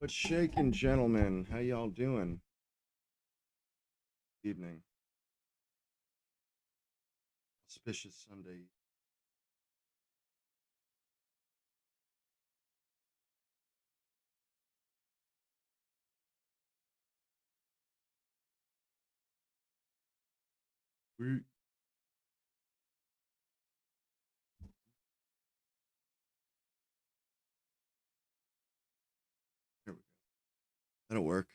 What's shaking, gentlemen? How y'all doing? Evening. Auspicious Sunday. We Here we go. That'll work.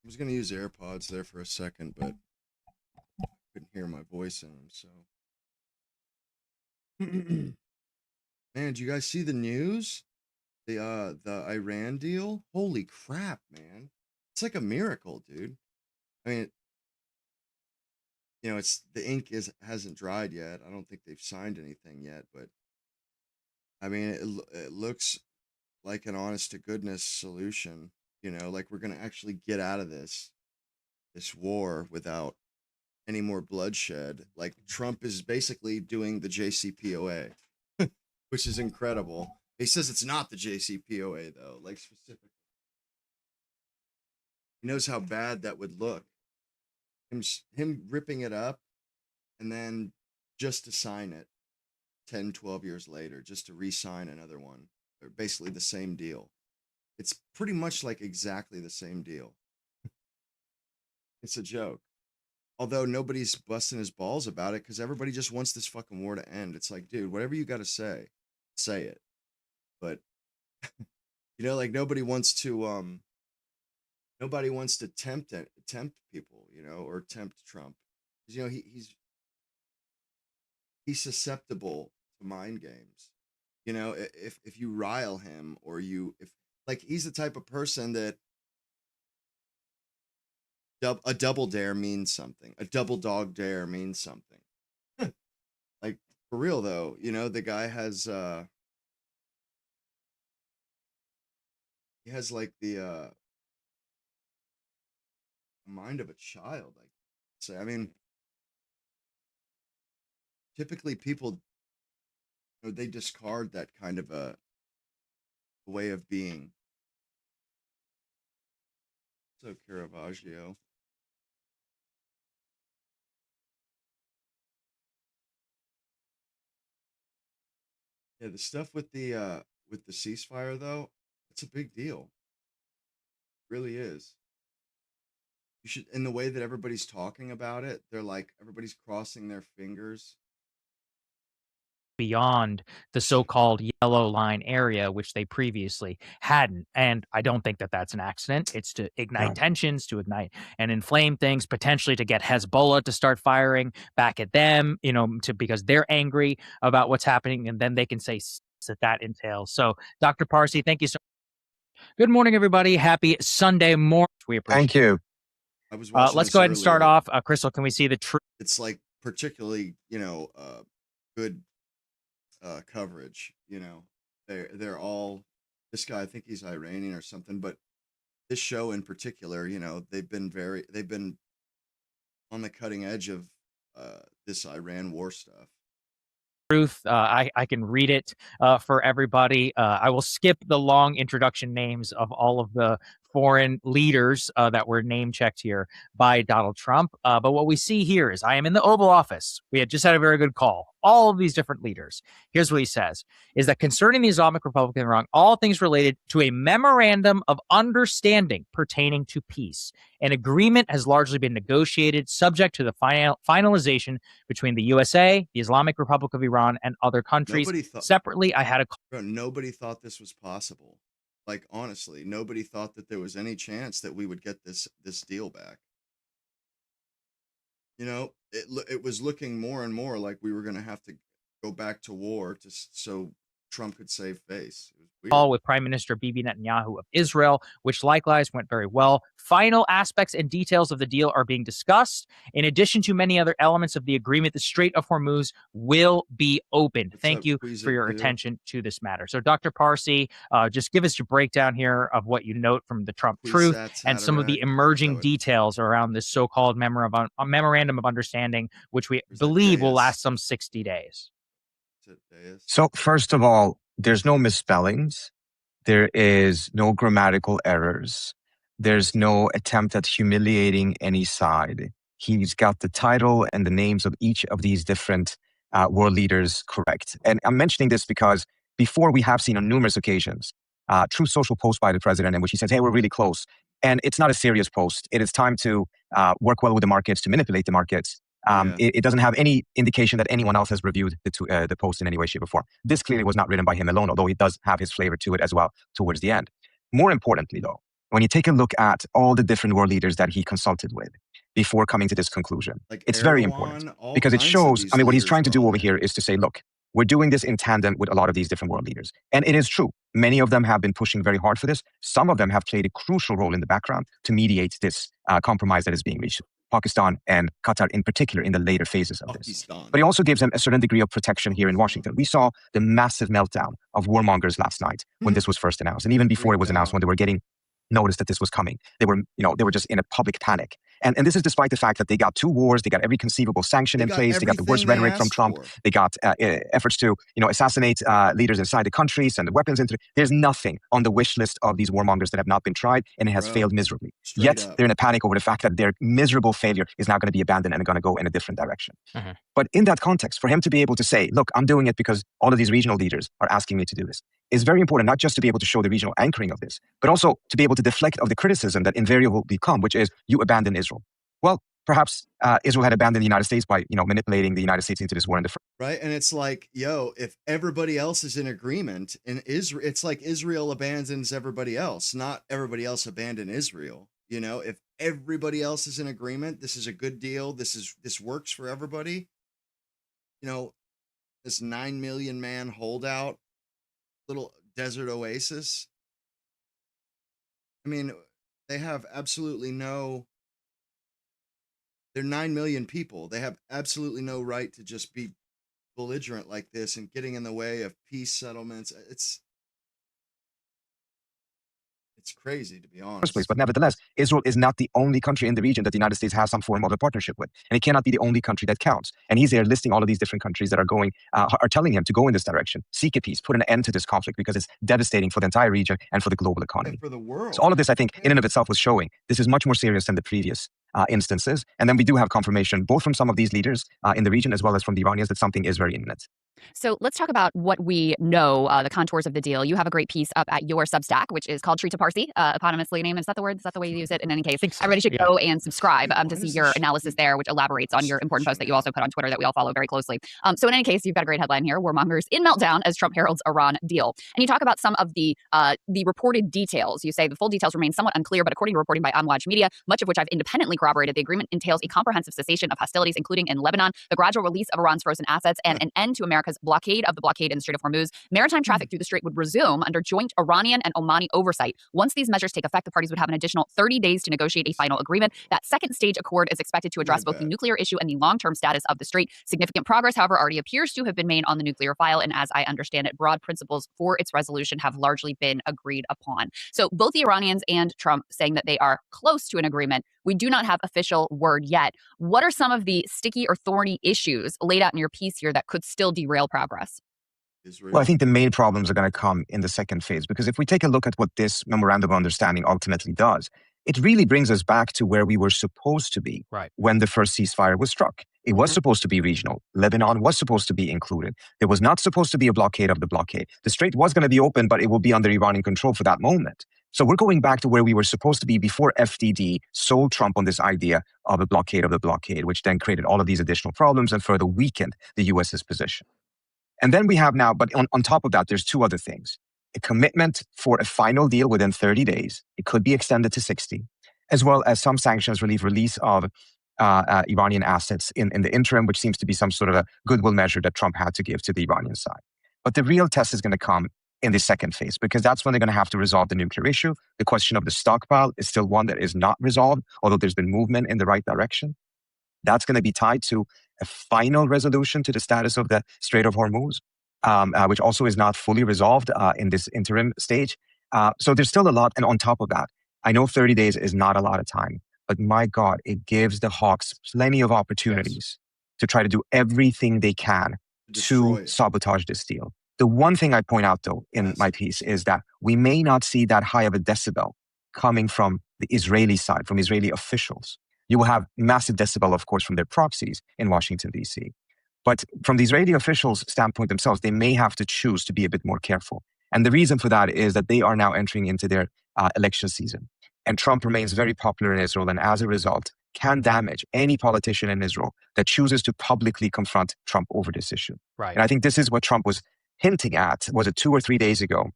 I was gonna use AirPods there for a second, but couldn't hear my voice in them. So, man, did you guys see the news? The Iran deal. Holy crap, man! It's like a miracle, dude. I mean, it's the ink is hasn't dried yet. I don't think they've signed anything yet, but I mean, it looks like an honest to goodness solution. Like we're gonna actually get out of this war without any more bloodshed. Like Trump is basically doing the JCPOA, which is incredible. He says it's not the JCPOA though, like specifically. He knows how bad that would look. Him ripping it up and then just to sign it 10, 12 years later, just to re-sign another one. Or basically the same deal. It's pretty much like exactly the same deal. It's a joke. Although nobody's busting his balls about it because everybody just wants this fucking war to end. It's like, dude, whatever you got to say it. But like nobody wants to tempt people, or tempt Trump. Because he's susceptible to mind games. If you rile him or if like he's the type of person that a double dare means something. A double dog dare means something. Like for real though, the guy has he has like the mind of a child, I say. I mean, typically people they discard that kind of a way of being. So Caravaggio. Yeah, the stuff with the ceasefire though, it's a big deal. It really is. You should, in the way that everybody's talking about it, they're like everybody's crossing their fingers. Beyond the so-called yellow line area, which they previously hadn't. And I don't think that that's an accident. It's to ignite tensions, to ignite and inflame things, potentially to get Hezbollah to start firing back at them, because they're angry about what's happening, and then they can say that entails. So, Dr. Parsi, thank you so much. Good morning, everybody. Happy Sunday morning. We appreciate Thank you. I was watching let's this go ahead and start earlier. off. Crystal, can we see the truth? It's like particularly, good coverage. They're all this guy. I think he's Iranian or something, but this show in particular, they've been on the cutting edge of this Iran war stuff. Truth. I can read it for everybody. I will skip the long introduction names of all of the foreign leaders that were name checked here by Donald Trump. But what we see here is I am in the Oval Office. We had just had a very good call. All of these different leaders. Here's what he says, is that concerning the Islamic Republic of Iran, all things related to a memorandum of understanding pertaining to peace. An agreement has largely been negotiated subject to the finalization between the USA, the Islamic Republic of Iran, and other countries. Separately, I had a... Nobody thought this was possible. Like, honestly, nobody thought that there was any chance that we would get this deal back. It was looking more and more like we were going to have to go back to war so Trump could save face. It was weird. Call with Prime Minister Bibi Netanyahu of Israel, which likewise went very well. Final aspects and details of the deal are being discussed. In addition to many other elements of the agreement, the Strait of Hormuz will be opened. Thank you for your attention to this matter. So, Dr. Parsi, just give us your breakdown here of what you note from the Trump truth and some of the emerging details around this so-called memorandum of understanding, which we believe will last some 60 days. So, first of all, there's no misspellings. There is no grammatical errors. There's no attempt at humiliating any side. He's got the title and the names of each of these different world leaders correct. And I'm mentioning this because before we have seen on numerous occasions true social posts by the president in which he says, hey, we're really close. And it's not a serious post. It is time to work well with the markets, to manipulate the markets. It doesn't have any indication that anyone else has reviewed the post in any way, shape, or form. This clearly was not written by him alone, although he does have his flavor to it as well towards the end. More importantly, though, when you take a look at all the different world leaders that he consulted with before coming to this conclusion, Like it's Erdogan, very important because it shows, I mean, what he's trying to do over here is to say, look, we're doing this in tandem with a lot of these different world leaders. And it is true. Many of them have been pushing very hard for this. Some of them have played a crucial role in the background to mediate this compromise that is being reached. Pakistan and Qatar in particular in the later phases of this. But he also gives them a certain degree of protection here in Washington. We saw the massive meltdown of warmongers last night when this was first announced. And even before it was announced, when they were getting noticed that this was coming, they were just in a public panic. And this is despite the fact that they got 2 wars, they got every conceivable sanction in place, they got the worst rhetoric from Trump, they got efforts to assassinate leaders inside the country, send the weapons into. There's nothing on the wish list of these warmongers that have not been tried, and it has failed miserably. Yet they're in a panic over the fact that their miserable failure is now going to be abandoned and going to go in a different direction. But in that context, for him to be able to say, look, I'm doing it because all of these regional leaders are asking me to do this, is very important, not just to be able to show the regional anchoring of this, but also to be able to deflect of the criticism that invariably will become, which is you abandon Israel. Well, perhaps Israel had abandoned the United States by manipulating the United States into this war in the first. Right, and it's like, if everybody else is in agreement, and Israel, it's like Israel abandons everybody else, not everybody else abandon Israel. If everybody else is in agreement, this is a good deal. This works for everybody. This 9 million man holdout, little desert oasis. I mean, they have absolutely no. They're 9 million people. They have absolutely no right to just be belligerent like this and getting in the way of peace settlements. It's crazy, to be honest. But nevertheless, Israel is not the only country in the region that the United States has some form of a partnership with. And it cannot be the only country that counts. And he's there listing all of these different countries that are telling him to go in this direction, seek a peace, put an end to this conflict because it's devastating for the entire region and for the global economy. And for the world. So all of this, I think, in and of itself was showing this is much more serious than the previous instances. And then we do have confirmation both from some of these leaders in the region as well as from the Iranians that something is very imminent. So let's talk about what we know, the contours of the deal. You have a great piece up at your Substack, which is called Tree to Parsi, eponymously named. Is that the word? Is that the way you use it? In any case, everybody should go and subscribe to see your analysis there, which elaborates on your important post that you also put on Twitter that we all follow very closely. So in any case, you've got a great headline here: Warmongers in meltdown as Trump heralds Iran deal. And you talk about some of the reported details. You say the full details remain somewhat unclear, but according to reporting by Amwaj Media, much of which I've independently corroborated, the agreement entails a comprehensive cessation of hostilities, including in Lebanon, the gradual release of Iran's frozen assets, and an end to America's blockade of the blockade in the Strait of Hormuz. Maritime traffic through the strait would resume under joint Iranian and Omani oversight. Once these measures take effect, the parties would have an additional 30 days to negotiate a final agreement. That second stage accord is expected to address both the nuclear issue and the long-term status of the strait. Significant progress, however, already appears to have been made on the nuclear file, and as I understand it, broad principles for its resolution have largely been agreed upon. So both the Iranians and Trump saying that they are close to an agreement. We do not have official word yet. What are some of the sticky or thorny issues laid out in your piece here that could still derail progress? Well, I think the main problems are going to come in the second phase, because if we take a look at what this memorandum of understanding ultimately does, it really brings us back to where we were supposed to be when the first ceasefire was struck. It was supposed to be regional. Lebanon was supposed to be included. There was not supposed to be a blockade of the blockade. The strait was going to be open, but it will be under Iranian control for that moment. So we're going back to where we were supposed to be before FDD sold Trump on this idea of a blockade of the blockade, which then created all of these additional problems and further weakened the U.S.'s position. And then we have now, but on top of that, there's 2 other things. A commitment for a final deal within 30 days. It could be extended to 60, as well as some sanctions relief, release of Iranian assets in the interim, which seems to be some sort of a goodwill measure that Trump had to give to the Iranian side. But the real test is going to come in the second phase, because that's when they're going to have to resolve the nuclear issue. The question of the stockpile is still one that is not resolved, although there's been movement in the right direction. That's going to be tied to a final resolution to the status of the Strait of Hormuz, which also is not fully resolved in this interim stage. So there's still a lot. And on top of that, I know 30 days is not a lot of time, but my God, it gives the Hawks plenty of opportunities to try to do everything they can to sabotage this deal. The one thing I point out, though, in my piece is that we may not see that high of a decibel coming from the Israeli side, from Israeli officials. You will have massive decibel, of course, from their proxies in Washington, D.C. But from the Israeli officials' standpoint themselves, they may have to choose to be a bit more careful. And the reason for that is that they are now entering into their election season. And Trump remains very popular in Israel, and as a result, can damage any politician in Israel that chooses to publicly confront Trump over this issue. Right. And I think this is what Trump was hinting at, was it 2 or 3 days ago,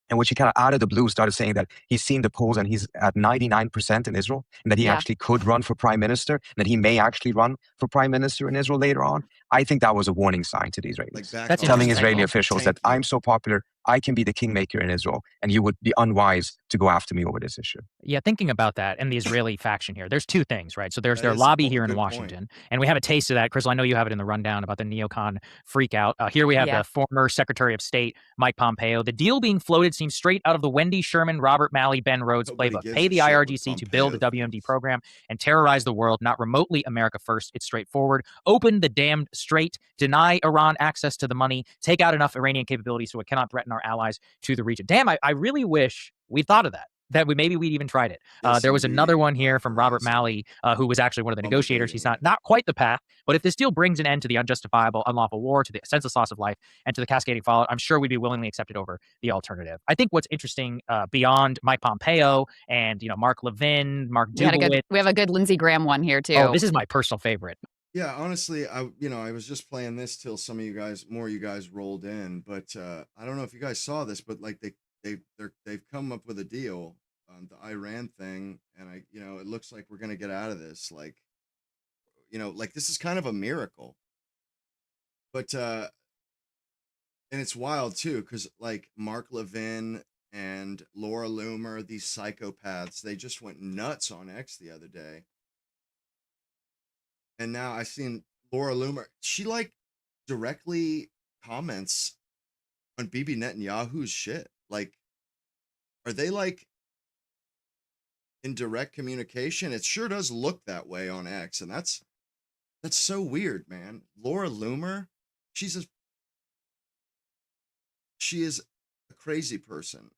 in which he kind of out of the blue started saying that he's seen the polls and he's at 99% in Israel, and that he actually could run for prime minister, and that he may actually run for prime minister in Israel later on. I think that was a warning sign to the Israelis. That's telling Israeli officials that I'm so popular, I can be the kingmaker in Israel, and you would be unwise to go after me over this issue. Yeah, thinking about that and the Israeli faction here, there's two things, right? So there's their lobby here in Washington, and we have a taste of that. Crystal, I know you have it in the rundown about the neocon freakout. Here we have the former Secretary of State, Mike Pompeo. The deal being floated seems straight out of the Wendy Sherman, Robert Malley, Ben Rhodes playbook. Pay the IRGC to build a WMD program and terrorize the world, not remotely America first. It's straightforward. Open the damned strait, deny Iran access to the money, take out enough Iranian capabilities so it cannot threaten our allies to the region. Damn, I really wish we thought of that. That maybe we'd even tried it. There was another one here from Robert Malley, who was actually one of the negotiators. He's not quite the path, but if this deal brings an end to the unjustifiable, unlawful war, to the senseless loss of life, and to the cascading fallout, I'm sure we'd be willingly accepted over the alternative. I think what's interesting beyond Mike Pompeo and Mark Levin, Mark Dubowitz. We have a good Lindsey Graham one here too. Oh, this is my personal favorite. Yeah, honestly, I was just playing this till some of you guys rolled in, but I don't know if you guys saw this, but like they've come up with a deal on the Iran thing, and it looks like we're gonna get out of this. Like this is kind of a miracle, but and it's wild too, because like Mark Levin and Laura Loomer, these psychopaths, they just went nuts on X the other day. And now I seen Laura Loomer. She like directly comments on Bibi Netanyahu's shit. Like, are they like in direct communication? It sure does look that way on X, and that's so weird, man. Laura Loomer, she is a crazy person.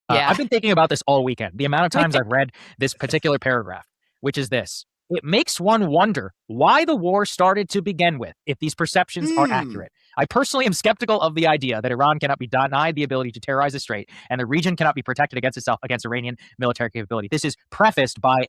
I've been thinking about this all weekend. The amount of times I've read this particular paragraph, which is this. It makes one wonder why the war started to begin with, if these perceptions are accurate. I personally am skeptical of the idea that Iran cannot be denied the ability to terrorize the strait, and the region cannot be protected against itself against Iranian military capability. This is prefaced by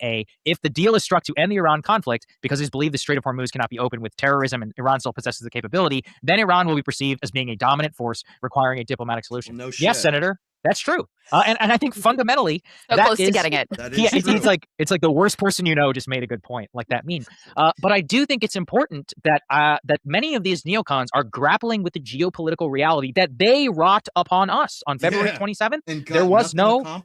if the deal is struck to end the Iran conflict because it's believed the Strait of Hormuz cannot be opened with terrorism and Iran still possesses the capability, then Iran will be perceived as being a dominant force requiring a diplomatic solution. Well, no shit. Yes, Senator. That's true. And I think fundamentally, so close to getting it. It's like the worst person just made a good point, like that meme. But I do think it's important that that many of these neocons are grappling with the geopolitical reality that they wrought upon us on February 27th. There was no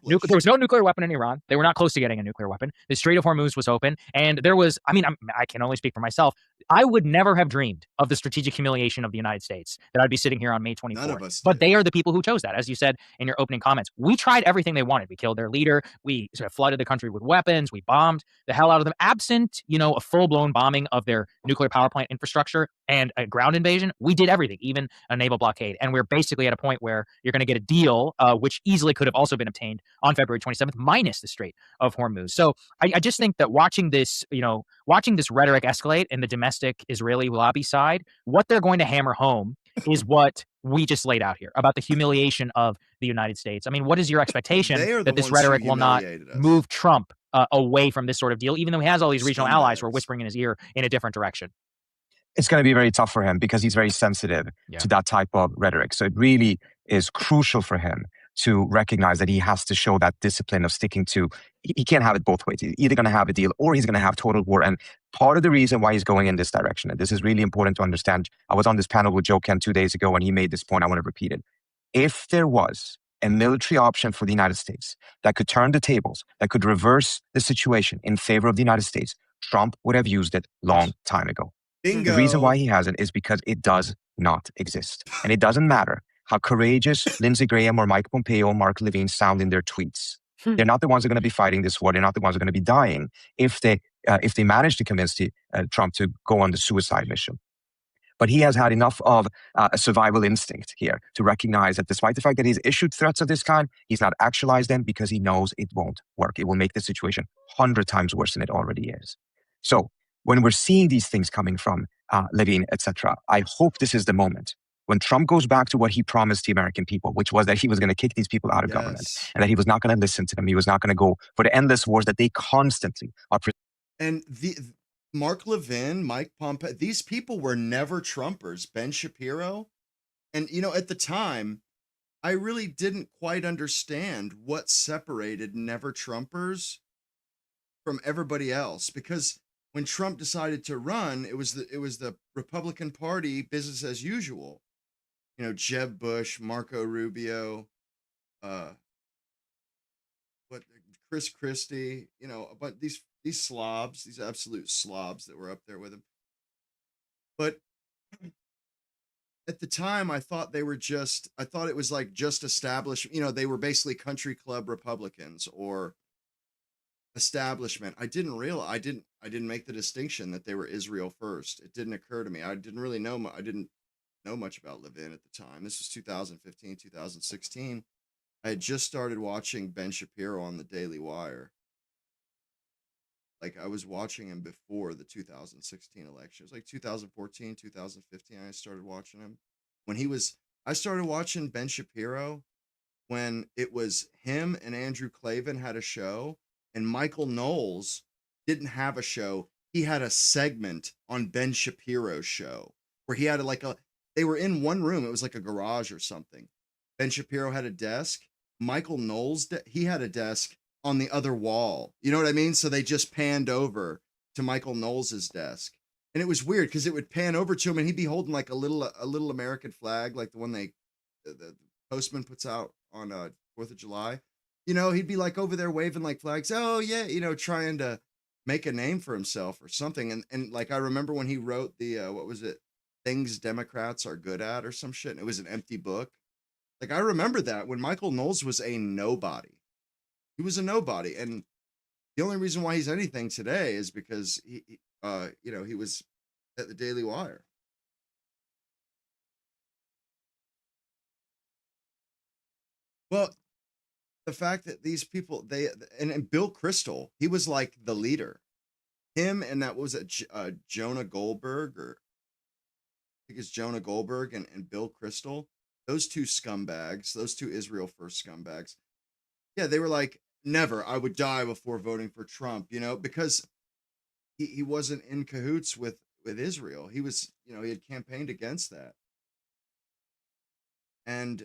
nuclear weapon in Iran. They were not close to getting a nuclear weapon. The Strait of Hormuz was open, and there was. I can only speak for myself. I would never have dreamed of the strategic humiliation of the United States that I'd be sitting here on May 24th. None of us but did. they are the people who chose that, as you said in your opening comments. We tried everything they wanted. We killed their leader. We sort of flooded the country with weapons. We bombed the hell out of them. Absent, a full-blown bombing of their nuclear power plant infrastructure and a ground invasion, we did everything, even a naval blockade. And we're basically at a point where you're going to get a deal, which easily could have also been obtained on February 27th, minus the Strait of Hormuz. So I just think that watching this rhetoric escalate in the domestic Israeli lobby side, what they're going to hammer home is what we just laid out here about the humiliation of the United States. What is your expectation that this rhetoric will not move Trump away from this sort of deal, even though he has all these regional allies who are whispering in his ear in a different direction? It's going to be very tough for him because he's very sensitive to that type of rhetoric. So it really is crucial for him to recognize that he has to show that discipline of sticking to, he can't have it both ways. He's either going to have a deal or he's going to have total war. And part of the reason why he's going in this direction, and this is really important to understand, I was on this panel with Joe Kent 2 days ago and he made this point, I want to repeat it. If there was a military option for the United States that could turn the tables, that could reverse the situation in favor of the United States, Trump would have used it long time ago. Bingo. The reason why he hasn't is because it does not exist. And it doesn't matter how courageous Lindsey Graham or Mike Pompeo or Mark Levin sound in their tweets. They're not the ones who are going to be fighting this war. They're not the ones who are going to be dying if they manage to convince Trump to go on the suicide mission. But he has had enough of a survival instinct here to recognize that despite the fact that he's issued threats of this kind, he's not actualized them because he knows it won't work. It will make the situation 100 times worse than it already is. So when we're seeing these things coming from Levine, etc., I hope this is the moment when Trump goes back to what he promised the American people, which was that he was going to kick these people out of government and that he was not going to listen to them. He was not going to go for the endless wars that they constantly are. And Mark Levin, Mike Pompeo, these people were never Trumpers. Ben Shapiro. And, at the time, I really didn't quite understand what separated never Trumpers from everybody else, because when Trump decided to run, it was the Republican Party business as usual. Jeb Bush, Marco Rubio, Chris Christie, but these slobs, these absolute slobs that were up there with him. But at the time, I thought it was like just established, they were basically country club Republicans or establishment. I didn't make the distinction that they were Israel first. It didn't occur to me. I didn't know much about Levin at the time. This was 2015, 2016. I had just started watching Ben Shapiro on the Daily Wire. Like, I was watching him before the 2016 election. It was like 2014, 2015. I started watching him I started watching Ben Shapiro when it was him and Andrew Klavan had a show, and Michael Knowles didn't have a show. He had a segment on Ben Shapiro's show where he had they were in one room. It was like a garage or something. Ben Shapiro had a desk. Michael Knowles, he had a desk on the other wall. You know what I mean? So they just panned over to Michael Knowles's desk. And it was weird because it would pan over to him and he'd be holding like a little American flag, like the one the postman puts out on 4th of July. He'd be like over there waving like flags. Oh yeah, trying to make a name for himself or something. And like I remember when he wrote the what was it? Things Democrats Are Good At or some shit. And it was an empty book. Like I remember that when Michael Knowles was a nobody. He was a nobody, and the only reason why he's anything today is because he was at the Daily Wire. Well, the fact that these people, and Bill Kristol, he was like the leader. Him and that was Jonah Goldberg, or I think it's Jonah Goldberg and Bill Kristol. Those two scumbags, those two Israel First scumbags. Yeah, they were like, never, I would die before voting for Trump, because he wasn't in cahoots with Israel. He was, he had campaigned against that. And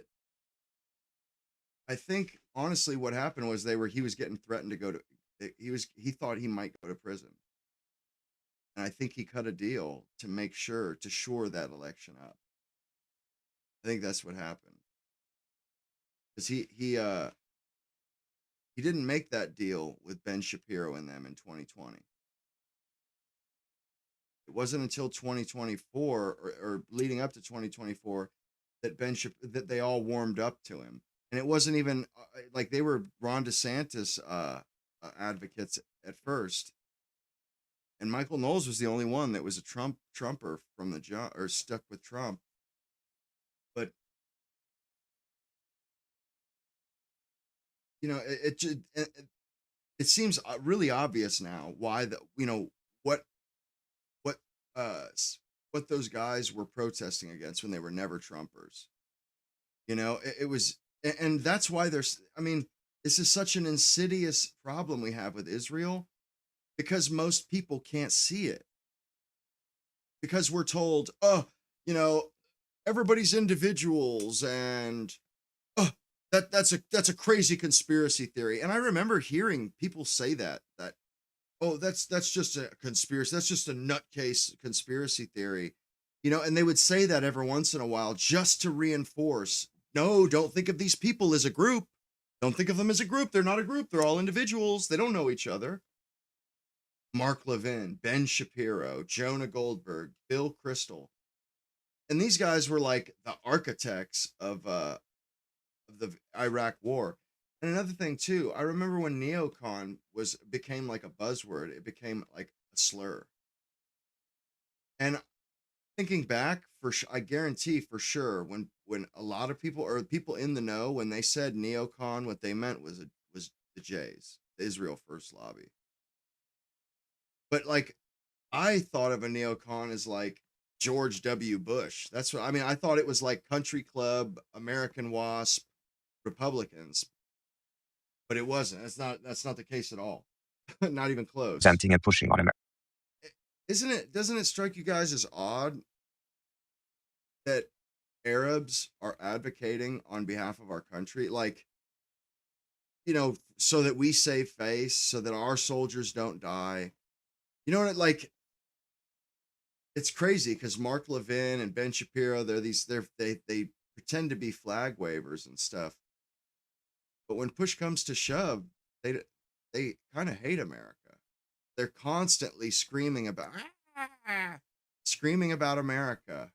I think honestly what happened was he was getting threatened to go to, he thought he might go to prison. And I think he cut a deal to shore that election up. I think that's what happened. Because he didn't make that deal with Ben Shapiro and them in 2020. It wasn't until 2024 or leading up to 2024 that that they all warmed up to him. And it wasn't even like they were Ron DeSantis advocates at first. And Michael Knowles was the only one that was a Trumper from the jump, or stuck with Trump. But it seems really obvious now why what those guys were protesting against when they were never Trumpers. It was, and that's why this is such an insidious problem we have with Israel, because most people can't see it. Because we're told, everybody's individuals, and that's a crazy conspiracy theory. And I remember hearing people say that that's just a conspiracy. That's just a nutcase conspiracy theory, and they would say that every once in a while just to reinforce, no, don't think of these people as a group. Don't think of them as a group. They're not a group. They're all individuals. They don't know each other. Mark Levin, Ben Shapiro, Jonah Goldberg, Bill Kristol. And these guys were like the architects of the Iraq war. And another thing too, I remember when neocon became like a buzzword, it became like a slur. And thinking back, I guarantee for sure when a lot of people or people in the know, when they said neocon, what they meant was the Jays, the Israel First Lobby. But like, I thought of a neocon as like George W. Bush. That's what I mean. I thought it was like Country Club, American Wasp, Republicans, but it wasn't. That's not the case at all. Not even close. Presenting and pushing on America. Doesn't it strike you guys as odd that Arabs are advocating on behalf of our country? Like, you know, so that we save face, so that our soldiers don't die. You know what? Like, it's crazy because Mark Levin and Ben Shapiro, they pretend to be flag wavers and stuff. But when push comes to shove, they kind of hate America. They're constantly screaming about America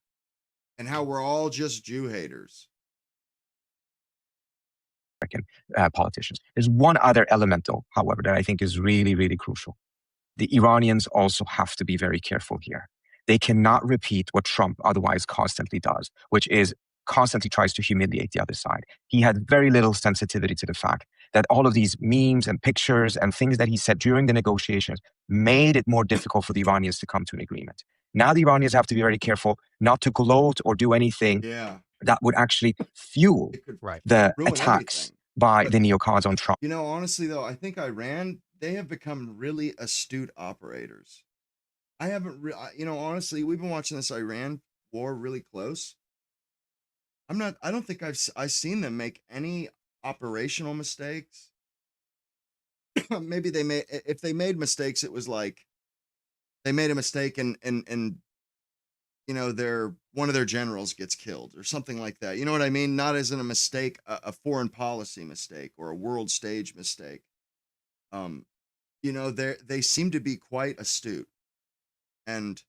and how we're all just Jew haters. Politicians. There's one other element, though, however, that I think is really, really crucial. The Iranians also have to be very careful here. They cannot repeat what Trump otherwise constantly does, which is constantly tries to humiliate the other side. He had very little sensitivity to the fact that all of these memes and pictures and things that he said during the negotiations made it more difficult for the Iranians to come to an agreement. Now the Iranians have to be very careful not to gloat or do anything that would actually fuel the attacks by the neocons on Trump. You know, honestly, though, I think Iran, they have become really astute operators. I haven't, you know, honestly, we've been watching this Iran war really close. I don't think I've seen them make any operational mistakes. Maybe if they made mistakes, it was like they made a mistake and you know, one of their generals gets killed or something like that. You know what I mean? Not as in a mistake, a foreign policy mistake or a world stage mistake. You know, they seem to be quite astute. And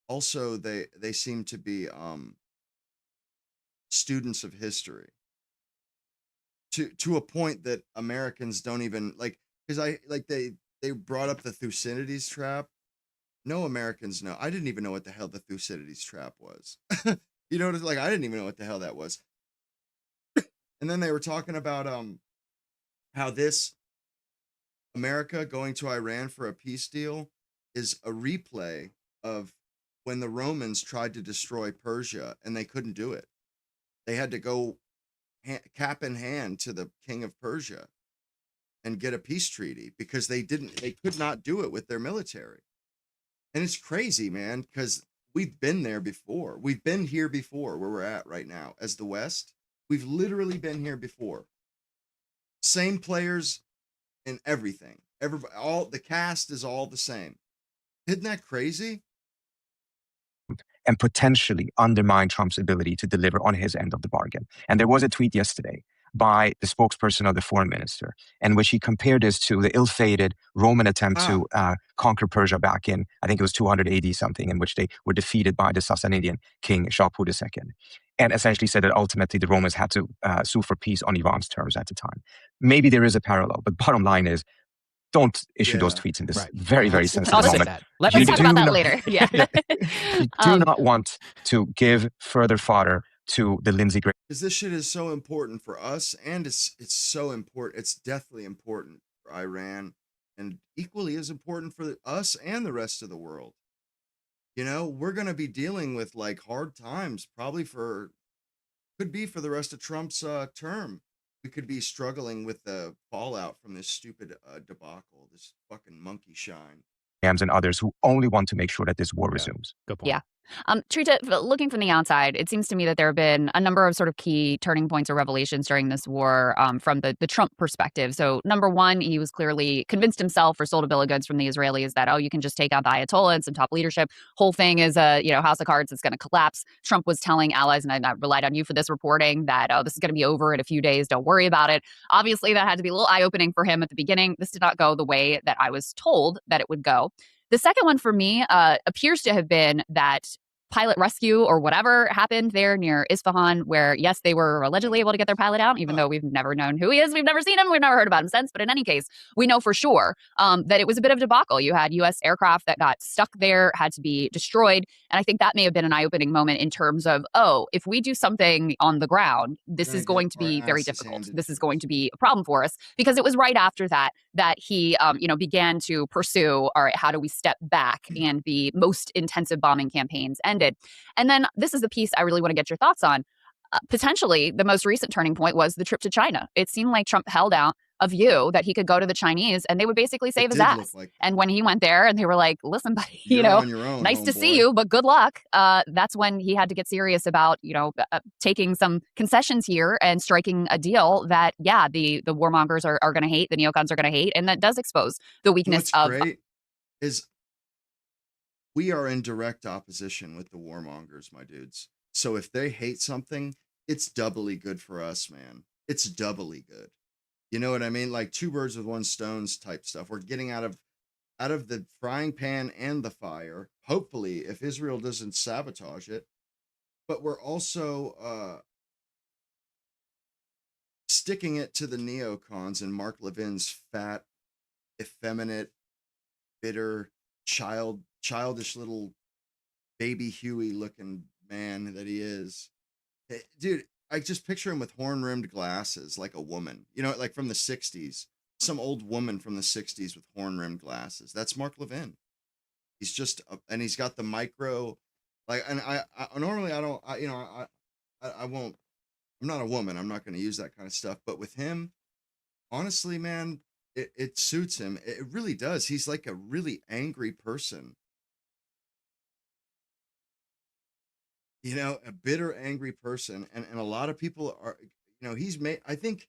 also they seem to be students of history to a point that Americans don't even like, because they brought up the Thucydides trap. No Americans know. I didn't even know what the hell the Thucydides trap was. You know, like I didn't even know what the hell that was. And then they were talking about how this America going to Iran for a peace deal is a replay of when the Romans tried to destroy Persia and they couldn't do it. They had to go cap in hand to the king of Persia and get a peace treaty because they could not do it with their military. And it's crazy, man, because we've been there before. We've been here before where we're at right now as the West. We've literally been here before. Same players and everything. The cast is all the same. Isn't that crazy? And potentially undermine Trump's ability to deliver on his end of the bargain. And there was a tweet yesterday by the spokesperson of the foreign minister, in which he compared this to the ill-fated Roman attempt to conquer Persia back in, I think it was 280 something, in which they were defeated by the Sassanidian king Shapur II. And essentially said that ultimately the Romans had to sue for peace on Iran's terms at the time. Maybe there is a parallel, but bottom line is, don't issue those tweets in this very, very sensitive moment. Let's talk about that later. Yeah. You do not want to give further fodder to the Lindsey Graham. Because this shit is so important for us, and it's so important. It's deathly important for Iran, and equally as important for us and the rest of the world. You know, we're going to be dealing with like hard times, probably could be for the rest of Trump's term. We could be struggling with the fallout from this stupid debacle, this fucking monkey shine. And others who only want to make sure that this war resumes. Good point. Yeah. Trita, looking from the outside, it seems to me that there have been a number of sort of key turning points or revelations during this war from the Trump perspective. So number one, he was clearly convinced himself or sold a bill of goods from the Israelis that, oh, you can just take out the Ayatollah and some top leadership. Whole thing is a house of cards that's going to collapse. Trump was telling allies, and I relied on you for this reporting, that, oh, this is going to be over in a few days. Don't worry about it. Obviously, that had to be a little eye-opening for him at the beginning. This did not go the way that I was told that it would go. The second one for me appears to have been that pilot rescue or whatever happened there near Isfahan, where, yes, they were allegedly able to get their pilot out, even though we've never known who he is. We've never seen him. We've never heard about him since. But in any case, we know for sure that it was a bit of a debacle. You had U.S. aircraft that got stuck there, had to be destroyed. And I think that may have been an eye-opening moment in terms of, oh, if we do something on the ground, this is going to be very difficult. This is going to be a problem for us, because it was right after that he, began to pursue, all right, how do we step back? And the most intensive bombing campaigns ended. And then this is the piece I really want to get your thoughts on. Potentially, the most recent turning point was the trip to China. It seemed like Trump held out a view that he could go to the Chinese and they would basically save his ass. And when he went there and they were like, listen, buddy, on your own, nice to see you, but good luck. That's when he had to get serious about, taking some concessions here and striking a deal that, yeah, the warmongers are going to hate, the neocons are going to hate. And that does expose the weakness of. What's great is we are in direct opposition with the warmongers, my dudes. So if they hate something, it's doubly good for us, man. It's doubly good. You know what I mean? Like 2 birds with 1 stone type stuff. We're getting out of the frying pan and the fire, hopefully, if Israel doesn't sabotage it. But we're also sticking it to the neocons and Mark Levin's fat, effeminate, bitter, childish little baby Huey looking man that he is. Dude, I just picture him with horn-rimmed glasses, like a woman, like from the 60s, some old woman from the 60s with horn-rimmed glasses. That's Mark Levin. He's just, and he's got the micro, like, and I normally I don't, I won't, I'm not a woman. I'm not going to use that kind of stuff. But with him, honestly, man, it suits him. It really does. He's like a really angry person. A bitter, angry person. And a lot of people are, I think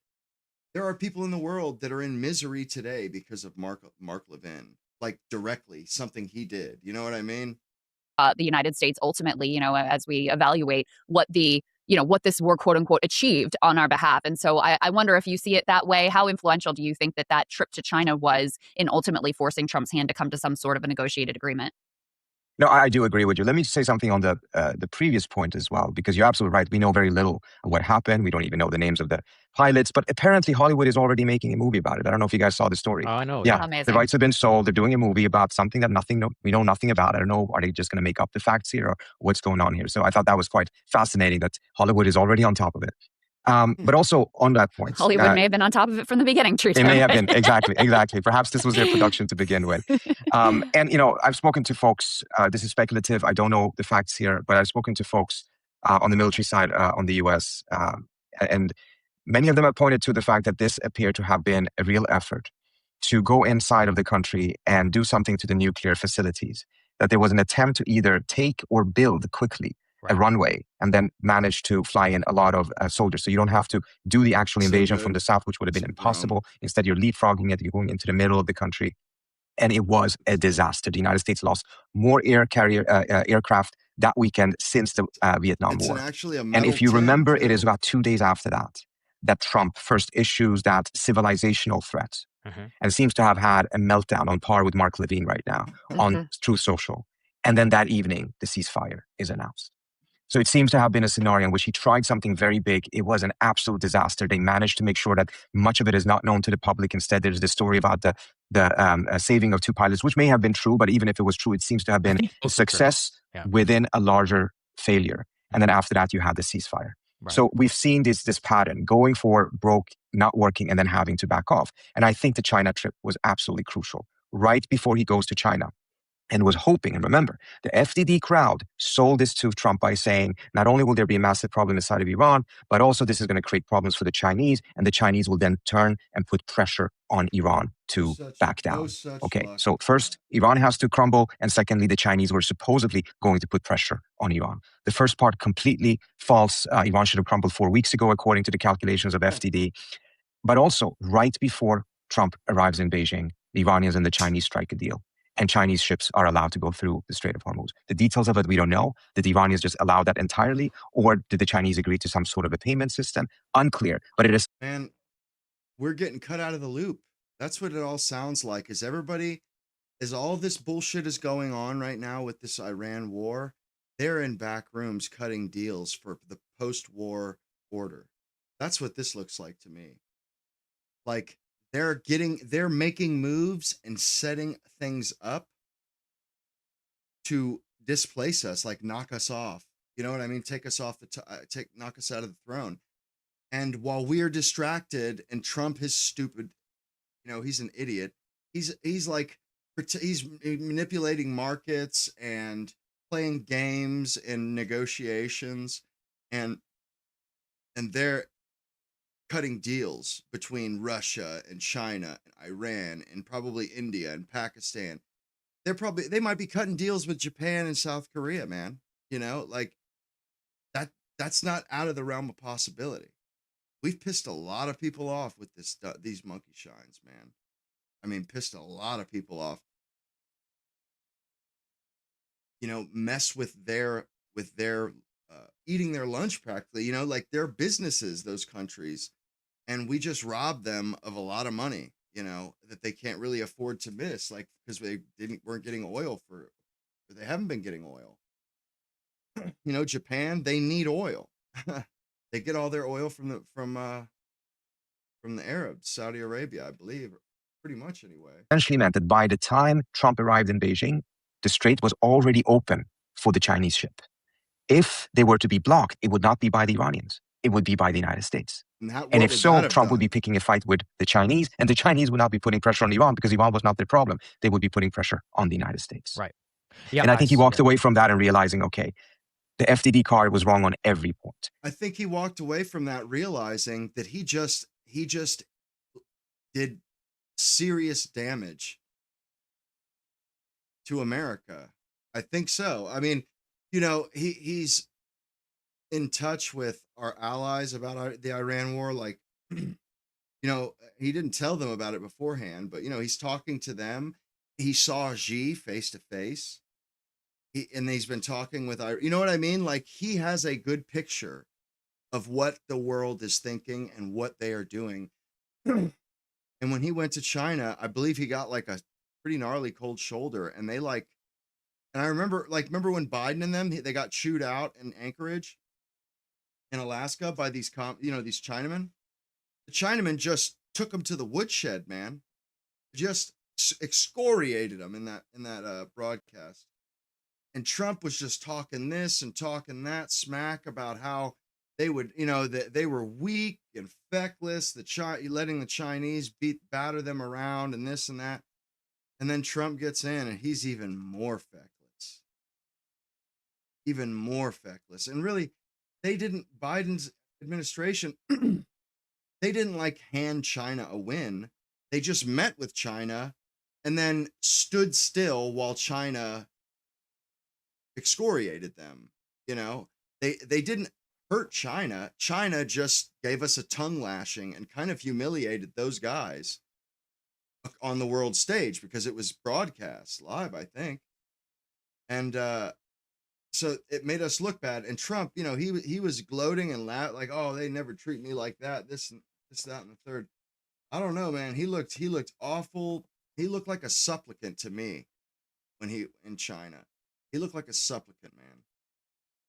there are people in the world that are in misery today because of Mark Levin, like directly something he did. You know what I mean? The United States ultimately, as we evaluate what what this war, quote unquote, achieved on our behalf. And so I wonder if you see it that way. How influential do you think that trip to China was in ultimately forcing Trump's hand to come to some sort of a negotiated agreement? No, I do agree with you. Let me say something on the previous point as well, because you're absolutely right. We know very little of what happened. We don't even know the names of the pilots, but apparently Hollywood is already making a movie about it. I don't know if you guys saw the story. Oh, I know. Yeah, amazing. the rights have been sold. They're doing a movie about something that we know nothing about. I don't know. Are they just going to make up the facts here, or what's going on here? So I thought that was quite fascinating that Hollywood is already on top of it. But also on that point, Hollywood may have been on top of it from the beginning, Trita. It may have been, exactly. Perhaps this was their production to begin with. And, I've spoken to folks, this is speculative, I don't know the facts here, but I've spoken to folks on the military side on the US, and many of them have pointed to the fact that this appeared to have been a real effort to go inside of the country and do something to the nuclear facilities, that there was an attempt to either take or build quickly a runway and then manage to fly in a lot of soldiers. So you don't have to do the actual invasion from the south, which would have been impossible. Instead, you're leapfrogging it, you're going into the middle of the country. And it was a disaster. The United States lost more aircraft that weekend since the Vietnam War. And if you remember, it is about 2 days after that Trump first issues that civilizational threat and seems to have had a meltdown on par with Mark Levin right now on Truth Social. And then that evening, the ceasefire is announced. So it seems to have been a scenario in which he tried something very big. It was an absolute disaster. They managed to make sure that much of it is not known to the public. Instead, there's the story about the saving of 2 pilots, which may have been true, but even if it was true, it seems to have been a success within a larger failure. And then after that, you had the ceasefire. Right. So we've seen this pattern, going for broke, not working, and then having to back off. And I think the China trip was absolutely crucial. Right before he goes to China, and was hoping, and remember, the FDD crowd sold this to Trump by saying, not only will there be a massive problem inside of Iran, but also this is going to create problems for the Chinese, and the Chinese will then turn and put pressure on Iran to back down. Okay, so first, Iran has to crumble, and secondly, the Chinese were supposedly going to put pressure on Iran. The first part, completely false. Iran should have crumbled 4 weeks ago, according to the calculations of FDD. But also, right before Trump arrives in Beijing, the Iranians and the Chinese strike a deal. And Chinese ships are allowed to go through the Strait of Hormuz. The details of it, we don't know. Did the Iranians just allow that entirely? Or did the Chinese agree to some sort of a payment system? Unclear. But it is... Man, we're getting cut out of the loop. That's what it all sounds like. As all this bullshit is going on right now with this Iran war, they're in back rooms cutting deals for the post-war order. That's what this looks like to me. Like they're making moves and setting things up to displace us, like knock us off. You know what I mean? Take us off knock us out of the throne. And while we are distracted, and Trump is stupid, he's an idiot. He's like he's manipulating markets and playing games and negotiations, and they're cutting deals between Russia and China and Iran and probably India and Pakistan. They might be cutting deals with Japan and South Korea, man. Like that's not out of the realm of possibility. We've pissed a lot of people off with these monkey shines, man. I mean, pissed a lot of people off. Mess with their eating their lunch practically. Like their businesses, those countries, and we just robbed them of a lot of money. That they can't really afford to miss, like because they weren't getting oil or they haven't been getting oil. Japan, they need oil. They get all their oil from the Arabs, Saudi Arabia, I believe, pretty much anyway. Essentially meant that by the time Trump arrived in Beijing, the strait was already open for the Chinese ship. If they were to be blocked, it would not be by the Iranians. It would be by the United States. And if so, Trump would be picking a fight with the Chinese, and the Chinese would not be putting pressure on Iran because Iran was not their problem. They would be putting pressure on the United States. Right. Yeah. And I think he walked away from that and realizing, okay, the FDD card was wrong on every point. I think he walked away from that realizing that he just did serious damage to America. I think so. I mean, he's in touch with our allies about the Iran war. Like, he didn't tell them about it beforehand, but, he's talking to them. He saw Xi face to face. And he's been talking with, you know what I mean? Like, he has a good picture of what the world is thinking and what they are doing. And when he went to China, I believe he got like a pretty gnarly cold shoulder. And and I remember when Biden and them, they got chewed out in Anchorage in Alaska by these these Chinamen. The Chinamen just took them to the woodshed, man. Just excoriated them in that broadcast. And Trump was just talking this and talking that smack about how they would, that they were weak and feckless, letting the Chinese batter them around and this and that. And then Trump gets in and he's even more feckless. Even more feckless. And really, Biden's administration, they didn't like hand China a win. They just met with China and then stood still while China excoriated them. They didn't hurt China. China just gave us a tongue lashing and kind of humiliated those guys on the world stage because it was broadcast live, I think. And so it made us look bad. And Trump, he was gloating and like, oh, they never treat me like that. This, that, and the third. I don't know, man. He looked awful. He looked like a supplicant to me when in China. He looked like a supplicant, man.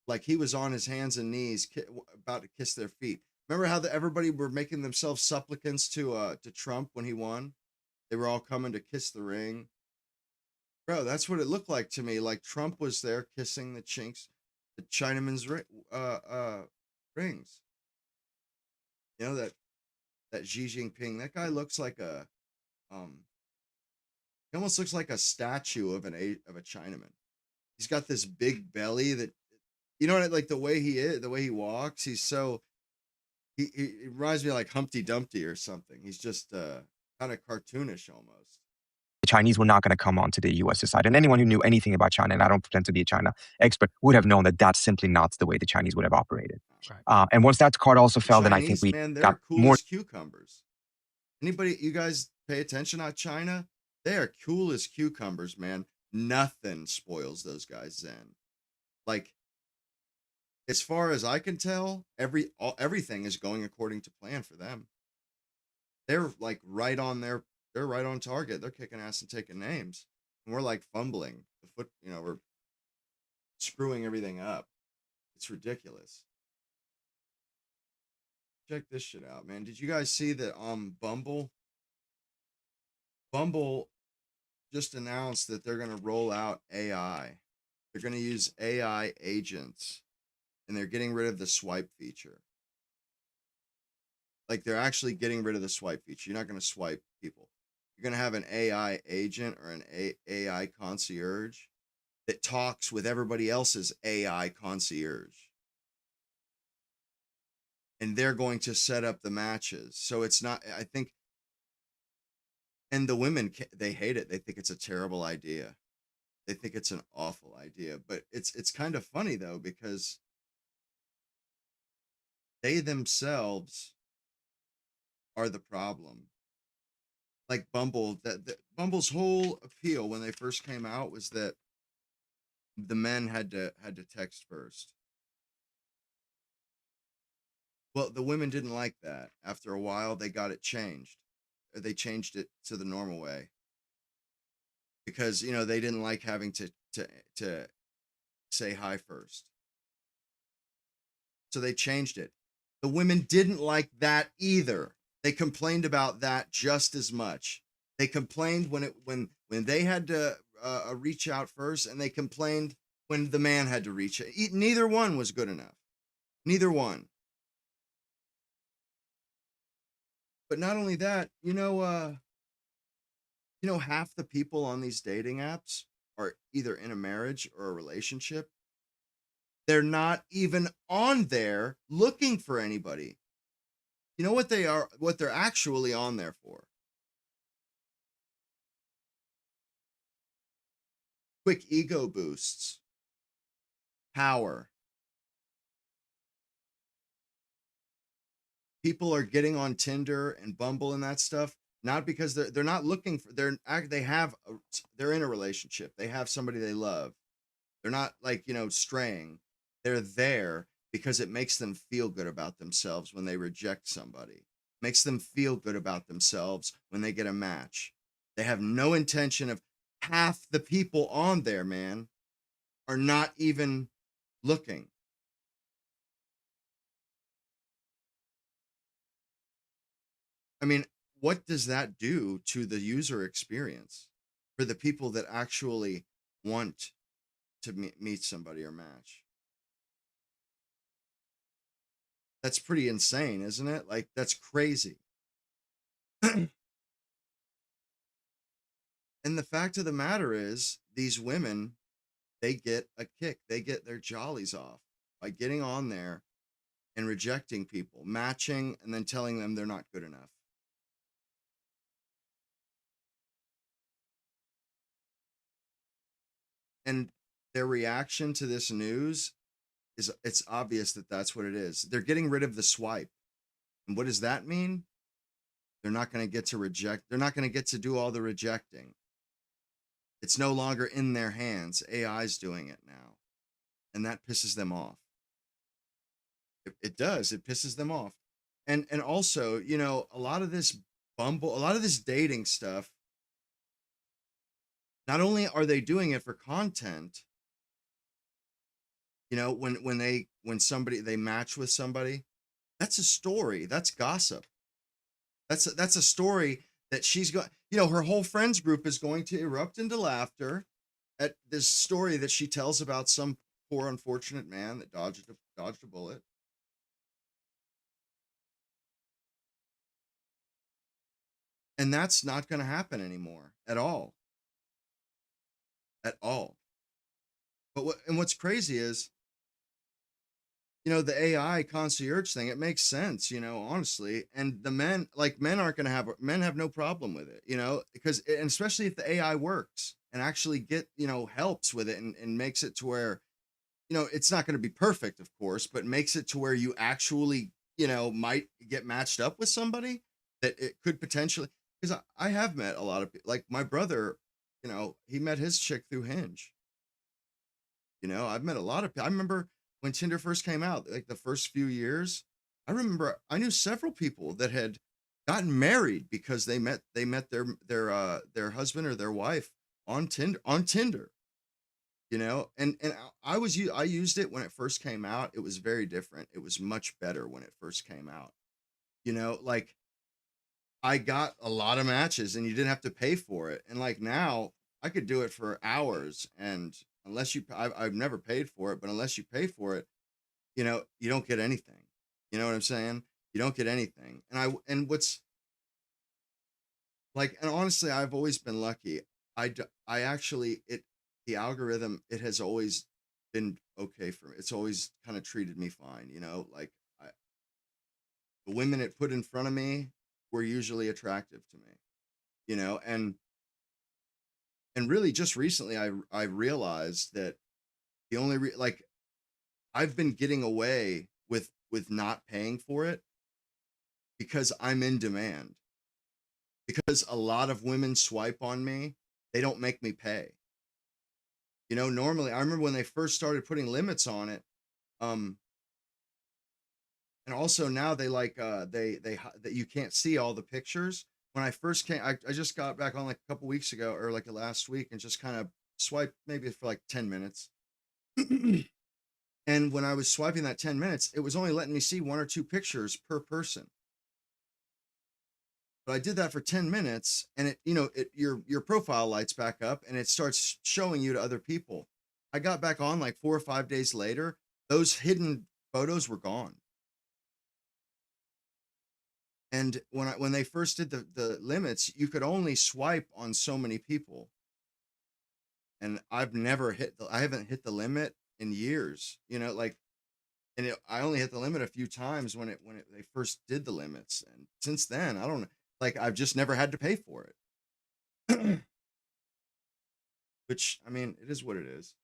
Like he was on his hands and knees about to kiss their feet. Remember how everybody were making themselves supplicants to Trump when he won? They were all coming to kiss the ring. Bro, that's what it looked like to me. Like Trump was there kissing the Chinaman's rings. That Xi Jinping, that guy looks like he almost looks like a statue of a Chinaman. He's got this big belly that, like the way he is, the way he walks. He's so, he reminds me of like Humpty Dumpty or something. He's just kind of cartoonish almost. The Chinese were not going to come onto the U.S. side. And anyone who knew anything about China, and I don't pretend to be a China expert, would have known that that's simply not the way the Chinese would have operated. Right. And once that card also fell, then I think we got cool more. As cucumbers. Anybody, you guys pay attention on China? They are cool as cucumbers, man. Nothing spoils those guys zen. Like, as far as I can tell, everything is going according to plan for them. They're like they're right on target. They're kicking ass and taking names. And we're like fumbling the foot, screwing everything up. It's ridiculous. Check this shit out, man. Did you guys see that Bumble just announced that they're going to roll out AI. They're going to use AI agents, and they're getting rid of the swipe feature. Like, they're actually getting rid of the swipe feature. You're not going to swipe people. You're going to have an AI agent or an AI concierge that talks with everybody else's AI concierge. And they're going to set up the matches. So it's not, I think, and the women, they hate it. They think it's a terrible idea. They think it's an awful idea. But it's kind of funny, though, because they themselves are the problem. Like Bumble, Bumble's whole appeal when they first came out was that the men had to text first. Well, the women didn't like that. After a while, they got it changed. They changed it to the normal way because, you know, they didn't like having to say hi first. So they changed it. The women didn't like that either. They complained about that just as much. They complained when they had to reach out first, and they complained when the man had to reach it. Neither one was good enough. Neither one. But not only that, you know, half the people on these dating apps are either in a marriage or a relationship. They're not even on there looking for anybody. You know what they're actually on there for? Quick ego boosts. Power. People are getting on Tinder and Bumble and that stuff, not because they're not looking for, they're in a relationship. They have somebody they love. They're not, like, you know, straying. They're there because it makes them feel good about themselves when they reject somebody. Makes them feel good about themselves when they get a match. They have no intention of, half the people on there, man, are not even looking. I mean, what does that do to the user experience for the people that actually want to meet somebody or match? That's pretty insane, isn't it? Like, that's crazy. And the fact of the matter is, these women, they get a kick. They get their jollies off by getting on there and rejecting people, matching, and then telling them they're not good enough. And their reaction to this news is, it's obvious that that's what it is. They're getting rid of the swipe. And what does that mean? They're not going to get to reject. They're not going to get to do all the rejecting. It's no longer in their hands. AI's doing it now. And that pisses them off. It does. It pisses them off. And also, you know, a lot of this Bumble, a lot of this dating stuff, not only are they doing it for content, you know, when they match with somebody, that's a story. That's gossip. That's a story that she's got. You know, her whole friends group is going to erupt into laughter at this story that she tells about some poor unfortunate man that dodged a bullet. And that's not going to happen anymore at all. At all. But what's crazy is, you know, the AI concierge thing, it makes sense, you know, honestly. And the men have no problem with it, you know, because, and especially if the AI works and actually helps with it and makes it to where, you know, it's not going to be perfect, of course, but makes it to where you actually, you know, might get matched up with somebody that it could potentially, because I have met a lot of people, like my brother, you know, he met his chick through Hinge. You know, I've met a lot of people. I remember when Tinder first came out, like the first few years, I remember I knew several people that had gotten married because they met their husband or their wife on Tinder. you know, and I used it when it first came out. It was very different. It was much better when it first came out. You know, like I got a lot of matches and you didn't have to pay for it. And like now I could do it for hours, and unless I've never paid for it, but unless you pay for it, you know, you don't get anything. You know what I'm saying? You don't get anything. And what's like, and honestly, I've always been lucky. I actually, the algorithm, it has always been okay for me. It's always kind of treated me fine, you know, like the women it put in front of me were usually attractive to me, you know, and really just recently I realized that the only like I've been getting away with not paying for it because I'm in demand. Because a lot of women swipe on me, they don't make me pay. You know, normally I remember when they first started putting limits on it, um, and also now they like that you can't see all the pictures. When I first came, I just got back on like a couple weeks ago or like last week and just kind of swiped maybe for like 10 minutes. And when I was swiping that 10 minutes, it was only letting me see 1 or 2 pictures per person. But I did that for 10 minutes and it, you know, your profile lights back up and it starts showing you to other people. I got back on like 4 or 5 days later, those hidden photos were gone. And when they first did the limits, you could only swipe on so many people. And I haven't hit the limit in years, you know, like, and I only hit the limit a few times they first did the limits. And since then, I don't know, like, I've just never had to pay for it. Which, I mean, it is what it is.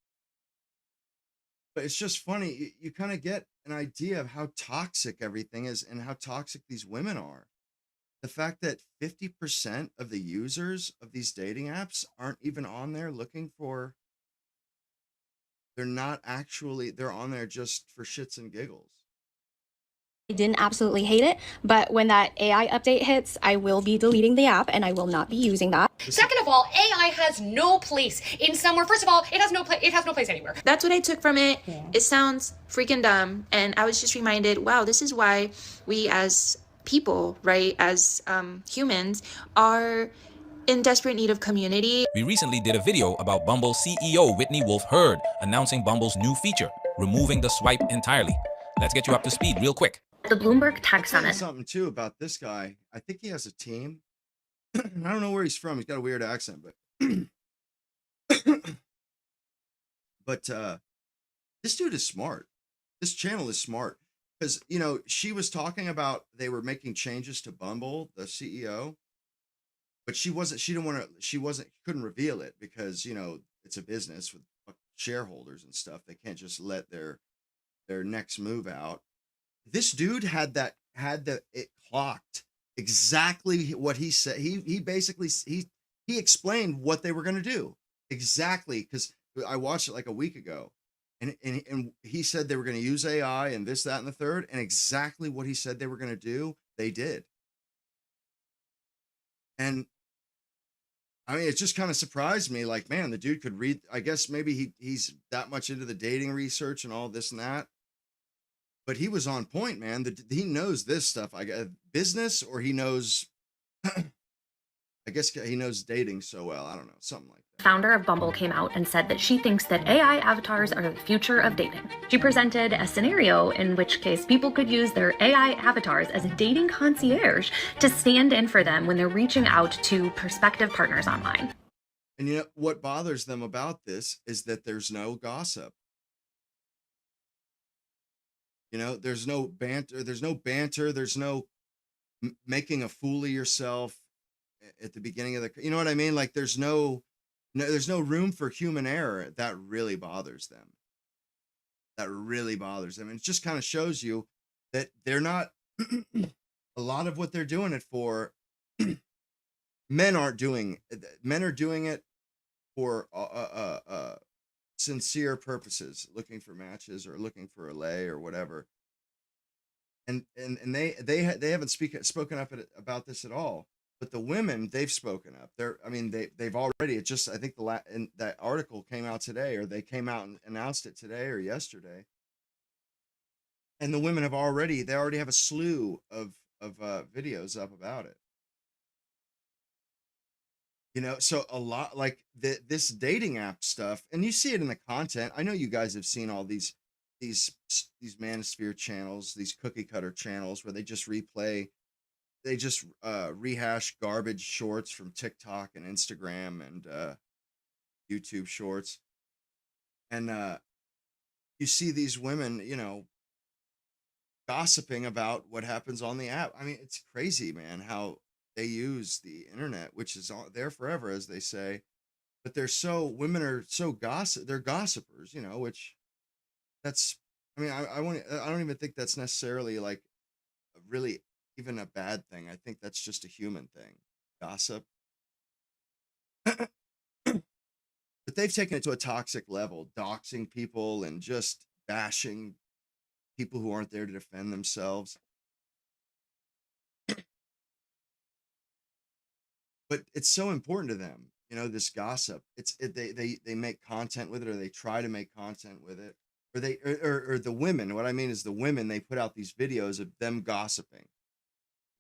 But it's just funny. You kind of get an idea of how toxic everything is and how toxic these women are. The fact that 50% of the users of these dating apps aren't even on there looking for, they're not actually, they're on there just for shits and giggles. I didn't absolutely hate it, but when that AI update hits, I will be deleting the app and I will not be using that. Second of all, AI has no place in somewhere. First of all, it has no place anywhere. That's what I took from it. Yeah. It sounds freaking dumb, and I was just reminded, wow, this is why we as people, right, as humans, are in desperate need of community. We recently did a video about Bumble CEO Whitney Wolfe Herd announcing Bumble's new feature, removing the swipe entirely. Let's get you up to speed real quick. The Bloomberg Tech Summit. Something too about this guy. I think he has a team. I don't know where he's from. He's got a weird accent, but this dude is smart. This channel is smart because, you know, she was talking about they were making changes to Bumble, the CEO, but she couldn't reveal it because, you know, it's a business with shareholders and stuff. They can't just let their next move out. This dude had it clocked exactly what he said. He basically he explained what they were going to do exactly, because I watched it like a week ago, and he said they were going to use AI and this, that, and the third, and exactly what he said they were going to do, they did. And I mean, it just kind of surprised me. Like, man, the dude could read. I guess maybe he's that much into the dating research and all this and that. But he was on point, man. He knows this stuff. I guess business, or he knows. I guess he knows dating so well. I don't know, something like that. Founder of Bumble came out and said that she thinks that AI avatars are the future of dating. She presented a scenario in which case people could use their AI avatars as a dating concierge to stand in for them when they're reaching out to prospective partners online. And you know what bothers them about this is that there's no gossip. You know, there's no banter. There's no making a fool of yourself at the beginning of the, you know what I mean? Like there's no room for human error. That really bothers them. And it just kind of shows you that they're not, a lot of what they're doing it for, men are doing it for sincere purposes, looking for matches or looking for a lay or whatever. And they haven't spoken up about this at all. But the women, they've spoken up. I mean, they've already. It just, I think and that article came out today, or they came out and announced it today or yesterday. And the women they already have a slew of videos up about it. You know, so a lot like this dating app stuff, and you see it in the content. I know you guys have seen all these manosphere channels, these cookie cutter channels where they just rehash garbage shorts from TikTok and Instagram and YouTube shorts. And you see these women, you know, gossiping about what happens on the app. I mean, it's crazy, man, how they use the internet, which is there forever, as they say. But women are so they're gossipers, you know, which that's, I mean, I don't even think that's necessarily like really even a bad thing. I think that's just a human thing, gossip. But they've taken it to a toxic level, doxing people and just bashing people who aren't there to defend themselves. But it's so important to them, you know, this gossip. They make content with it, or they try to make content with it, or the women. What I mean is the women, they put out these videos of them gossiping,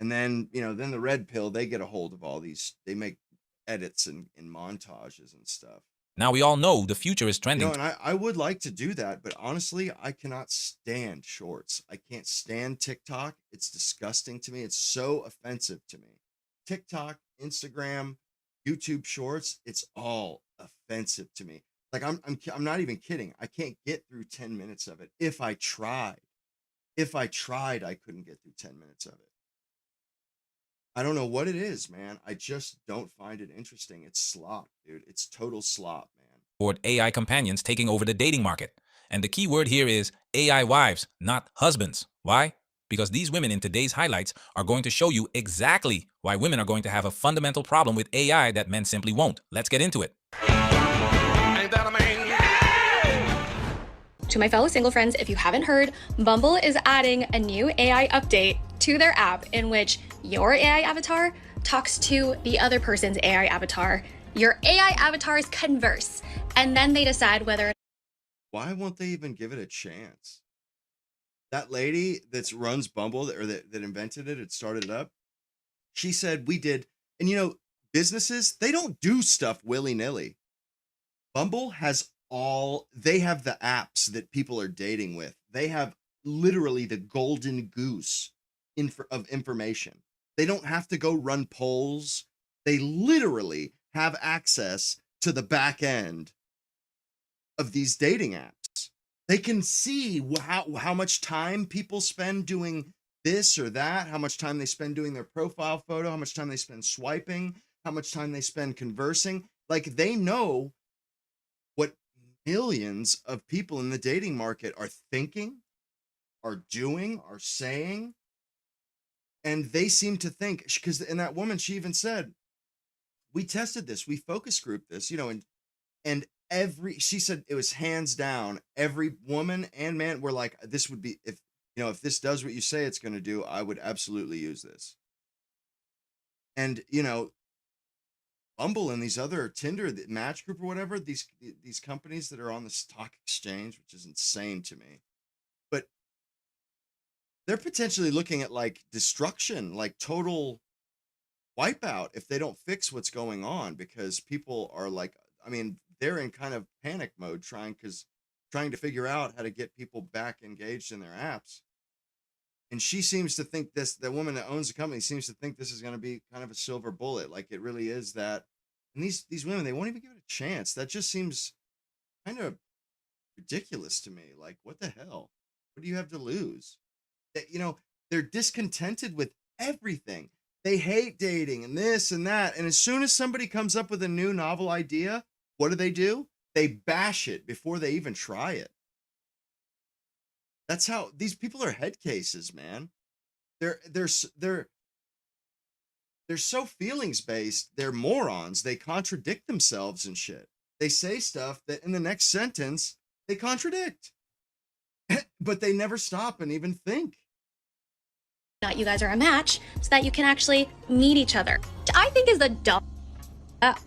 and then, you know, then the red pill, they get a hold of all these. They make edits and montages and stuff. Now we all know the future is trending. You know, and I would like to do that, but honestly, I cannot stand shorts. I can't stand TikTok. It's disgusting to me. It's so offensive to me. TikTok, Instagram, YouTube shorts, it's all offensive to me. Like I'm not even kidding. I can't get through 10 minutes of it. If I tried, I couldn't get through 10 minutes of it. I don't know what it is, man. I just don't find it interesting. It's slop, dude. It's total slop, man. Toward AI companions taking over the dating market. And the key word here is AI wives, not husbands. Why? Because these women in today's highlights are going to show you exactly why women are going to have a fundamental problem with AI that men simply won't. Let's get into it. Ain't that a man? Yeah! To my fellow single friends, if you haven't heard, Bumble is adding a new AI update to their app in which your AI avatar talks to the other person's AI avatar. Your AI avatars converse, and then they decide whether... Why won't they even give it a chance? That lady that runs Bumble, or that invented it, started it up, she said we did. And you know, businesses, they don't do stuff willy-nilly. Bumble has they have the apps that people are dating with. They have literally the golden goose of information. They don't have to go run polls. They literally have access to the back end of these dating apps. They can see how much time people spend doing this or that, how much time they spend doing their profile photo, how much time they spend swiping, how much time they spend conversing. Like, they know what millions of people in the dating market are thinking, are doing, are saying. And they seem to think, because, and that woman, she even said, we tested this, we focus grouped this, you know, and she said it was hands down, every woman and man were like, this would be, if this does what you say it's going to do, I would absolutely use this. And, you know, Bumble and these other Tinder, the Match Group or whatever, these companies that are on the stock exchange, which is insane to me, but they're potentially looking at like destruction, like total wipeout if they don't fix what's going on, because people are like, I mean, they're in kind of panic mode trying to figure out how to get people back engaged in their apps. And she seems to think the woman that owns the company seems to think this is going to be kind of a silver bullet. Like, it really is that. And these women, they won't even give it a chance. That just seems kind of ridiculous to me. Like, what the hell? What do you have to lose? You know, they're discontented with everything. They hate dating and this and that. And as soon as somebody comes up with a new novel idea, what do? They bash it before they even try it. That's how these people are head cases, man. They're so feelings based. They're morons. They contradict themselves and shit. They say stuff that in the next sentence they contradict, but they never stop and even think. not you guys are a match so that you can actually meet each other. I think is the dumb.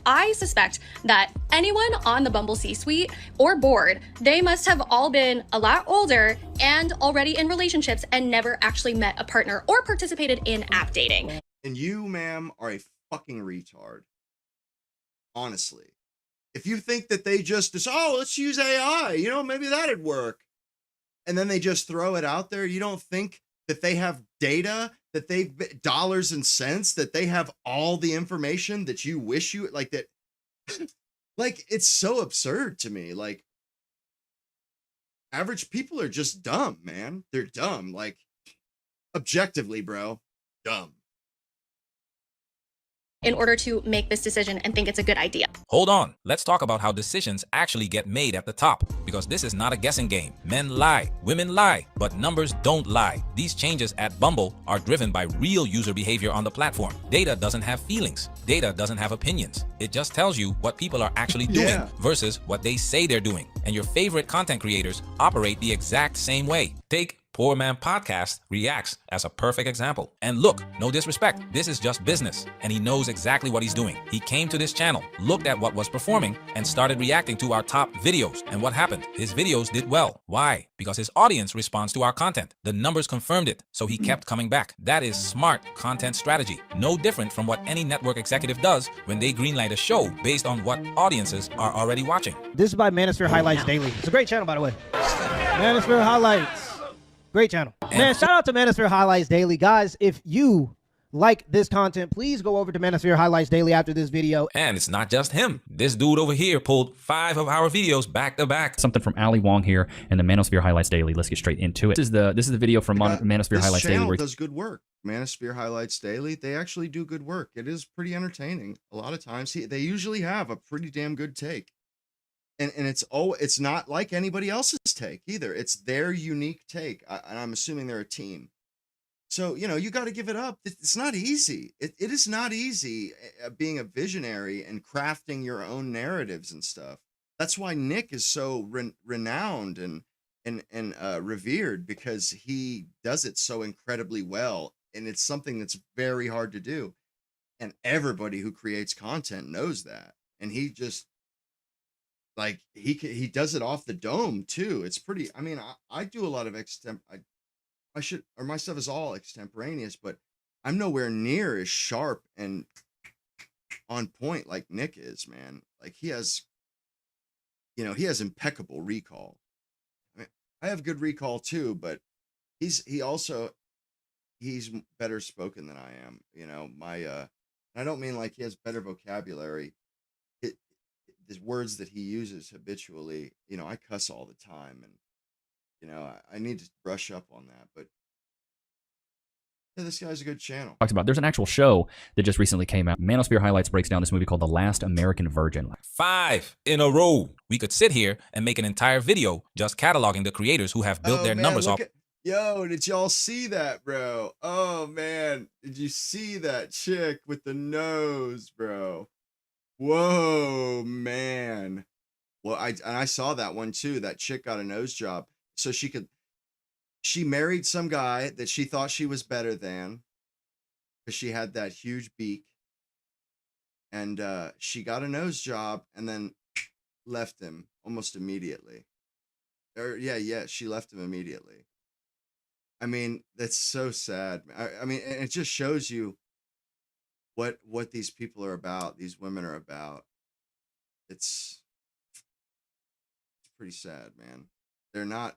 I suspect that anyone on the Bumble C-suite or board, they must have all been a lot older and already in relationships and never actually met a partner or participated in app dating. And you, ma'am, are a fucking retard. Honestly. If you think that they just, let's use AI, maybe that'd work. And then they just throw it out there. You don't think that they have data, that they've dollars and cents, that they have all the information that you wish you like that. Like, it's so absurd to me. Like, average people are just dumb, man. They're dumb. Like, objectively, bro, dumb. In order to make this decision and think it's a good idea. Hold on, let's talk about how decisions actually get made at the top, because this is not a guessing game. Men lie, women lie, but numbers don't lie. These changes at Bumble are driven by real user behavior on the platform. Data doesn't have feelings. Data doesn't have opinions. It just tells you what people are actually doing versus what they say they're doing. And your favorite content creators operate the exact same way. Take Poor Man Podcast Reacts as a perfect example. And look, no disrespect, this is just business, and he knows exactly what he's doing. He came to this channel, looked at what was performing, and started reacting to our top videos. And what happened? His videos did well. Why? Because his audience responds to our content. The numbers confirmed it, so he kept coming back. That is smart content strategy. No different from what any network executive does when they greenlight a show based on what audiences are already watching. This is by Manosphere Highlights Daily. It's a great channel, by the way. Manosphere Highlights. Great channel. Man, shout out to Manosphere Highlights Daily. Guys, if you like this content, please go over to Manosphere Highlights Daily after this video. And it's not just him. This dude over here pulled 5 of our videos back to back. Something from Ali Wong here and the Manosphere Highlights Daily. Let's get straight into it. This is the video from Manosphere Highlights Daily. This channel does good work. Manosphere Highlights Daily, they actually do good work. It is pretty entertaining. A lot of times, they usually have a pretty damn good take. And it's not like anybody else's take either. It's their unique take. And I'm assuming they're a team. So, you got to give it up. It's not easy. It is not easy being a visionary and crafting your own narratives and stuff. That's why Nick is so renowned and revered, because he does it so incredibly well. And it's something that's very hard to do. And everybody who creates content knows that. And he just, like, he does it off the dome too. It's pretty, I do a lot of my stuff is all extemporaneous, but I'm nowhere near as sharp and on point like Nick is, man. Like, he has impeccable recall. I have good recall too, but he's better spoken than I am. I don't mean like he has better vocabulary. The words that he uses habitually, I cuss all the time, and I need to brush up on that. But yeah, this guy's a good channel. Talks about, there's an actual show that just recently came out. Manosphere Highlights breaks down this movie called The Last American Virgin. 5 in a row. We could sit here and make an entire video just cataloging the creators who have built their numbers off. Yo, did y'all see that, bro? Oh man, did you see that chick with the nose, bro? Whoa, man. Well, I saw that one too. That chick got a nose job so she married some guy that she thought she was better than, because she had that huge beak, and she got a nose job and then left him almost immediately. She left him immediately. That's so sad. And it just shows you what these people are about, these women are about. It's pretty sad, man. They're not,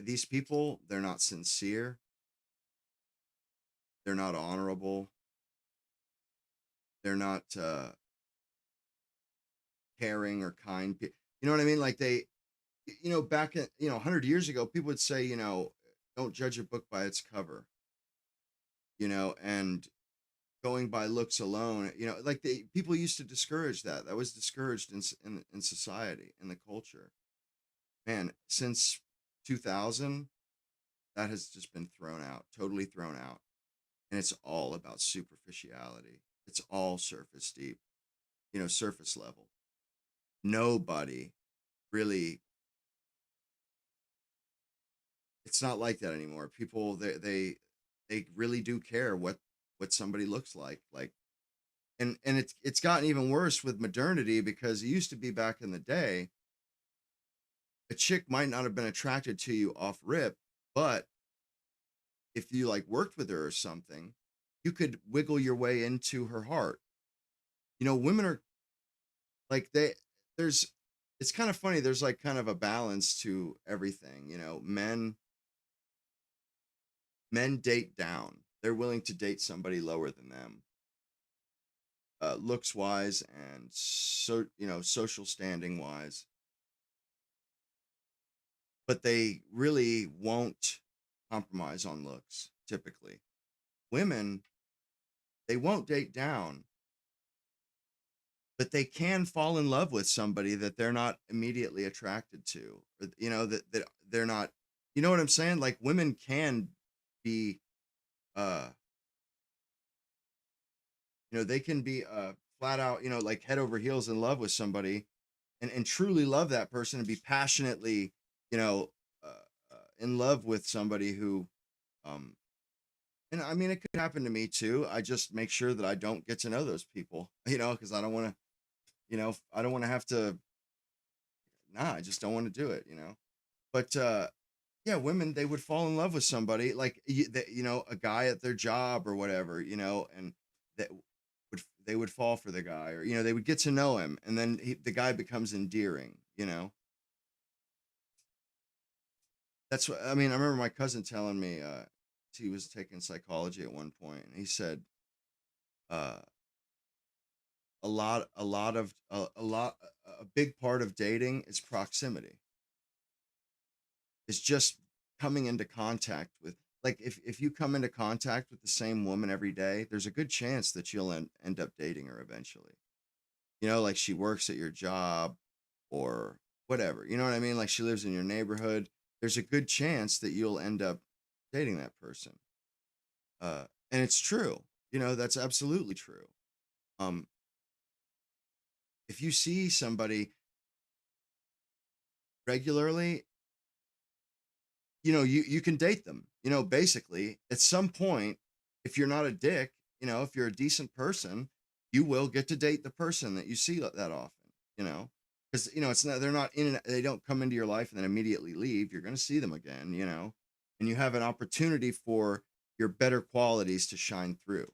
these people, they're not sincere. They're not honorable. They're not caring or kind. You know what I mean? Like, they, back in, 100 years ago, people would say, don't judge a book by its cover, and going by looks alone, like people used to discourage that. That was discouraged in society, in the culture. Man, since 2000, that has just been thrown out, totally thrown out. And it's all about superficiality. It's all surface deep, surface level. Nobody really, it's not like that anymore. People, they really do care what somebody looks like. And it's gotten even worse with modernity, because it used to be back in the day, a chick might not have been attracted to you off rip, but if you like worked with her or something, you could wiggle your way into her heart. Women are like, it's kind of funny. There's like kind of a balance to everything. Men date down. They're willing to date somebody lower than them, looks wise, and social standing wise. But they really won't compromise on looks. Typically, women, they won't date down, but they can fall in love with somebody that they're not immediately attracted to, or that they're not. You know what I'm saying? Like, women can be, they can be flat out, like head over heels in love with somebody, and truly love that person, and be passionately, in love with somebody who, and I mean, it could happen to me too. I just make sure that I don't get to know those people, because I don't want to, I don't want to have to. Nah, I just don't want to do it, But yeah, women, they would fall in love with somebody like a guy at their job or whatever, and that they would fall for the guy, or they would get to know him, and then the guy becomes endearing. That's what I mean. I remember my cousin telling me he was taking psychology at one point, and he said uh, a big part of dating is proximity. It's just coming into contact with, like, if you come into contact with the same woman every day, there's a good chance that you'll end up dating her eventually. Like, she works at your job or whatever. You know what I mean? Like, she lives in your neighborhood. There's a good chance that you'll end up dating that person. And it's true. That's absolutely true. If you see somebody regularly, you can date them. Basically, at some point, if you're not a dick, if you're a decent person, you will get to date the person that you see that often, because it's not, they're not they don't come into your life and then immediately leave. You're going to see them again, and you have an opportunity for your better qualities to shine through.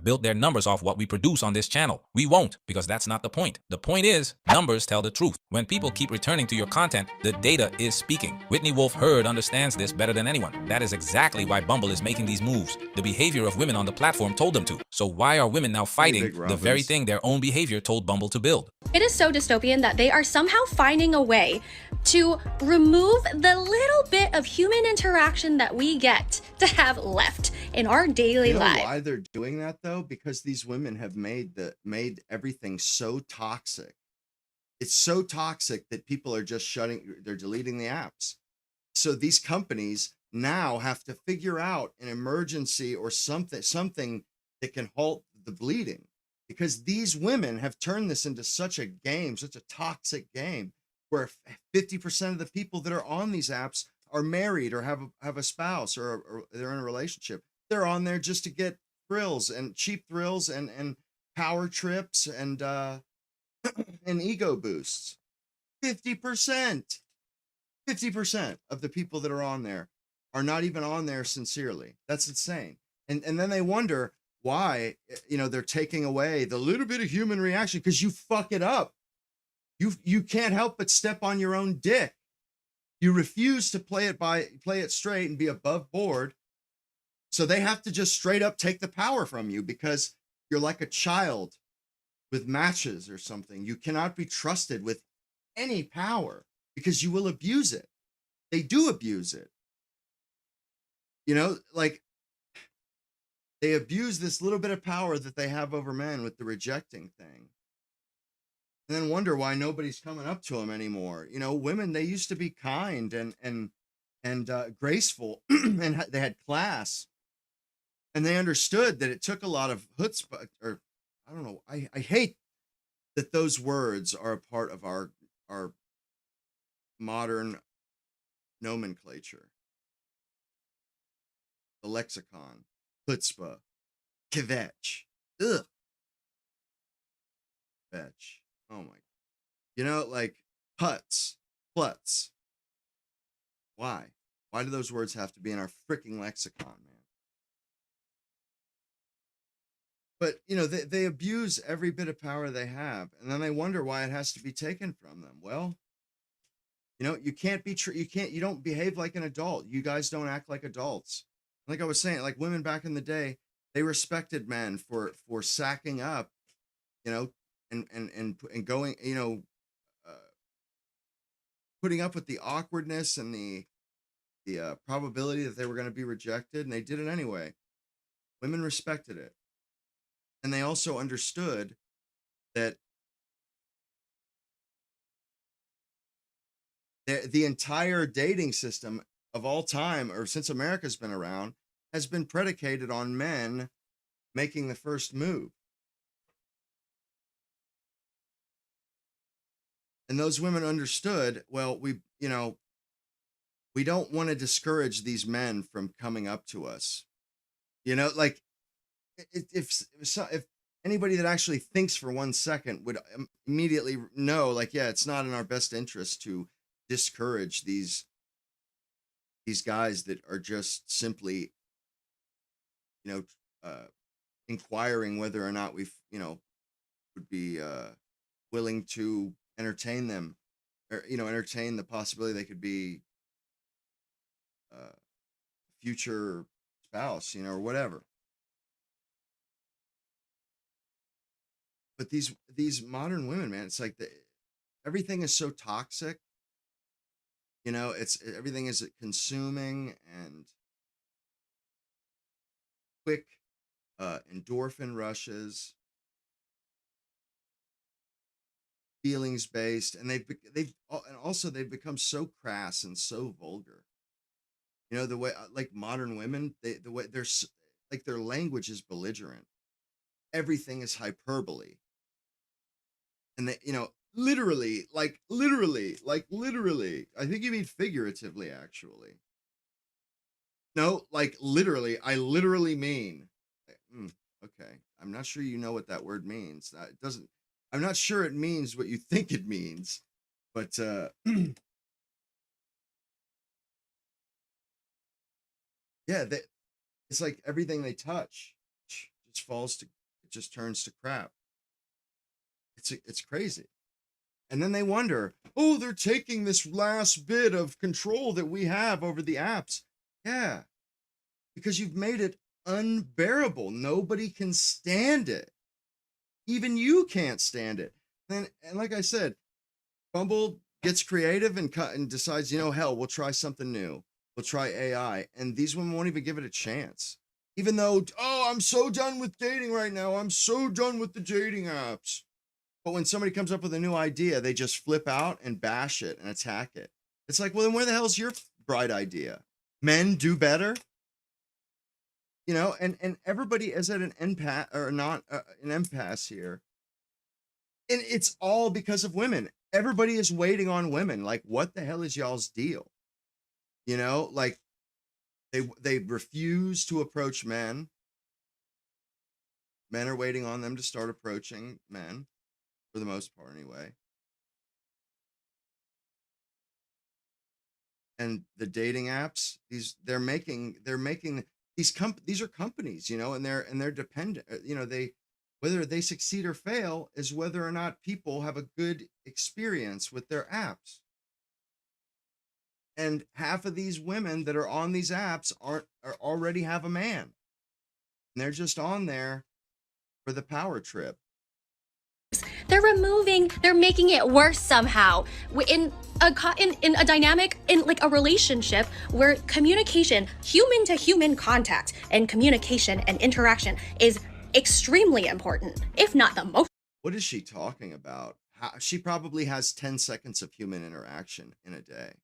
Build their numbers off what we produce on this channel. We won't, because that's not the point. The point is, numbers tell the truth. When people keep returning to your content, the data is speaking. Whitney Wolfe Herd understands this better than anyone. That is exactly why Bumble is making these moves. The behavior of women on the platform told them to. So why are women now fighting the very thing their own behavior told Bumble to build? It is so dystopian that they are somehow finding a way to remove the little bit of human interaction that we get to have left in our daily life. Why they're doing that, though? Because these women have made everything so toxic. It's so toxic that people are just they're deleting the apps. So these companies now have to figure out an emergency or something that can halt the bleeding, because these women have turned this into such a game, such a toxic game, where 50% of the people that are on these apps are married or have a spouse, or they're in a relationship. They're on there just to get thrills, and cheap thrills, and power trips, and and ego boosts. 50% of the people that are on there are not even on there sincerely. That's insane. And then they wonder why, they're taking away the little bit of human reaction, because you fuck it up. You can't help but step on your own dick. You refuse to play it straight and be above board. So they have to just straight up take the power from you, because you're like a child with matches or something. You cannot be trusted with any power, because you will abuse it. They do abuse it. Like, they abuse this little bit of power that they have over men with the rejecting thing, and then wonder why nobody's coming up to them anymore. Women, they used to be kind and graceful, and they had class. And they understood that it took a lot of chutzpah, or I don't know. I hate that those words are a part of our modern nomenclature. the lexicon, chutzpah, kvetch, ugh, fetch. Oh my, you know, like putz, plutz. Why? Why do those words have to be in our freaking lexicon, man? But you know, they abuse every bit of power they have, and then they wonder why it has to be taken from them. Well, you know, you can't be you don't behave like an adult. You guys don't act like adults. Like I was saying, like women back in the day, they respected men for sacking up, you know, and going, you know, putting up with the awkwardness and the probability that they were going to be rejected, and they did it anyway. Women respected it. And they also understood that the entire dating system of all time, or since America's been around, has been predicated on men making the first move. And those women understood, well, we don't want to discourage these men from coming up to us. You know, like if anybody that actually thinks for 1 second would immediately know, like, yeah, it's not in our best interest to discourage these guys that are just simply, you know, inquiring whether or not we've, you know, would be willing to entertain them, or, you know, entertain the possibility they could be future spouse, you know, or whatever. But these modern women, man, it's like everything is so toxic. You know, everything is consuming and quick endorphin rushes, feelings based, and they've become so crass and so vulgar. You know, the way like modern women, the way they're like their language is belligerent. Everything is hyperbole. And they, you know, literally, I think you mean figuratively, actually. No, like literally, I literally mean, okay. I'm not sure you know what that word means. I'm not sure it means what you think it means, but, yeah, it's like everything they touch it just turns to crap. It's crazy. And then they wonder, oh, they're taking this last bit of control that we have over the apps. Yeah, because you've made it unbearable. Nobody can stand it. Even you can't stand it. And like I said, Bumble gets creative and decides, you know, hell, we'll try something new. We'll try AI. And these women won't even give it a chance. Even though, oh, I'm so done with dating right now. I'm so done with the dating apps. But when somebody comes up with a new idea, they just flip out and bash it and attack it. It's like, well, then where the hell's your bright idea? Men do better? You know, and everybody is at an impasse or not an impasse here. And it's all because of women. Everybody is waiting on women. Like, what the hell is y'all's deal? You know, like they refuse to approach men. Men are waiting on them to start approaching men. For the most part, anyway. And the dating apps, these are companies, you know, and they're dependent, you know, whether they succeed or fail is whether or not people have a good experience with their apps. And half of these women that are on these apps already have a man. And they're just on there for the power trip. They're making it worse somehow. In a dynamic, in like a relationship where communication, human to human contact and communication and interaction is extremely important, if not the most. What is she talking about? She probably has 10 seconds of human interaction in a day.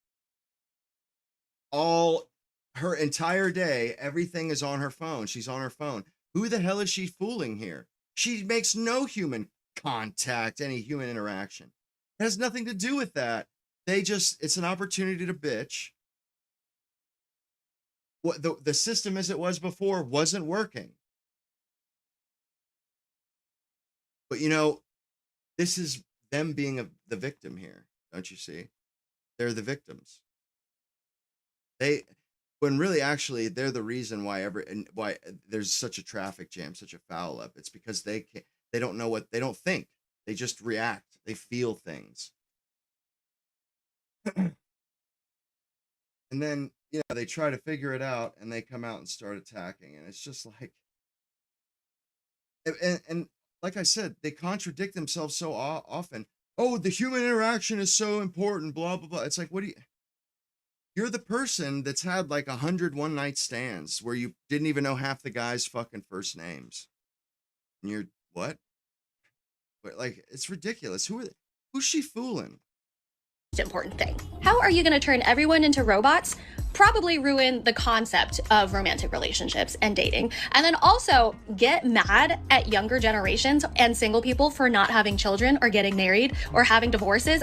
All her entire day, everything is on her phone. She's on her phone. Who the hell is she fooling here? She makes no human contact, any human interaction. It has nothing to do with that. It's an opportunity to bitch. what the system as it was before wasn't working. But you know, this is them being the victim here, don't you see? They're the victims. When really actually they're the reason why why there's such a traffic jam, such a foul up. It's because they don't know what they don't think. They just react. They feel things. And then, you know, they try to figure it out and they come out and start attacking. And it's just like, and like I said, they contradict themselves so often. Oh, the human interaction is so important, blah, blah, blah. It's like, you're the person that's had like 100 one-night stands where you didn't even know half the guys' fucking first names. And you're, what? But like, it's ridiculous. Who's she fooling? Important thing. How are you going to turn everyone into robots? Probably ruin the concept of romantic relationships and dating. And then also get mad at younger generations and single people for not having children or getting married or having divorces.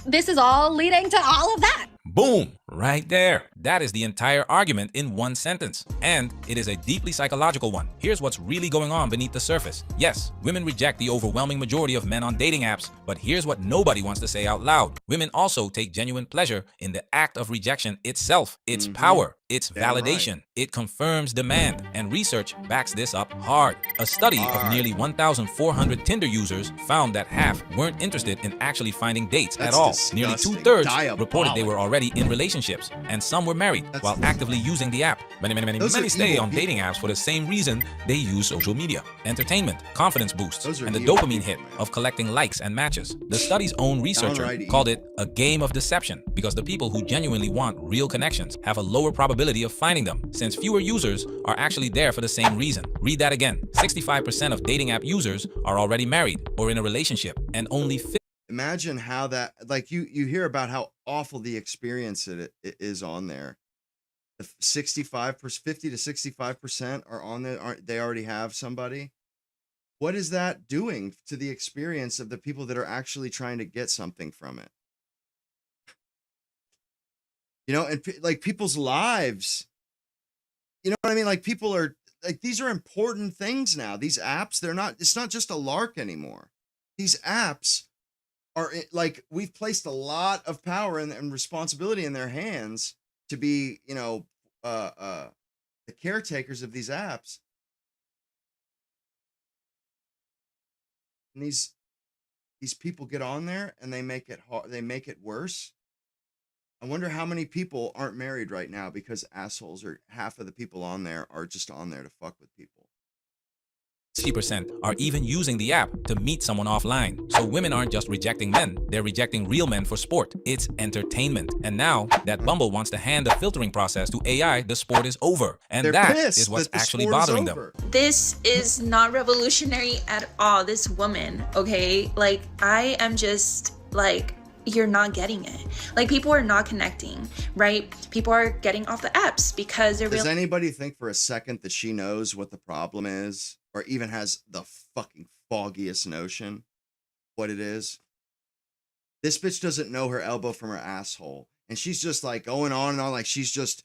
This is all leading to all of that. Boom! Right there. That is the entire argument in one sentence. And it is a deeply psychological one. Here's what's really going on beneath the surface. Yes, women reject the overwhelming majority of men on dating apps, but here's what nobody wants to say out loud. Women also take genuine pleasure in the act of rejection itself, its power, its validation. Right. It confirms demand, and research backs this up hard. A study of nearly 1,400 Tinder users found that half weren't interested in actually finding dates at all. Disgusting. Nearly 2/3 reported they were already in relationships, and some were married while actively using the app. Many stay on dating apps for the same reason they use social media: entertainment, confidence boosts, and the dopamine hit of collecting likes and matches. The study's own researcher called it a game of deception because the people who genuinely want real connections have a lower probability of finding them, since fewer users are actually there for the same reason. Read that again. 65% of dating app users are already married or in a relationship, and only imagine how that, like, you hear about how awful the experience it is on there. The 50 to 65% are on there. They already have somebody. What is that doing to the experience of the people that are actually trying to get something from it? You know, and like people's lives, you know what I mean? Like people are like, these are important things now. These apps, it's not just a lark anymore. These apps are like, we've placed a lot of power and responsibility in their hands to be, you know, the caretakers of these apps. And these people get on there and they make it hard, they make it worse. I wonder how many people aren't married right now because assholes, or half of the people on there are just on there to fuck with people. 60% are even using the app to meet someone offline. So women aren't just rejecting men, they're rejecting real men for sport. It's entertainment. And now that Bumble wants to hand the filtering process to AI, the sport is over. And that is what's actually bothering them. This is not revolutionary at all, this woman, okay? Like, I am just like, you're not getting it. Like, people are not connecting, right? People are getting off the apps because they're Does anybody think for a second that she knows what the problem is? Or even has the fucking foggiest notion what it is? This bitch doesn't know her elbow from her asshole. And she's just like going on and on like she's just,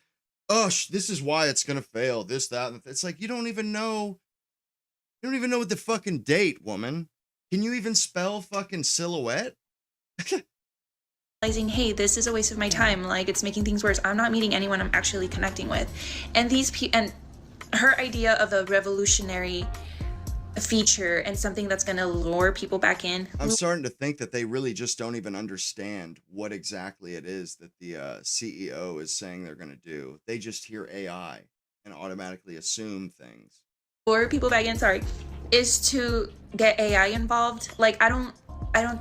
oh, this is why it's going to fail. This, that. It's like, you don't even know what the fucking date, woman. Can you even spell fucking silhouette? Realizing, hey, this is a waste of my time. Like, it's making things worse. I'm not meeting anyone I'm actually connecting with. And and her idea of a revolutionary feature and something that's going to lure people back in. I'm starting to think that they really just don't even understand what exactly it is that the CEO is saying they're going to do. They just hear AI and automatically assume things. Lure people back in, is to get AI involved. Like, I don't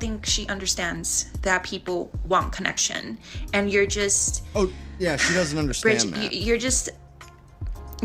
think she understands that people want connection, and you're just... Oh, yeah, she doesn't understand that. You're just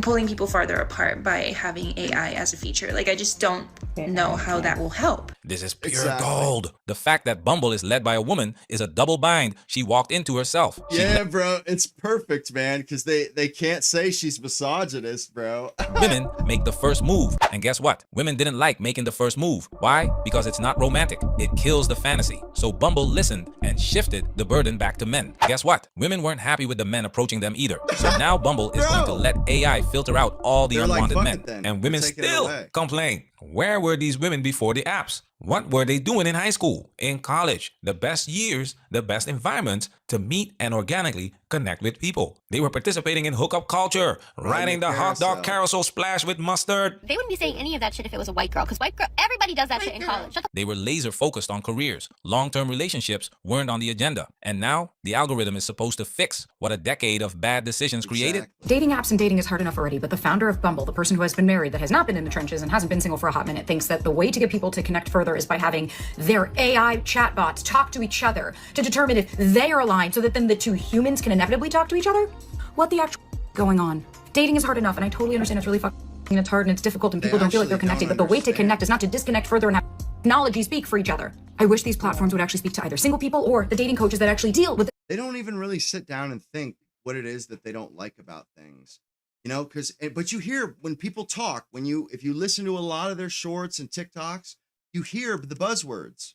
pulling people farther apart by having AI as a feature. Like, I just don't know how that will help. This is pure gold. The fact that Bumble is led by a woman is a double bind she walked into herself. Yeah, bro, it's perfect, man, because they can't say she's misogynist, bro. Women make the first move. And guess what? Women didn't like making the first move. Why? Because it's not romantic. It kills the fantasy. So Bumble listened and shifted the burden back to men. Guess what? Women weren't happy with the men approaching them either. So now Bumble is going to let AI filter out all the unwanted men. And women still complain. Where were these women before the apps? What were they doing in high school, in college? The best years, the best environments to meet and organically connect with people. They were participating in hookup culture, riding the hot dog carousel splash with mustard. They wouldn't be saying any of that shit if it was a white girl, because white girl, everybody does that shit in college. They were laser focused on careers. Long-term relationships weren't on the agenda. And now the algorithm is supposed to fix what a decade of bad decisions created. Dating apps and dating is hard enough already, but the founder of Bumble, the person who has been married, that has not been in the trenches and hasn't been single for a hot minute, thinks that the way to get people to connect further is by having their AI chatbots talk to each other to determine if they are aligned, so that then the two humans can inevitably talk to each other? What the actual going on? Dating is hard enough, and I totally understand it's really fucking, and it's hard and it's difficult and people don't feel like they're connecting, but the way to connect is not to disconnect further and have technology speak for each other. I wish these platforms would actually speak to either single people or the dating coaches that actually deal with it. They don't even really sit down and think what it is that they don't like about things. You know, but you hear when people talk, if you listen to a lot of their shorts and TikToks, you hear the buzzwords.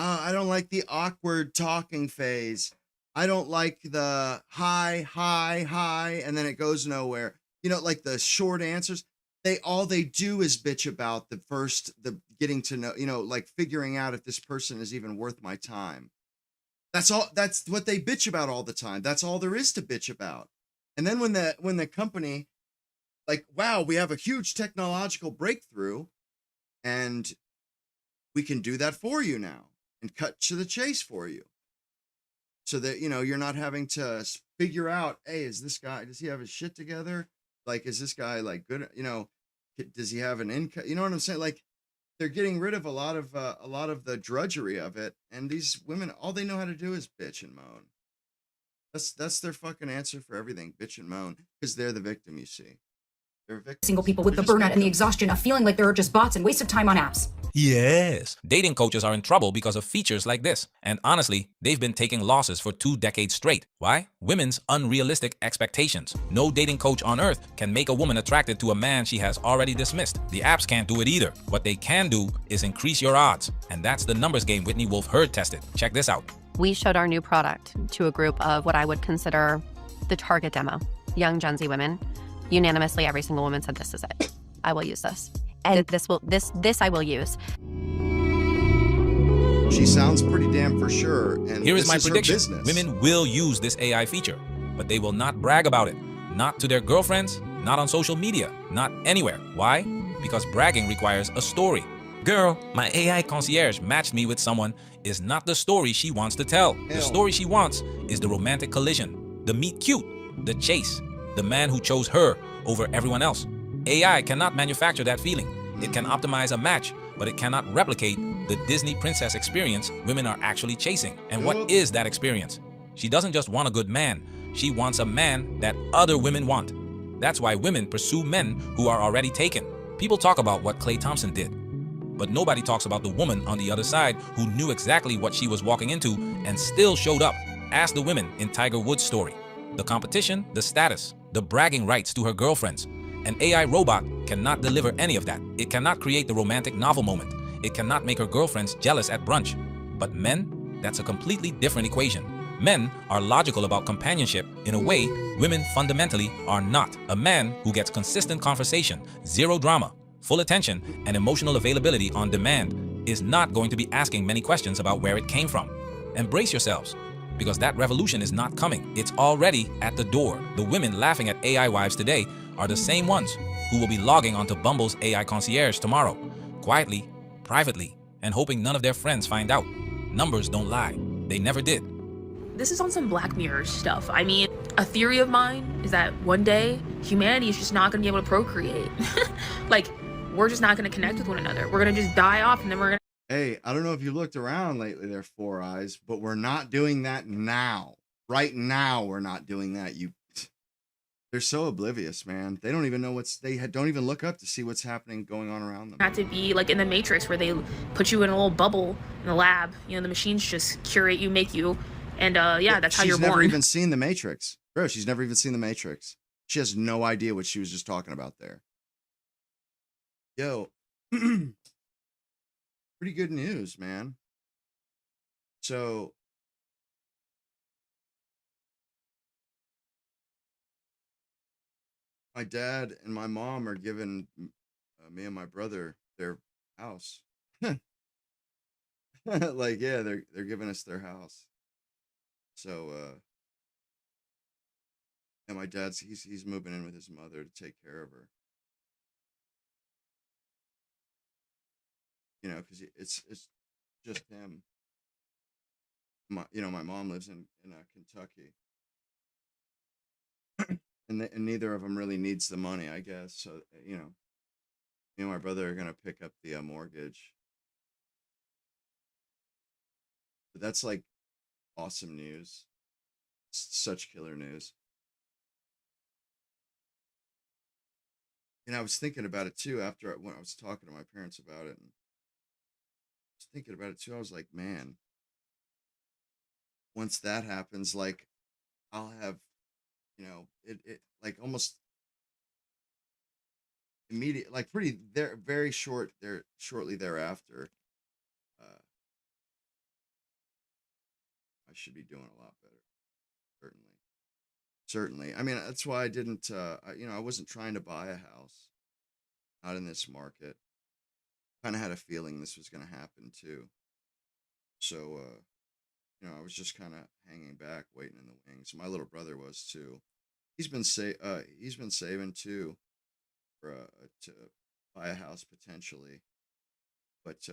I don't like the awkward talking phase. I don't like the hi, and then it goes nowhere. You know, like the short answers. All they do is bitch about the getting to know, you know, like figuring out if this person is even worth my time. That's all. That's what they bitch about all the time. That's all there is to bitch about. And then when the company, like, wow, we have a huge technological breakthrough, and we can do that for you now and cut to the chase for you, so that, you know, you're not having to figure out, hey, does he have his shit together? Like, is this guy like good? You know, does he have an income? You know what I'm saying? Like, they're getting rid of a lot of the drudgery of it, and these women, all they know how to do is bitch and moan. That's their fucking answer for everything, bitch and moan, because they're the victim. You see, they're victims. Single people with the burnout and the exhaustion of feeling like they're just bots and waste of time on apps. Yes. Dating coaches are in trouble because of features like this. And honestly, they've been taking losses for 2 decades straight. Why? Women's unrealistic expectations. No dating coach on earth can make a woman attracted to a man she has already dismissed. The apps can't do it either. What they can do is increase your odds. And that's the numbers game Whitney Wolf Herd tested. Check this out. We showed our new product to a group of what I would consider the target demo, young Gen Z women. Unanimously, every single woman said, this is it. I will use this. And this I will use. She sounds pretty damn for sure. And here is my prediction. Women will use this AI feature, but they will not brag about it. Not to their girlfriends, not on social media, not anywhere. Why? Because bragging requires a story. Girl, my AI concierge matched me with someone is not the story she wants to tell. The story she wants is the romantic collision, the meet cute, the chase, the man who chose her over everyone else. AI cannot manufacture that feeling. It can optimize a match, but it cannot replicate the Disney princess experience women are actually chasing. And what is that experience? She doesn't just want a good man. She wants a man that other women want. That's why women pursue men who are already taken. People talk about what Klay Thompson did, but nobody talks about the woman on the other side who knew exactly what she was walking into and still showed up. Ask the women in Tiger Woods' story. The competition, the status, the bragging rights to her girlfriends. An AI robot cannot deliver any of that. It cannot create the romantic novel moment. It cannot make her girlfriends jealous at brunch. But men, that's a completely different equation. Men are logical about companionship in a way women fundamentally are not. A man who gets consistent conversation, zero drama, full attention, and emotional availability on demand is not going to be asking many questions about where it came from. Embrace yourselves, because that revolution is not coming. It's already at the door. The women laughing at AI wives today are the same ones who will be logging onto Bumble's AI concierge tomorrow, quietly, privately, and hoping none of their friends find out. Numbers don't lie. They never did. This is on some Black Mirror stuff. I mean, a theory of mine is that one day humanity is just not going to be able to procreate. Like, we're just not going to connect with one another. We're going to just die off, and then we're going to... Hey, I don't know if you looked around lately there, Four Eyes, but we're not doing that now. Right now, we're not doing that. They're so oblivious, man. They don't even know don't even look up to see what's happening going on around them. Not to be like in the Matrix where they put you in a little bubble in the lab. You know, the machines just curate you, make you, and yeah, that's how you're born. She's never even seen the Matrix, bro. She's never even seen the Matrix. She has no idea what she was just talking about there. Yo, pretty good news, man. So my dad and my mom are giving me and my brother their house. Like, yeah, they're giving us their house. So and my dad's he's moving in with his mother to take care of her. You know, because it's just him. My mom lives in Kentucky. And neither of them really needs the money, I guess. So, you know, me and my brother are going to pick up the mortgage. But that's like awesome news. Such killer news. And I was thinking about it too when I was talking to my parents about it. And I was thinking about it too. I was like, man, once that happens, like, I'll have, you know, it like almost immediate, like very shortly thereafter, I should be doing a lot better. Certainly. I mean, that's why I didn't, I wasn't trying to buy a house, not in this market. Kind of had a feeling this was going to happen too. So, I was just kind of hanging back, waiting in the wings. My little brother was too. He's been saving too for to buy a house potentially, but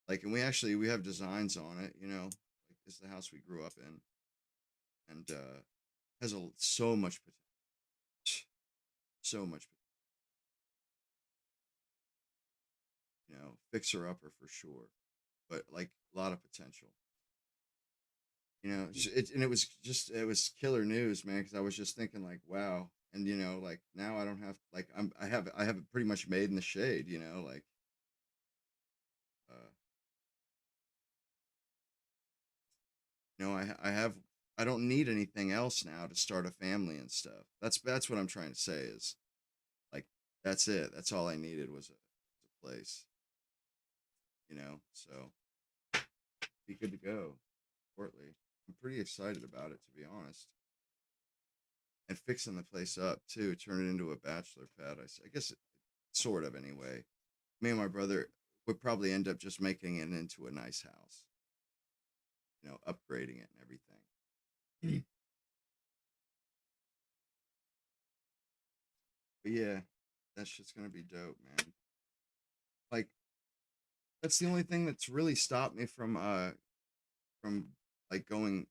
like, and we have designs on it. You know, like, this is the house we grew up in, and has so much potential, so much. You know, fixer upper for sure, but like a lot of potential. You know, it was killer news, man. Because I was just thinking, like, wow, and like, now I don't have, like, I have it pretty much made in the shade. You know, like, I don't need anything else now to start a family and stuff. That's what I'm trying to say is, like, that's it. That's all I needed was a place. You know, so be good to go shortly. I'm pretty excited about it, to be honest. And fixing the place up too, turn it into a bachelor pad. I guess sort of, anyway. Me and my brother would probably end up just making it into a nice house. You know, upgrading it and everything. But yeah, that shit's gonna be dope, man. Like, that's the only thing that's really stopped me from like going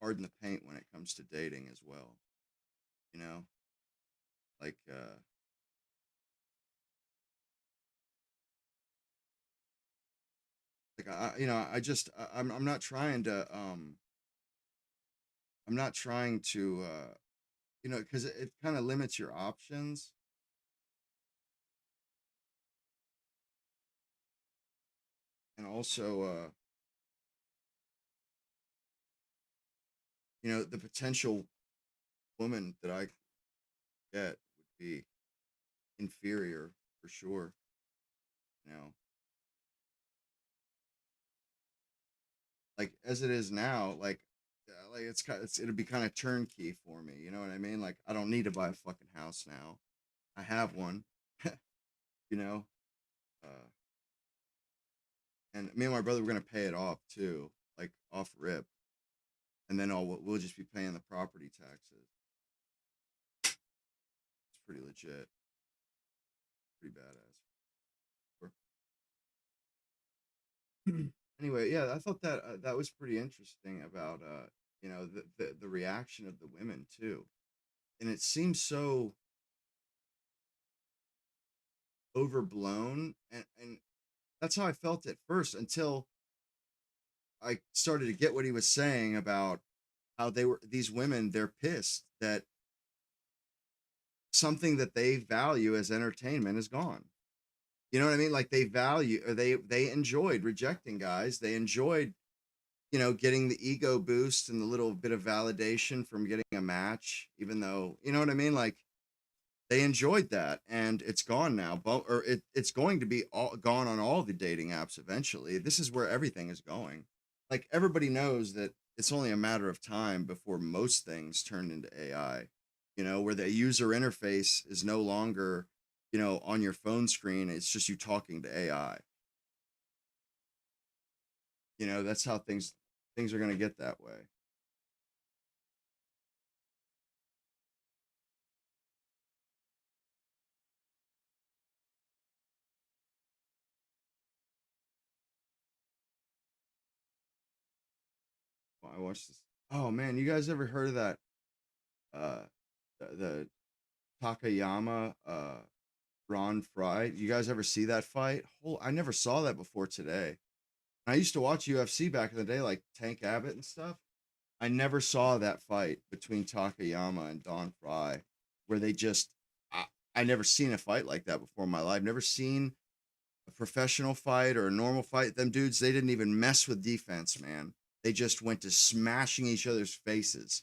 hard in the paint when it comes to dating as well. You know, like I'm not trying to because it kind of limits your options. And also the potential woman that I get would be inferior for sure. Like, as it is now, like it'd be kind of turnkey for me. You know what I mean? Like, I don't need to buy a fucking house now. I have one. You know, and me and my brother were gonna pay it off too, like off rip, and then we'll just be paying the property taxes. It's pretty legit, pretty badass. Anyway, yeah, I thought that that was pretty interesting about the reaction of the women too, and it seems so overblown, and that's how I felt at first until I started to get what he was saying about how these women, they're pissed that something that they value as entertainment is gone. You know what I mean? Like they value, or they enjoyed rejecting guys. They enjoyed, getting the ego boost and the little bit of validation from getting a match, even though, you know what I mean? Like they enjoyed that, and it's gone now. Or it's going to be gone on all the dating apps eventually. This is where everything is going. Like everybody knows that it's only a matter of time before most things turn into AI, where the user interface is no longer, on your phone screen. It's just you talking to AI. That's how things are going to get that way. I watched this. Oh man, you guys ever heard of that? The Takayama Ron Fry. You guys ever see that fight? I never saw that before today. I used to watch UFC back in the day, like Tank Abbott and stuff. I never saw that fight between Takayama and Don Fry, where they just, I never seen a fight like that before in my life. Never seen a professional fight or a normal fight. Them dudes, they didn't even mess with defense, man. They just went to smashing each other's faces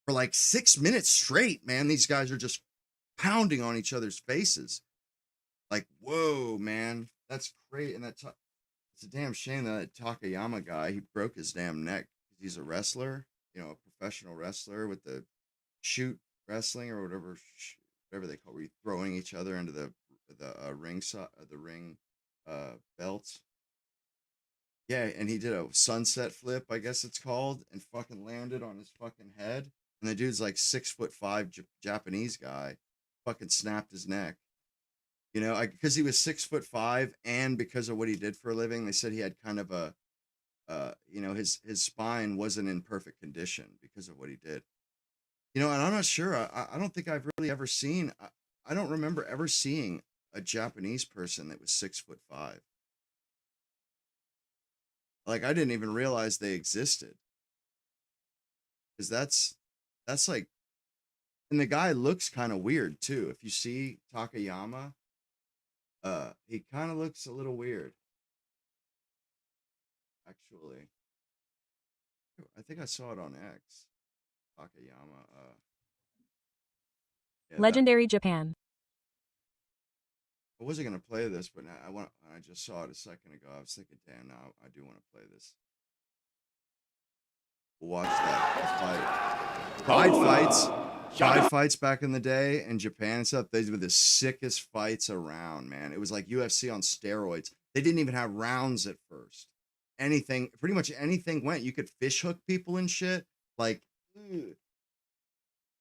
for like 6 minutes straight, man. These guys are just pounding on each other's faces. Like, whoa, man, that's great. And it's a damn shame that Takayama guy, he broke his damn neck. He's a wrestler, a professional wrestler with the shoot wrestling or whatever they call it, where you're throwing each other into the ring belts. Yeah, and he did a sunset flip, I guess it's called, and fucking landed on his fucking head. And the dude's like 6'5" Japanese guy, fucking snapped his neck. Because he was 6'5", and because of what he did for a living, they said he had kind of a, his spine wasn't in perfect condition because of what he did. And I'm not sure. I don't think I've really ever seen. I don't remember ever seeing a Japanese person that was 6'5". Like I didn't even realize they existed. Because that's like, and the guy looks kind of weird too. If you see Takayama, he kind of looks a little weird. Actually, I think I saw it on X. Takayama. Yeah, Legendary Japan. I wasn't gonna play this, but I just saw it a second ago. I was thinking, damn, now I do want to play this. We'll watch that fight fights back in the day in Japan and stuff. They were the sickest fights around, man. It was like UFC on steroids. They didn't even have rounds at first. Pretty much anything went. You could fish hook people and shit. Like,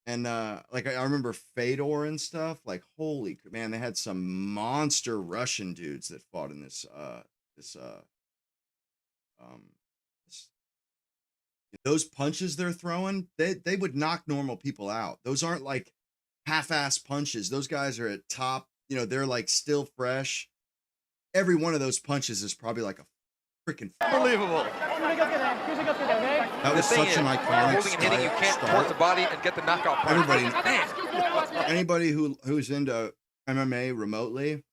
and like I remember Fedor and stuff. Like, holy man, they had some monster Russian dudes that fought in this those punches they're throwing, they would knock normal people out. Those aren't like half-ass punches. Those guys are at top, they're like still fresh. Every one of those punches is probably like a freaking unbelievable. That was such an iconic hitting, you can't towards the body and get the knockout punch. Anybody who's into MMA remotely,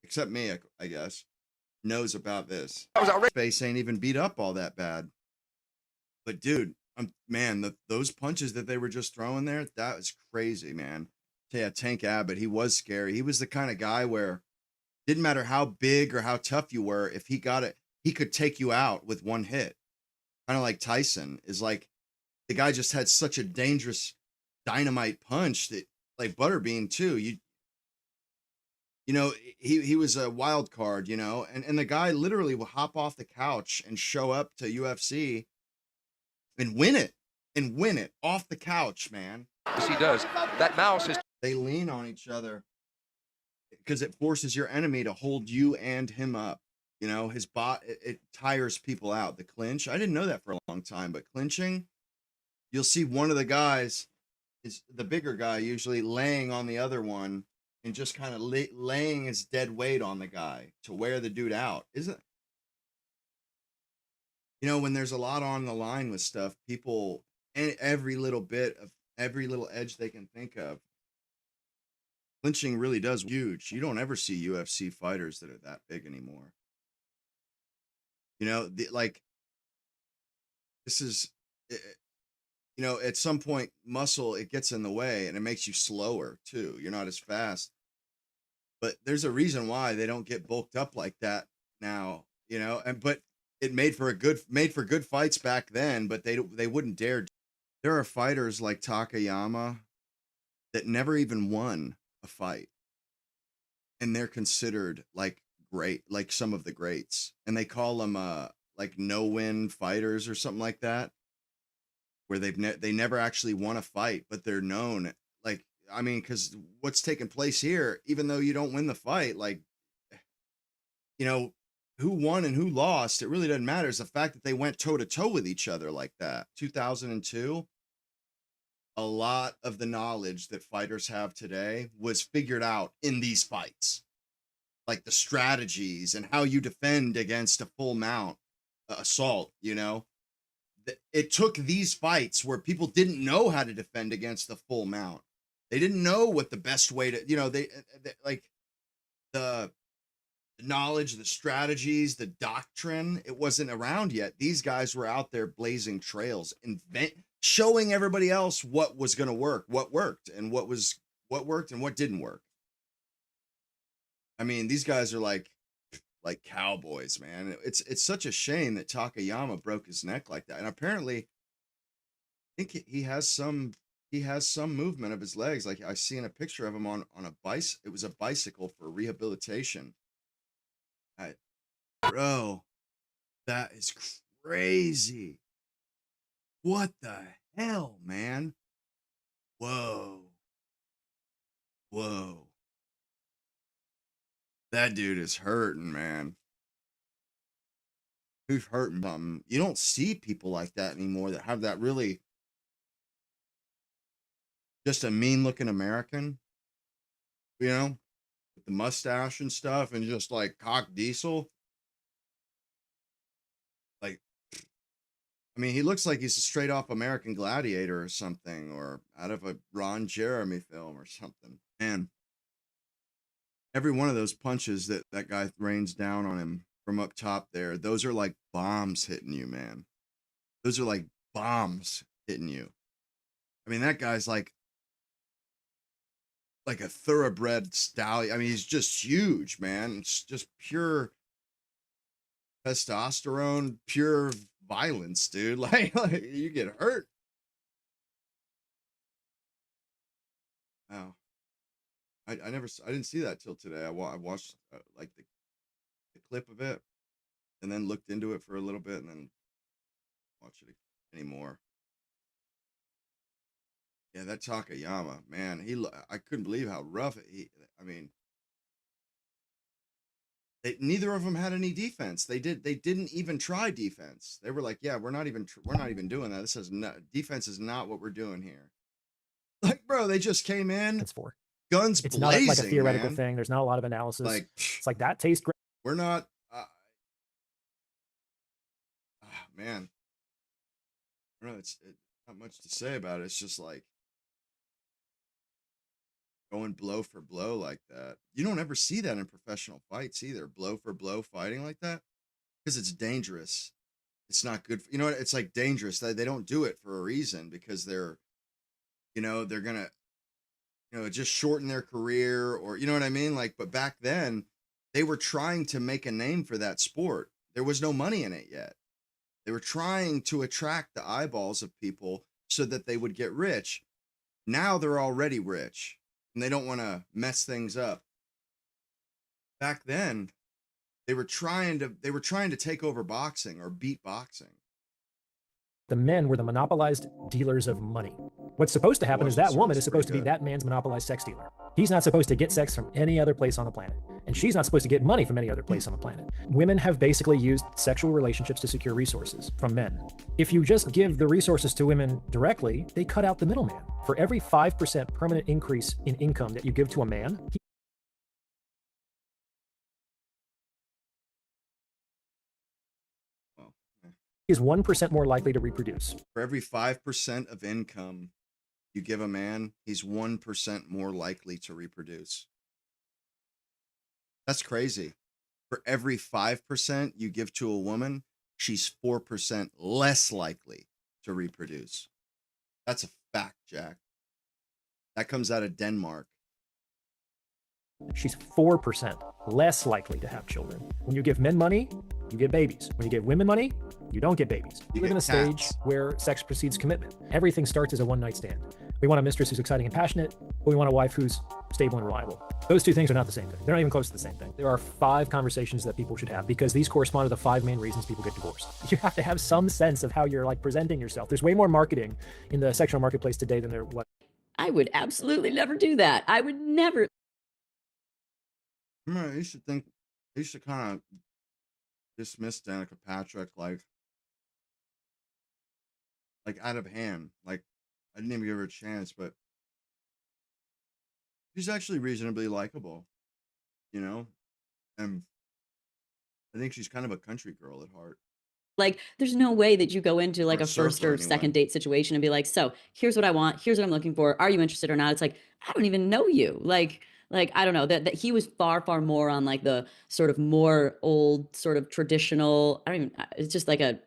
except me, I guess, knows about this. Space ain't even beat up all that bad. But dude, man, those punches that they were just throwing there, that was crazy, man. Yeah, Tank Abbott, he was scary. He was the kind of guy where didn't matter how big or how tough you were, if he got it, he could take you out with one hit. Kind of like Tyson is like, the guy just had such a dangerous dynamite punch that, like Butterbean too, he was a wild card, and the guy literally will hop off the couch and show up to UFC and win it off the couch, man. Yes, he does. That mouse is. They lean on each other because it forces your enemy to hold you and him up. His it tires people out. The clinch, I didn't know that for a long time, but clinching, you'll see one of the guys is the bigger guy usually laying on the other one and just kind of laying his dead weight on the guy to wear the dude out. Isn't when there's a lot on the line with stuff, people, and every little edge they can think of. Clinching really does huge. You don't ever see UFC fighters that are that big anymore. You know, this is, you know, at some point muscle, it gets in the way and it makes you slower too. You're not as fast. But there's a reason why they don't get bulked up like that now, you know, but it made for good fights back then, but they wouldn't dare. There are fighters like Takayama that never even won a fight, and they're considered like great, like some of the greats, and they call them like no-win fighters or something like that, where they never actually won a fight, but they're known. Like, I mean, because what's taking place here, even though you don't win the fight, like, you know, who won and who lost, it really doesn't matter. It's the fact that they went toe-to-toe with each other like that. 2002, a lot of the knowledge that fighters have today was figured out in these fights. Like the strategies and how you defend against a full mount assault, you know? It took these fights where people didn't know how to defend against the full mount. They didn't know what the best way to, you know, they like the knowledge, the strategies, the doctrine, it wasn't around yet. These guys were out there blazing trails, showing everybody else what was going to work, what worked, and what worked and what didn't work. I mean, these guys are like cowboys, man. It's such a shame that Takayama broke his neck like that. And apparently, I think he has some movement of his legs. Like I seen a picture of him on a bicycle. It was a bicycle for rehabilitation. Bro, that is crazy. What the hell, man? Whoa. That dude is hurting, man. Who's hurting something? You don't see people like that anymore that have that really just a mean looking American, you know, with the mustache and stuff and just like cock diesel. Like, I mean, he looks like he's a straight off American Gladiator or something, or out of a Ron Jeremy film or something. Man, every one of those punches that guy rains down on him from up top there, those are like bombs hitting you, man. Those are like bombs hitting you. I mean, that guy's like a thoroughbred stallion. I mean, he's just huge, man. It's just pure testosterone, pure violence, dude. Like you get hurt. Wow. I didn't see that till today. I watched like the clip of it and then looked into it for a little bit and then watched it anymore. Yeah, that Takayama, man, I couldn't believe how rough I mean, neither of them had any defense. They didn't even try defense. They were like, yeah, we're not even doing that. Defense is not what we're doing here. Like, bro, they just came in. It's for guns it's blazing, not like a theoretical man. thing. There's not a lot of analysis. Like, it's like that tastes great. We're not, man. I don't know, it's not much to say about it. It's just like going blow for blow like that. You don't ever see that in professional fights either. Blow for blow fighting like that, because it's dangerous. It's not good. You know what? It's like dangerous. They don't do it for a reason, because they're gonna, just shorten their career, or you know what I mean? Like, but back then they were trying to make a name for that sport. There was no money in it yet. They were trying to attract the eyeballs of people so that they would get rich. Now they're already rich and they don't want to mess things up. Back then, they were trying to take over boxing or beat boxing. The men were the monopolized dealers of money. What's supposed to happen is that woman is supposed to be that man's monopolized sex dealer. He's not supposed to get sex from any other place on the planet. And she's not supposed to get money from any other place on the planet. Women have basically used sexual relationships to secure resources from men. If you just give the resources to women directly, they cut out the middleman. For every 5% permanent increase in income that you give to a man, is 1% more likely to reproduce. For every 5% of income you give a man, he's 1% more likely to reproduce. That's crazy. For every 5% you give to a woman, she's 4% less likely to reproduce. That's a fact, Jack. That comes out of Denmark. She's 4% less likely to have children. When you give men money, you get babies. When you give women money, you don't get babies. We live in a stage where sex precedes commitment. Everything starts as a one-night stand. We want a mistress who's exciting and passionate, but we want a wife who's stable and reliable. Those two things are not the same thing. They're not even close to the same thing. There are 5 conversations that people should have because these correspond to the 5 main reasons people get divorced. You have to have some sense of how you're like presenting yourself. There's way more marketing in the sexual marketplace today than there was. I would absolutely never do that. I would never. I used to kind of dismiss Danica Patrick like out of hand. Like I didn't even give her a chance, but she's actually reasonably likable, you know? And I think she's kind of a country girl at heart. Like, there's no way that you go into like Or a first or anyway. second date situation and be like, so here's what I want. Here's what I'm looking for. Are you interested or not? It's like, I don't even know you. Like, I don't know that he was far more on like the sort of more old sort of traditional, I don't even, it's just like a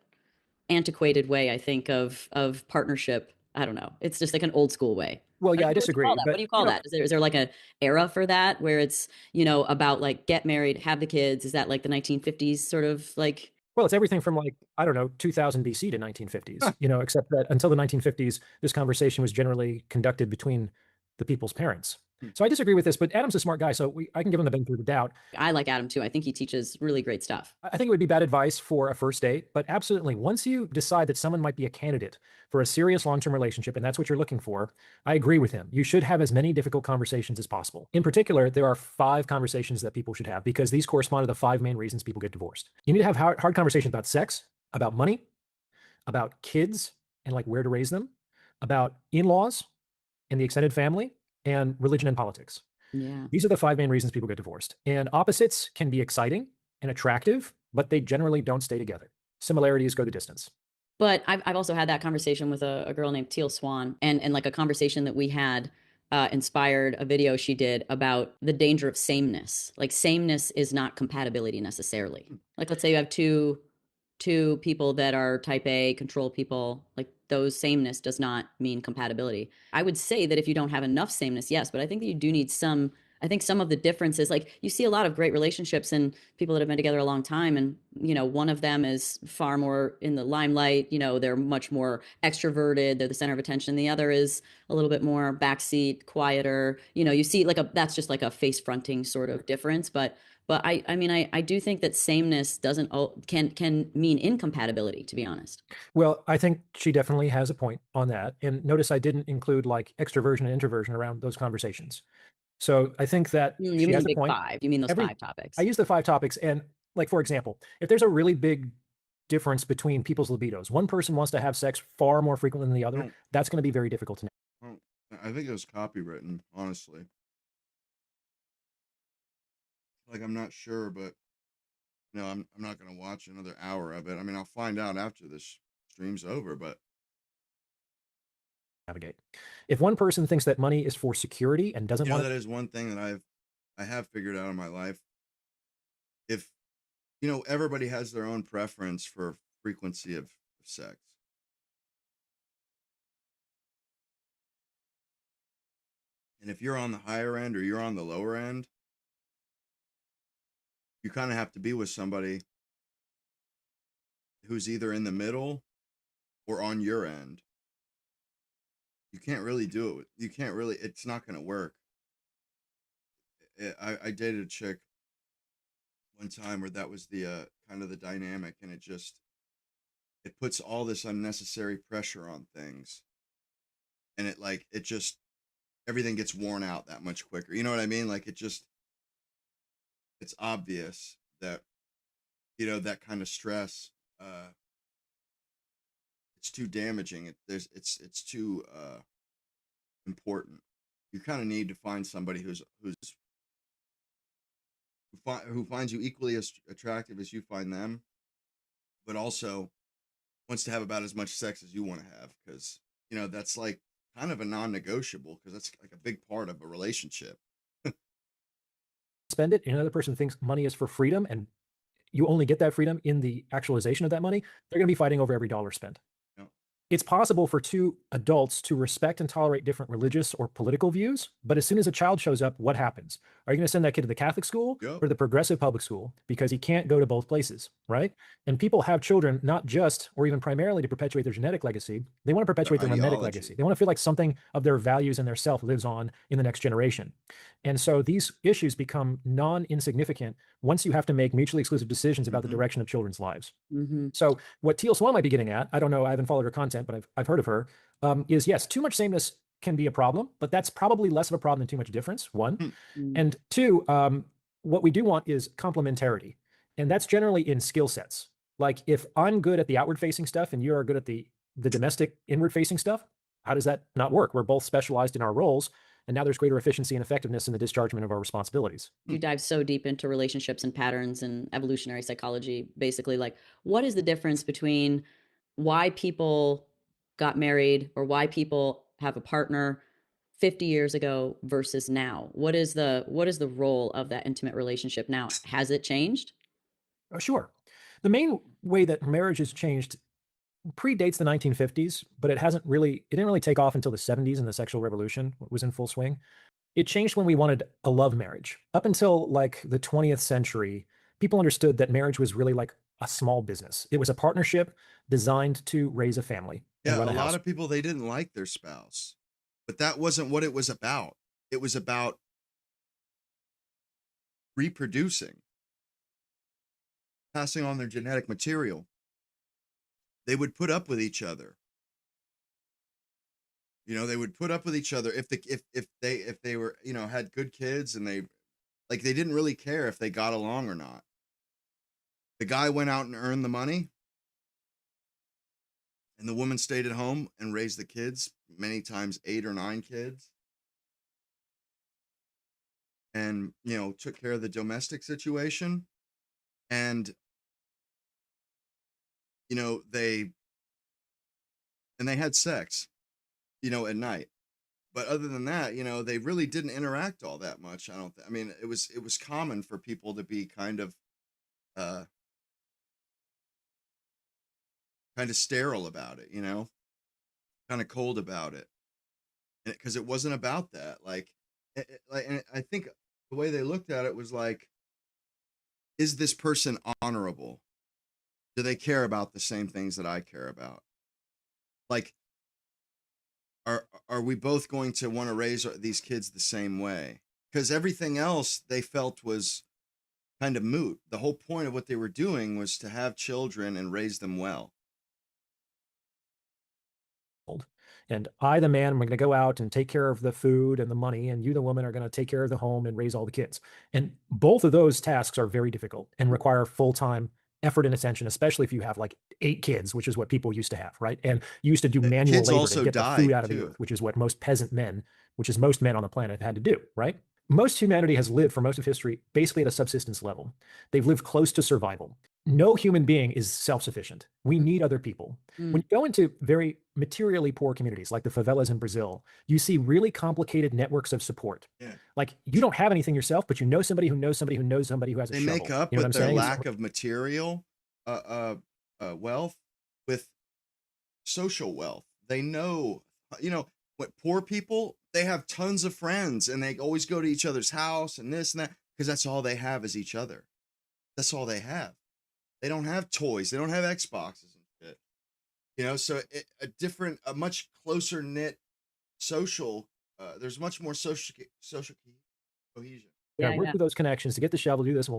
antiquated way, I think, of partnership. I don't know. It's just like an old school way. Well, yeah, I What do you disagree. call that? What do you call that? Is there like a era for that where it's, you know, about like get married, have the kids? Is that like the 1950s sort of like? Well, it's everything from like, I don't know, 2000 BC to 1950s, you know, except that until the 1950s, this conversation was generally conducted between the people's parents. So I disagree with this, but Adam's a smart guy, so I can give him the benefit of the doubt. I like Adam too. I think he teaches really great stuff. I think it would be bad advice for a first date, but absolutely, once you decide that someone might be a candidate for a serious long-term relationship, and that's what you're looking for, I agree with him. You should have as many difficult conversations as possible. In particular, there are 5 conversations that people should have because these correspond to the 5 main reasons people get divorced. You need to have hard conversations about sex, about money, about kids and like where to raise them, about in-laws and the extended family, and religion and politics. Yeah. These are the 5 main reasons people get divorced. And opposites can be exciting and attractive, but they generally don't stay together. Similarities go the distance. But I've also had that conversation with a girl named Teal Swan, and like a conversation that we had inspired a video she did about the danger of sameness. Like sameness is not compatibility necessarily. Like let's say you have two people that are type A control people, like those sameness does not mean compatibility. I would say that if you don't have enough sameness, yes, but I think that you do need some. I think some of the differences, like you see a lot of great relationships and people that have been together a long time, and you know, one of them is far more in the limelight, you know, they're much more extroverted, they're the center of attention. The other is a little bit more backseat, quieter. You know, you see like that's just like a face fronting sort of difference, but I mean, I do think that sameness can mean incompatibility, to be honest. Well, I think she definitely has a point on that. And notice I didn't include like extroversion and introversion around those conversations. So I think that You she mean has big a point. 5. You mean those 5 topics. I use the 5 topics. And like, for example, if there's a really big difference between people's libidos, one person wants to have sex far more frequently than the other, that's going to be very difficult to know. I think it was copywritten, honestly. Like, I'm not sure, but no, I'm not going to watch another hour of it. I mean, I'll find out after this stream's over, but navigate. If one person thinks that money is for security and doesn't want that is one thing that I have figured out in my life. If, you know, everybody has their own preference for frequency of sex. And if you're on the higher end or you're on the lower end, you kind of have to be with somebody who's either in the middle or on your end. You can't really do it. You can't really, it's not going to work. I dated a chick one time where that was the kind of the dynamic, and it puts all this unnecessary pressure on things. And it just, everything gets worn out that much quicker. You know what I mean? Like it's obvious that, you know, that kind of stress, it's too damaging. It's too important. You kind of need to find somebody who finds you equally as attractive as you find them, but also wants to have about as much sex as you want to have, because you know that's like kind of a non-negotiable, because that's like a big part of a relationship. Spend it, and another person thinks money is for freedom, and you only get that freedom in the actualization of that money, they're going to be fighting over every dollar spent. Yeah. It's possible for two adults to respect and tolerate different religious or political views, but as soon as a child shows up, what happens? Are you going to send that kid to the Catholic school or the progressive public school? Because he can't go to both places, right? And people have children not just or even primarily to perpetuate their genetic legacy. They want to perpetuate their mimetic legacy. They want to feel like something of their values and their self lives on in the next generation. And so these issues become non-insignificant once you have to make mutually exclusive decisions about the direction of children's lives. So what Teal Swan might be getting at, I don't know, I haven't followed her content, but I've heard of her, is yes, too much sameness can be a problem, but that's probably less of a problem than too much difference, one. And two, what we do want is complementarity. And that's generally in skill sets. Like if I'm good at the outward facing stuff and you are good at the domestic inward facing stuff, how does that not work? We're both specialized in our roles. And now there's greater efficiency and effectiveness in the dischargement of our responsibilities. You dive so deep into relationships and patterns and evolutionary psychology, basically, like what is the difference between why people got married or why people have a partner 50 years ago versus now? What is the role of that intimate relationship now? Has it changed? Sure. The main way that marriage has changed predates the 1950s, but it didn't really take off until the 70s and the sexual revolution was in full swing. It changed when we wanted a love marriage. Up until like the 20th century, people understood that marriage was really like a small business. It was a partnership designed to raise a family. Yeah, a lot of people, they didn't like their spouse, but that wasn't what it was about. It was about reproducing, passing on their genetic material. They would put up with each other. You know, they would put up with each other if they were, you know, had good kids, and they didn't really care if they got along or not. The guy went out and earned the money, and the woman stayed at home and raised the kids, many times 8 or 9 kids. And, you know, took care of the domestic situation. And, you know, they had sex, you know, at night. But other than that, you know, they really didn't interact all that much. I mean, it was common for people to be kind of sterile about it, you know, kind of cold about it, because it wasn't about that. And I think the way they looked at it was like, is this person honorable? Do they care about the same things that I care about? Like, are we both going to want to raise these kids the same way? Because everything else they felt was kind of moot. The whole point of what they were doing was to have children and raise them well. And I, the man, I'm going to go out and take care of the food and the money, and you, the woman, are going to take care of the home and raise all the kids. And both of those tasks are very difficult and require full-time effort and attention, especially if you have like 8 kids, which is what people used to have, right? And you used to do manual labor to get the food out of the earth, which is what most peasant men, which is most men on the planet, had to do, right? Most humanity has lived for most of history basically at a subsistence level. They've lived close to survival. No human being is self-sufficient. We need other people. When you go into very materially poor communities like the favelas in Brazil, you see really complicated networks of support. Yeah. Like you don't have anything yourself, but you know somebody who knows somebody who knows somebody who has a shovel. They make up with their lack of material wealth with social wealth. They know, you know, what poor people, they have tons of friends and they always go to each other's house and this and that, because that's all they have is each other. That's all they have. They don't have toys. They don't have Xboxes and shit. You know, so a much closer knit social, there's much more social cohesion. Yeah, work with those connections to get the shovel, do this.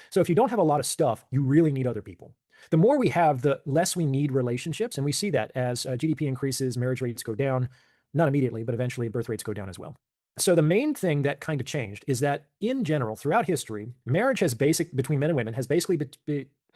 So if you don't have a lot of stuff, you really need other people. The more we have, the less we need relationships. And we see that as GDP increases, marriage rates go down, not immediately, but eventually birth rates go down as well. So the main thing that kind of changed is that in general, throughout history, marriage between men and women has basically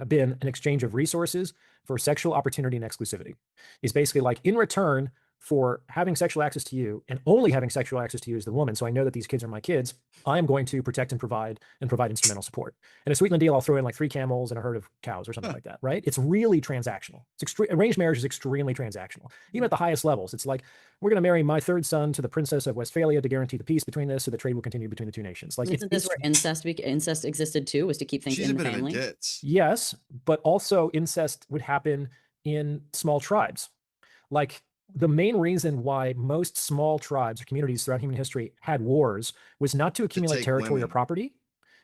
been an exchange of resources for sexual opportunity and exclusivity. It's basically like, in return for having sexual access to you and only having sexual access to you as the woman, so I know that these kids are my kids, I am going to protect and provide instrumental support. And a Sweetland deal, I'll throw in like 3 camels and a herd of cows or something like that, right? It's really transactional. Arranged marriage is extremely transactional. Even at the highest levels, it's like, we're going to marry my 3rd son to the Princess of Westphalia to guarantee the peace between this, so the trade will continue between the 2 nations. Like, isn't this where incest existed too, was to keep things in the family? Yes, but also incest would happen in small tribes. Like, the main reason why most small tribes or communities throughout human history had wars was not to accumulate territory or property.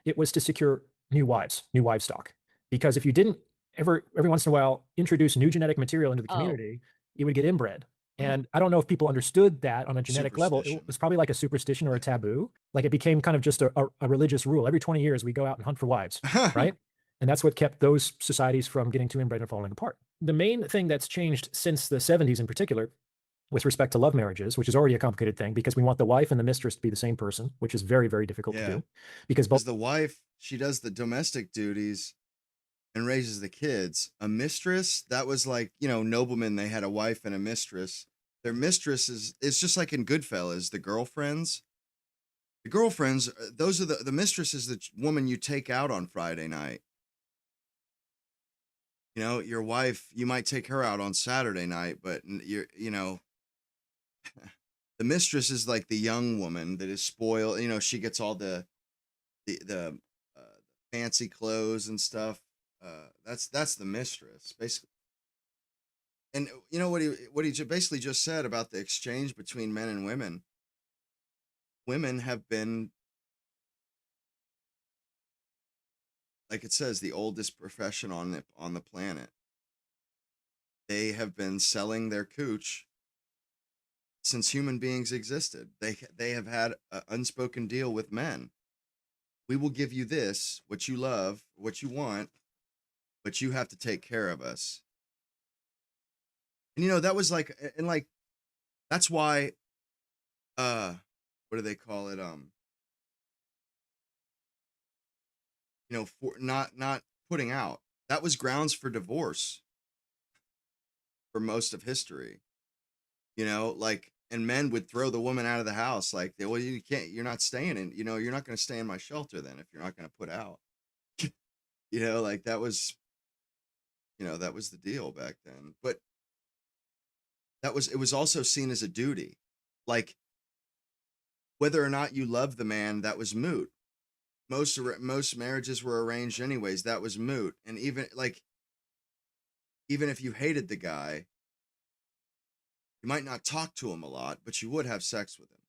It was to secure new wives, new wives stock. Because if you didn't every once in a while introduce new genetic material into the community, it would get inbred. And I don't know if people understood that on a genetic level. It was probably like a superstition or a taboo. Like, it became kind of just a religious rule. Every 20 years we go out and hunt for wives, right? And that's what kept those societies from getting too inbred and falling apart. The main thing that's changed since the 70s in particular, with respect to love marriages, which is already a complicated thing because we want the wife and the mistress to be the same person, which is very, very difficult to do. Because both the wife, she does the domestic duties and raises the kids. A mistress, that was like, you know, noblemen, they had a wife and a mistress. Their mistress is just like in Goodfellas, the girlfriends. The girlfriends, those are the mistress is the woman you take out on Friday night. You know, your wife, you might take her out on Saturday night, but you know, the mistress is like the young woman that is spoiled. You know, she gets all the fancy clothes and stuff. That's the mistress, basically. And you know what he basically just said about the exchange between men and women. Women have been, like it says, the oldest profession on the planet. They have been selling their cooch since human beings existed. They have had an unspoken deal with men. We will give you this, what you love, what you want, but you have to take care of us. And you know, that was like, and like, that's why, what do they call it? You know, for not putting out, that was grounds for divorce for most of history. You know, like, and men would throw the woman out of the house. Like, well, you can't, you're not staying in, you know, you're not going to stay in my shelter then if you're not going to put out. You know, like that was, you know, that was the deal back then. But it was also seen as a duty. Like, whether or not you loved the man, that was moot. Most marriages were arranged anyways. That was moot. And even if you hated the guy, you might not talk to him a lot, but you would have sex with him.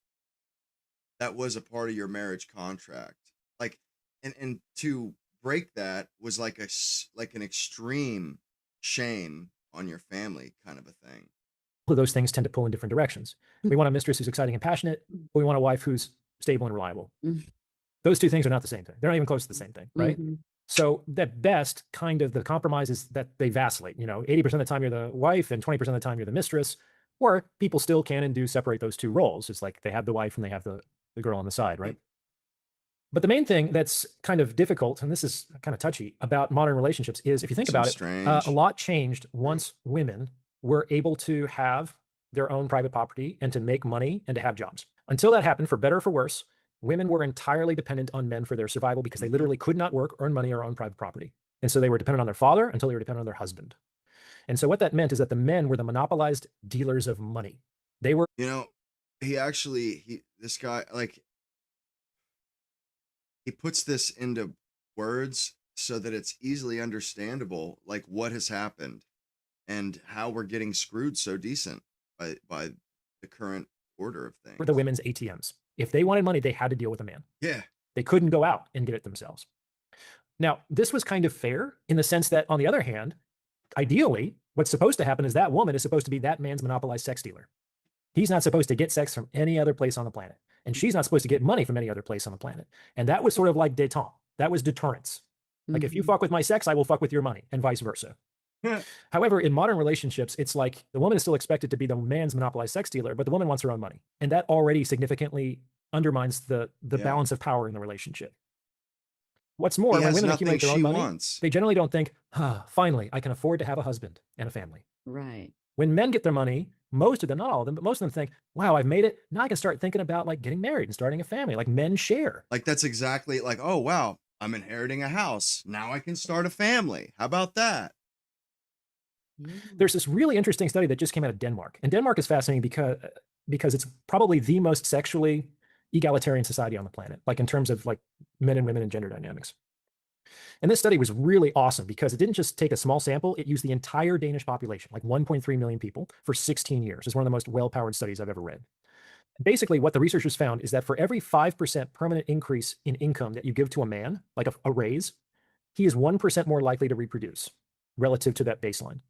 That was a part of your marriage contract. Like, and to break that was like an extreme shame on your family kind of a thing. Of those things tend to pull in different directions. We want a mistress who's exciting and passionate, but we want a wife who's stable and reliable. Those two things are not the same thing. They're not even close to the same thing, right? So at best, kind of the compromise is that they vacillate. You know, 80% of the time you're the wife and 20% of the time you're the mistress, or people still can and do separate those two roles. It's like they have the wife and they have the girl on the side, right? But the main thing that's kind of difficult, and this is kind of touchy, about modern relationships is, if you think about it, a lot changed once women were able to have their own private property and to make money and to have jobs. Until that happened, for better or for worse, women were entirely dependent on men for their survival because they literally could not work, earn money, or own private property. And so they were dependent on their father until they were dependent on their husband. And so what that meant is that the men were the monopolized dealers of money. They were, you know, this guy, like, he puts this into words so that it's easily understandable, like what has happened and how we're getting screwed so decent by the current order of things. were the women's ATMs. If they wanted money, they had to deal with a man. Yeah. They couldn't go out and get it themselves. Now, this was kind of fair in the sense that, on the other hand, ideally, what's supposed to happen is that woman is supposed to be that man's monopolized sex dealer. He's not supposed to get sex from any other place on the planet. And she's not supposed to get money from any other place on the planet. And that was sort of like détente. That was deterrence. Like, if you fuck with my sex, I will fuck with your money, and vice versa. However, in modern relationships, it's like the woman is still expected to be the man's monopolized sex dealer, but the woman wants her own money. And that already significantly undermines the balance of power in the relationship. What's more, when women accumulate their own money, they generally don't think, finally, I can afford to have a husband and a family. Right. When men get their money, most of them, not all of them, but most of them think, wow, I've made it. Now I can start thinking about like getting married and starting a family. Like men share. Like that's exactly like, oh wow, I'm inheriting a house. Now I can start a family. How about that? There's this really interesting study that just came out of Denmark. And Denmark is fascinating because it's probably the most sexually egalitarian society on the planet, like in terms of like men and women and gender dynamics. And this study was really awesome because it didn't just take a small sample, it used the entire Danish population, like 1.3 million people, for 16 years. It's one of the most well-powered studies I've ever read. Basically, what the researchers found is that for every 5% permanent increase in income that you give to a man, like a raise, he is 1% more likely to reproduce relative to that baseline.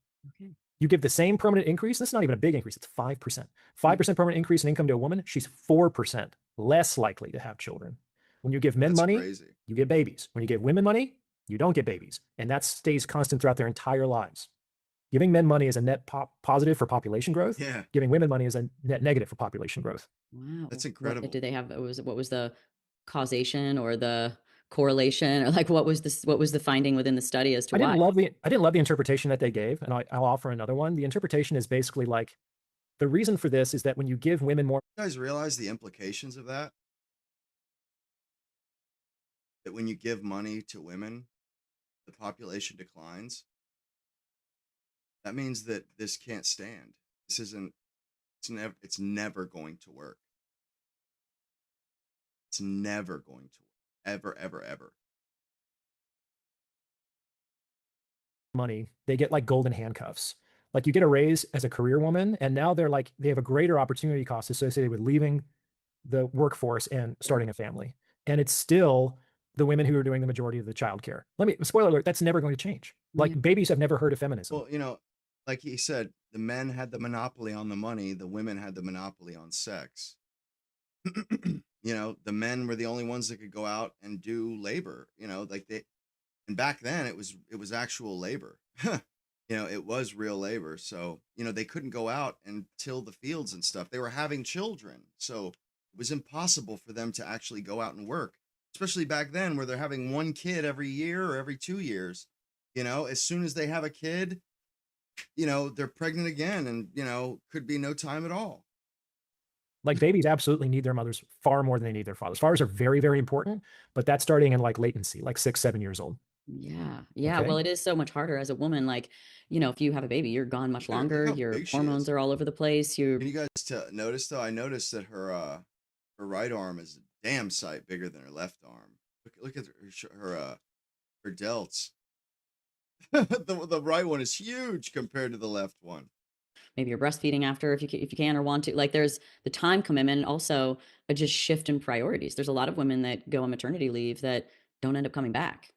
Okay. You give the same permanent increase, this is not even a big increase, it's 5%. 5% permanent increase in income to a woman, she's 4% less likely to have children. When you give men money, you get babies. When you give women money, you don't get babies. And that stays constant throughout their entire lives. Giving men money is a net positive for population growth. Yeah. Giving women money is a net negative for population growth. Wow. That's incredible. Did they have, what was the causation or the correlation, or like what was the finding within the study as to why? I didn't love the interpretation that they gave, and I'll offer another one. The interpretation is basically like, the reason for this is that when you give women more. You guys realize the implications of that? That when you give money to women, the population declines. That means that this can't stand. This isn't, it's never going to work. It's never going to work. Ever, ever, ever. Money, they get like golden handcuffs. Like you get a raise as a career woman, and now they're like, they have a greater opportunity cost associated with leaving the workforce and starting a family. And it's still the women who are doing the majority of the childcare. Spoiler alert, that's never going to change. Like babies have never heard of feminism. Well, you know, like he said, the men had the monopoly on the money, the women had the monopoly on sex. You know, the men were the only ones that could go out and do labor, you know, like and back then it was actual labor. You know, it was real labor. So, you know, they couldn't go out and till the fields and stuff. They were having children. So it was impossible for them to actually go out and work, especially back then where they're having one kid every year or every 2 years. You know, as soon as they have a kid, you know, they're pregnant again and, you know, could be no time at all. Like babies absolutely need their mothers far more than they need their fathers. Fathers are very, very important, but that's starting in like latency, like 6, 7 years old. Yeah. Yeah. Okay. Well, it is so much harder as a woman. Like, you know, if you have a baby, you're gone much longer. Your hormones are all over the place. Can you guys notice though? I noticed that her right arm is a damn sight bigger than her left arm. Look at her delts. the right one is huge compared to the left one. Maybe you're breastfeeding after if you can or want to. Like there's the time commitment and also a just shift in priorities. There's a lot of women that go on maternity leave that don't end up coming back.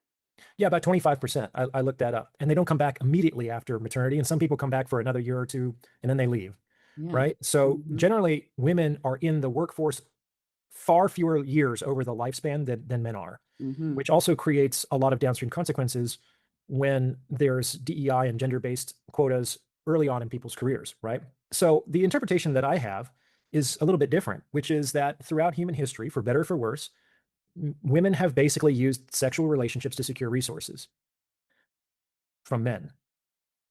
Yeah, about 25%. I looked that up. And they don't come back immediately after maternity. And some people come back for another year or two and then they leave. Yeah. Right. So generally women are in the workforce far fewer years over the lifespan than men are, which also creates a lot of downstream consequences when there's DEI and gender-based quotas early on in people's careers, right? So the interpretation that I have is a little bit different, which is that throughout human history, for better or for worse, women have basically used sexual relationships to secure resources from men.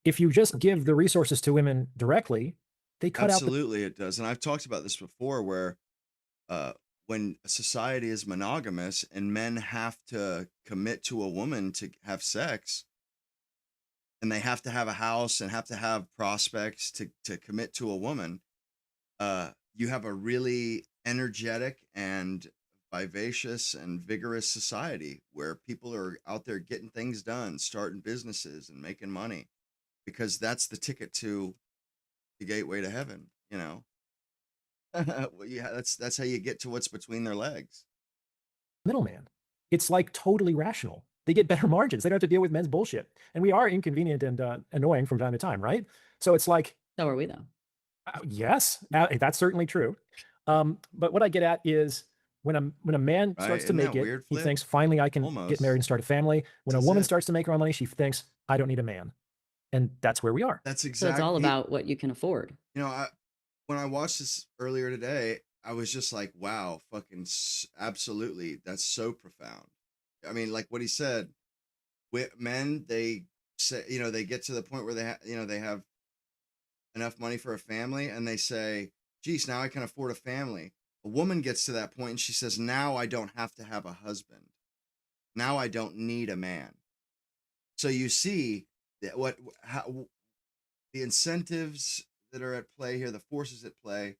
If you just give the resources to women directly, they cut out. Absolutely, it does. And I've talked about this before, where when a society is monogamous and men have to commit to a woman to have sex, and they have to have a house and have to have prospects to commit to a woman, you have a really energetic and vivacious and vigorous society where people are out there getting things done, starting businesses and making money, because that's the ticket to the gateway to heaven, you know. Well, yeah, that's how you get to what's between their legs. Middleman. It's like totally rational. They get better margins. They don't have to deal with men's bullshit. And we are inconvenient and annoying from time to time, right? So it's like. So are we though. Yes, that's certainly true. But what I get at is when a man starts to make it, he thinks, finally I can get married and start a family. When a woman starts to make her own money, she thinks, I don't need a man. And that's where we are. That's exactly. So it's all about what you can afford. You know, when I watched this earlier today, I was just like, wow, fucking absolutely. That's so profound. I mean, like what he said, with men, they say, you know, they get to the point where they have enough money for a family, and they say, geez, now I can afford a family. A woman gets to that point and she says, now I don't have to have a husband. Now I don't need a man. So you see that how the incentives that are at play here, the forces at play.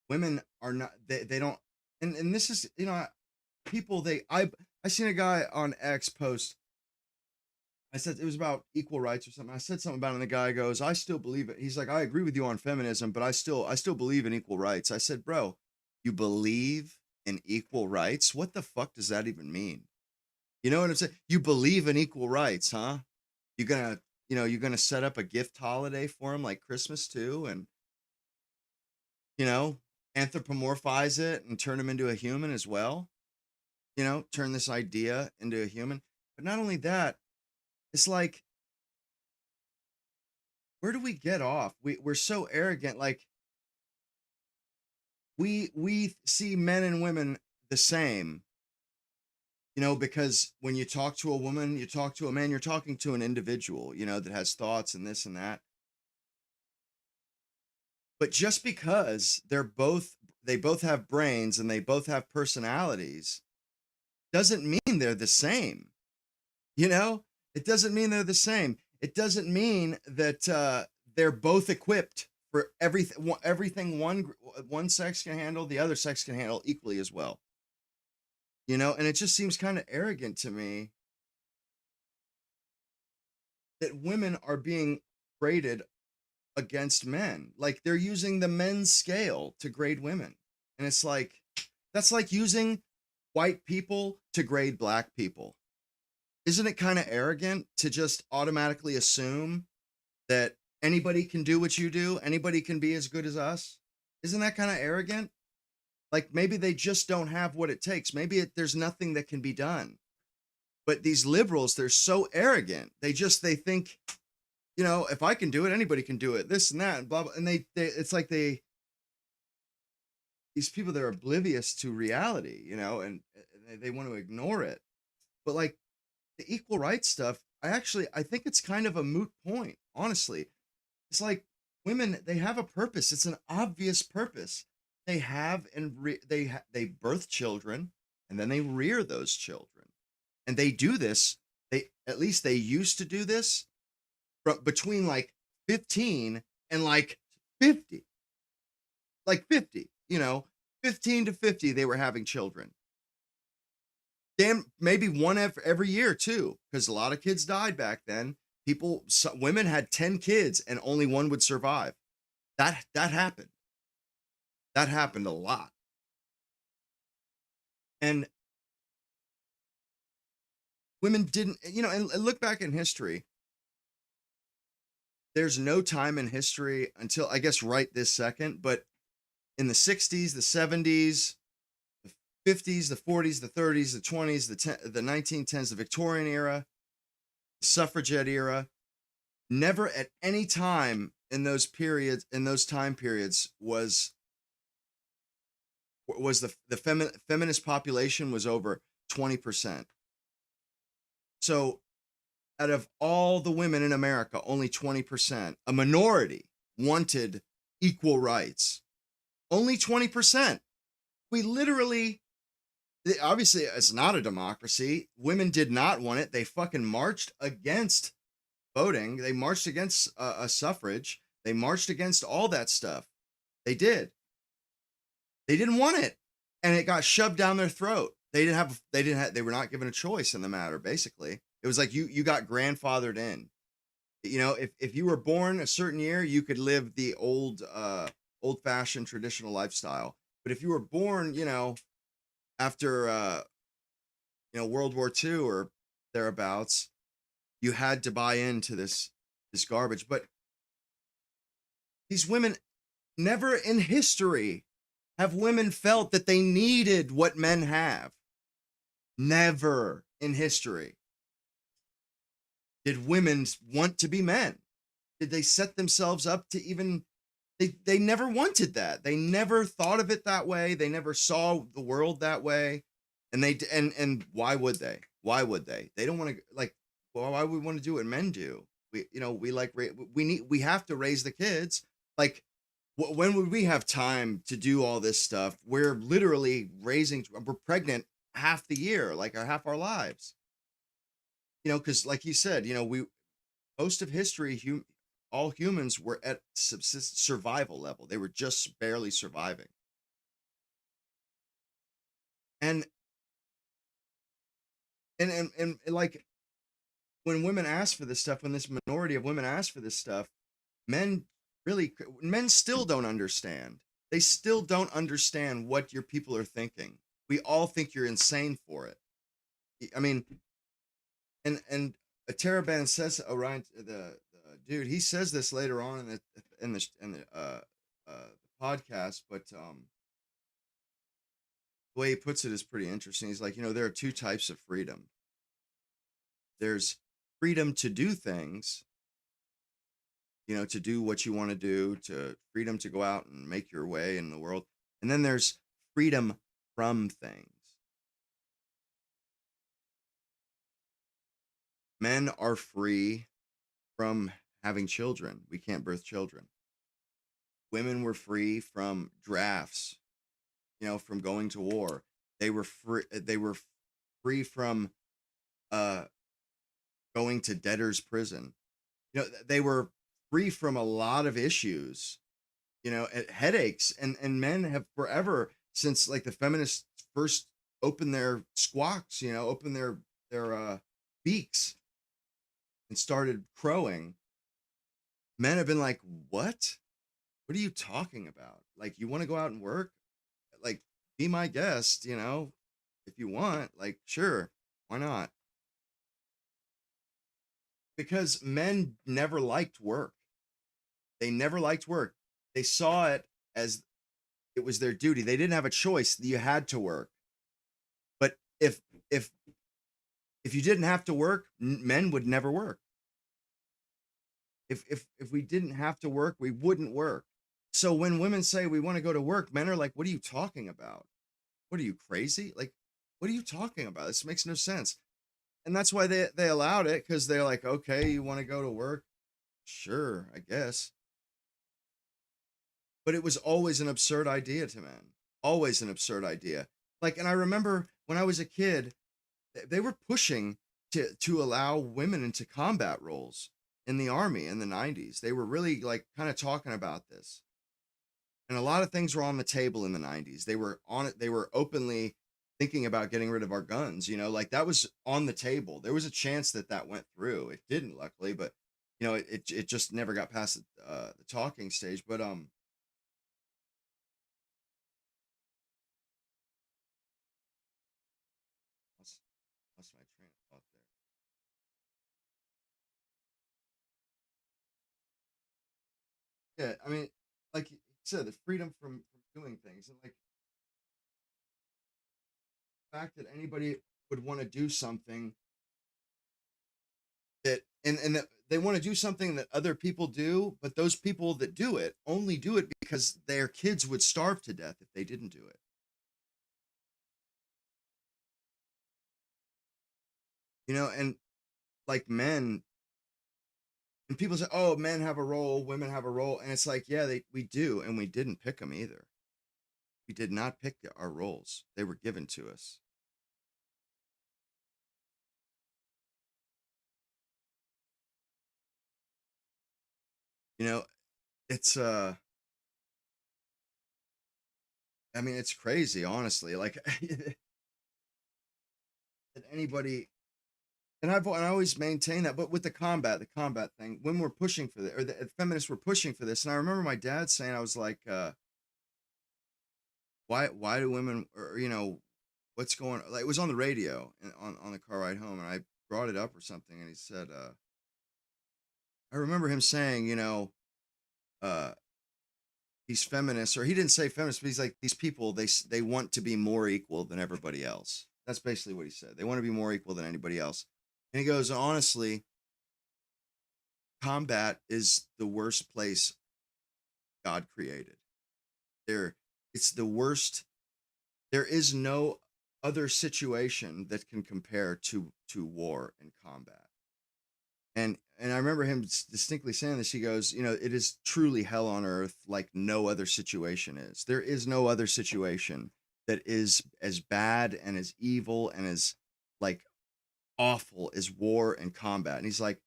Women are not, they don't, and this is, you know, people, I seen a guy on X post, I said it was about equal rights or something. I said something about it, and the guy goes, I still believe it. He's like, I agree with you on feminism, but I still believe in equal rights. I said, bro, you believe in equal rights? What the fuck does that even mean? You know what I'm saying? You believe in equal rights, huh? You're gonna set up a gift holiday for him like Christmas too, and anthropomorphize it and turn him into a human as well. Turn this idea into a human. But not only that, it's like, where do we get off? We're so arrogant. Like, we see men and women the same, because when you talk to a woman, you talk to a man, you're talking to an individual, that has thoughts and this and that. But just because they both have brains and they both have personalities doesn't mean they're the same. It doesn't mean they're the same. It doesn't mean that they're both equipped for everything. Everything one sex can handle, the other sex can handle equally as well. And it just seems kind of arrogant to me that women are being graded against men. Like, they're using the men's scale to grade women. And it's like, that's like using white people to grade black people. Isn't it kind of arrogant to just automatically assume that anybody can do what you do? Anybody can be as good as us? Isn't that kind of arrogant? Like, maybe they just don't have what it takes. Maybe there's nothing that can be done. But these liberals, they're so arrogant. They think, if I can do it, anybody can do it. This and that and blah, blah. And it's like these people, they're oblivious to reality, and they want to ignore it. But like the equal rights stuff, I think it's kind of a moot point. Honestly, it's like women, they have a purpose. It's an obvious purpose. They have, and they birth children, and then they rear those children, and they do this. At least they used to do this between like 15 and like 50, 15 to 50, they were having children. Damn, maybe one every year too, because a lot of kids died back then. Women had 10 kids and only one would survive. That happened. That happened a lot. And women didn't, and look back in history. There's no time in history until, I guess, right this second, but in the 60s, the 70s, the 50s, the 40s, the 30s, the 20s, the 1910s, the Victorian era, the suffragette era, never at any time in those time periods was the feminist population was over 20%. So out of all the women in America, only 20%, a minority, wanted equal rights. Only 20%. We literally, obviously, it's not a democracy. Women did not want it. They fucking marched against voting. They marched against a suffrage. They marched against all that stuff. They did. They didn't want it, and it got shoved down their throat. They were not given a choice in the matter. Basically, it was like you got grandfathered in. If you were born a certain year, you could live the old-fashioned traditional lifestyle. But if you were born, after World War II or thereabouts, you had to buy into this garbage. But these women, never in history have women felt that they needed what men have. Never in history did women want to be men. Did they set themselves up to even... They never wanted that. They never thought of it that way. They never saw the world that way. And why would they? Why would they? They don't want to, like, well, why would we want to do what men do? we have to raise the kids. Like, when would we have time to do all this stuff? We're literally we're pregnant half the year, like half our lives. Because like you said, most of history, all humans were at survival level. They were just barely surviving. And like, when women ask for this stuff, when this minority of women ask for this stuff, men still don't understand. They still don't understand what your people are thinking. We all think you're insane for it. I mean, and Taraban says, Orion, the dude, he says this later on in the podcast, but the way he puts it is pretty interesting. He's like, there are two types of freedom. There's freedom to do things, to do what you want to do, to freedom to go out and make your way in the world. And then there's freedom from things. Men are free from having children. We can't birth children. Women were free from drafts, from going to war. They were free from going to debtor's prison. They were free from a lot of issues, headaches, and men have forever, since like the feminists first opened their squawks, opened their beaks and started crowing. Men have been like, what are you talking about? Like, you want to go out and work? Like, be my guest, if you want, like, sure, why not? Because men never liked work. They never liked work. They saw it as it was their duty. They didn't have a choice. You had to work. But if you didn't have to work, men would never work. If we didn't have to work, we wouldn't work. So when women say we want to go to work, men are like, what are you talking about? What are you, crazy? Like, what are you talking about? This makes no sense. And that's why they allowed it, because they're like, okay, you want to go to work? Sure, I guess. But it was always an absurd idea to men. Always an absurd idea. Like, and I remember when I was a kid, they were pushing to allow women into combat roles in the army in the 90s. They were really like kind of talking about this. And a lot of things were on the table in the 90s. They were on it. They were openly thinking about getting rid of our guns, like that was on the table. There was a chance that went through. It didn't, luckily, but it just never got past the talking stage. But lost my train of thought there. Yeah, I mean, like you said, the freedom from doing things, and like the fact that anybody would want to do something that and that they want to do something that other people do, but those people that do it only do it because their kids would starve to death if they didn't do it. And like men, and people say, oh, men have a role, women have a role. And it's like, yeah, we do. And we didn't pick them either. We did not pick our roles. They were given to us. It's I mean, it's crazy, honestly. Like that anybody, and I always maintain that, but with the combat thing, when we're pushing for this, or the feminists were pushing for this, and I remember my dad saying, I was like, why do women, or what's going on? Like, it was on the radio on the car ride home, and I brought it up or something, and he said, I remember him saying, he's feminist, or he didn't say feminist, but he's like, these people, they want to be more equal than everybody else. That's basically what he said. They want to be more equal than anybody else. And he goes, honestly, combat is the worst place God created. It's the worst. There is no other situation that can compare to war and combat. And and I remember him distinctly saying this. He goes, it is truly hell on earth like no other situation is. There is no other situation that is as bad and as evil and as like awful as war and combat. And he's like,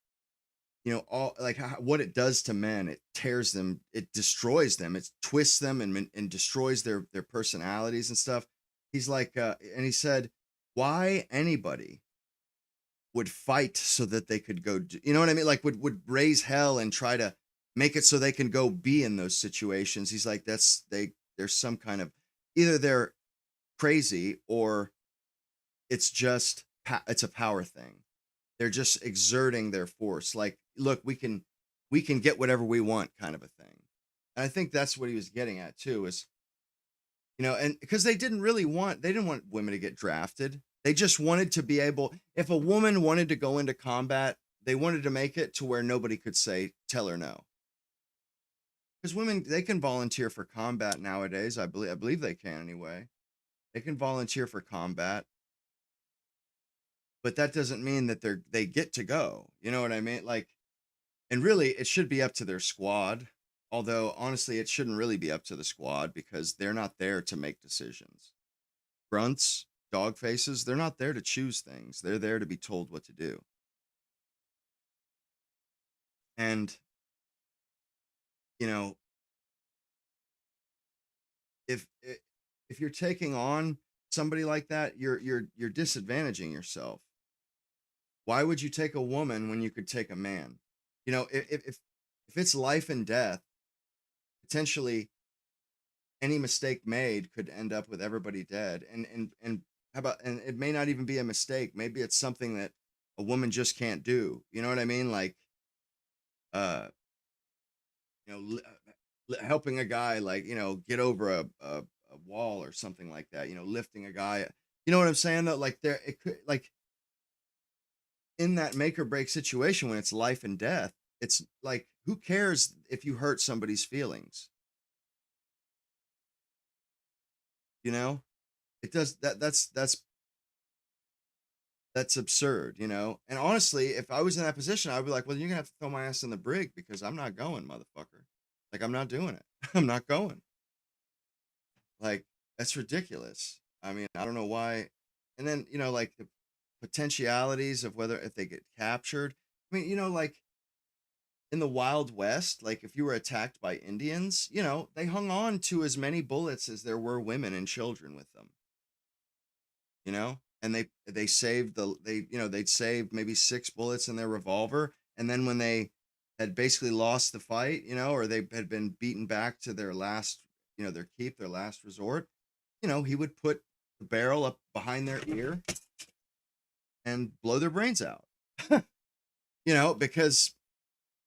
all like what it does to men, it tears them, it destroys them, it twists them and destroys their personalities and stuff. He's like, and he said, why anybody would fight so that they could go, you know what I mean? Like would raise hell and try to make it so they can go be in those situations. He's like, there's some kind of, either they're crazy or it's just, it's a power thing. They're just exerting their force. Like, look, we can get whatever we want kind of a thing. And I think that's what he was getting at too, is, and because they didn't want women to get drafted. They just wanted to be able, if a woman wanted to go into combat, they wanted to make it to where nobody could tell her no. Because women, they can volunteer for combat nowadays. I believe they can anyway. They can volunteer for combat. But that doesn't mean that they get to go. You know what I mean? Like, and really it should be up to their squad. Although honestly, it shouldn't really be up to the squad because they're not there to make decisions. Grunts, dog faces, they're not there to choose things. They're there to be told what to do. And, if you're taking on somebody like that, you're disadvantaging yourself. Why would you take a woman when you could take a man? If it's life and death, potentially any mistake made could end up with everybody dead. And how about, and it may not even be a mistake. Maybe it's something that a woman just can't do. You know what I mean? Like, helping a guy, like, get over a wall or something like that, lifting a guy, you know what I'm saying though? Like it could, like in that make or break situation when it's life and death, it's like, who cares if you hurt somebody's feelings? It does that's absurd, and honestly, if I was in that position, I'd be like, well, you're gonna have to throw my ass in the brig because I'm not going, motherfucker. Like, I'm not doing it. I'm not going. Like, that's ridiculous. I mean, I don't know why. And then, like the potentialities of whether if they get captured. I mean, like in the Wild West, like if you were attacked by Indians, they hung on to as many bullets as there were women and children with them. And they saved they'd saved maybe 6 bullets in their revolver. And then when they had basically lost the fight, or they had been beaten back to their last, their last resort, he would put the barrel up behind their ear and blow their brains out, because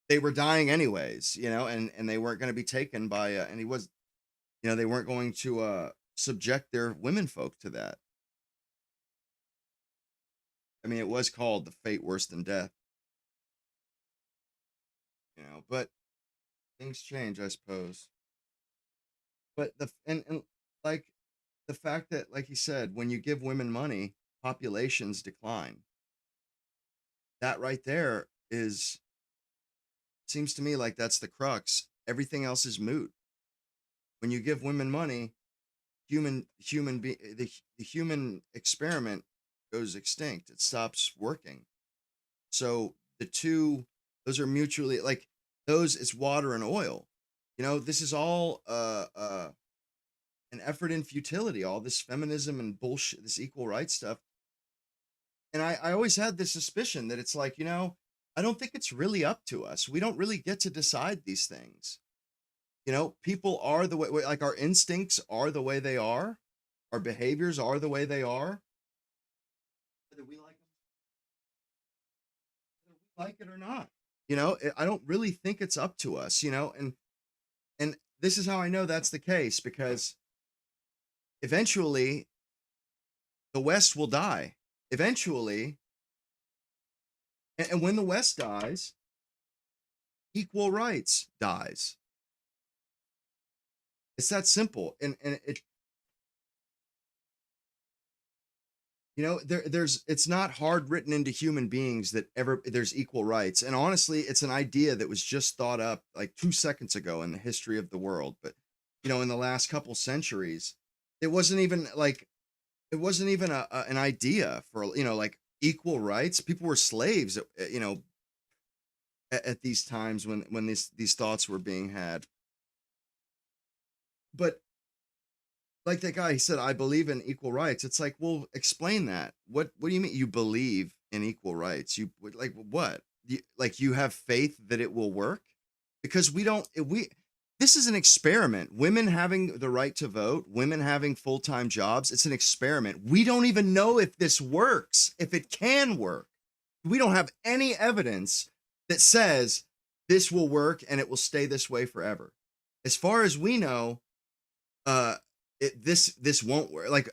they were dying anyways, and they weren't going to be taken by, and he was, they weren't going to subject their women folk to that. I mean, it was called the fate worse than death, but things change, I suppose. But and like the fact that, like he said, when you give women money, populations decline. That right there seems to me like that's the crux. Everything else is moot. When you give women money, the human experiment goes extinct. It stops working. So those are mutually, like, it's water and oil. This is all an effort in futility, all this feminism and bullshit, this equal rights stuff. And I always had this suspicion that it's like, I don't think it's really up to us. We don't really get to decide these things. People are the way, like our instincts are the way they are. Our behaviors are the way they are. Whether we like it or not, I don't really think it's up to us, and this is how I know that's the case, because eventually the West will die. Eventually, and when the West dies, equal rights dies. It's that simple. And You know, it's not hard written into human beings that there's equal rights. And honestly, it's an idea that was just thought up like 2 seconds ago in the history of the world. But, you know, in the last couple centuries, it wasn't even an idea for, you know, like equal rights. People were slaves, you know, at these times when these thoughts were being had. But like that guy, he said, I believe in equal rights. It's like, well, explain that. What do you mean you believe in equal rights? You like what? You have faith that it will work? Because this is an experiment. Women having the right to vote, women having full-time jobs, it's an experiment. We don't even know if this works, if it can work. We don't have any evidence that says this will work and it will stay this way forever. As far as we know, this won't work. Like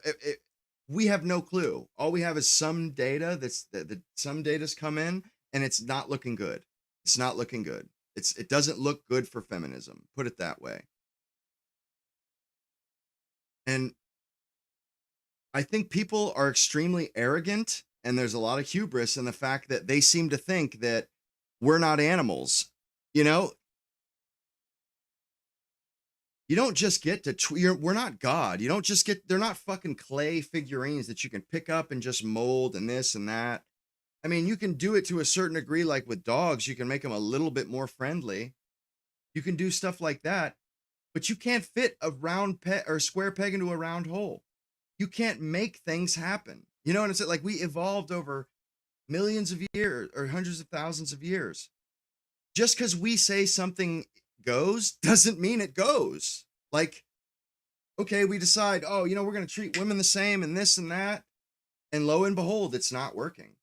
we have no clue. All we have is some data that some data's come in, and it's not looking good. It's not looking good. It doesn't look good for feminism. Put it that way. And I think people are extremely arrogant, and there's a lot of hubris in the fact that they seem to think that we're not animals. You know, you don't just get to, we're not God. You don't just get, they're not fucking clay figurines that you can pick up and just mold and this and that. I mean, you can do it to a certain degree, like with dogs, you can make them a little bit more friendly. You can do stuff like that, but you can't fit a round peg or square peg into a round hole. You can't make things happen. You know what I'm saying? Like we evolved over millions of years or hundreds of thousands of years. Just because we say something goes doesn't mean it goes. Like, okay, we decide, oh, you know, we're going to treat women the same and this and that. And lo and behold, it's not working.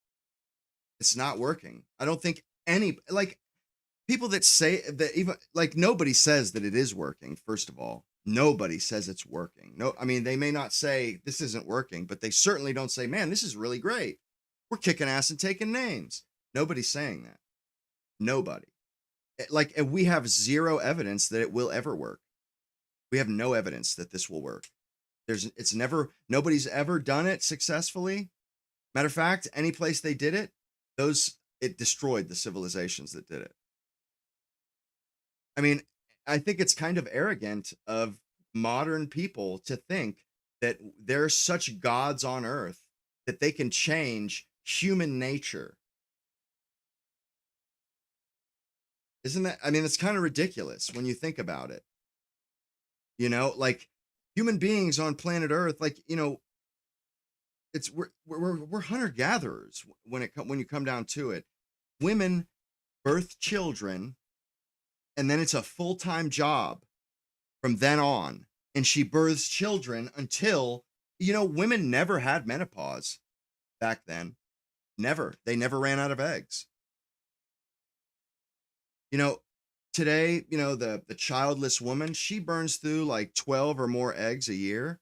It's not working. I don't think like people that say that, even like nobody says that it is working. First of all, nobody says it's working. No, I mean, they may not say this isn't working, but they certainly don't say, man, this is really great. We're kicking ass and taking names. Nobody's saying that. Nobody. Like, and we have zero evidence that it will ever work. We have no evidence that this will work. Nobody's ever done it successfully. Matter of fact, any place they did it, it destroyed the civilizations that did it. I mean, I think it's kind of arrogant of modern people to think that they're such gods on earth that they can change human nature. Isn't that, I mean, it's kind of ridiculous when you think about it. You know, like human beings on planet Earth, like, you know, we're hunter-gatherers when you come down to it. Women birth children, and then it's a full-time job from then on. And she births children until, you know, women never had menopause back then. Never. They never ran out of eggs. You know, today, you know, the childless woman, she burns through like 12 or more eggs a year.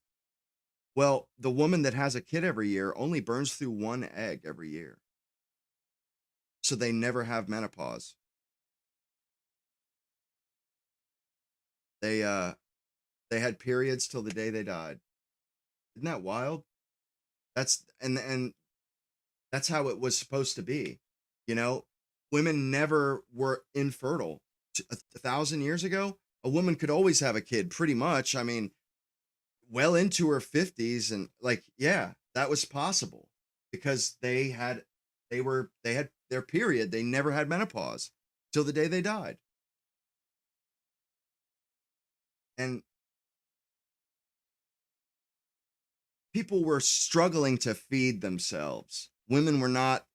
Well, the woman that has a kid every year only burns through 1 egg every year. So they never have menopause. They had periods till the day they died. Isn't that wild? And that's how it was supposed to be. You know, women never were infertile. 1,000 years ago, a woman could always have a kid, pretty much. I mean, well into her 50s, and like, yeah, that was possible because they had their period. They never had menopause till the day they died. And people were struggling to feed themselves. Women were not,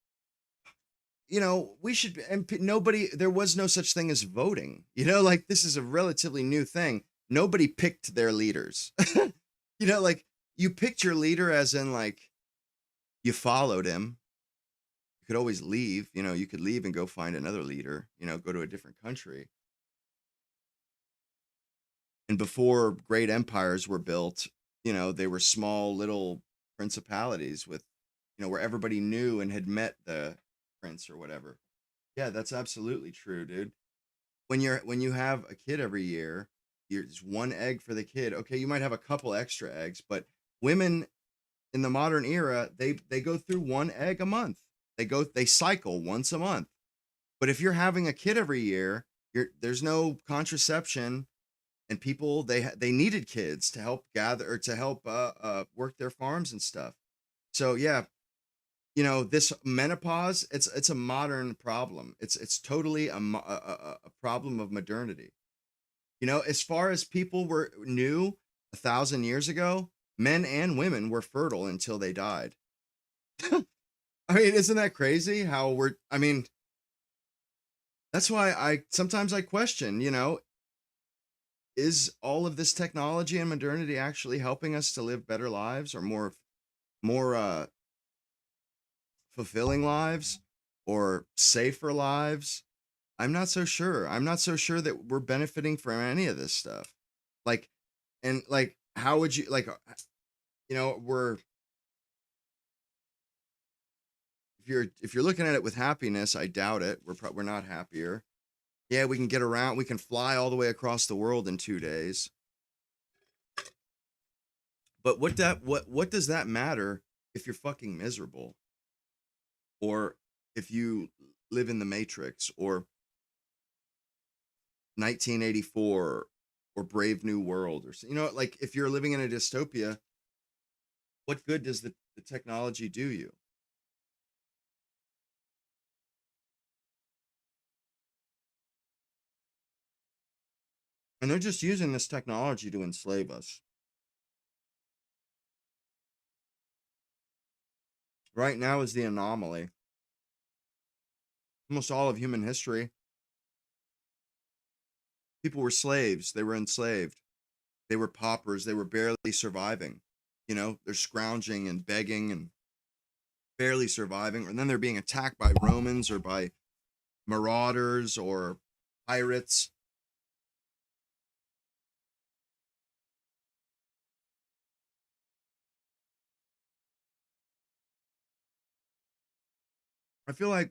you know, there was no such thing as voting. You know, like this is a relatively new thing. Nobody picked their leaders. You know, like you picked your leader as in like you followed him. You could always leave, you know, you could leave and go find another leader, you know, go to a different country. And before great empires were built, you know, they were small little principalities with, you know, where everybody knew and had met the prince or whatever. Yeah, that's absolutely true, dude. When you have a kid every year, there's 1 egg for the kid. Okay, you might have a couple extra eggs, but women in the modern era, they go through one egg a month. They cycle once a month. But if you're having a kid every year, there's no contraception, and people they needed kids to help gather or to help work their farms and stuff. So yeah, this menopause, it's a modern problem. It's totally a problem of modernity. As far as people knew 1,000 years ago, men and women were fertile until they died. I mean, isn't that crazy how that's why sometimes I question, is all of this technology and modernity actually helping us to live better lives or more fulfilling lives or safer lives? I'm not so sure. I'm not so sure that we're benefiting from any of this stuff. How would you if you're looking at it with happiness, I doubt it. We're not happier. Yeah, we can get around. We can fly all the way across the world in 2 days. But what does that matter if you're fucking miserable, or if you live in the Matrix, or 1984, or Brave New World, or if you're living in a dystopia, what good does the technology do you? And they're just using this technology to enslave us. Right now is the anomaly. Almost all of human history, people were slaves. They were enslaved. They were paupers. They were barely surviving. They're scrounging and begging and barely surviving. And then they're being attacked by Romans or by marauders or pirates. I feel like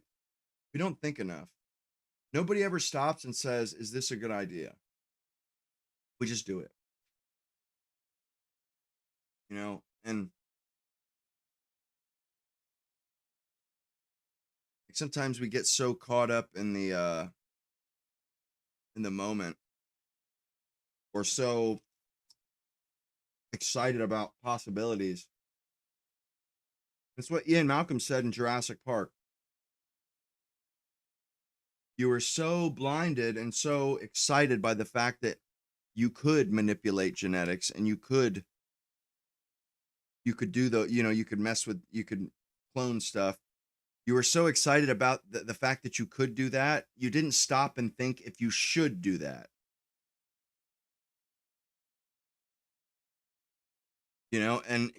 we don't think enough. Nobody ever stops and says, is this a good idea? We just do it. And sometimes we get so caught up in the moment, or so excited about possibilities. That's what Ian Malcolm said in Jurassic Park. You were so blinded and so excited by the fact that you could manipulate genetics, and you could do you could clone stuff. You were so excited about the fact that you could do that, you didn't stop and think if you should do that. And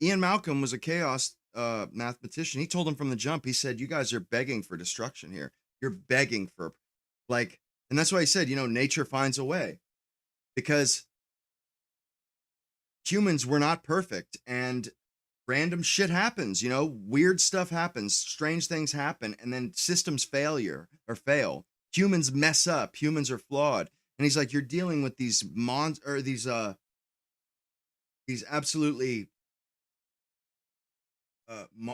Ian Malcolm was a chaos mathematician. He told him from the jump, he said, you guys are begging for destruction here. You're begging for and that's why he said, nature finds a way, because humans were not perfect, and random shit happens, weird stuff happens, strange things happen, and then systems fail. Humans mess up. Humans are flawed. And he's like, you're dealing with these absolutely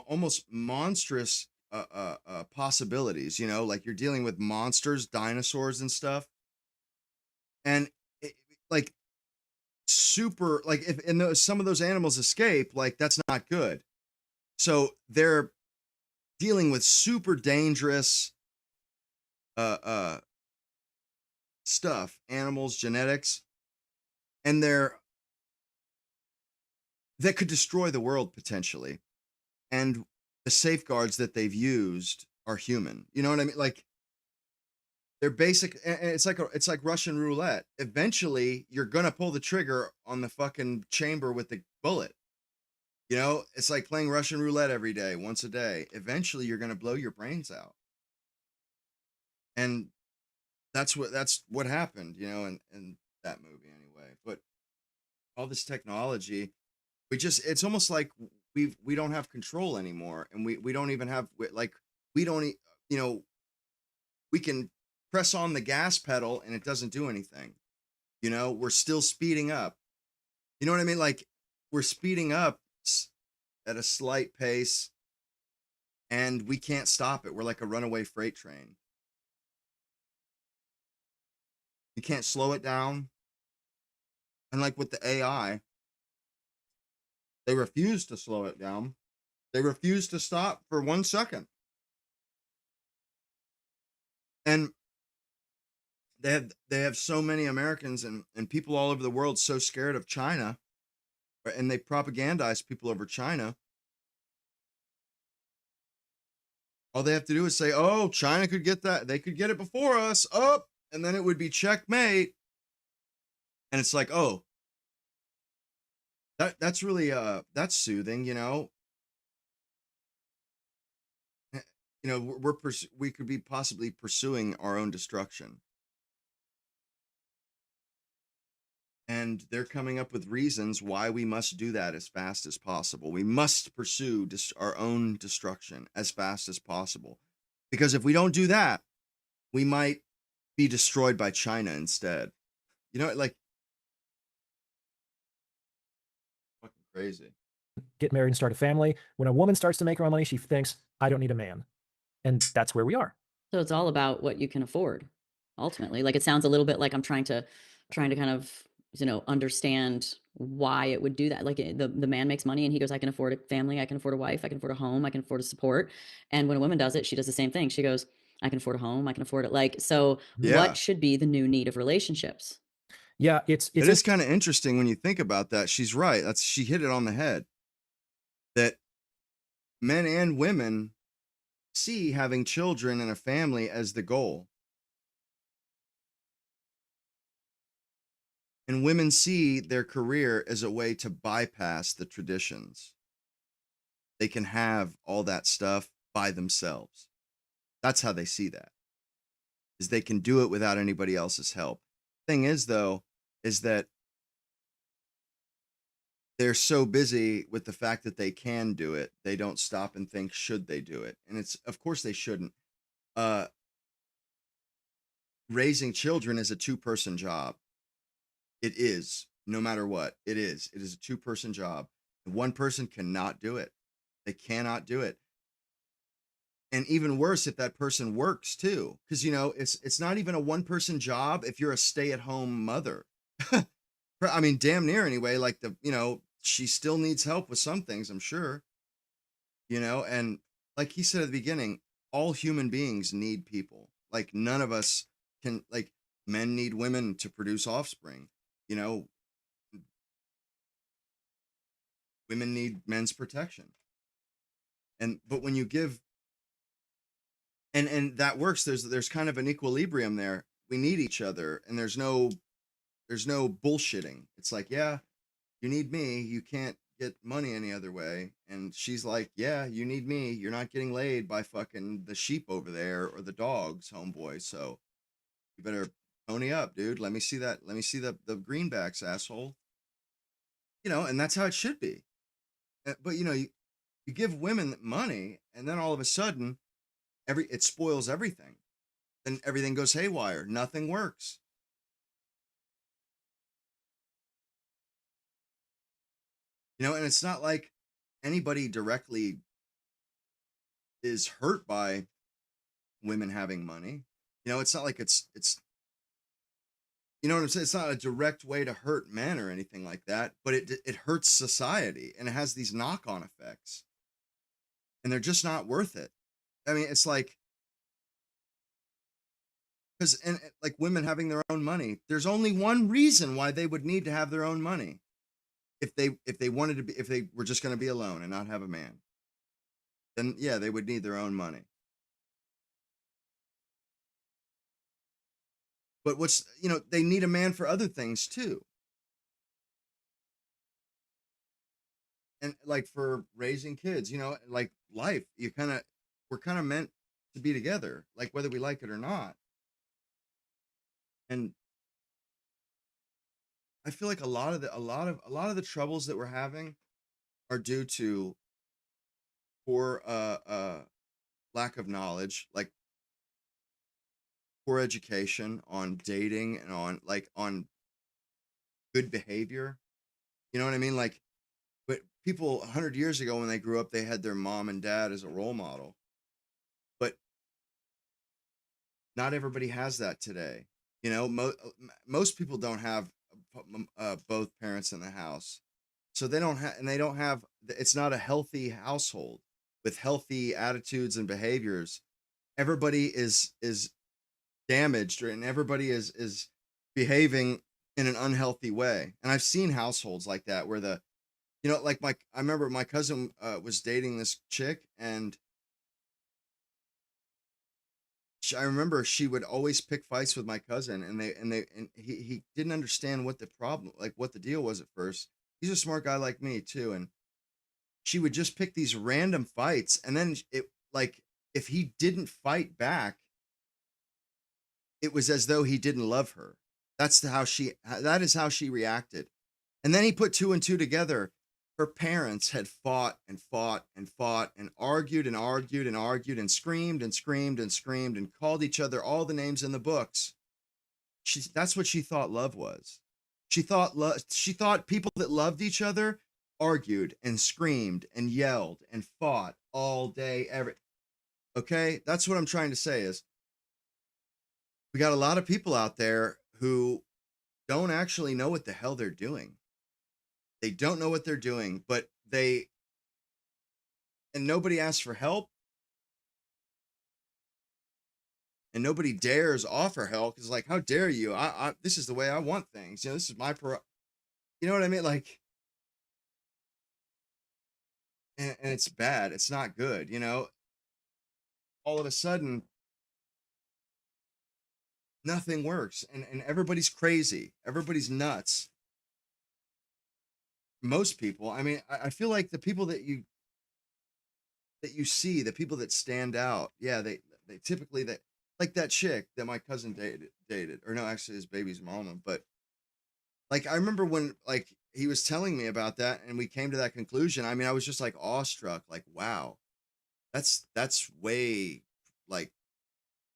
almost monstrous possibilities, you're dealing with monsters, dinosaurs and stuff. And super, if some of those animals escape, that's not good. So they're dealing with super dangerous stuff, animals, genetics, and that could destroy the world potentially. And the safeguards that they've used are human. You know what I mean? They're basic. It's like Russian roulette. Eventually, you're gonna pull the trigger on the fucking chamber with the bullet. It's like playing Russian roulette every day, once a day. Eventually, you're gonna blow your brains out. And that's what happened, in that movie anyway. But all this technology, it's almost like we don't have control anymore, and we don't even have we can press on the gas pedal and it doesn't do anything. We're still speeding up. You know what I mean? we're speeding up at a slight pace, and we can't stop it. We're like a runaway freight train. You can't slow it down. And like with the AI, they refuse to slow it down. They refuse to stop for 1 second. And they have so many Americans and people all over the world so scared of China, and they propagandize people over China. All they have to do is say, oh, China could get that. They could get it before us. Oh, and then it would be checkmate. And it's like, oh, that's really, that's soothing, you know? You know, we could be possibly pursuing our own destruction. And they're coming up with reasons why we must do that as fast as possible. We must pursue our own destruction as fast as possible. Because if we don't do that, we might be destroyed by China instead. You know, like, fucking crazy. Get married and start a family. When a woman starts to make her own money, she thinks, I don't need a man. And that's where we are. So it's all about what you can afford, ultimately. Like, it sounds a little bit like I'm trying to kind of, you know, understand why it would do that. Like, the man makes money and he goes, I can afford a family, I can afford a wife, I can afford a home, I can afford a support. And when a woman does it, she does the same thing. She goes, I can afford a home, I can afford it. Like, so what should be the new need of relationships? Yeah, it is kind of interesting when you think about that. She's right. She hit it on the head. That men and women see having children and a family as the goal. And women see their career as a way to bypass the traditions. They can have all that stuff by themselves. That's how they see that. Is they can do it without anybody else's help. Thing is, though, is that they're so busy with the fact that they can do it, they don't stop and think, should they do it? And it's, of course they shouldn't. Raising children is a two-person job. It is, no matter what. It is a two-person job. One person cannot do it. They cannot do it. And even worse if that person works too. Because, you know, it's not even a one-person job if you're a stay-at-home mother. I mean, damn near anyway. Like, you know, she still needs help with some things, I'm sure. You know, and like he said at the beginning, all human beings need people. Like, none of us can, like, men need women to produce offspring. You know, women need men's protection. But when you give, and that works, there's kind of an equilibrium there. We need each other, and there's no bullshitting. It's like, yeah, you need me. You can't get money any other way. And she's like, yeah, you need me. You're not getting laid by fucking the sheep over there or the dogs, homeboy. So you better pony up, dude. Let me see that. Let me see the greenbacks, asshole. You know, and that's how it should be. But, you know, you give women money, and then all of a sudden, it spoils everything. Then everything goes haywire. Nothing works. You know, and it's not like anybody directly is hurt by women having money. You know, it's not like it's you know what I'm saying? It's not a direct way to hurt men or anything like that, but it hurts society, and it has these knock-on effects. And they're just not worth it. I mean, it's like, because, and like, women having their own money, there's only one reason why they would need to have their own money. If they wanted to be, if they were just going to be alone and not have a man, then yeah, they would need their own money. But you know, they need a man for other things too. And like for raising kids, you know, like life, we're kind of meant to be together, like whether we like it or not. And I feel like a lot of the troubles that we're having are due to poor lack of knowledge, like poor education on dating and on good behavior. You know what I mean? Like, people 100 years ago when they grew up, they had their mom and dad as a role model. But not everybody has that today. You know, most people don't have both parents in the house. So they don't have, and they don't have, it's not a healthy household with healthy attitudes and behaviors. Everybody is damaged, and everybody is behaving in an unhealthy way. And I've seen households like that where the, you know, like I remember my cousin was dating this chick, and I remember she would always pick fights with my cousin, and he didn't understand what the problem, like what the deal was at first. He's a smart guy like me too, and she would just pick these random fights, and then it, like, if he didn't fight back, it was as though he didn't love her. That is how she reacted. And then he put two and two together. Her parents had fought and fought and fought and argued and argued and argued and screamed and screamed and screamed and called each other all the names in the books. That's what she thought love was. She thought people that loved each other argued and screamed and yelled and fought all day, okay? That's what I'm trying to say is we got a lot of people out there who don't actually know what the hell they're doing. They don't know what they're doing, but and nobody asks for help. And nobody dares offer help because, like, how dare you? This is the way I want things. You know, this is my you know what I mean? Like, and it's bad. It's not good. You know, all of a sudden, nothing works, and everybody's crazy. Everybody's nuts. Most people, I mean, I feel like the people that you see, the people that stand out, yeah, they typically, like that chick that my cousin dated, or no, actually his baby's mama. But like, I remember when, like, he was telling me about that and we came to that conclusion. I mean, I was just like awestruck, like, wow, that's way, like,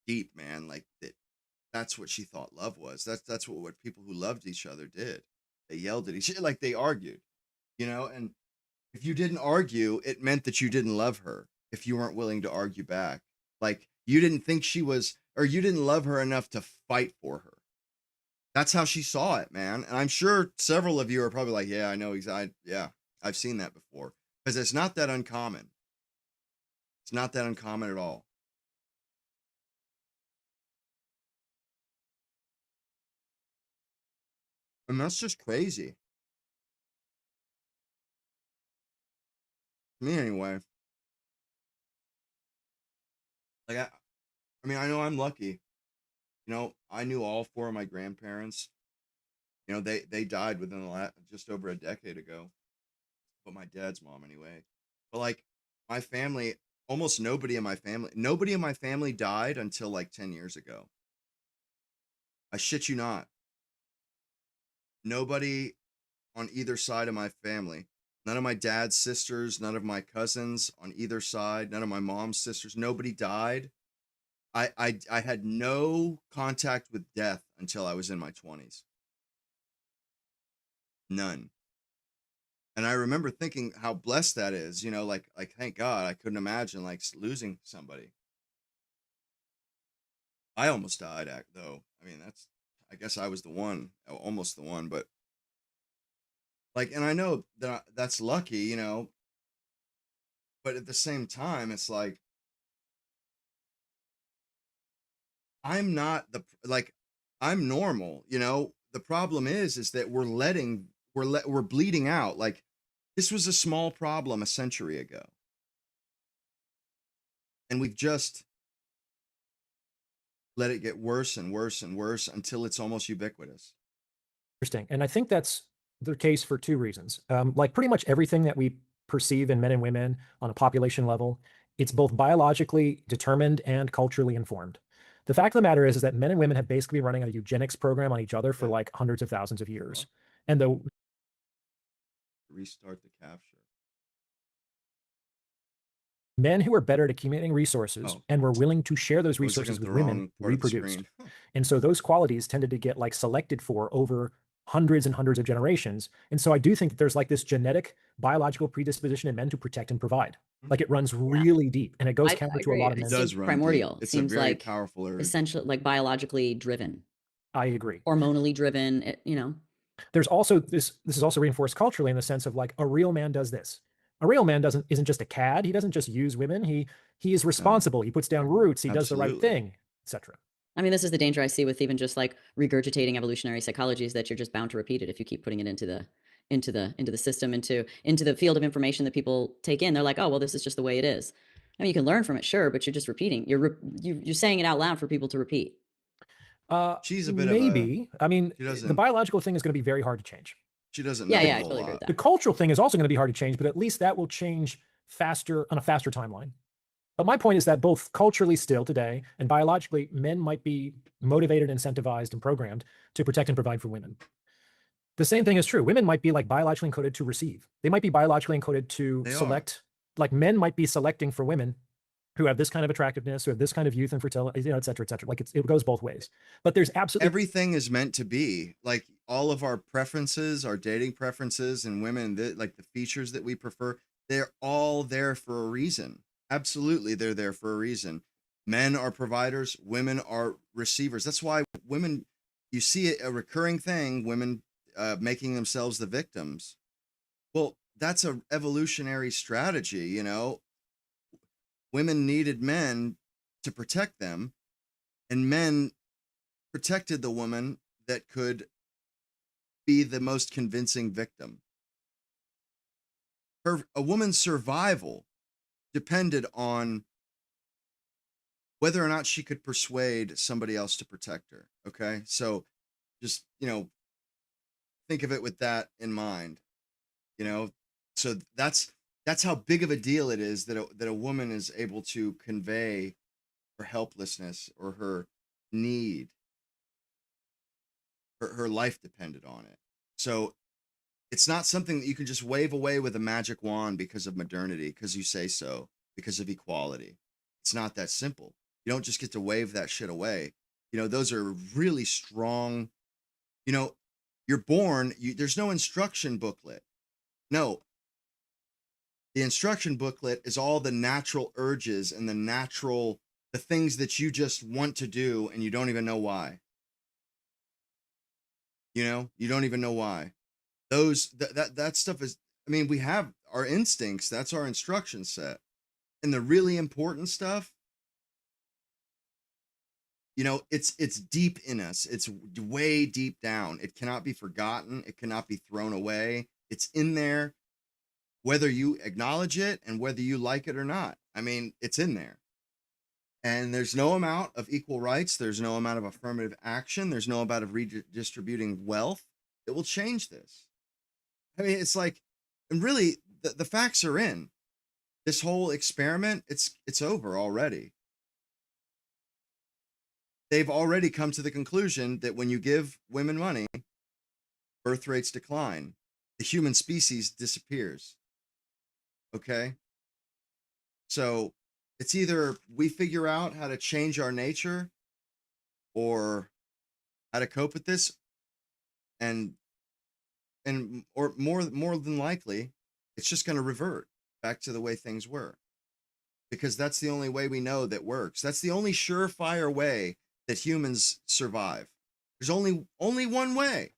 deep, man. Like, that's what she thought love was. That's what people who loved each other did. They yelled at each other, like they argued, you know. And if you didn't argue, it meant that you didn't love her. If you weren't willing to argue back, like, you didn't think she was, or you didn't love her enough to fight for her. That's how she saw it, man. And I'm sure several of you are probably like, yeah, I know exactly. Yeah, I've seen that before, because it's not that uncommon. It's not that uncommon at all. And that's just crazy. Me anyway. Like, I mean, I know I'm lucky. You know, I knew all four of my grandparents. You know, they died within just over a decade ago. But my dad's mom anyway. But like, my family, almost nobody in my family died until like 10 years ago. I shit you not. Nobody on either side of my family. None of my dad's sisters, none of my cousins on either side, none of my mom's sisters, nobody died. I had no contact with death until I was in my 20s. None. And I remember thinking how blessed that is, you know, like thank God. I couldn't imagine like losing somebody. I almost died, though. I mean, I guess I was the one, almost the one, but like, and I know that that's lucky, you know, but at the same time, it's like, I'm not I'm normal, you know. The problem is that we're bleeding out. Like, this was a small problem a century ago, and we've just let it get worse and worse and worse until it's almost ubiquitous. Interesting. And I think that's the case for two reasons. Like, pretty much everything that we perceive in men and women on a population level, it's both biologically determined and culturally informed. The fact of the matter is that men and women have basically been running a eugenics program on each other for like hundreds of thousands of years. And the restart the capture. Men who are better at accumulating resources and were willing to share those resources with women reproduced. And so those qualities tended to get like selected for over hundreds and hundreds of generations. And so I do think that there's like this genetic biological predisposition in men to protect and provide. Like it runs really deep, and it goes counter to a lot of men. It does run primordial. deep. It's Seems a very like powerful urge. essentially like biologically driven, I agree. hormonally driven. You know, there's also this is also reinforced culturally in the sense of like a real man does this. A real man isn't just a cad. He doesn't just use women. He is responsible. He puts down roots. He does the right thing, etc. I mean, this is the danger I see with even just like regurgitating evolutionary psychology, is that you're just bound to repeat it if you keep putting it into the system, into the field of information that people take in. They're like, oh, well, this is just the way it is. I mean, you can learn from it, sure, but you're just repeating. You're saying it out loud for people to repeat. She's a bit maybe. of a, I mean, the biological thing is going to be very hard to change. She doesn't. Yeah, know yeah, I a totally lot. agree with that. The cultural thing is also going to be hard to change, but at least that will change faster on a faster timeline. But my point is that both culturally still today and biologically, men might be motivated, incentivized, and programmed to protect and provide for women. The same thing is true. Women might be like biologically encoded to receive. They might be biologically encoded to select. Like men might be selecting for women who have this kind of attractiveness, who have this kind of youth and fertility, you know, et cetera, et cetera. Like it goes both ways. But there's absolutely everything is meant to be like all of our preferences, our dating preferences, and women that like the features that we prefer. They're all there for a reason. Absolutely, they're there for a reason. Men are providers, women are receivers. That's why women, you see a recurring thing, women making themselves the victims. Well, that's a evolutionary strategy, you know. Women needed men to protect them, and men protected the woman that could be the most convincing victim. A woman's survival depended on whether or not she could persuade somebody else to protect her. Okay, so just, you know, think of it with that in mind. You know, so that's how big of a deal it is that a woman is able to convey her helplessness or her need. Her life depended on it. So it's not something that you can just wave away with a magic wand because of modernity, because you say so, because of equality. It's not that simple. You don't just get to wave that shit away. You know, those are really strong. You know, you're born, there's no instruction booklet. No. The instruction booklet is all the natural urges and the things that you just want to do and you don't even know why. You know, you don't even know why. That stuff is, I mean, we have our instincts, that's our instruction set. And the really important stuff, you know, it's deep in us. It's way deep down. It cannot be forgotten. It cannot be thrown away. It's in there, whether you acknowledge it and whether you like it or not. I mean, it's in there. And there's no amount of equal rights. There's no amount of affirmative action. There's no amount of redistributing wealth that will change this. I mean, it's like, and really, the facts are in. This whole experiment, it's over already. They've already come to the conclusion that when you give women money, birth rates decline. The human species disappears. Okay? So it's either we figure out how to change our nature or how to cope with this, or more than likely, it's just going to revert back to the way things were, because that's the only way we know that works. That's the only surefire way that humans survive. There's only one way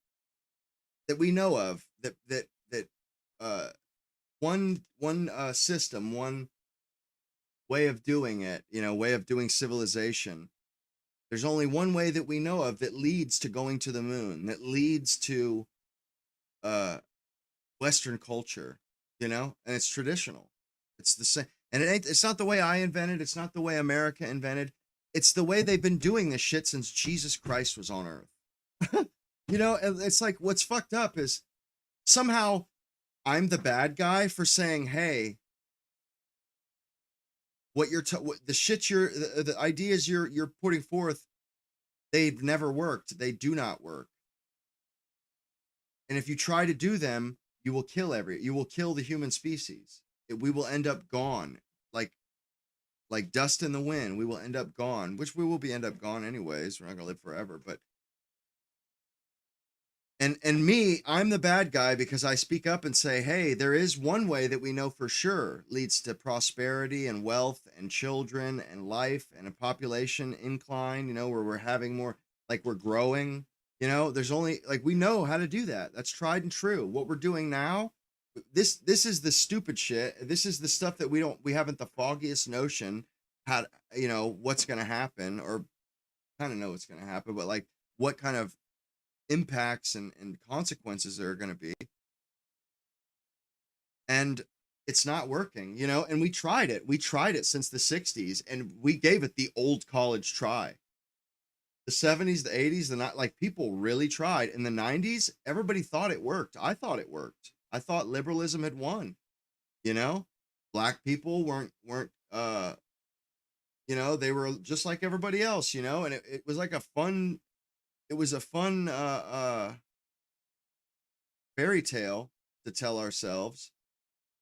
that we know of that one system, one way of doing it, you know, way of doing civilization. There's only one way that we know of that leads to going to the moon, that leads to Western culture, you know, and it's traditional. It's the same. And it's not the way I invented. It's not the way America invented. It's the way they've been doing this shit since Jesus Christ was on earth. You know, it's like, what's fucked up is somehow I'm the bad guy for saying, hey, the ideas you're putting forth, they've never worked. They do not work. And if you try to do them, you will kill the human species. We will end up gone, like dust in the wind. We will end up gone, which we will end up gone anyways. We're not gonna live forever, but And me, I'm the bad guy because I speak up and say, hey, there is one way that we know for sure leads to prosperity and wealth and children and life and a population incline, where we're having more, like we're growing, there's only, like, we know how to do that. That's tried and true. What we're doing now, this is the stupid shit. This is the stuff that we haven't the foggiest notion how, what's going to happen, or kind of know what's going to happen, but like what kind of impacts and consequences there are going to be. And it's not working, and we tried it since the 60s, and we gave it the old college try. The 70s, the 80s, not like people really tried. In the 90s, everybody thought it worked. I thought it worked. I thought liberalism had won. Black people weren't they were just like everybody else, and it was like a fun fairy tale to tell ourselves,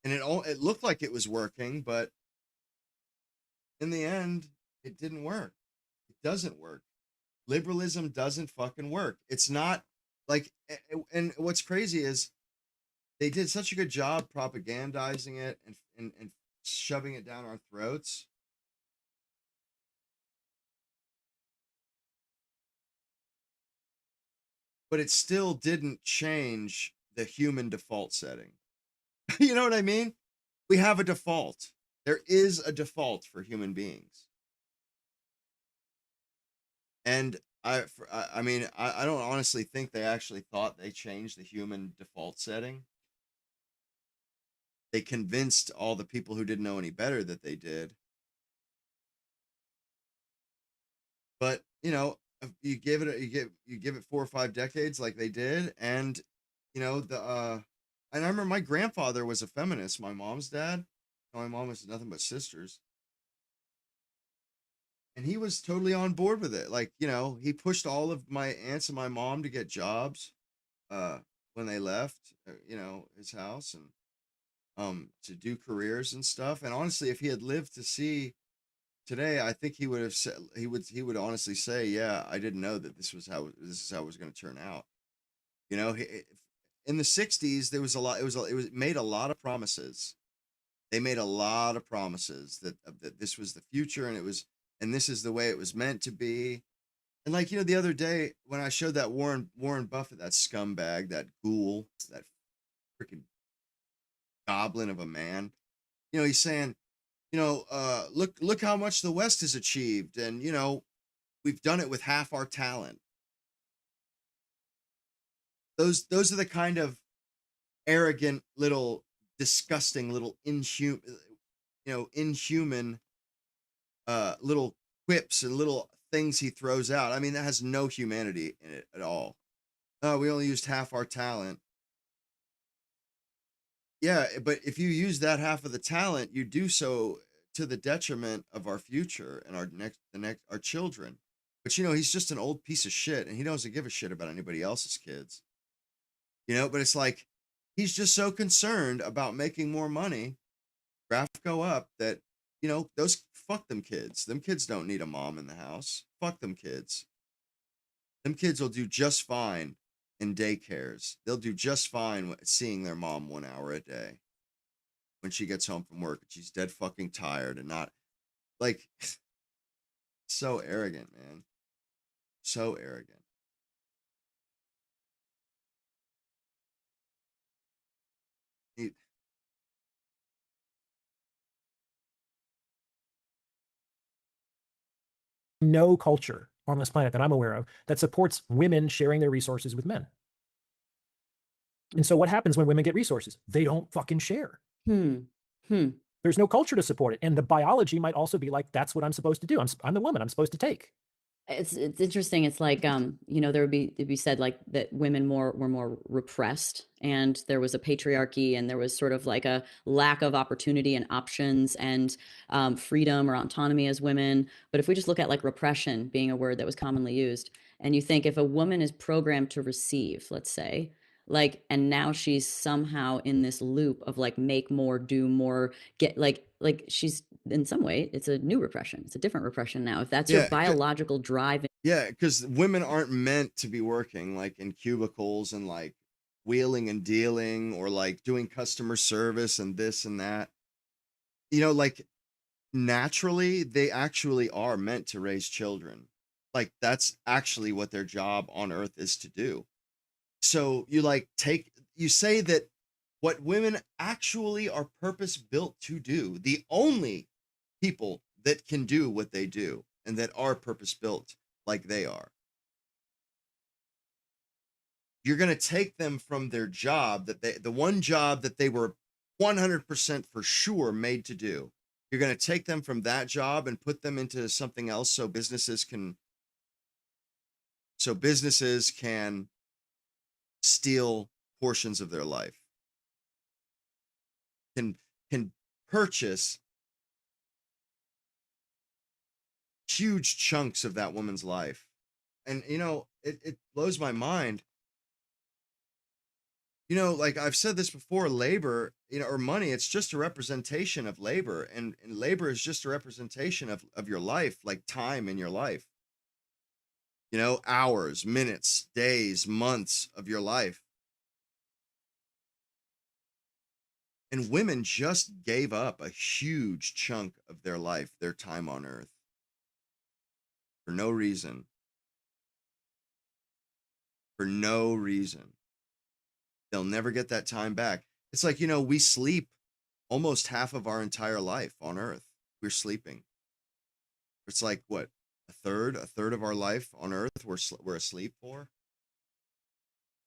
and it looked like it was working, but in the end it didn't work. It doesn't work. Liberalism doesn't fucking work. It's not like, and what's crazy is they did such a good job propagandizing it and shoving it down our throats. But it still didn't change the human default setting. You know what I mean? We have a default. There is a default for human beings. And I don't honestly think they actually thought they changed the human default setting. They convinced all the people who didn't know any better that they did. But, you give it 4 or 5 decades like they did, and and I remember my grandfather was a feminist, my mom's dad. My mom was nothing but sisters, and he was totally on board with it. Like, he pushed all of my aunts and my mom to get jobs when they left his house, and to do careers and stuff. And honestly, if he had lived to see today, I think he would have said, he would honestly say, yeah, I didn't know that this is how it was going to turn out. In the 60s, there was a lot, it was made a lot of promises. They made a lot of promises that this was the future, and this is the way it was meant to be. And like, the other day when I showed that Warren Buffett, that scumbag, that ghoul, that freaking goblin of a man, he's saying, look how much the West has achieved, and we've done it with half our talent. Those are the kind of arrogant little, disgusting little inhuman little quips and little things he throws out. I mean, that has no humanity in it at all. Oh, we only used half our talent. Yeah, but if you use that half of the talent, you do so to the detriment of our future and our children. But he's just an old piece of shit, and he doesn't give a shit about anybody else's kids. But it's like he's just so concerned about making more money, graph go up, that those, fuck them kids. Them kids don't need a mom in the house. Fuck them kids. Them kids will do just fine in daycares. They'll do just fine seeing their mom 1 hour a day when she gets home from work and she's dead fucking tired, and not like so arrogant, man. So arrogant. No culture on this planet that I'm aware of that supports women sharing their resources with men. And so what happens when women get resources? They don't fucking share. There's no culture to support it. And the biology might also be like, that's what I'm supposed to do. I'm the woman. I'm supposed to take. It's interesting. It's like, there would be said like that women were more repressed, and there was a patriarchy, and there was sort of like a lack of opportunity and options and freedom or autonomy as women. But if we just look at like repression being a word that was commonly used, and you think if a woman is programmed to receive, let's say, like, and now she's somehow in this loop of like make more, do more, get like she's in some way, it's a new repression. It's a different repression now. If that's your biological drive. Yeah, because women aren't meant to be working like in cubicles and like wheeling and dealing or like doing customer service and this and that. You know, like naturally, they actually are meant to raise children. Like that's actually what their job on earth is to do. So you say that what women actually are purpose built to do, the only people that can do what they do and that are purpose built like they are. You're going to take them from their job the one job that they were 100% for sure made to do. You're going to take them from that job and put them into something else so businesses can steal portions of their life. Can purchase huge chunks of that woman's life. And you know, it blows my mind. You know, like I've said this before, labor, you know, or money, it's just a representation of labor. And labor is just a representation of your life, like time in your life. You know, hours, minutes, days, months of your life. And women just gave up a huge chunk of their life, their time on earth, for no reason. For no reason. They'll never get that time back. It's like, you know, we sleep almost half of our entire life on earth. We're sleeping. It's like, what, a third of our life on earth we're asleep for?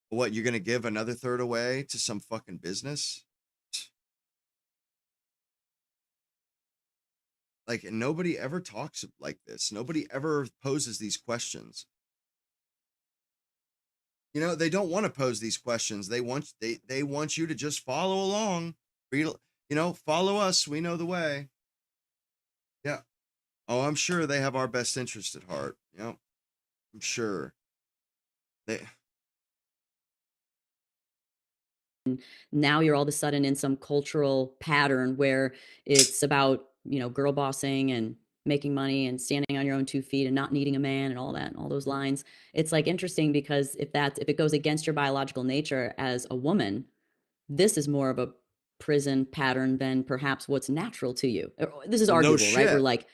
What, you're going to give another third away to some fucking business? Like, and nobody ever talks like this. Nobody ever poses these questions. You know, they don't want to pose these questions. They want you to just follow along. You know, follow us. We know the way. Yeah. Oh, I'm sure they have our best interest at heart. You know, I'm sure. Now you're all of a sudden in some cultural pattern where it's about, you know, girl bossing and making money and standing on your own 2 feet and not needing a man and all that and all those lines. It's like interesting because if it goes against your biological nature as a woman, this is more of a prison pattern than perhaps what's natural to you. This is arguable, No right? shit.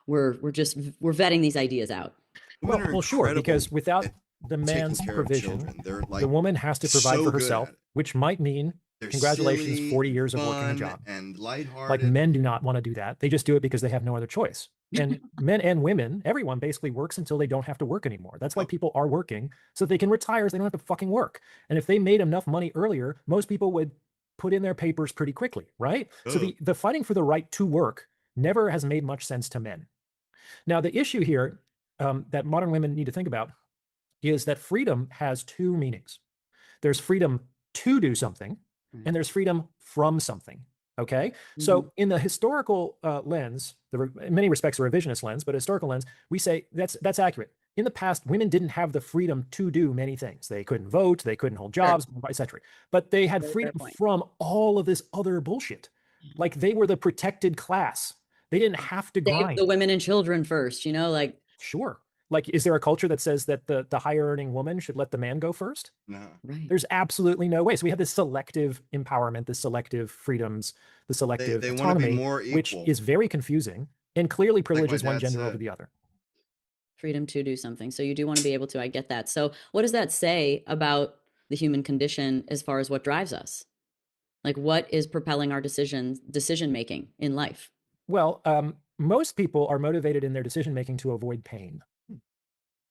We're vetting these ideas out. Well, sure, because without the man's provision, like, the woman has to provide so for good herself, at it. which might mean They're congratulations, silly, 40 years of working a fun, job. and lighthearted. Like men do not want to do that. They just do it because they have no other choice. And men and women, everyone basically works until they don't have to work anymore. That's why people are working, so they can retire so they don't have to fucking work. And if they made enough money earlier, most people would put in their papers pretty quickly, right? So the fighting for the right to work never has made much sense to men. Now, the issue here that modern women need to think about is that freedom has two meanings. There's freedom to do something, and there's freedom from something. Okay, so in the historical lens, in many respects a revisionist lens, but a historical lens, we say that's accurate. In the past, women didn't have the freedom to do many things. They couldn't vote, they couldn't hold jobs, etc. But they had freedom from all of this other bullshit. Like they were the protected class. They didn't have to grind. Save the women and children first, you know, like. Sure. Like, is there a culture that says that the higher earning woman should let the man go first? No. Right. There's absolutely no way. So we have this selective empowerment, this selective freedoms, the selective they autonomy, want to be more equal. which is very confusing and clearly privileges one gender over the other. Freedom to do something. So you do want to be able to, I get that. So what does that say about the human condition as far as what drives us? Like what is propelling our decision making in life? Well, most people are motivated in their decision making to avoid pain.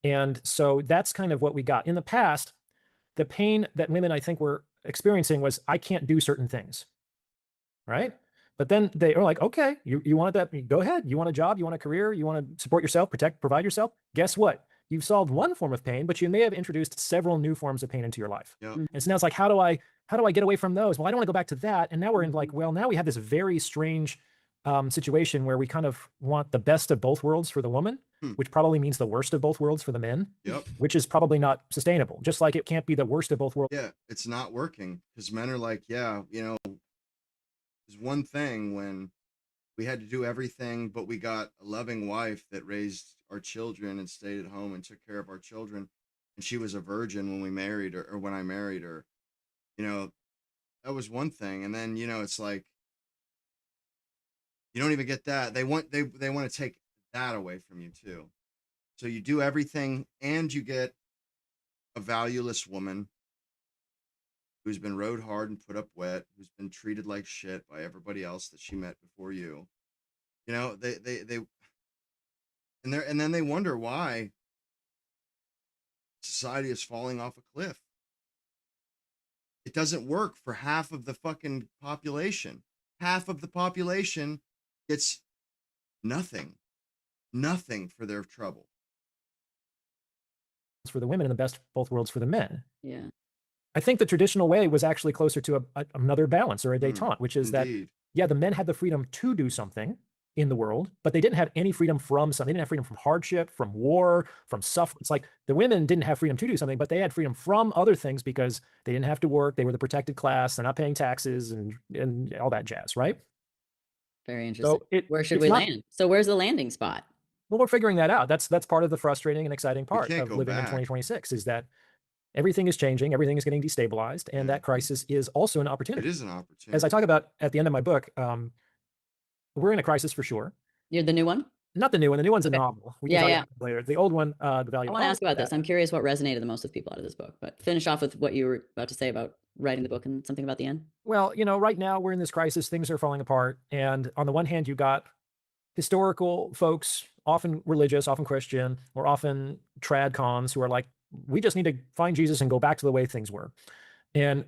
And so that's kind of what we got. In the past, the pain that women, I think, were experiencing was, I can't do certain things, right? But then they are like, okay, you want that, go ahead. You want a job, you want a career, you want to support yourself, provide yourself. Guess what? You've solved one form of pain, but you may have introduced several new forms of pain into your life. Yep. And so now it's like, how do I get away from those? Well, I don't want to go back to that. And now we're in like, well, now we have this very strange situation where we kind of want the best of both worlds for the woman, which probably means the worst of both worlds for the men, which is probably not sustainable. Just like it can't be the worst of both worlds. Yeah, it's not working because men are like, yeah, you know, there's one thing when we had to do everything, but we got a loving wife that raised our children and stayed at home and took care of our children. And she was a virgin when we married her, or when I married her. You know, that was one thing. And then, you know, it's like, you don't even get that. They want to take that away from you too. So you do everything and you get a valueless woman who's been rode hard and put up wet, who's been treated like shit by everybody else that she met before you. You know, they and then they wonder why society is falling off a cliff. It doesn't work for half of the fucking population. Half of the population gets nothing for their trouble. For the women and the best of both worlds for the men. Yeah. I think the traditional way was actually closer to another balance or a détente, which is that, yeah, the men had the freedom to do something in the world, but they didn't have any freedom from something. They didn't have freedom from hardship, from war, from suffering. It's like the women didn't have freedom to do something, but they had freedom from other things because they didn't have to work. They were the protected class. They're not paying taxes and all that jazz, right? Very interesting. So where should we land? So where's the landing spot? Well, we're figuring that out. That's part of the frustrating and exciting part of living in back. 2026 is that everything is changing, everything is getting destabilized, and that crisis is also an opportunity. It is an opportunity. As I talk about at the end of my book, we're in a crisis for sure. You're the new one? Not the new one. The new one's a novel. We can talk about it later. The old one, The Value. I want to ask about this. I'm curious what resonated the most with people out of this book, but finish off with what you were about to say about writing the book and something about the end. Well, you know, right now we're in this crisis. Things are falling apart. And on the one hand, you got historical folks, often religious, often Christian, or often trad cons who are like, we just need to find Jesus and go back to the way things were. And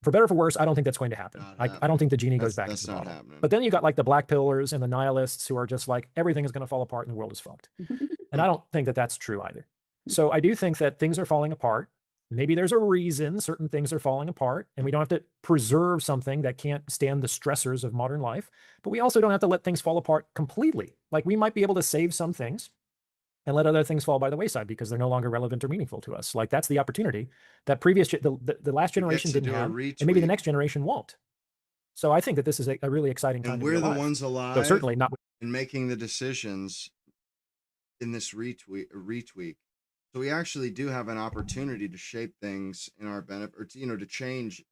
for better or for worse, I don't think that's going to happen. I don't think the genie goes back to the bottle. Happening. But then you got like the black pillars and the nihilists who are just like, everything is going to fall apart and the world is fucked. And I don't think that that's true either. So I do think that things are falling apart. Maybe there's a reason certain things are falling apart, and we don't have to preserve something that can't stand the stressors of modern life, but we also don't have to let things fall apart completely. Like we might be able to save some things and let other things fall by the wayside because they're no longer relevant or meaningful to us. Like that's the opportunity that the last generation didn't have, and maybe the next generation won't. So I think that this is a really exciting time. And to be we're the alive. ones alive. So certainly not in making the decisions in this retweak. So we actually do have an opportunity to shape things in our benefit, or to, you know, to change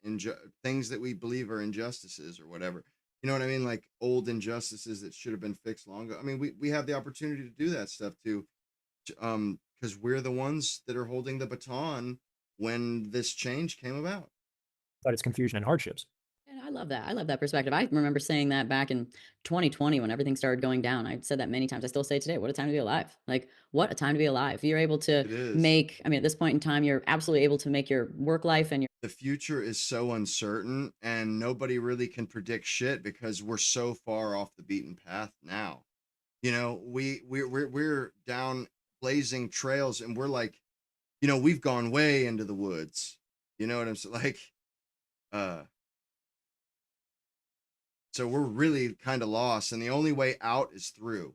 things that we believe are injustices or whatever. You know what I mean? Like old injustices that should have been fixed long ago. I mean, we have the opportunity to do that stuff too, because we're the ones that are holding the baton when this change came about. But it's confusion and hardships. And I love that. I love that perspective. I remember saying that back in 2020 when everything started going down. I said that many times. I still say it today. What a time to be alive. Like, what a time to be alive. You're able to make, I mean, at this point in time, you're absolutely able to make your work life and your... The future is so uncertain and nobody really can predict shit because we're so far off the beaten path now. You know, we're down blazing trails and we're like, you know, we've gone way into the woods. You know what I'm saying? Like, so we're really kind of lost, and the only way out is through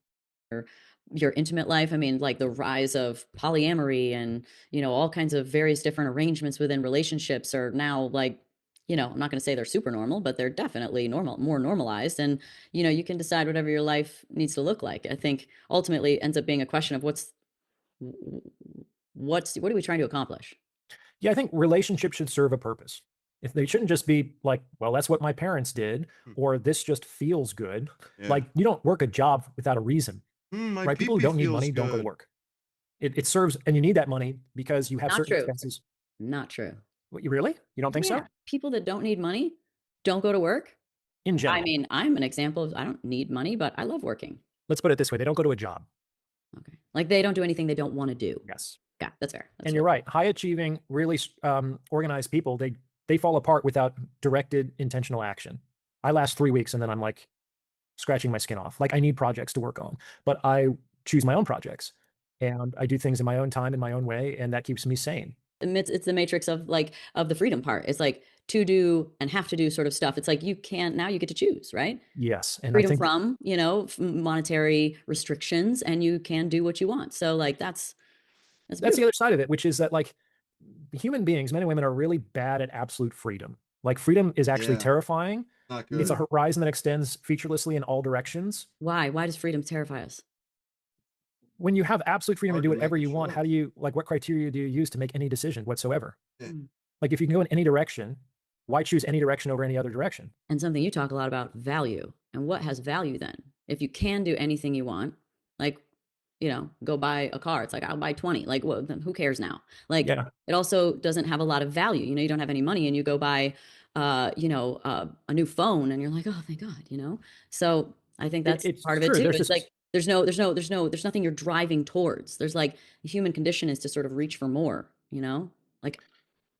your intimate life. I mean, like the rise of polyamory and, you know, all kinds of various different arrangements within relationships are now like, you know, I'm not going to say they're super normal, but they're definitely more normalized. And, you know, you can decide whatever your life needs to look like. I think ultimately it ends up being a question of what are we trying to accomplish? Yeah, I think relationships should serve a purpose. If they shouldn't just be like, well, that's what my parents did, or this just feels good. Yeah. Like you don't work a job without a reason, my right? People who pee-pee don't need feels money don't go to good. work. It serves, and you need that money because you have Not certain true. expenses. Not true. What, you really? You don't think so? People that don't need money don't go to work. In general. I mean, I'm an example of, I don't need money, but I love working. Let's put it this way. They don't go to a job. Okay. Like they don't do anything they don't want to do. Yes. Yeah, that's fair. And you're right. High achieving, really organized people, they fall apart without directed intentional action. I last 3 weeks and then I'm like scratching my skin off. Like I need projects to work on, but I choose my own projects and I do things in my own time, in my own way. And that keeps me sane. It's the matrix of the freedom part. It's like to do and have to do sort of stuff. It's like you can't, now you get to choose, right? Yes. And freedom I think from, you know, monetary restrictions, and you can do what you want. So like that's the other side of it, which is that like human beings, men and women, are really bad at absolute freedom. Like freedom is actually terrifying, Not It's a good. horizon that extends featurelessly in all directions. Why? Why does freedom terrify us? When you have absolute freedom to Hard do to make whatever a you want, choice. how do you, like, what criteria do you use to make any decision whatsoever? Yeah. Like, if you can go in any direction, why choose any direction over any other direction? And something you talk a lot about, value. And what has value then? If you can do anything you want, like, you know, go buy a car. It's like, I'll buy 20. Like, well, then who cares now? Like, Yeah. it also doesn't have a lot of value. You know, you don't have any money and you go buy, a new phone and you're like, oh, thank God, you know? So I think that's It's part of it true. too. There's It's this, like, there's nothing you're driving towards. There's like, the human condition is to sort of reach for more, you know? Like,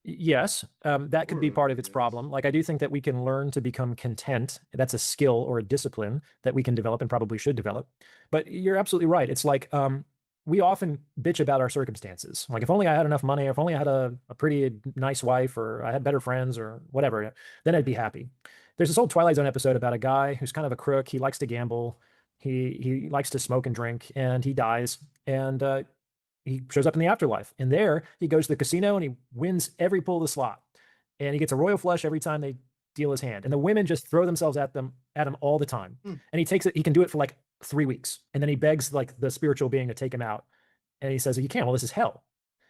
yes, that could be Sort of, part of its yes. problem. Like, I do think that we can learn to become content. That's a skill or a discipline that we can develop and probably should develop. But you're absolutely right. It's like, we often bitch about our circumstances. Like, if only I had enough money, if only I had a pretty nice wife, or I had better friends, or whatever, then I'd be happy. There's this old Twilight Zone episode about a guy who's kind of a crook. He likes to gamble. He likes to smoke and drink, and he dies. And he shows up in the afterlife. And there he goes to the casino and he wins every pull of the slot. And he gets a royal flush every time they deal his hand. And the women just throw themselves at him all the time. And he takes it, he can do it for like 3 weeks. And then he begs like the spiritual being to take him out. And he says, you can't. Well, this is hell.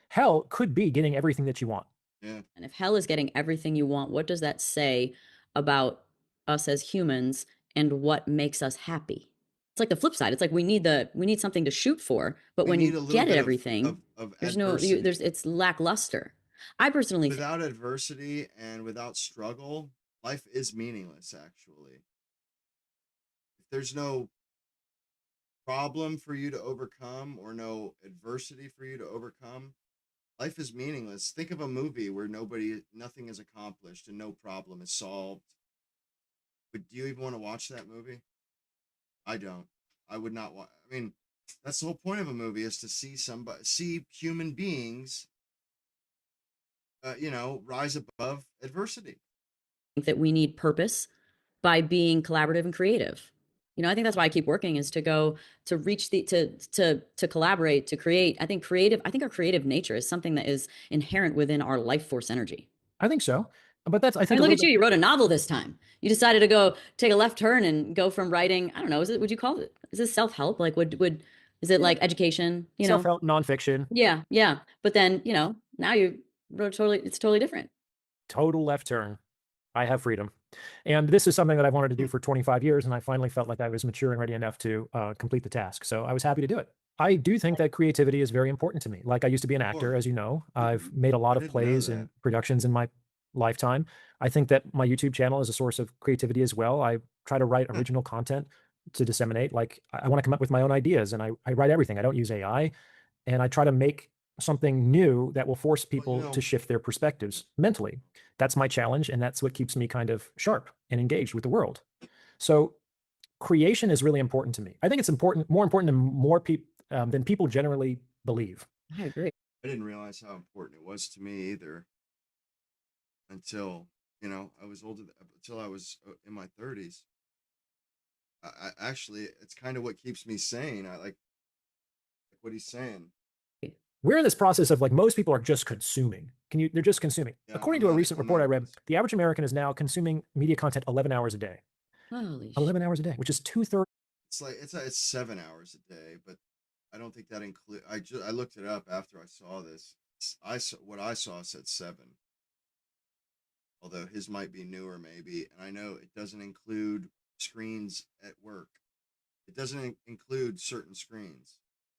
Hell could be getting everything that you want. Yeah. and if hell is getting everything you want, what does that say about us as humans and what makes us happy? It's like the flip side. It's like we need something to shoot for, but We when need a you little get bit everything, of there's adversity. it's lackluster. I personally Without adversity and without struggle, life is meaningless, actually. If there's no problem for you to overcome or no adversity for you to overcome, life is meaningless. Think of a movie where nothing is accomplished and no problem is solved. But do you even want to watch that movie? I don't. I would not watch. I mean, that's the whole point of a movie, is to see human beings, rise above adversity. think that we need purpose by being collaborative and creative. You know, I think that's why I keep working, is to go to reach to collaborate, to create. I think our creative nature is something that is inherent within our life force energy. I think so. But that's, I I think, mean, a look little at you. You wrote a novel this time. You decided to go take a left turn and go from writing, I don't know, would you call it, is this self-help? Like, is it like education, you know? self-help nonfiction. Yeah, yeah. But then, you know, now you wrote it's totally different. Total left turn. I have freedom. And this is something that I've wanted to do for 25 years, and I finally felt like I was mature and ready enough to complete the task. So I was happy to do it. I do think that creativity is very important to me. Like, I used to be an actor, as you know. I've made a lot of didn't know plays that. and productions in my lifetime. I think that my YouTube channel is a source of creativity as well. I try to write original content to disseminate. Like, I want to come up with my own ideas, and I write everything. I don't use AI, and I try to make something new that will force people to shift their perspectives mentally. That's my challenge, and that's what keeps me kind of sharp and engaged with the world. So creation is really important to me. I think it's more important than people generally believe. I agree. I didn't realize how important it was to me either until, I was older, until I was in my 30s. I actually, it's kind of what keeps me sane. I like what he's saying. We're in this process of, like, most people are just consuming. They're just consuming. Yeah, According to a recent report I read, the average American is now consuming media content 11 hours a day. Holy 11 hours a day, which is 2/3. It's like it's 7 hours a day, but I don't think that include. I looked it up after I saw this. What I saw said 7. Although his might be newer, maybe, and I know it doesn't include screens at work. It doesn't include certain screens,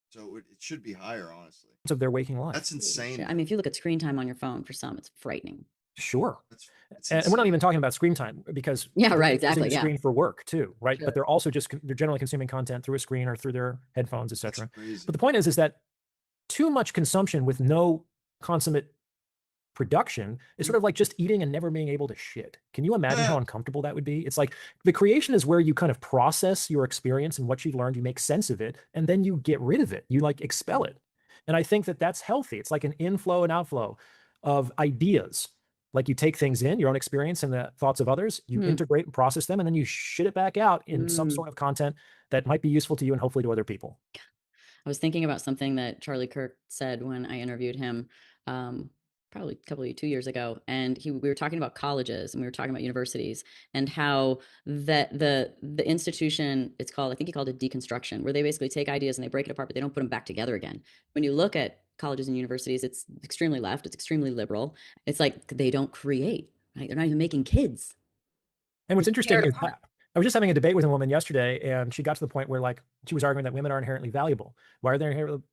so it should be higher, honestly. Of their waking life. That's insane. I mean, if you look at screen time on your phone, for some, it's frightening. Sure. That's And we're not insane. even talking about screen time, because Yeah, they're right, using exactly, the yeah. screen for work too, right? Sure. But they're also they're generally consuming content through a screen or through their headphones, etc. Crazy. But the point is that too much consumption with no consummate production is sort of like just eating and never being able to shit. Can you imagine how uncomfortable that would be? It's like, the creation is where you kind of process your experience and what you've learned, you make sense of it, and then you get rid of it. You like expel it. And I think that that's healthy. It's like an inflow and outflow of ideas. Like, you take things in, your own experience and the thoughts of others, you integrate and process them, and then you shit it back out in some sort of content that might be useful to you and hopefully to other people. I was thinking about something that Charlie Kirk said when I interviewed him. probably a couple of 2 years ago, and we were talking about colleges and we were talking about universities and how the institution, it's called, I think he called it deconstruction, where they basically take ideas and they break it apart, but they don't put them back together again. When you look at colleges and universities, it's extremely left, it's extremely liberal. It's like they don't create, right? They're not even making kids. And what's interesting is apart. I was just having a debate with a woman yesterday, and she got to the point where, like, she was arguing that women are inherently valuable. Why are they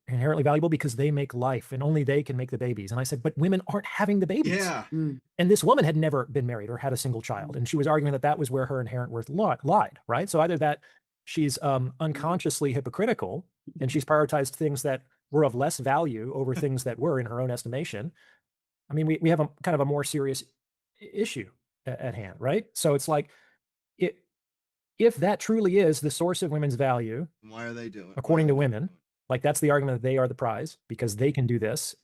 inherently valuable? Because they make life, and only they can make the babies. And I said, but women aren't having the babies. Yeah. Mm. And this woman had never been married or had a single child, and she was arguing that that was where her inherent worth lied, right? So either that she's unconsciously hypocritical, and she's prioritized things that were of less value over things that were in her own estimation. I mean, we have a kind of a more serious issue at hand, right? So it's like, if that truly is the source of women's value, Why are they doing? according to women, like that's the argument that they are the prize because they can do this,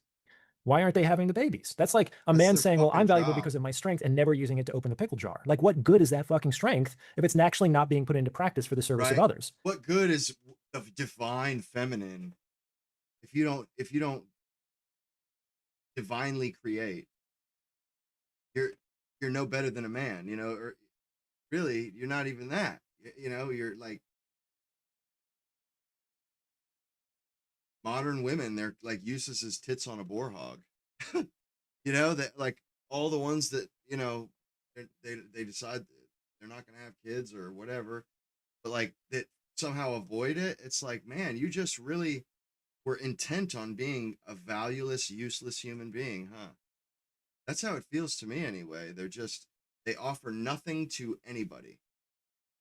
why aren't they having the babies? That's like a man saying, well, I'm valuable because of my strength, and never using it to open the pickle jar. Like, what good is that fucking strength if it's actually not being put into practice for the service of others? What good is of divine feminine if you don't divinely create? You're no better than a man, you know, or really you're not even that. You know, you're like modern women, they're like useless as tits on a boar hog. You know, that like all the ones that, you know, they decide they're not going to have kids or whatever, but like that somehow avoid it. It's like, man, you just really were intent on being a valueless, useless human being, huh? That's how it feels to me anyway. They offer nothing to anybody.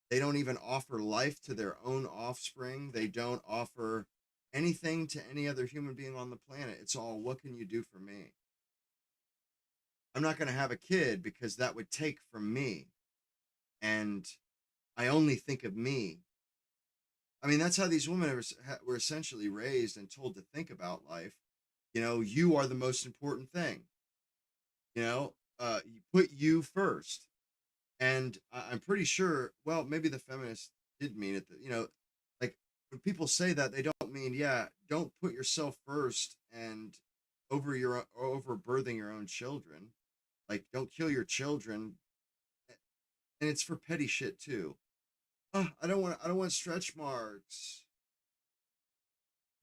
They don't even offer life to their own offspring. They don't offer anything to any other human being on the planet. It's all, what can you do for me? I'm not going to have a kid because that would take from me. And I only think of me. I mean, that's how these women were essentially raised and told to think about life. You know, you are the most important thing. You know, you put you first. And I'm pretty sure, well, maybe the feminists did mean it, you know, like when people say that, they don't mean, yeah, don't put yourself first and over birthing your own children. Like, don't kill your children. And it's for petty shit too. Oh, I don't want stretch marks.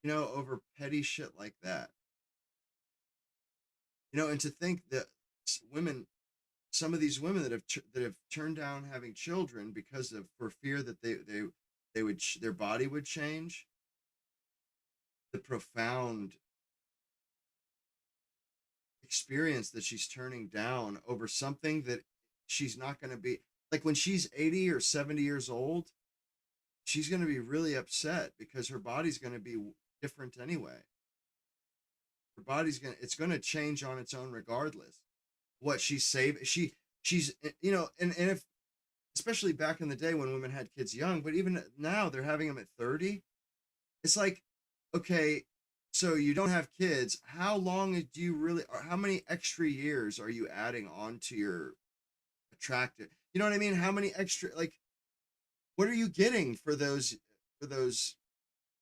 You know, over petty shit like that. You know, and to think that some of these women that have turned down having children because of for fear that they would their body would change. The profound experience that she's turning down over something that she's not going to be, like when she's 80 or 70 years old, she's going to be really upset because her body's going to be different anyway. Her body's it's going to change on its own regardless. What she's she's, you know, and if, especially back in the day when women had kids young, but even now they're having them at 30. It's like, okay, so you don't have kids. How long do you really, or how many extra years are you adding on to your attractive? You know what I mean? How many extra, like, what are you getting for those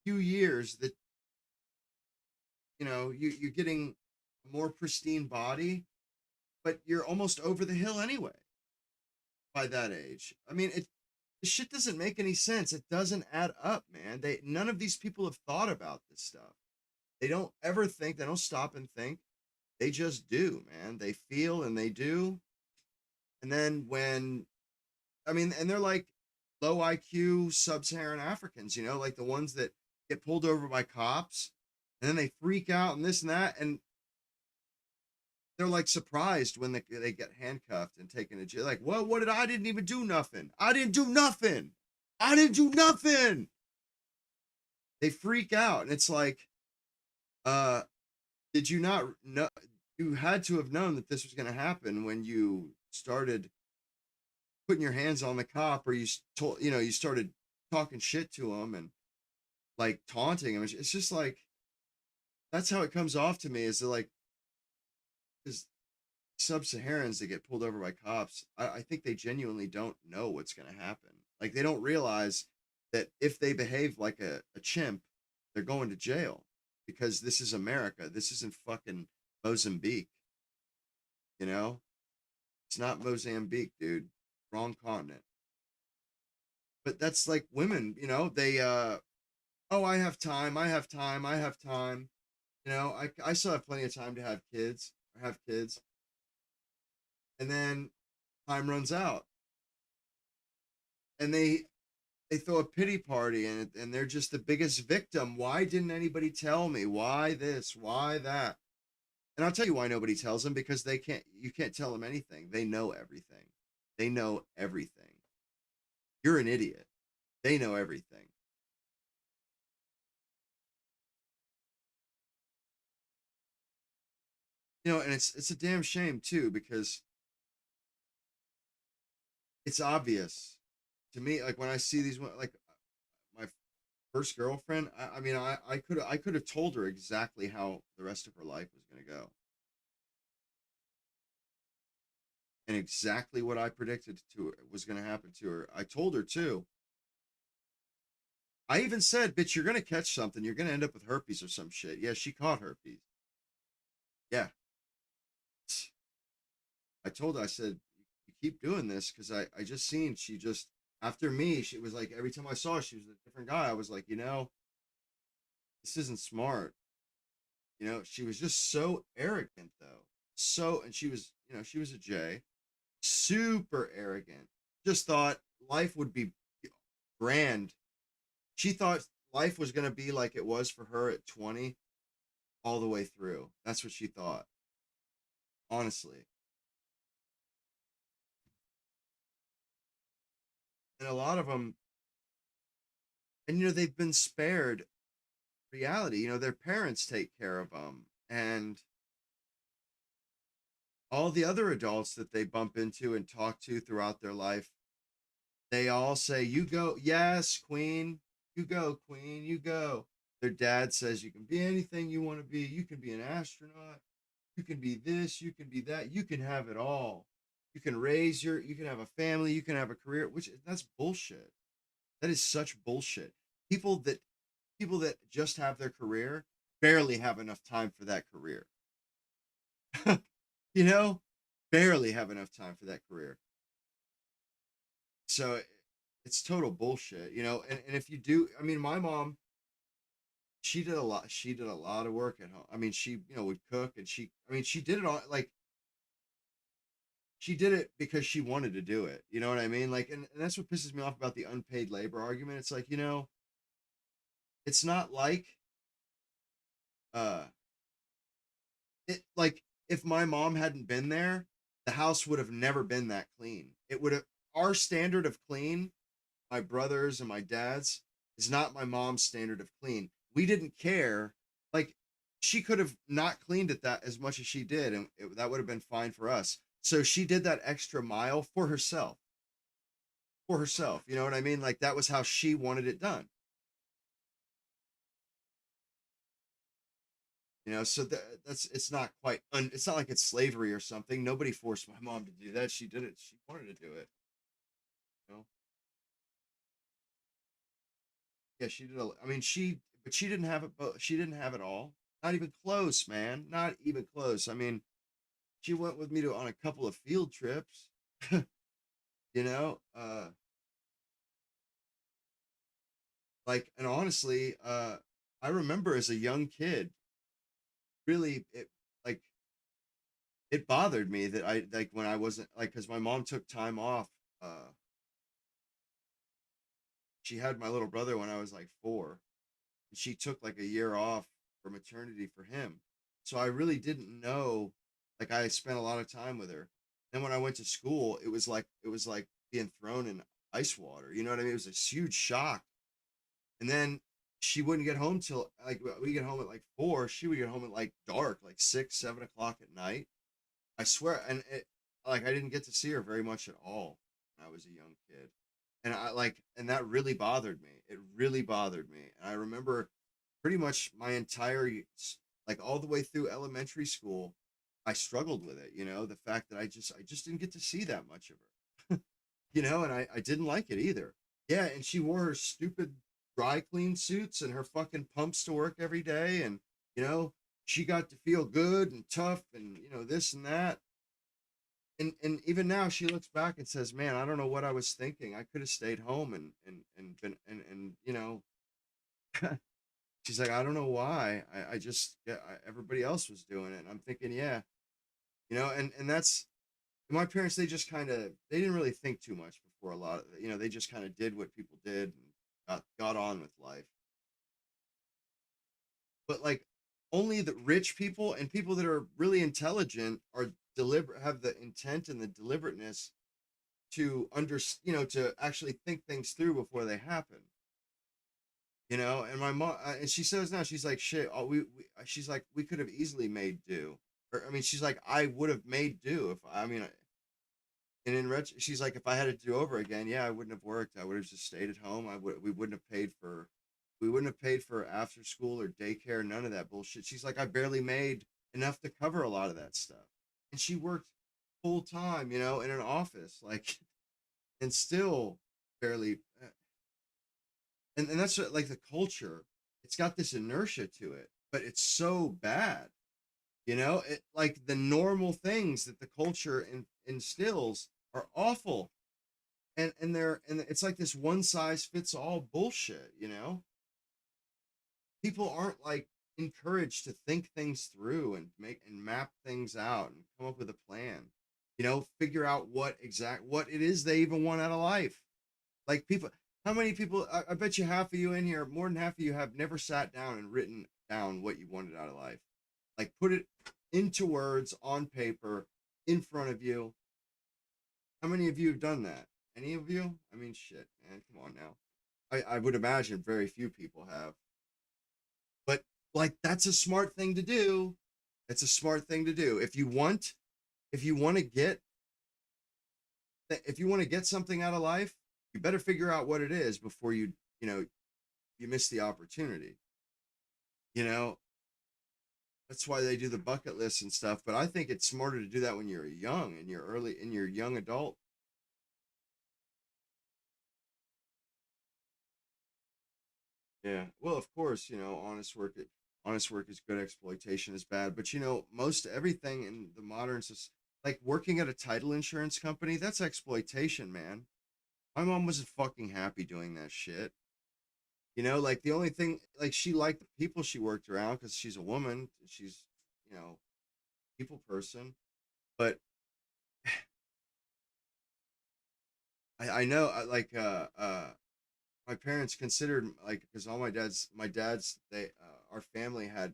few years that, you know, you're getting a more pristine body, but you're almost over the hill anyway by that age. I mean, this shit doesn't make any sense. It doesn't add up, man. None of these people have thought about this stuff. They don't ever think, they don't stop and think. They just do, man. They feel and they do. And then and they're like low IQ sub-Saharan Africans, you know, like the ones that get pulled over by cops and then they freak out and this and that. And they're like surprised when they get handcuffed and taken to jail. Like, well, I didn't even do nothing. I didn't do nothing. They freak out. And it's like, did you not know? You had to have known that this was going to happen when you started putting your hands on the cop, or you started talking shit to him and like taunting him. It's just like, that's how it comes off to me, is that like, because sub-Saharans that get pulled over by cops, I think they genuinely don't know what's going to happen. Like, they don't realize that if they behave like a chimp, they're going to jail, because this is America. This isn't fucking Mozambique. You know, it's not Mozambique, dude. Wrong continent. But that's like women, you know, they oh, I have time, I have time, I have time. You know, I still have plenty of time to have kids or have kids. And then time runs out. And they throw a pity party and they're just the biggest victim. Why didn't anybody tell me? Why this? Why that? And I'll tell you why nobody tells them, because you can't tell them anything. They know everything. They know everything. You're an idiot. They know everything. You know, and it's a damn shame too, because it's obvious to me. Like when I see these, like my first girlfriend, I mean, I could have told her exactly how the rest of her life was going to go, and exactly what I predicted to her was going to happen to her. I told her too. I even said, "Bitch, you're going to catch something. You're going to end up with herpes or some shit." Yeah, she caught herpes. Yeah. I told her, I said, "You keep doing this," because I just seen she just, after me, she was like, every time I saw her, she was a different guy. I was like, you know, this isn't smart. You know, she was just so arrogant though. So, and she was, you know, she was a J, super arrogant. Just thought life would be grand. She thought life was going to be like it was for her at 20 all the way through. That's what she thought. Honestly. And a lot of them, and you know, they've been spared reality. You know, their parents take care of them, and all the other adults that they bump into and talk to throughout their life, they all say, "You go, yes, queen, you go, queen, you go." Their dad says, "You can be anything you want to be. You can be an astronaut, you can be this, you can be that, you can have it all. You can you can have a family, you can have a career," which that's bullshit. That is such bullshit. People that people that just have their career barely have enough time for that career. You know, barely have enough time for that career. So it's total bullshit, you know. And if you do, I mean, my mom, she did a lot of work at home. I mean, she, you know, would cook, and she did it all, like, she did it because she wanted to do it. You know what I mean? Like, and that's what pisses me off about the unpaid labor argument. It's like, you know, it's not like, uh, it like if my mom hadn't been there, the house would have never been that clean. It would have, our standard of clean, my brother's and my dad's, is not my mom's standard of clean. We didn't care. Like, she could have not cleaned it that as much as she did, and that would have been fine for us. So she did that extra mile for herself. For herself, you know what I mean? Like, that was how she wanted it done. You know, so that's, it's not quite, it's not like it's slavery or something. Nobody forced my mom to do that. She did it. She wanted to do it. You know? Yeah, she did. I mean, but she didn't have it. She didn't have it all. Not even close, man. Not even close. I mean, she went with me on a couple of field trips. You know, like, and honestly, I remember as a young kid, really, like, it bothered me that I, like, when I wasn't, like, because my mom took time off. She had my little brother when I was like 4, and she took like a year off for maternity for him. So I really didn't know, like, I spent a lot of time with her. Then when I went to school, it was like being thrown in ice water. You know what I mean? It was a huge shock. And then she wouldn't get home till, like, we get home at like 4. She would get home at like dark, like 6, 7 o'clock at night. I swear, and like, I didn't get to see her very much at all when I was a young kid. And and that really bothered me. It really bothered me. And I remember pretty much my entire, like, all the way through elementary school, I struggled with it, you know, the fact that I just didn't get to see that much of her. You know, and I didn't like it either. Yeah, and she wore her stupid dry clean suits and her fucking pumps to work every day, and, you know, she got to feel good and tough and, you know, this and that. and even now she looks back and says, man, I don't know what I was thinking. I could have stayed home and been, and you know, she's like, I don't know why. I just, yeah, everybody else was doing it. And I'm thinking, yeah, you know, and that's, my parents, they just kind of, they didn't really think too much before a lot of, you know, they just kind of did what people did and got on with life. But like, only the rich people and people that are really intelligent are deliberate, have the intent and the deliberateness to you know, to actually think things through before they happen. You know, and my mom, and she says now, she's like, shit, she's like, we could have easily made do. Or, I mean, she's like, I would have made do if, I mean, and she's like, if I had to do over again, yeah, I wouldn't have worked. I would have just stayed at home. We wouldn't have paid for, after school or daycare, none of that bullshit. She's like, I barely made enough to cover a lot of that stuff. And she worked full time, you know, in an office, like, and still barely. And that's what, like, the culture, it's got this inertia to it, but it's so bad, you know, it, like the normal things that the culture instills are awful. And it's like this one size fits all bullshit, you know. People aren't like encouraged to think things through and map things out and come up with a plan, you know, figure out what it is they even want out of life. Like, people, how many people, I bet you half of you in here, more than half of you, have never sat down and written down what you wanted out of life. Like, put it into words on paper in front of you. How many of you have done that? Any of you? I mean, shit, man, come on now. I would imagine very few people have. But, like, that's a smart thing to do. It's a smart thing to do. If you want to get something out of life, you better figure out what it is before you miss the opportunity. You know, that's why they do the bucket list and stuff. But I think it's smarter to do that when you're young, in your young adult. Yeah. Well, of course, you know, honest work is good, exploitation is bad. But, you know, most everything in the modern, like working at a title insurance company, that's exploitation, man. My mom wasn't fucking happy doing that shit. You know, like, the only thing, like, she liked the people she worked around because she's a woman. She's, you know, people person. But I know, my parents considered, like, because all my dad's, our family had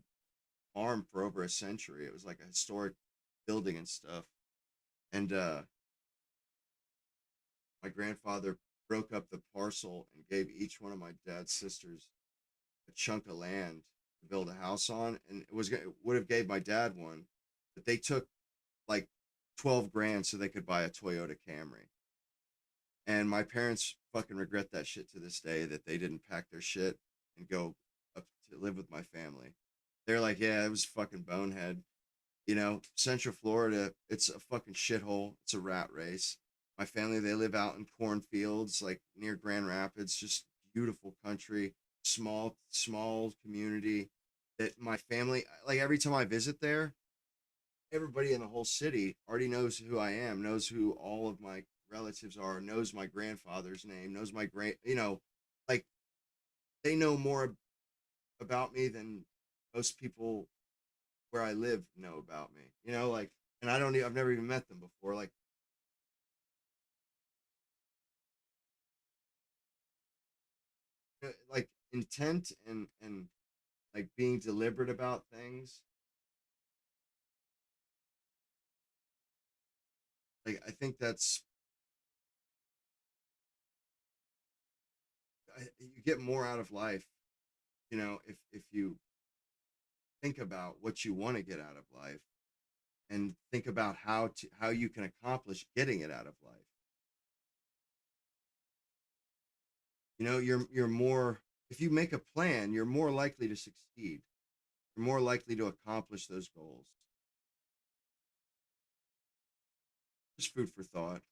farm for over a century. It was like a historic building and stuff. And my grandfather broke up the parcel and gave each one of my dad's sisters a chunk of land to build a house on, and it would have gave my dad one, but they took like 12 grand so they could buy a Toyota Camry. And my parents fucking regret that shit to this day, that they didn't pack their shit and go up to live with my family. They're like, yeah, it was fucking bonehead. You know, Central Florida, it's a fucking shithole. It's a rat race. My family, they live out in cornfields, like near Grand Rapids, just beautiful country, small community that my family, like, every time I visit there, everybody in the whole city already knows who I am, knows who all of my relatives are, knows my grandfather's name, knows my you know, like, they know more about me than most people where I live know about me, you know, like, and I've never even met them before. Like intent and like being deliberate about things. Like, I think you get more out of life, you know, if you think about what you want to get out of life and think about how you can accomplish getting it out of life. You know, you're more, if you make a plan, you're more likely to succeed. You're more likely to accomplish those goals. Just food for thought.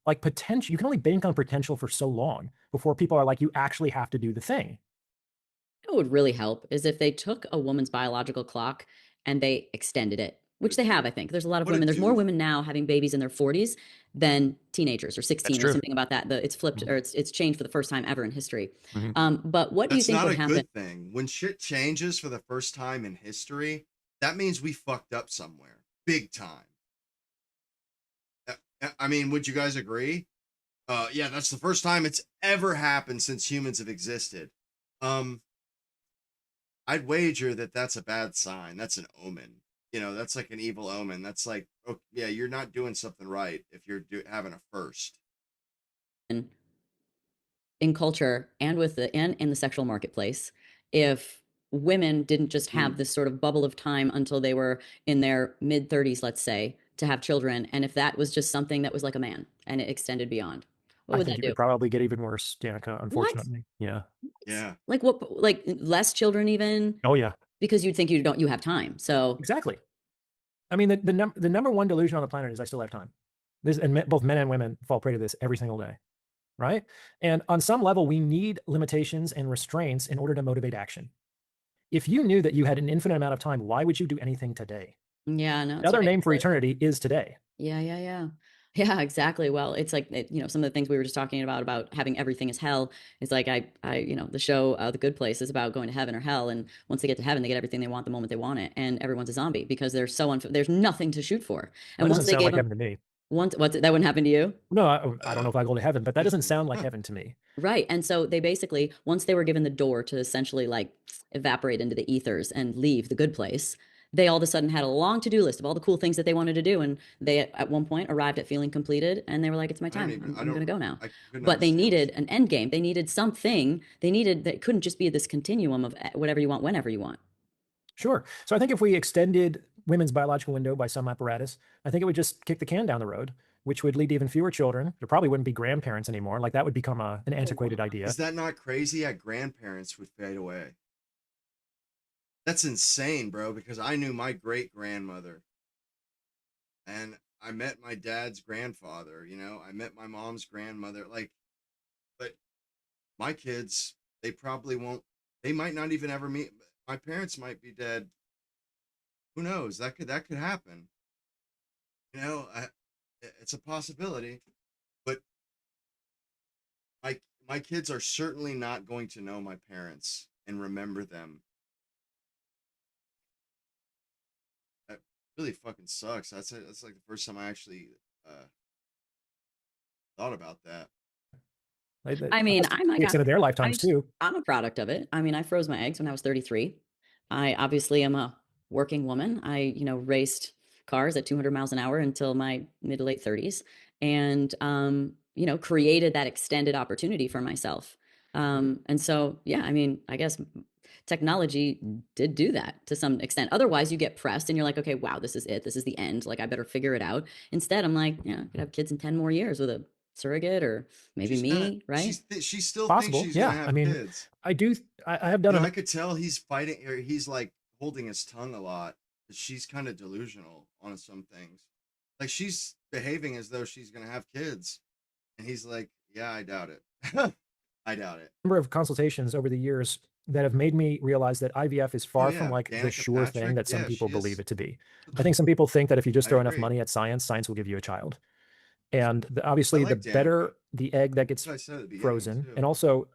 Like, potential, you can only bank on potential for so long before people are like, you actually have to do the thing. What would really help is if they took a woman's biological clock and they extended it, which they have, I think. There's a lot of women. There's more women now having babies in their 40s than teenagers or 16 or something about that. It's flipped or it's changed for the first time ever in history. But what do you think would happen? That's not a good thing. When shit changes for the first time in history, that means we fucked up somewhere. Big time. I mean, would you guys agree? Yeah, that's the first time it's ever happened since humans have existed. I'd wager that that's a bad sign. That's an omen. You know, that's like an evil omen. That's like, oh, yeah, you're not doing something right if you're having a first. In culture and with the in the sexual marketplace, if women didn't just have this sort of bubble of time until they were in their mid 30s, let's say, to have children, and if that was just something that was like a man and it extended beyond, what would that do? It would probably get even worse, Danica, unfortunately. Yeah. Yeah. Like what? Like less children even? Oh yeah. Because you'd think you have time. So exactly. I mean, the number one delusion on the planet is I still have time. And both men and women fall prey to this every single day, right? And on some level, we need limitations and restraints in order to motivate action. If you knew that you had an infinite amount of time, why would you do anything today? Yeah, no. Another name for eternity is today. Yeah, exactly. Well, it's like, some of the things we were just talking about having everything is hell. It's like, the show, The Good Place is about going to heaven or hell. And once they get to heaven, they get everything they want the moment they want it. And everyone's a zombie because they're so there's nothing to shoot for. And that once doesn't they sound gave like them, heaven to me. that wouldn't happen to you? No, I don't know if I go to heaven, but that doesn't sound like heaven to me. Right. And so they basically, once they were given the door to essentially like evaporate into the ethers and leave the good place, they all of a sudden had a long to-do list of all the cool things that they wanted to do. And they at one point arrived at feeling completed and they were like, it's my time. I'm going to go now. But they needed an end game. They needed something. That couldn't just be this continuum of whatever you want, whenever you want. Sure. So I think if we extended women's biological window by some apparatus, I think it would just kick the can down the road, which would lead to even fewer children. There probably wouldn't be grandparents anymore. Like that would become an antiquated idea. Is that not crazy? Yeah, grandparents would fade away. That's insane, bro, because I knew my great-grandmother and I met my dad's grandfather, I met my mom's grandmother, but my kids, they probably won't, they might not even ever meet, my parents might be dead. Who knows? That could happen. It's a possibility, but my kids are certainly not going to know my parents and remember them. Really fucking sucks. That's like the first time I actually thought about that. I mean, it's into their lifetimes too. I'm a product of it. I mean, I froze my eggs when I was 33. I obviously am a working woman. I, raced cars at 200 miles an hour until my mid to late 30s and, created that extended opportunity for myself. And so, yeah, I mean, I guess technology did do that to some extent. Otherwise you get pressed and you're like, okay, wow, this is it. This is the end. Like I better figure it out. Instead, I'm like, I could have kids in 10 more years with a surrogate or maybe right? She still possible. Thinks she's gonna have kids. I have done I could tell he's fighting, or he's like holding his tongue a lot. She's kind of delusional on some things. Like she's behaving as though she's gonna have kids. And he's like, yeah, I doubt it. I doubt it. Number of consultations over the years that have made me realize that IVF is far from like the sure thing that some people believe it to be. I think some people think that if you just throw enough money at science, science will give you a child. And obviously the better the egg that gets frozen, and also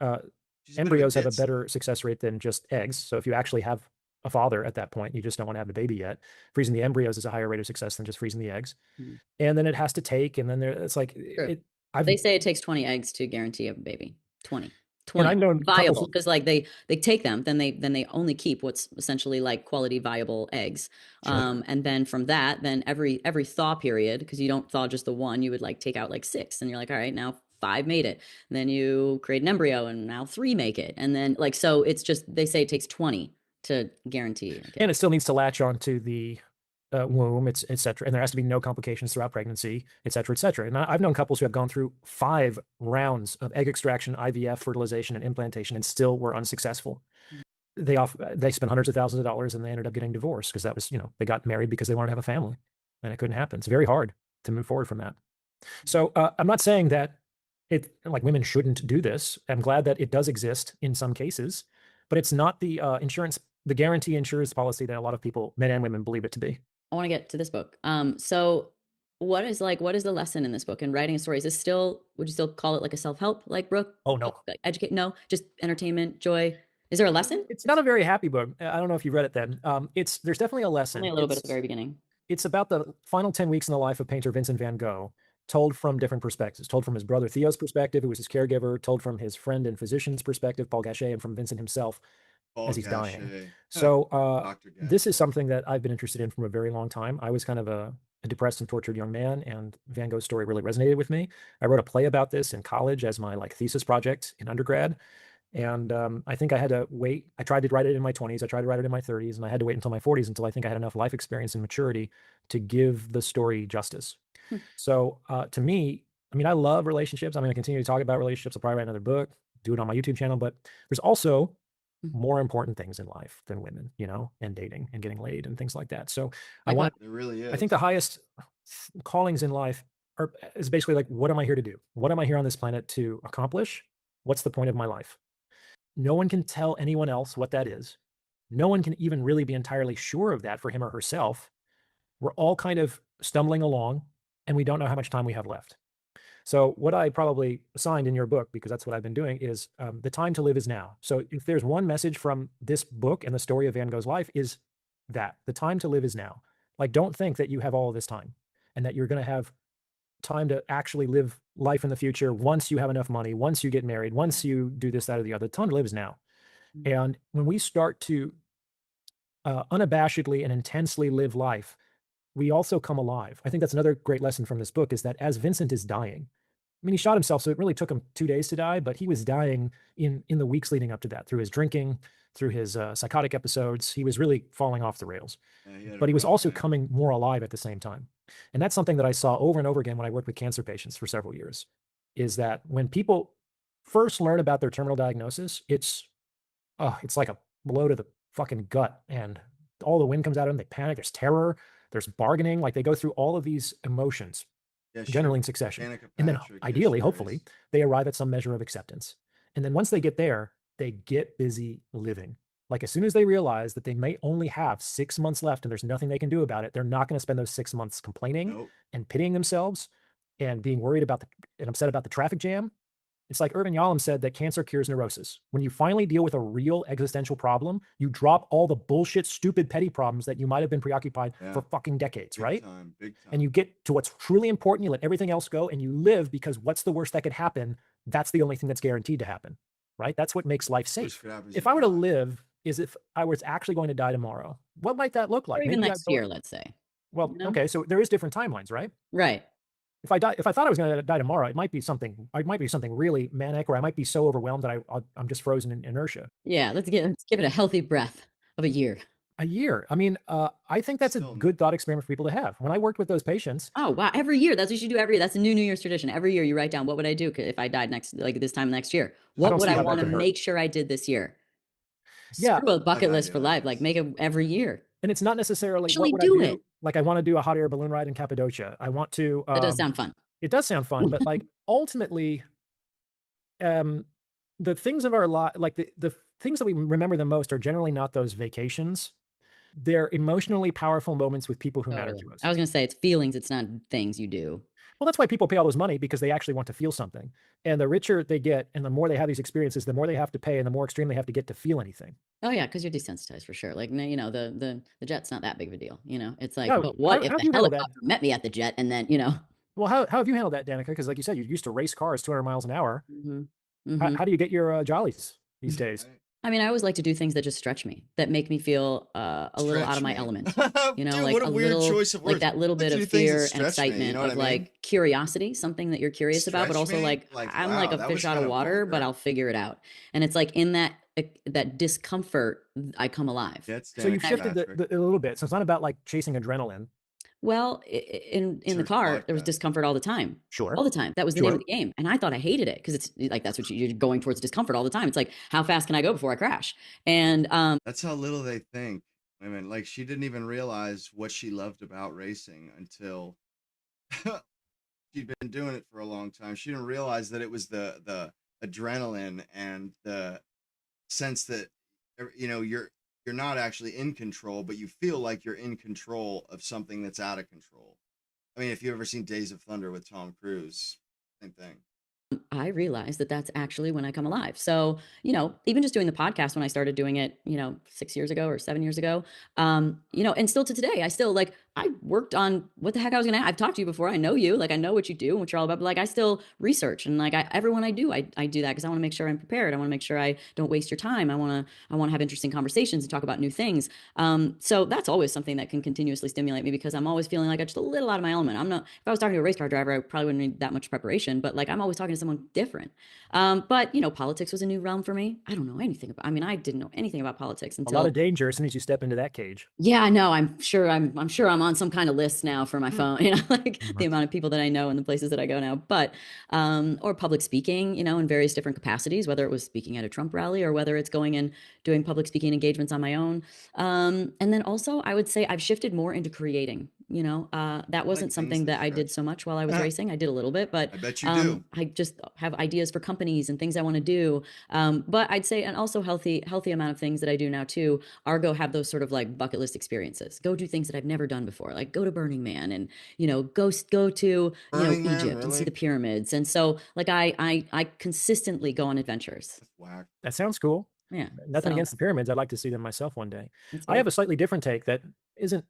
embryos have a better success rate than just eggs. So if you actually have a father at that point, you just don't want to have the baby yet. Freezing the embryos is a higher rate of success than just freezing the eggs. And then it has to take, and then it's like, they say it takes 20 eggs to guarantee a baby. 20 I've known viable, because like they take them, then they only keep what's essentially like quality viable eggs. Sure. And then from that, then every thaw period, because you don't thaw just the one, you would like take out like 6 and you're like, all right, now 5 made it. And then you create an embryo and now 3 make it. And then like, so it's just, they say it takes 20 to guarantee. And it still needs to latch onto the womb, et cetera. And there has to be no complications throughout pregnancy, et cetera, et cetera. And I've known couples who have gone through 5 rounds of egg extraction, IVF, fertilization, and implantation, and still were unsuccessful. They spent hundreds of thousands of dollars and they ended up getting divorced because that was, they got married because they wanted to have a family and it couldn't happen. It's very hard to move forward from that. So I'm not saying that women shouldn't do this. I'm glad that it does exist in some cases, but it's not the the guarantee insurance policy that a lot of people, men and women, believe it to be. I want to get to this book. So what is the lesson in this book in writing a story? Is this still, would you still call it like a self-help, like Brooke? Oh, no. Like educate? No, just entertainment, joy. Is there a lesson? It's not a very happy book. I don't know if you read it then. There's definitely a lesson. Only a little bit at the very beginning. It's about the final 10 weeks in the life of painter Vincent van Gogh, told from different perspectives. Told from his brother Theo's perspective, who was his caregiver, told from his friend and physician's perspective, Paul Gachet, and from Vincent himself as he's dying. So this is something that I've been interested in from a very long time. I was kind of a depressed and tortured young man, and Van Gogh's story really resonated with me. I wrote a play about this in college as my thesis project in undergrad. And I think I had to wait. I tried to write it in my 20s. I tried to write it in my 30s, and I had to wait until my 40s until I think I had enough life experience and maturity to give the story justice. So to me, I mean, I love relationships. I'm going to continue to talk about relationships. I'll probably write another book, do it on my YouTube channel. But there's also more important things in life than women, and dating and getting laid and things like that. So There really is. I think the highest callings in life is basically like, what am I here to do? What am I here on this planet to accomplish? What's the point of my life? No one can tell anyone else what that is. No one can even really be entirely sure of that for him or herself. We're all kind of stumbling along, and we don't know how much time we have left. So what I probably assigned in your book, because that's what I've been doing, is the time to live is now. So if there's one message from this book and the story of Van Gogh's life, is that the time to live is now. Like, don't think that you have all of this time and that you're going to have time to actually live life in the future once you have enough money, once you get married, once you do this, that, or the other. The time to live is now. And when we start to unabashedly and intensely live life, we also come alive. I think that's another great lesson from this book, is that as Vincent is dying, I mean, he shot himself, so it really took him 2 days to die, but he was dying in the weeks leading up to that, through his drinking, through his psychotic episodes. He was really falling off the rails. But he was also coming more alive at the same time. And that's something that I saw over and over again when I worked with cancer patients for several years, is that when people first learn about their terminal diagnosis, it's like a blow to the fucking gut, and all the wind comes out of them. They panic. There's terror. There's bargaining. Like, they go through all of these emotions, generally in succession. And then ideally, hopefully, they arrive at some measure of acceptance. And then once they get there, they get busy living. Like, as soon as they realize that they may only have 6 months left and there's nothing they can do about it, they're not going to spend those 6 months complaining and pitying themselves and being worried about and upset about the traffic jam. It's like Irvin Yalom said, that cancer cures neurosis. When you finally deal with a real existential problem, you drop all the bullshit, stupid, petty problems that you might have been preoccupied for fucking decades, right? Big time. And you get to what's truly important. You let everything else go, and you live, because what's the worst that could happen? That's the only thing that's guaranteed to happen, right? That's what makes life safe. If I were to live, is if I was actually going to die tomorrow, what might that look like? Or even next year, let's say. Well, okay, so there is different timelines, right? Right. If I thought I was going to die tomorrow, it might be something really manic, or I might be so overwhelmed that I'm just frozen in inertia. Yeah, let's give it a healthy breath of a year. A year. I mean, I think that's a good thought experiment for people to have. When I worked with those patients. Oh, wow. Every year. That's what you should do every year. That's a New Year's tradition. Every year you write down, what would I do if I died this time next year? What would I want to make sure I did this year? Yeah. Screw a bucket list for life. Like, make it every year. And it's not necessarily Actually what would do I do. it. Like, I want to do a hot air balloon ride in Cappadocia. I want to. That does sound fun. It does sound fun, but like, ultimately, the things of our life, like the things that we remember the most, are generally not those vacations. They're emotionally powerful moments with people who matter to us. I was going to say, it's feelings. It's not things you do. Well, that's why people pay all this money, because they actually want to feel something. And the richer they get, and the more they have these experiences, the more they have to pay, and the more extreme they have to get to feel anything. Oh yeah, because you're desensitized for sure. Like, the jet's not that big of a deal. It's like, No, but what how if do you the handle that? helicopter met me at the jet, and then Well, how have you handled that, Danica? Because like you said, you used to race cars 200 miles an hour. Mm-hmm. How do you get your jollies these days? I mean, I always like to do things that just stretch me, that make me feel a little out of my element. Dude, Like what a a weird little, choice of like words. that little Let's bit do of things that fear and stretch me, excitement you know of what I mean? like curiosity, something that you're curious about, but Stretch also me? like I'm Wow, like a that fish was out kind of of water, but vulgar. I'll figure it out. And it's like in that discomfort, I come alive. So you've shifted a little bit. So it's not about like chasing adrenaline. Well, in the car, there was discomfort all the time. Sure. All the time. That was the name of the game. And I thought I hated it, because it's like, that's what you're going towards, discomfort all the time. It's like, how fast can I go before I crash? And that's how little they think. I mean, like, she didn't even realize what she loved about racing until she'd been doing it for a long time. She didn't realize that it was the adrenaline and the sense that You know, you're not actually in control, but you feel like you're in control of something that's out of control. I mean, if you've ever seen Days of Thunder with Tom Cruise, same thing. I realize that that's actually when I come alive. So, even just doing the podcast when I started doing it, 6 years ago or 7 years ago, and still to today, I still I worked on what the heck I was I've talked to you before. I know you, I know what you do and what you're all about, but I still research and everyone I do that because I want to make sure I'm prepared. I want to make sure I don't waste your time. I want to have interesting conversations and talk about new things. So that's always something that can continuously stimulate me because I'm always feeling like I'm just a little out of my element. If I was talking to a race car driver, I probably wouldn't need that much preparation, but I'm always talking to someone different. But politics was a new realm for me. I don't know anything about, I didn't know anything about politics until a lot of danger as soon as you step into that cage. Yeah, I know. I'm sure I'm on some kind of list now for my phone, the amount of people that I know and the places that I go now, but, or public speaking, in various different capacities, whether it was speaking at a Trump rally or whether it's going and doing public speaking engagements on my own. And then also I would say I've shifted more into creating, that wasn't something that I did so much while I was racing. I did a little bit, but I bet you do. I just have ideas for companies and things I want to do. But I'd say, and also healthy amount of things that I do now too, are go have those sort of bucket list experiences, go do things that I've never done before, go to Burning Man and, go to, Burning Man, Egypt and see really? the pyramids. And so I consistently go on adventures. Whack. That sounds cool. Yeah. Nothing so- against the pyramids. I'd like to see them myself one day. That's I have good. a slightly different take that isn't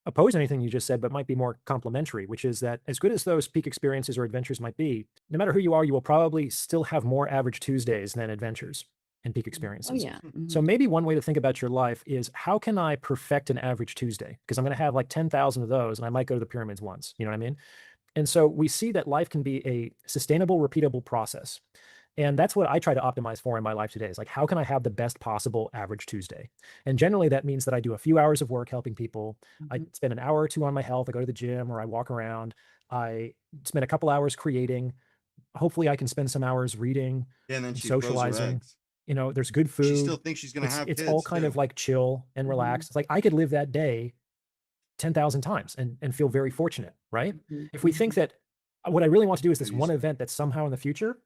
opposed to anything you just said, but might be more complementary, which is that as good as those peak experiences or adventures might be, no matter who you are, you will probably still have more average Tuesdays than adventures and peak experiences. Oh yeah. So maybe one way to think about your life is how can I perfect an average Tuesday? Because I'm going to have 10,000 of those and I might go to the pyramids once, you know what I mean? And so we see that life can be a sustainable, repeatable process. And that's what I try to optimize for in my life today is how can I have the best possible average Tuesday? And generally that means that I do a few hours of work helping people. I spend an hour or two on my health. I go to the gym or I walk around. I spend a couple hours creating. Hopefully I can spend some hours reading, Yeah, and then and she throws her socializing. eggs. There's good food. She still thinks she's gonna have It's kids, all kind too. of chill and relaxed. It's I could live that day 10,000 times and feel very fortunate, right? If we think that what I really want to do is this one event that's somehow in the future,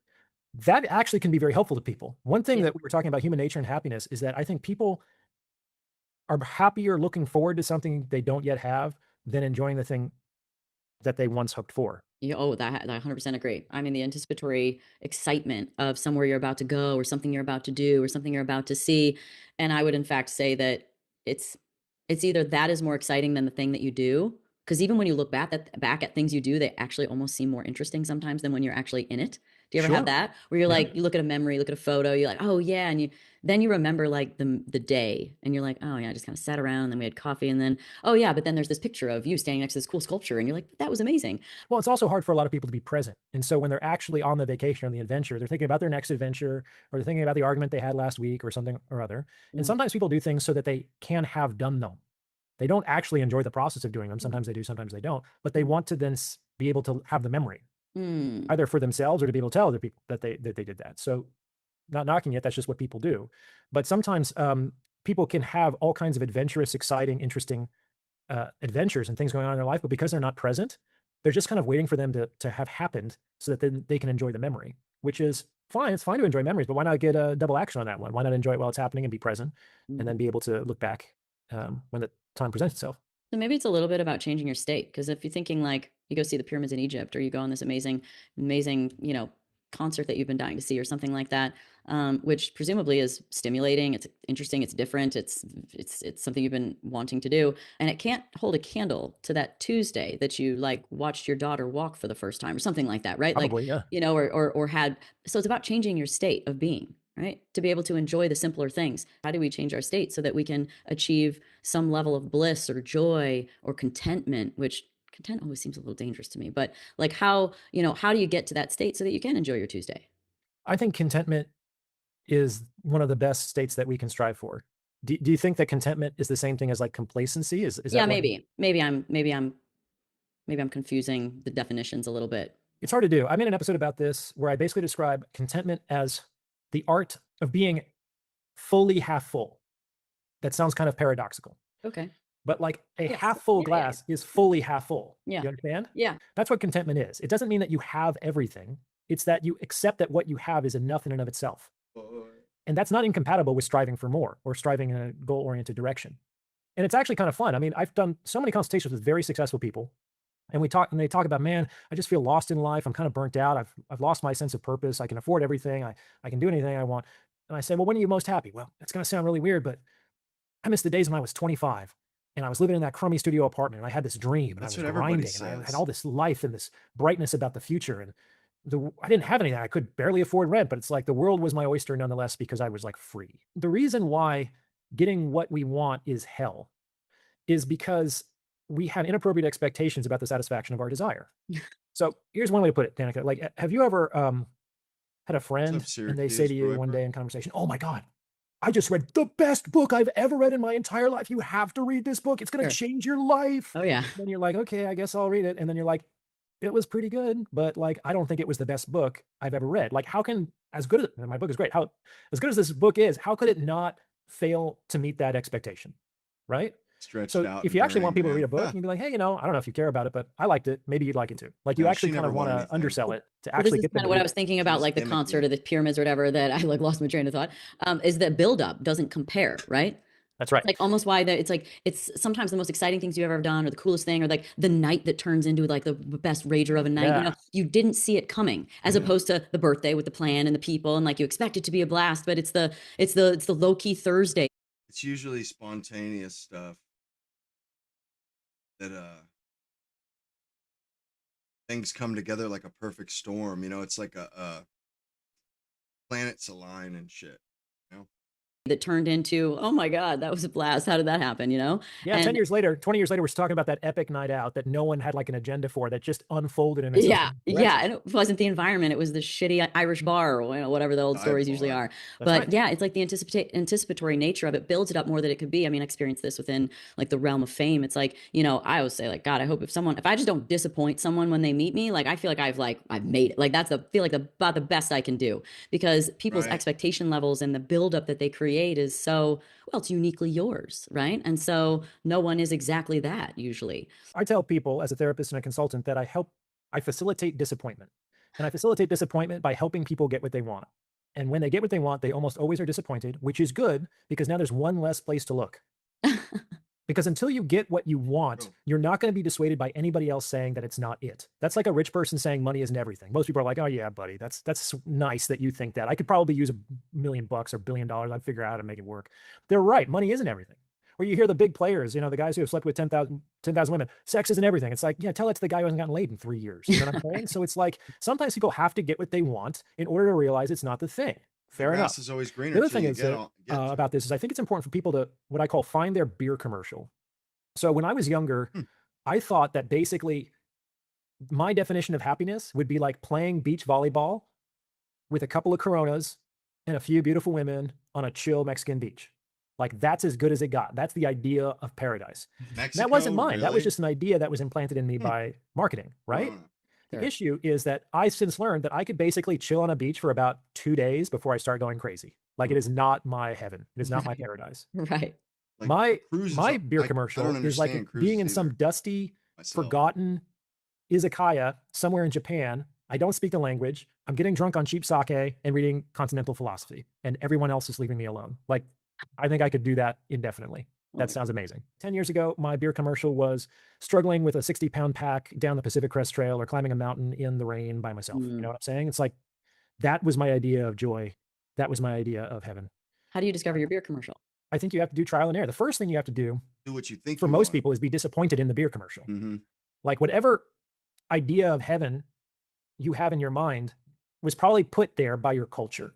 that actually can be very helpful to people. One thing that we were talking about human nature and happiness is that I think people are happier looking forward to something they don't yet have than enjoying the thing that they once hoped for. Yeah, that I 100% agree. I mean, the anticipatory excitement of somewhere you're about to go or something you're about to do or something you're about to see. And I would in fact say that it's either that is more exciting than the thing that you do. Because even when you look back at things you do, they actually almost seem more interesting sometimes than when you're actually in it. Do you ever have Sure. that where you're Yeah. you look at a memory, look at a photo, you're like, oh yeah, and then you remember the day, and you're like, oh yeah, I just kind of sat around, and then we had coffee, and then oh yeah, but then there's this picture of you standing next to this cool sculpture, and you're like, that was amazing. Well, it's also hard for a lot of people to be present. And so when they're actually on the vacation or the adventure, they're thinking about their next adventure or they're thinking about the argument they had last week or something or other. And sometimes people do things so that they can have done them. They don't actually enjoy the process of doing them. Sometimes they do, sometimes they don't. But they want to then be able to have the memory, either for themselves or to be able to tell other people that they did that. So not knocking it, that's just what people do. But sometimes people can have all kinds of adventurous, exciting, interesting adventures and things going on in their life, but because they're not present, they're just kind of waiting for them to have happened so that then they can enjoy the memory, which is fine. It's fine to enjoy memories, but why not get a double action on that one? Why not enjoy it while it's happening and be present and then be able to look back when the time presents itself? So maybe it's a little bit about changing your state. Because if you're thinking you go see the pyramids in Egypt, or you go on this amazing, concert that you've been dying to see, or something like that, which presumably is stimulating, it's interesting, it's different, it's something you've been wanting to do, and it can't hold a candle to that Tuesday that you watched your daughter walk for the first time, or something like that, right? Probably, yeah. Or had. So it's about changing your state of being. Right? To be able to enjoy the simpler things. How do we change our state so that we can achieve some level of bliss or joy or contentment, which content always seems a little dangerous to me, but how do you get to that state so that you can enjoy your Tuesday? I think contentment is one of the best states that we can strive for. Do you think that contentment is the same thing as complacency? Is Yeah, that maybe I'm confusing the definitions a little bit. It's hard to do. I made an episode about this where I basically describe contentment as the art of being fully half full. That sounds kind of paradoxical. Okay. But a Yes. half full Yeah, glass is fully half full. Yeah. You understand? Yeah. That's what contentment is. It doesn't mean that you have everything. It's that you accept that what you have is enough in and of itself. And that's not incompatible with striving for more or striving in a goal-oriented direction. And it's actually kind of fun. I mean, I've done so many consultations with very successful people, and they talk about, man, I just feel lost in life. I'm kind of burnt out. I've lost my sense of purpose. I can afford everything. I can do anything I want. And I say, well, when are you most happy? Well, it's going to sound really weird, but I miss the days when I was 25 and I was living in that crummy studio apartment and I had this dream and That's I what was everybody grinding and I had says. all this life and this brightness about the future. And I didn't have anything. I could barely afford rent, but it's like the world was my oyster nonetheless because I was like free. The reason why getting what we want is hell is because we have inappropriate expectations about the satisfaction of our desire. So here's one way to put it, Danica. Like, have you ever had a What's friend up, and they say to Syracuse, you one Royper? day in conversation, "Oh my God, I just read the best book I've ever read in my entire life. You have to read this book. It's going to Sure. change your life." Oh yeah. Then you're like, "Okay, I guess I'll read it." And then you're like, "It was pretty good, but like, I don't think it was the best book I've ever read." Like, how can, as good as my book is great, how as good as this book is, how could it not fail to meet that expectation? Right? Stretched So out if and you actually want burned, people to read man. a book, you'd be like, "Hey, I don't know if you care about it, but I liked it. Maybe you'd like it too." Like, you No, actually she kind never of want won to anything. undersell it to Well, this actually is get them kind to of what read I was it. thinking She about, was like the gimmicky. concert or the pyramids or whatever, that I like lost my train of thought. Is that buildup doesn't compare, right? That's right. It's like almost why it's sometimes the most exciting things you've ever done or the coolest thing or like the night that turns into like the best rager of a night. You know, Yeah. you didn't see it coming as Yeah. opposed to the birthday with the plan and the people and like you expect it to be a blast, but it's the low key Thursday. It's usually spontaneous stuff that things come together like a perfect storm. You know, it's like a planets align and shit. You know? That turned into, oh my God, that was a blast. How did that happen? You know? Yeah, And 10 years later, 20 years later, we're talking about that epic night out that no one had like an agenda for, that just unfolded in its yeah, own yeah. direction. And it wasn't the environment. It was the shitty Irish bar or whatever the old Dive stories usually bar. are. That's But right. yeah, it's like the anticipatory nature of it builds it up more than it could be. I mean, I experienced this within like the realm of fame. It's like, you know, I always say like, God, I hope if I just don't disappoint someone when they meet me, like I feel like I've made it. Like about the best I can do, because people's Right. expectation levels and the buildup that they create is so, well, it's uniquely yours, right? And so no one is exactly that usually. I tell people as a therapist and a consultant that I facilitate disappointment. And I facilitate disappointment by helping people get what they want. And when they get what they want, they almost always are disappointed, which is good because now there's one less place to look. Because until you get what you want, True. you're not going to be dissuaded by anybody else saying that it's not it. That's like a rich person saying money isn't everything. Most people are like, "Oh yeah, buddy, that's nice that you think that. I could probably use $1 million or $1 billion. I'd figure out how to make it work." They're right. Money isn't everything. Or you hear the big players, you know, the guys who have slept with 10,000 women. Sex isn't everything. It's like, yeah, tell that to the guy who hasn't gotten laid in 3 years. You know what I'm saying? So it's like sometimes people have to get what they want in order to realize it's not the thing. Fair The enough. grass is always greener The other till thing you is get to about this is I think it's important for people to what I call find their beer commercial. So when I was younger, I thought that basically my definition of happiness would be like playing beach volleyball with a couple of Coronas and a few beautiful women on a chill Mexican beach. Like that's as good as it got. That's the idea of paradise. Mexico, That wasn't mine. That was really? just an idea that was implanted in me by marketing, right? Corona. The Sure. issue is that I since learned that I could basically chill on a beach for about 2 days before I start going crazy. Like it is not my heaven. It is not my paradise. Right. Like cruises My are- beer I commercial don't is like understand being in cruises some either, dusty, myself. forgotten izakaya somewhere in Japan. I don't speak the language. I'm getting drunk on cheap sake and reading continental philosophy, and everyone else is leaving me alone. Like, I think I could do that indefinitely. That sounds amazing. 10 years ago, my beer commercial was struggling with a 60-pound pack down the Pacific Crest Trail or climbing a mountain in the rain by myself. You know what I'm saying? It's like, that was my idea of joy. That was my idea of heaven. How do you discover your beer commercial? I think you have to do trial and error. The first thing you have to do what you think for you most are. people is be disappointed in the beer commercial. Mm-hmm. Like whatever idea of heaven you have in your mind was probably put there by your culture,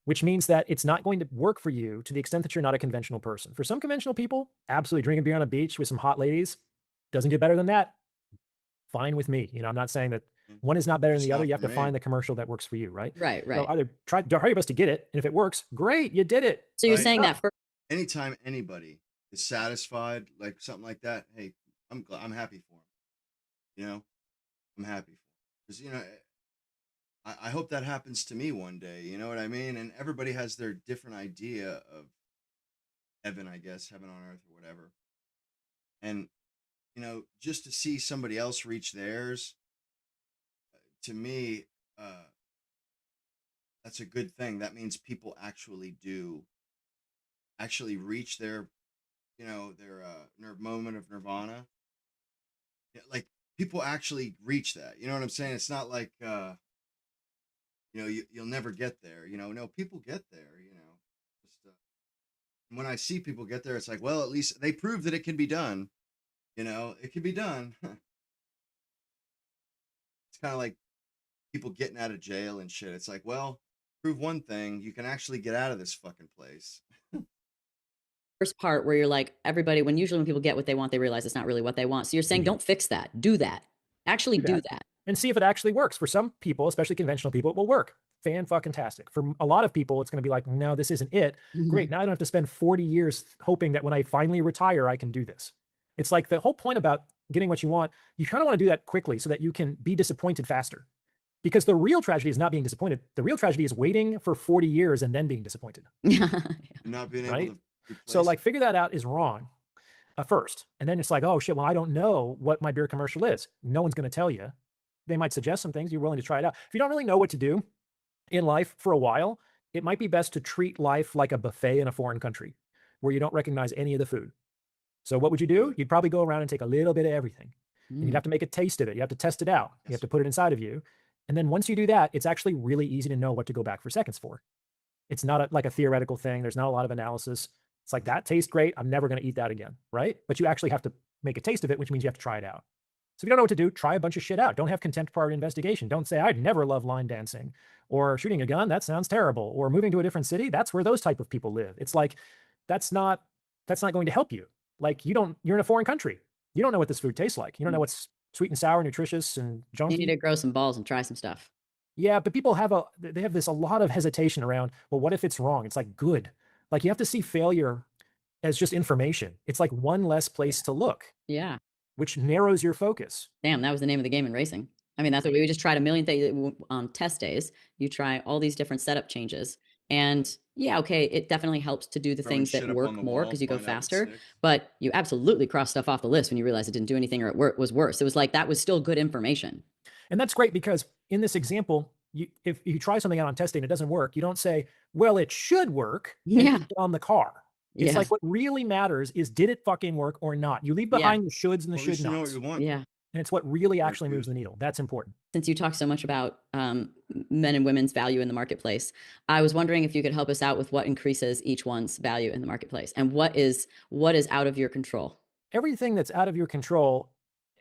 which means that it's not going to work for you to the extent that you're not a conventional person. For some conventional people, absolutely drinking beer on a beach with some hot ladies doesn't get better than that. Fine with me. You know, I'm not saying that one is not better than the other. You have to find the commercial that works for you, right? Right, So right. either try your best to get it, and if it works, great, you did it. So you're Right. saying that for Anytime anybody is satisfied, like something like that, hey, I'm happy for him. You know, I'm happy for him because you know, I hope that happens to me one day. You know what I mean? And everybody has their different idea of heaven, I guess, heaven on earth or whatever. And you know, just to see somebody else reach theirs, to me, that's a good thing. That means people actually reach their, their moment of nirvana. Yeah, like people actually reach that. You know what I'm saying? It's not like you'll never get there. No, people get there. Just when I see people get there, it's like, well, at least they prove that it can be done. It can be done. It's kind of like people getting out of jail and shit. It's like, well, prove one thing, you can actually get out of this fucking place. First part where you're like, everybody, when people get what they want, they realize it's not really what they want. So you're saying, don't fix that. Do that. Actually do that. And see if it actually works. For some people, especially conventional people, it will work. Fan-fucking-tastic. For a lot of people, it's going to be like, no, this isn't it. Great. Now I don't have to spend 40 years hoping that when I finally retire, I can do this. It's like the whole point about getting what you want, you kind of want to do that quickly so that you can be disappointed faster. Because the real tragedy is not being disappointed. The real tragedy is waiting for 40 years and then being disappointed. Not being able to. So like figure that out is wrong first. And then it's like, oh shit, well, I don't know what my beer commercial is. No one's going to tell you. They might suggest some things. You're willing to try it out. If you don't really know what to do in life for a while, it might be best to treat life like a buffet in a foreign country where you don't recognize any of the food. So what would you do? You'd probably go around and take a little bit of everything. And you'd have to make a taste of it. You have to test it out. You have to put it inside of you. And then once you do that, it's actually really easy to know what to go back for seconds for. It's not like a theoretical thing. There's not a lot of analysis. It's like, that tastes great. I'm never going to eat that again, right? But you actually have to make a taste of it, which means you have to try it out. So if you don't know what to do, try a bunch of shit out. Don't have contemporary investigation. Don't say, I'd never love line dancing, or shooting a gun. That sounds terrible. Or moving to a different city. That's where those type of people live. It's like, that's not going to help you. Like you're in a foreign country. You don't know what this food tastes like. You don't know what's sweet and sour, nutritious and junky. You need to grow some balls and try some stuff. Yeah, but people have a lot of hesitation around, well, what if it's wrong? It's like, good. Like you have to see failure as just information. It's like one less place to look. Yeah. Which narrows your focus. Damn, that was the name of the game in racing. I mean, that's what we just tried a million things on test days. You try all these different setup changes. And yeah, okay, it definitely helps to do the things that work more because you go faster. But you absolutely cross stuff off the list when you realize it didn't do anything or it was worse. It was like, that was still good information. And that's great because in this example, if you try something out on testing, it doesn't work. You don't say, well, it should work on the car. It's like what really matters is, did it fucking work or not? You leave behind the shoulds and the should nots. Yeah. And it's what really actually moves the needle. That's important. Since you talk so much about men and women's value in the marketplace, I was wondering if you could help us out with what increases each one's value in the marketplace and what is out of your control. Everything that's out of your control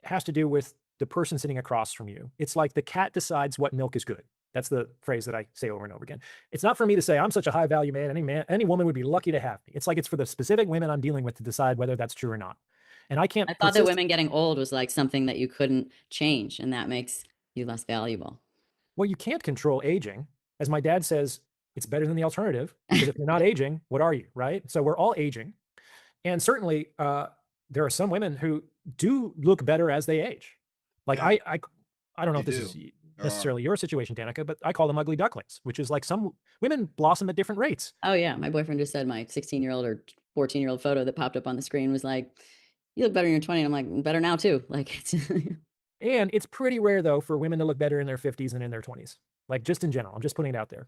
has to do with the person sitting across from you. It's like the cat decides what milk is good. That's the phrase that I say over and over again. It's not for me to say, I'm such a high value man. Any woman would be lucky to have me. It's like, it's for the specific women I'm dealing with to decide whether that's true or not. And I can't. I thought that women getting old was like something that you couldn't change, and that makes you less valuable. Well, you can't control aging. As my dad says, it's better than the alternative, because if you're not aging, what are you, right? So we're all aging. And certainly there are some women who do look better as they age. Like I don't know if this is necessarily your situation, Danica, but I call them ugly ducklings, which is like some women blossom at different rates. Oh yeah. My boyfriend just said my 16-year-old or 14-year-old photo that popped up on the screen was like, you look better in your 20s. I'm like, better now too. Like it's and it's pretty rare though for women to look better in their 50s and in their 20s. Like just in general, I'm just putting it out there.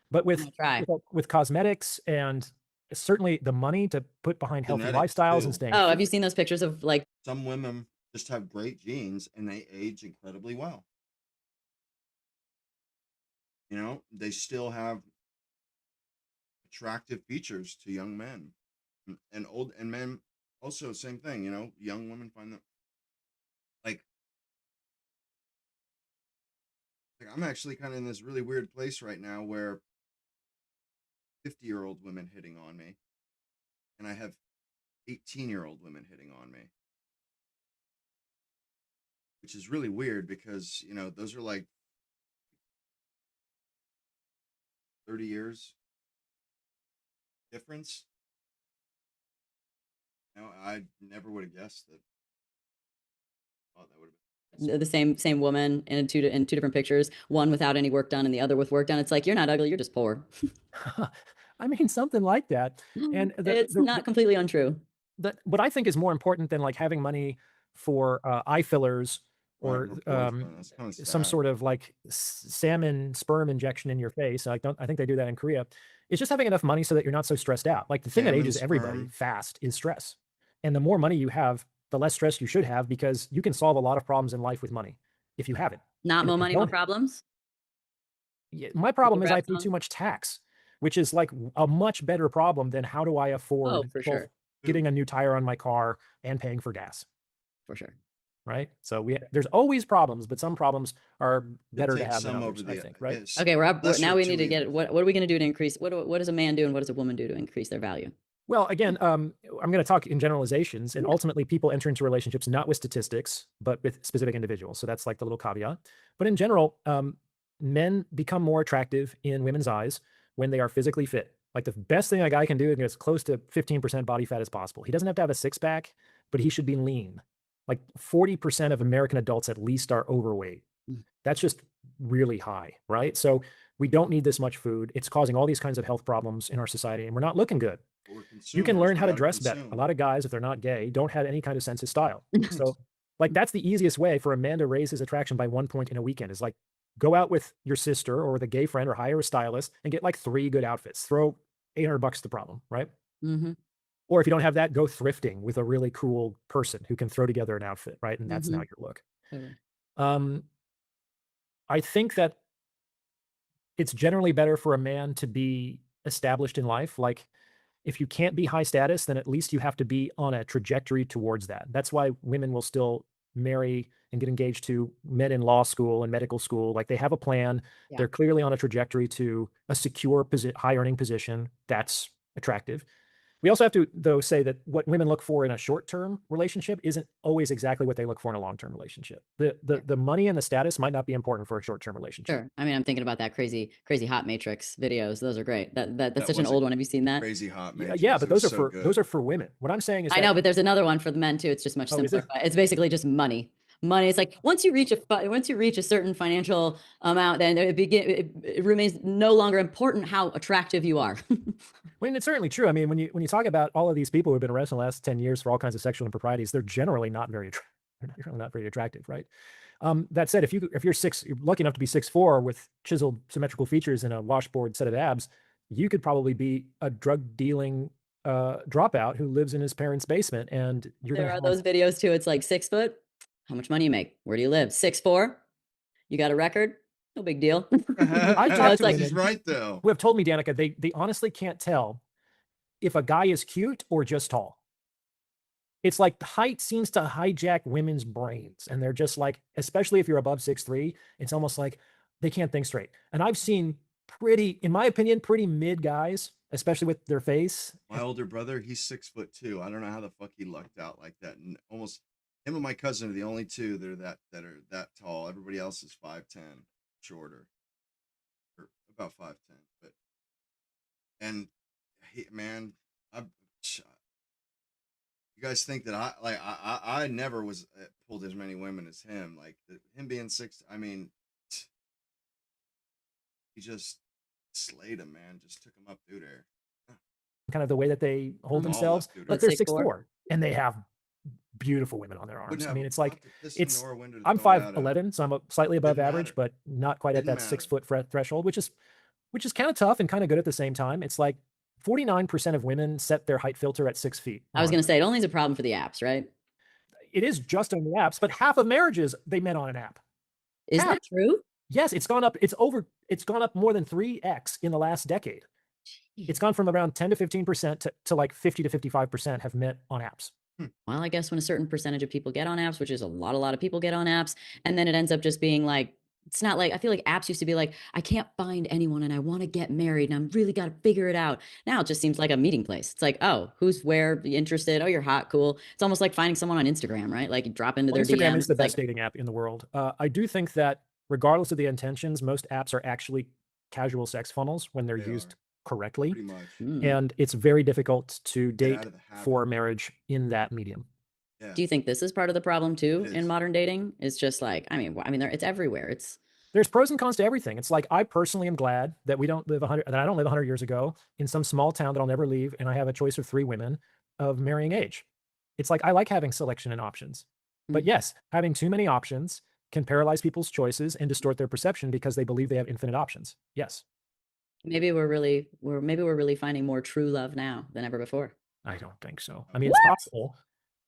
But with cosmetics and certainly the money to put behind healthy lifestyles and staying. Oh, have you seen those pictures of like some women just have great genes and they age incredibly well. They still have attractive features to young men and men. Also, same thing, young women find that like I'm actually kind of in this really weird place right now where 50-year-old women hitting on me, and I have 18-year-old women hitting on me, which is really weird because, those are like 30 years difference. I never would have guessed that. Oh, that would have been the same woman in two different pictures, one without any work done and the other with work done. It's like, you're not ugly, you're just poor. I mean, something like that. And it's not completely untrue. What I think is more important than like having money for eye fillers or more boyfriend. That's kind of some sad. sort of like salmon sperm injection in your face. I think they do that in Korea. It's just having enough money so that you're not so stressed out. Like the thing that Salmon ages everybody sperm. fast is stress. And the more money you have, the less stress you should have, because you can solve a lot of problems in life with money if you have it. Not And more if you money, more don't- problems. Yeah, my problem is I grab pay some? too much tax, which is like a much better problem than how do I afford Oh, for both sure. getting a new tire on my car and paying for gas. For sure. Right. So there's always problems, but some problems are better to take have than some others, over I the think. Right. yes. Okay, we're up. Lesser Now we of need two to get evils. what are we going to do to increase? What does a man do and what does a woman do to increase their value? Well, again, I'm going to talk in generalizations, and ultimately people enter into relationships not with statistics, but with specific individuals. So that's like the little caveat. But in general, men become more attractive in women's eyes when they are physically fit. Like the best thing a guy can do is get as close to 15% body fat as possible. He doesn't have to have a six pack, but he should be lean. Like 40% of American adults at least are overweight. That's just really high, right? So we don't need this much food. It's causing all these kinds of health problems in our society, and we're not looking good. We're You can consumers, learn we how to gotta dress better. A consume. lot of guys, if they're not gay, don't have any kind of sense of style. So like that's the easiest way for a man to raise his attraction by 1 point in a weekend is like go out with your sister or with a gay friend or hire a stylist and get like 3 good outfits. Throw $800 at the problem, right? Mm-hmm. Or if you don't have that, go thrifting with a really cool person who can throw together an outfit, right? And that's now your look. Totally. I think that it's generally better for a man to be established in life. Like if you can't be high status, then at least you have to be on a trajectory towards that. That's why women will still marry and get engaged to men in law school and medical school. Like they have a plan. Yeah. They're clearly on a trajectory to a secure high earning position. That's attractive. We also have to, though, say that what women look for in a short-term relationship isn't always exactly what they look for in a long-term relationship. The money and the status might not be important for a short-term relationship. Sure. I mean, I'm thinking about that crazy hot matrix videos. Those are great. That's such an was a old one. Have you seen that? Crazy hot Yeah, matrix. yeah, but It was those are so for good. those are for women. What I'm saying is I know, but there's another one for the men too. It's just much Oh, is simpler. there? It's basically just money. Money. It's like once you reach a certain financial amount, then it remains no longer important how attractive you are. I mean, it's certainly true. I mean, when you talk about all of these people who've been arrested in the last 10 years for all kinds of sexual improprieties, they're generally not very attractive, right? That said, if you're lucky enough to be 6'4" with chiseled symmetrical features and a washboard set of abs, you could probably be a drug dealing dropout who lives in his parents' basement, and you're There gonna are have, those videos too. It's like 6 foot. How much money you make? Where do you live? 6'4". You got a record? No big deal. I talked to He's women right though. who have told me, Danica, they honestly can't tell if a guy is cute or just tall. It's like the height seems to hijack women's brains, and they're just like, especially if you're above 6'3", it's almost like they can't think straight. And I've seen in my opinion, pretty mid guys, especially with their face. My older brother, he's 6'2". I don't know how the fuck he lucked out like that. And almost him and my cousin are the only two that are that tall. Everybody else is 5'10", shorter, or about 5'10". But man, you guys think that I never was pulled as many women as him. Like him being 6, I mean, he just slayed him, man. Just took him up through there. Kind of the way that they hold All themselves, up through but there. they're 6'4"? 6'4", and they have beautiful women on their arms. Wouldn't I mean, have it's like a piston it's. nor a window to I'm throw it out of. 5'11", so I'm slightly above Didn't average, matter. but not quite at Didn't that matter. 6 foot threshold, which is kind of tough and kind of good at the same time. It's like 49% of women set their height filter at 6 feet. I was going to say it only is a problem for the apps, right? It is just on the apps, but half of marriages they met on an app. Is that true? Yes, it's gone up. It's gone up more than 3x in the last decade. It's gone from around 10 to 15% to like 50 to 55% have met on apps. Well, I guess when a certain percentage of people get on apps, which is a lot of people get on apps, and then it ends up just being like, it's not like, I feel like apps used to be like, I can't find anyone and I want to get married and I'm really got to figure it out. Now it just seems like a meeting place. It's like, oh, who's where, interested? Oh, you're hot, cool. It's almost like finding someone on Instagram, right? Like you drop into their Instagram DMs. is the it's best like, dating app in the world. I do think that regardless of the intentions, most apps are actually casual sex funnels when they're used correctly. Pretty much. And it's very difficult to date out of the habit. for marriage in that medium. Yeah. do you think this is part of the problem too It in is. modern dating? It's just like, I mean, it's everywhere. There's pros and cons to everything. It's like, I personally am glad that I don't live 100 years ago in some small town that I'll never leave, and I have a choice of 3 women of marrying age. It's like, I like having selection and options. But yes, having too many options can paralyze people's choices and distort their perception because they believe they have infinite options. Yes. Maybe we're really finding more true love now than ever before. I don't think so. I mean, it's possible.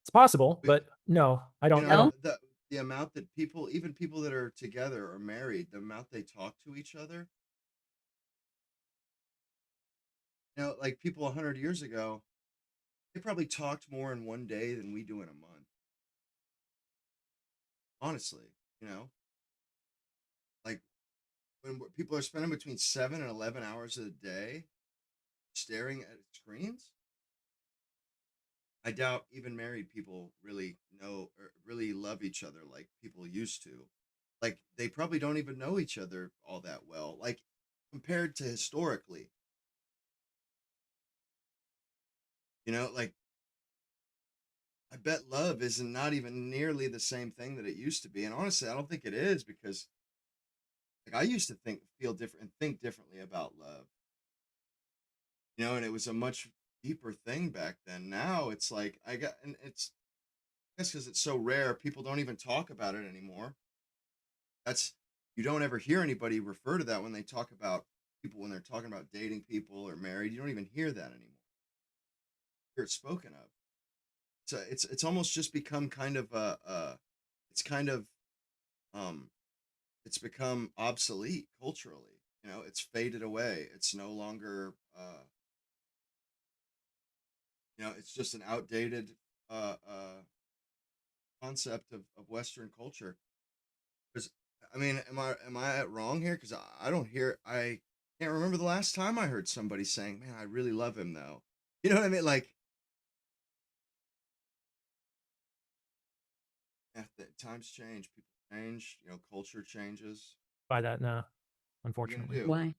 It's possible, but no, I don't. I don't. The amount that people, even people that are together or married, the amount they talk to each other. You know, like people 100 years ago, they probably talked more in one day than we do in a month. Honestly, you know, like when people are spending between 7 and 11 hours a day staring at screens. I doubt even married people really know or really love each other like people used to. Like they probably don't even know each other all that well, like compared to historically. You know, like I bet love is not even nearly the same thing that it used to be. And honestly, I don't think it is because like I used to feel different and think differently about love. You know, and it was a much deeper thing back then. Now it's like and it's I guess because it's so rare, people don't even talk about it anymore. You don't ever hear anybody refer to that when they talk about people when they're talking about dating people or married. You don't even hear that anymore. Hear it spoken of. So it's almost just become kind of it's kind of it's become obsolete culturally. You know, it's faded away. It's no longer you know, it's just an outdated concept of Western culture. Because I mean, am I wrong here? Because I can't remember the last time I heard somebody saying, "Man, I really love him," though. You know what I mean? Like, yeah, times change, people change, you know, culture changes. By that, no, unfortunately. Why?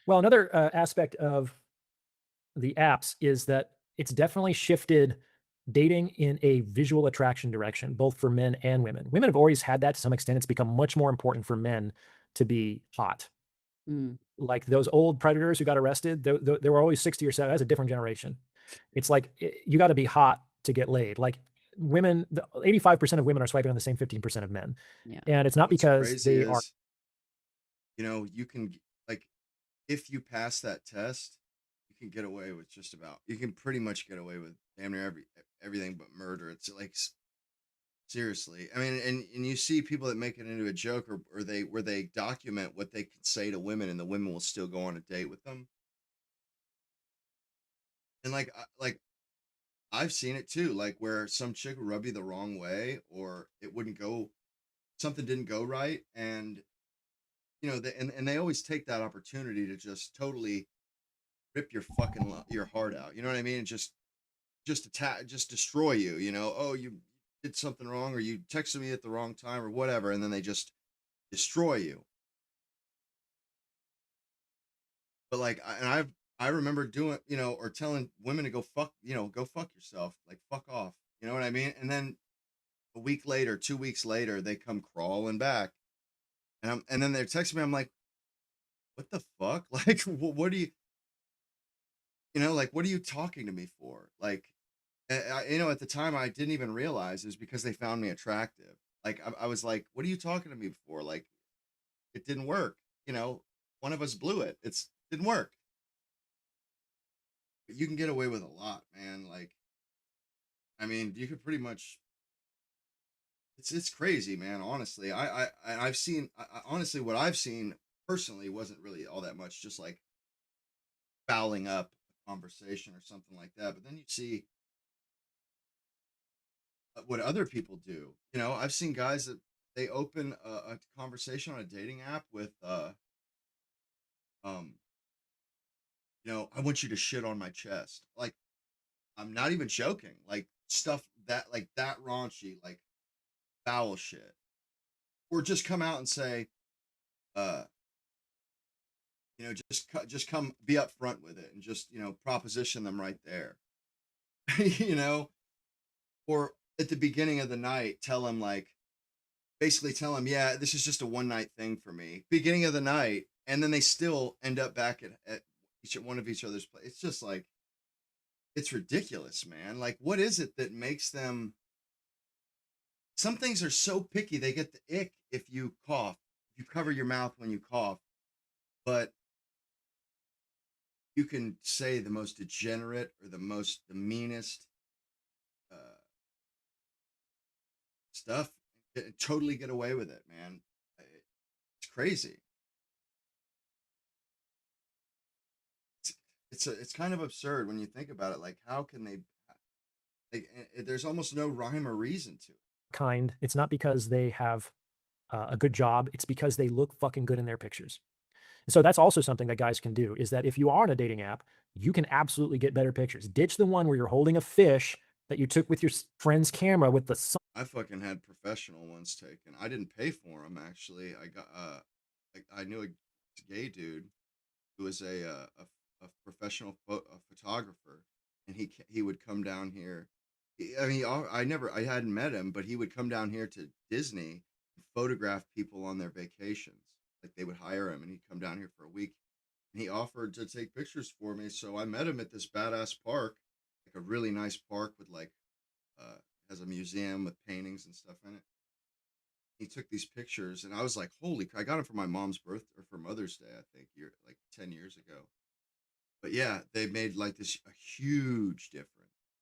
Well, another aspect of the apps is that it's definitely shifted dating in a visual attraction direction, both for men and women. Women have always had that to some extent. It's become much more important for men to be hot. Like those old predators who got arrested, they were always 60 or 70. That's a different generation. It's like you got to be hot to get laid. Like women, 85% of women are swiping on the same 15% of men. Yeah. And it's not What's because crazy they are. is, you know, you can like if you pass that test, you can get away with just about. You can pretty much get away with damn near everything but murder. It's like seriously. I mean, and you see people that make it into a joke or they document what they could say to women, and the women will still go on a date with them. And like I've seen it too, like where some chick would rub you the wrong way, or it wouldn't go, something didn't go right, and you know, and they always take that opportunity to just totally rip your fucking your heart out. You know what I mean? And just attack, just destroy you. You know, oh, you did something wrong, or you texted me at the wrong time, or whatever, and then they just destroy you. But like, I remember doing, you know, or telling women to go fuck, you know, go fuck yourself, like fuck off. You know what I mean? And then a week later, 2 weeks later, they come crawling back, and then they're texting me. I'm like, what the fuck? Like, what do you know, like, what are you talking to me for? Like, you know, at the time I didn't even realize is because they found me attractive. Like, I was like, what are you talking to me for? Like, it didn't work. You know, one of us blew it. Didn't work. But you can get away with a lot, man. Like, I mean, you could pretty much. It's crazy, man. Honestly, I've seen. Honestly, what I've seen personally wasn't really all that much. Just like fouling up a conversation or something like that. But then you see what other people do. You know, I've seen guys that they open a conversation on a dating app with, you know, I want you to shit on my chest. Like, I'm not even joking. Like stuff like that raunchy, like foul shit. Or just come out and say, you know, just come be upfront with it and just, you know, proposition them right there. You know, or at the beginning of the night, basically tell them, yeah, this is just a one night thing for me. Beginning of the night, and then they still end up back at one of each other's place. It's just like, it's ridiculous, man. Like, what is it that makes them some things are so picky, they get the ick if you cough, if you cover your mouth when you cough, but you can say the most degenerate or the meanest stuff, totally get away with it, man. It's crazy. It's kind of absurd when you think about it. Like, how can they? There's almost no rhyme or reason to it. It's not because they have a good job. It's because they look fucking good in their pictures. So that's also something that guys can do, is that if you are on a dating app, you can absolutely get better pictures. Ditch the one where you're holding a fish that you took with your friend's camera with the sun. I fucking had professional ones taken. I didn't pay for them, actually. I got I knew a gay dude who was a professional photographer, and he would come down here. I mean, I hadn't met him, but he would come down here to Disney and photograph people on their vacations. Like, they would hire him, and he'd come down here for a week, and he offered to take pictures for me. So I met him at this badass park, like a really nice park with like has a museum with paintings and stuff in it. He took these pictures, and I was like, holy crap. I got them for my mom's birthday, or for Mother's Day, I think, like 10 years ago. But yeah, they made like a huge difference.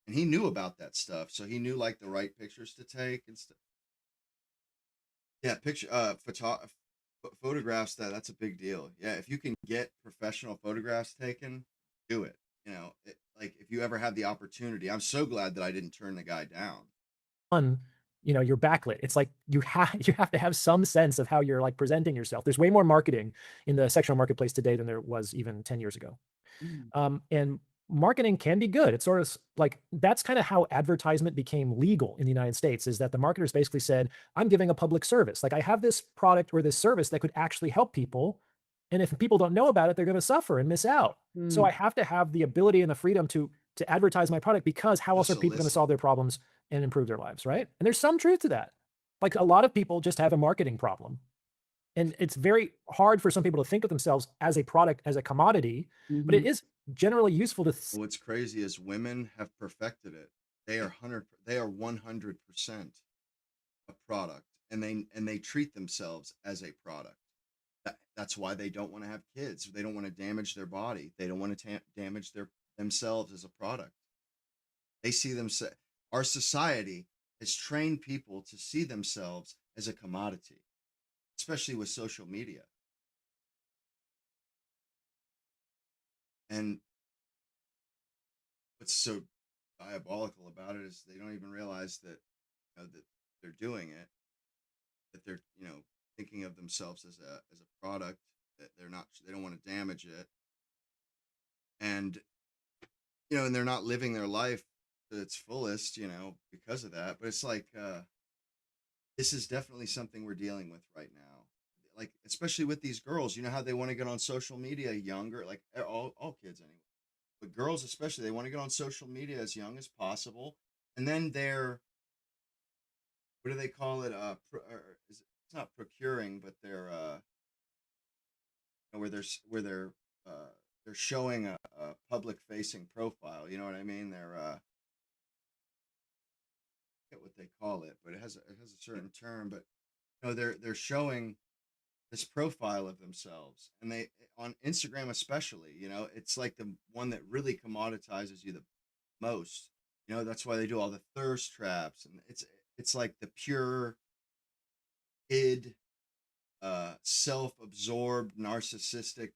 And he knew about that stuff, so he knew like the right pictures to take and stuff. Yeah, photographs, that's a big deal. Yeah, if you can get professional photographs taken, do it. You know, like, if you ever have the opportunity. I'm so glad that I didn't turn the guy down. You're backlit. It's like you have to have some sense of how you're like presenting yourself. There's way more marketing in the sexual marketplace today than there was even 10 years ago. And marketing can be good. It's sort of like, that's kind of how advertisement became legal in the United States, is that the marketers basically said, I'm giving a public service. Like, I have this product or this service that could actually help people. And if people don't know about it, they're going to suffer and miss out. So I have to have the ability and the freedom to advertise my product, because how else are people going to solve their problems and improve their lives, right? And there's some truth to that. Like, a lot of people just have a marketing problem. And it's very hard for some people to think of themselves as a product, as a commodity, but it is generally useful to. What's crazy is women have perfected it. They are 100% a product, and they treat themselves as a product. That's why they don't want to have kids. They don't want to damage their body. They don't want to damage themselves as a product. They see our society has trained people to see themselves as a commodity, especially with social media. And what's so diabolical about it is they don't even realize that, that they're doing it, that they're, thinking of themselves as a product, that they don't want to damage it. And, and they're not living their life to its fullest, because of that. But it's like, this is definitely something we're dealing with right now. Like, especially with these girls, how they want to get on social media younger, like all kids anyway. But girls especially, they want to get on social media as young as possible. And then they're, what do they call it? It's not procuring, but they're, where they're showing a public facing profile. You know what I mean? They're, I forget what they call it, but it has a certain term. But they're showing this profile of themselves, and they, on Instagram especially, it's like the one that really commoditizes you the most. That's why they do all the thirst traps, and it's like the pure id, self-absorbed, narcissistic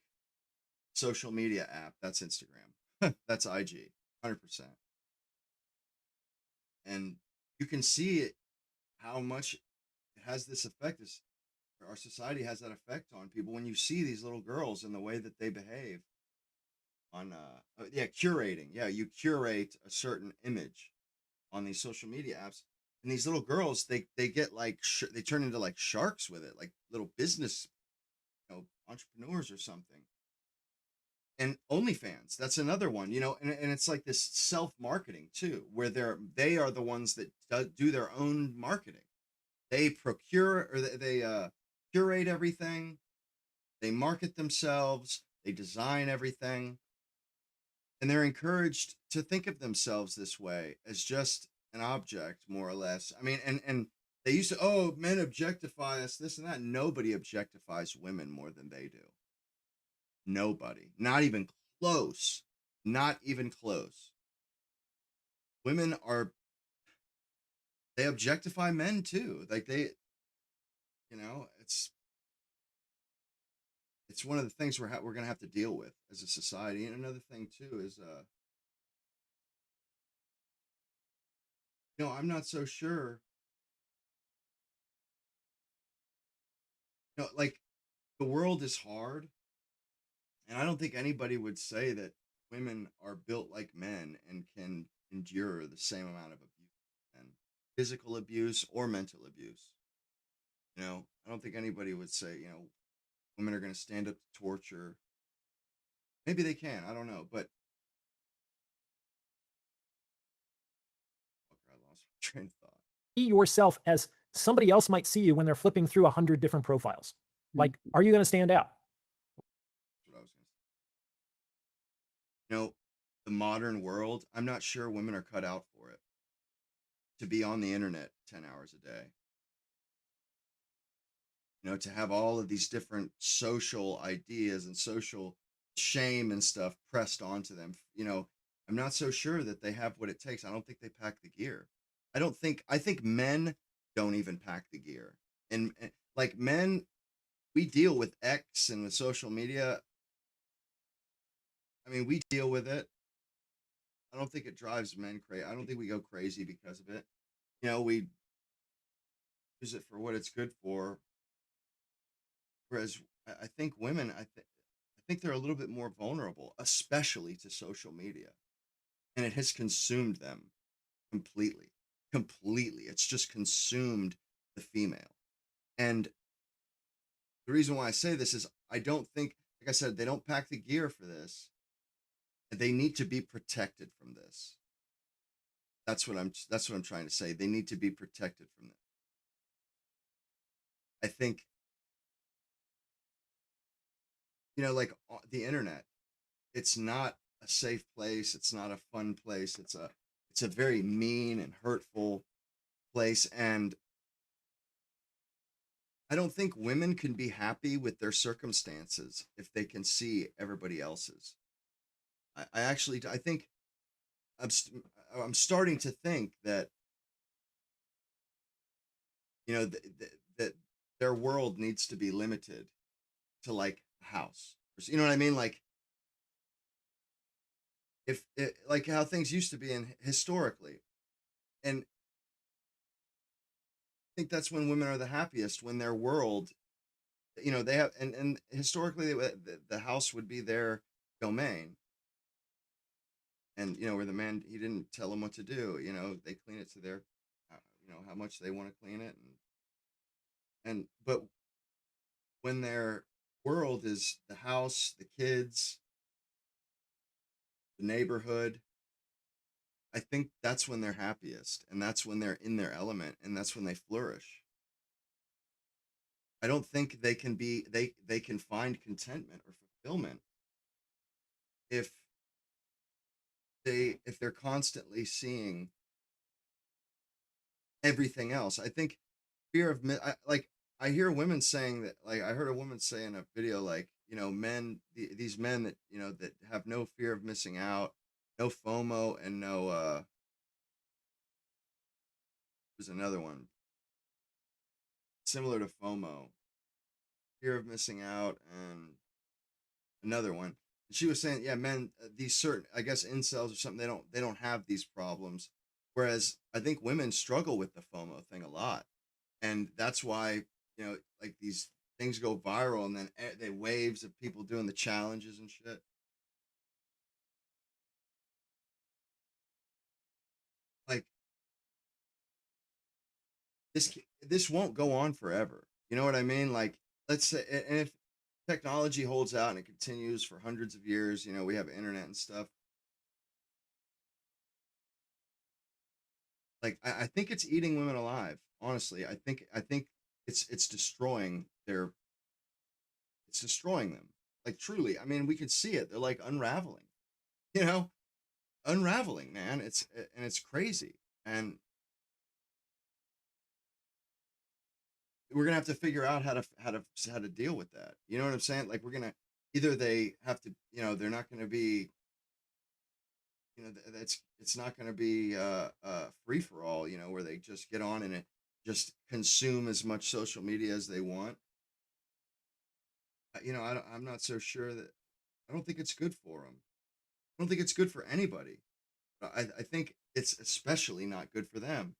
social media app. That's Instagram. That's IG, 100%. And you can see it, how much it has this effect. Our society has that effect on people when you see these little girls and the way that they behave on curating. Yeah, you curate a certain image on these social media apps, and these little girls, they get like they turn into like sharks with it, like little business entrepreneurs or something. And OnlyFans, that's another one, and it's like this self-marketing too, where they are the ones that do their own marketing. They procure, or they curate everything. They market themselves. They design everything. And they're encouraged to think of themselves this way, as just an object, more or less. I mean, and They used to, oh, men objectify us, this and that. Nobody objectifies women more than they do. Nobody. Not even close. Not even close. Women they objectify men too. Like it's one of the things we're going to have to deal with as a society. And another thing too is, I'm not so sure. Like the world is hard, and I don't think anybody would say that women are built like men and can endure the same amount of abuse and physical abuse or mental abuse. I don't think anybody would say, women are going to stand up to torture. Maybe they can, I don't know, but I lost my train of thought. See yourself as somebody else might see you when they're flipping through 100 different profiles. Like, are you going to stand out? That's what I was going to say. The modern world, I'm not sure women are cut out for it. To be on the internet 10 hours a day. To have all of these different social ideas and social shame and stuff pressed onto them. I'm not so sure that they have what it takes. I don't think they pack the gear. I think men don't even pack the gear. And like men, we deal with X and with social media. I mean, we deal with it. I don't think it drives men crazy. I don't think we go crazy because of it. We use it for what it's good for. Whereas I think women, I think they're a little bit more vulnerable, especially to social media. And it has consumed them completely. Completely. It's just consumed the female. And the reason why I say this is I don't think, like I said, they don't pack the gear for this. They need to be protected from this. That's what I'm trying to say. They need to be protected from this. I think, like the internet, it's not a safe place. It's not a fun place. It's a very mean and hurtful place. And I don't think women can be happy with their circumstances if they can see everybody else's. I think I'm starting to think that, that their world needs to be limited to like a house. You know what I mean? Like like how things used to be historically. And I think that's when women are the happiest, when their world, they have, and historically the house would be their domain. And, where the man, he didn't tell them what to do, they clean it to their, how much they want to clean it. But when their world is the house, the kids, the neighborhood, I think that's when they're happiest, and that's when they're in their element, and that's when they flourish. I don't think they can find contentment or fulfillment if they're constantly seeing everything else. I think fear of I hear women saying that, like I heard a woman say in a video, like, these men that, that have no fear of missing out, no FOMO, and no there's another one similar to FOMO, fear of missing out, and another one. She was saying, yeah, men, these certain, I guess, incels or something, they don't have these problems. Whereas I think women struggle with the FOMO thing a lot. And that's why, like these things go viral, and then they waves of people doing the challenges and shit. Like this won't go on forever. You know what I mean? Like, let's say, and if technology holds out and it continues for hundreds of years, we have internet and stuff. Like, I think it's eating women alive. Honestly, I think it's destroying them. Like, truly. I mean, we can see it. They're like unraveling. Unraveling, man. It's crazy. And we're gonna have to figure out how to deal with that. You know what I'm saying? Like we're gonna either they have to, they're not gonna be, it's not gonna be free for all, where they just get on and just consume as much social media as they want. I'm not so sure that I don't think it's good for them. I don't think it's good for anybody. I think it's especially not good for them.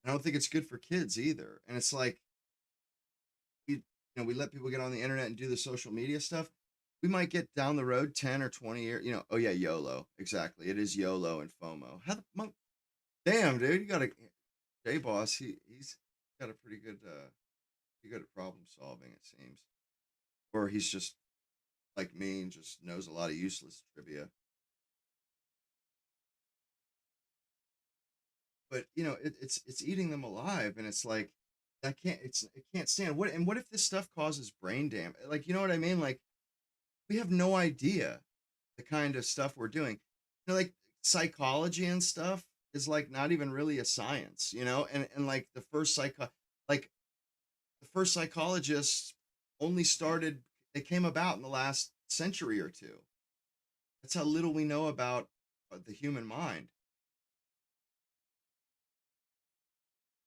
I don't think it's good for kids either. And it's like, we let people get on the internet and do the social media stuff. We might get down the road 10 or 20 years, oh yeah, YOLO. Exactly. It is YOLO and FOMO. How the monk? Damn, dude, you got a J-Boss. He's got a pretty good at problem solving, it seems. Or he's just like me and just knows a lot of useless trivia. But it's eating them alive, and it's like it can't stand. What if this stuff causes brain damage? Like, you know what I mean? Like, we have no idea the kind of stuff we're doing. Like psychology and stuff is like not even really a science, and like the first psychologists only they came about in the last century or two. That's how little we know about the human mind.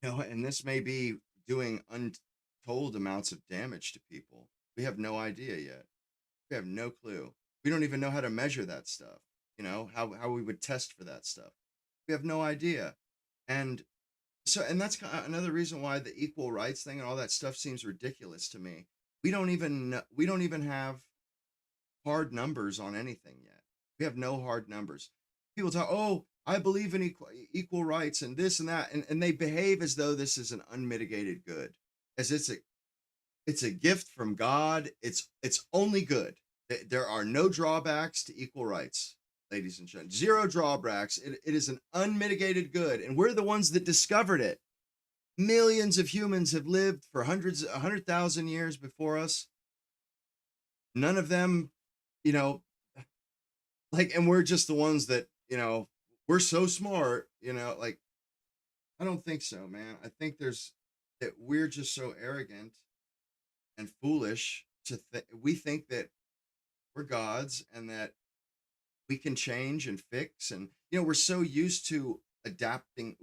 And this may be doing untold amounts of damage to people. We have no idea yet. We have no clue. We don't even know how to measure that stuff. How we would test for that stuff. We have no idea. And that's another reason why the equal rights thing and all that stuff seems ridiculous to me. We don't even have hard numbers on anything yet. We have no hard numbers. People talk, oh, I believe in equal rights and this and that, and they behave as though this is an unmitigated good, as it's a gift from God. It's only good. There are no drawbacks to equal rights, ladies and gentlemen. Zero drawbacks. It is an unmitigated good, and we're the ones that discovered it. Millions of humans have lived for 100,000 years before us. None of them, and we're just the ones that, we're so smart, like, I don't think so, man. I think that we're just so arrogant and foolish we think that we're gods and that we can change and fix. And, we're so used to adapting.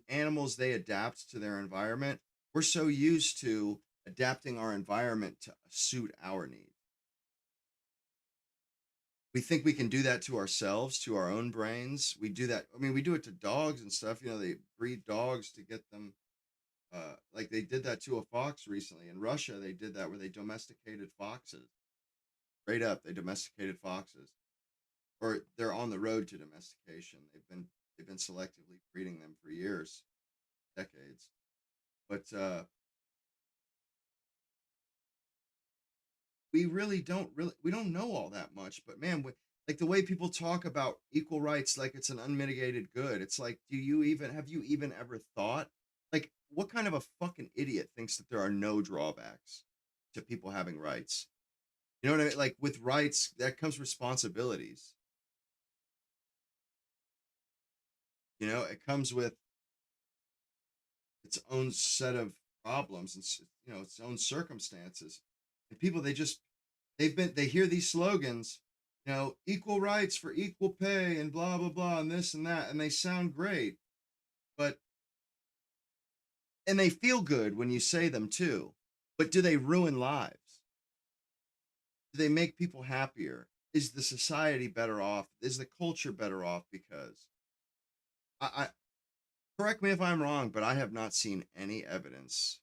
Animals, they adapt to their environment. We're so used to adapting our environment to suit our needs. We think we can do that to ourselves, to our own brains. We do that. I mean, we do it to dogs and stuff. They breed dogs to get them, like they did that to a fox recently. In Russia, they did that where they domesticated foxes. Straight up, they domesticated foxes. Or they're on the road to domestication. They've been selectively breeding them for years, decades. But we don't know all that much. But man, like the way people talk about equal rights like it's an unmitigated good. It's like, have you even ever thought, like, what kind of a fucking idiot thinks that there are no drawbacks to people having rights? You know what I mean? Like, with rights, that comes responsibilities. It comes with its own set of problems and, its own circumstances. And people, they hear these slogans, equal rights for equal pay and blah, blah, blah, and this and that, and they sound great, and they feel good when you say them too, but do they ruin lives? Do they make people happier? Is the society better off? Is the culture better off? Because I correct me if I'm wrong, but I have not seen any evidence,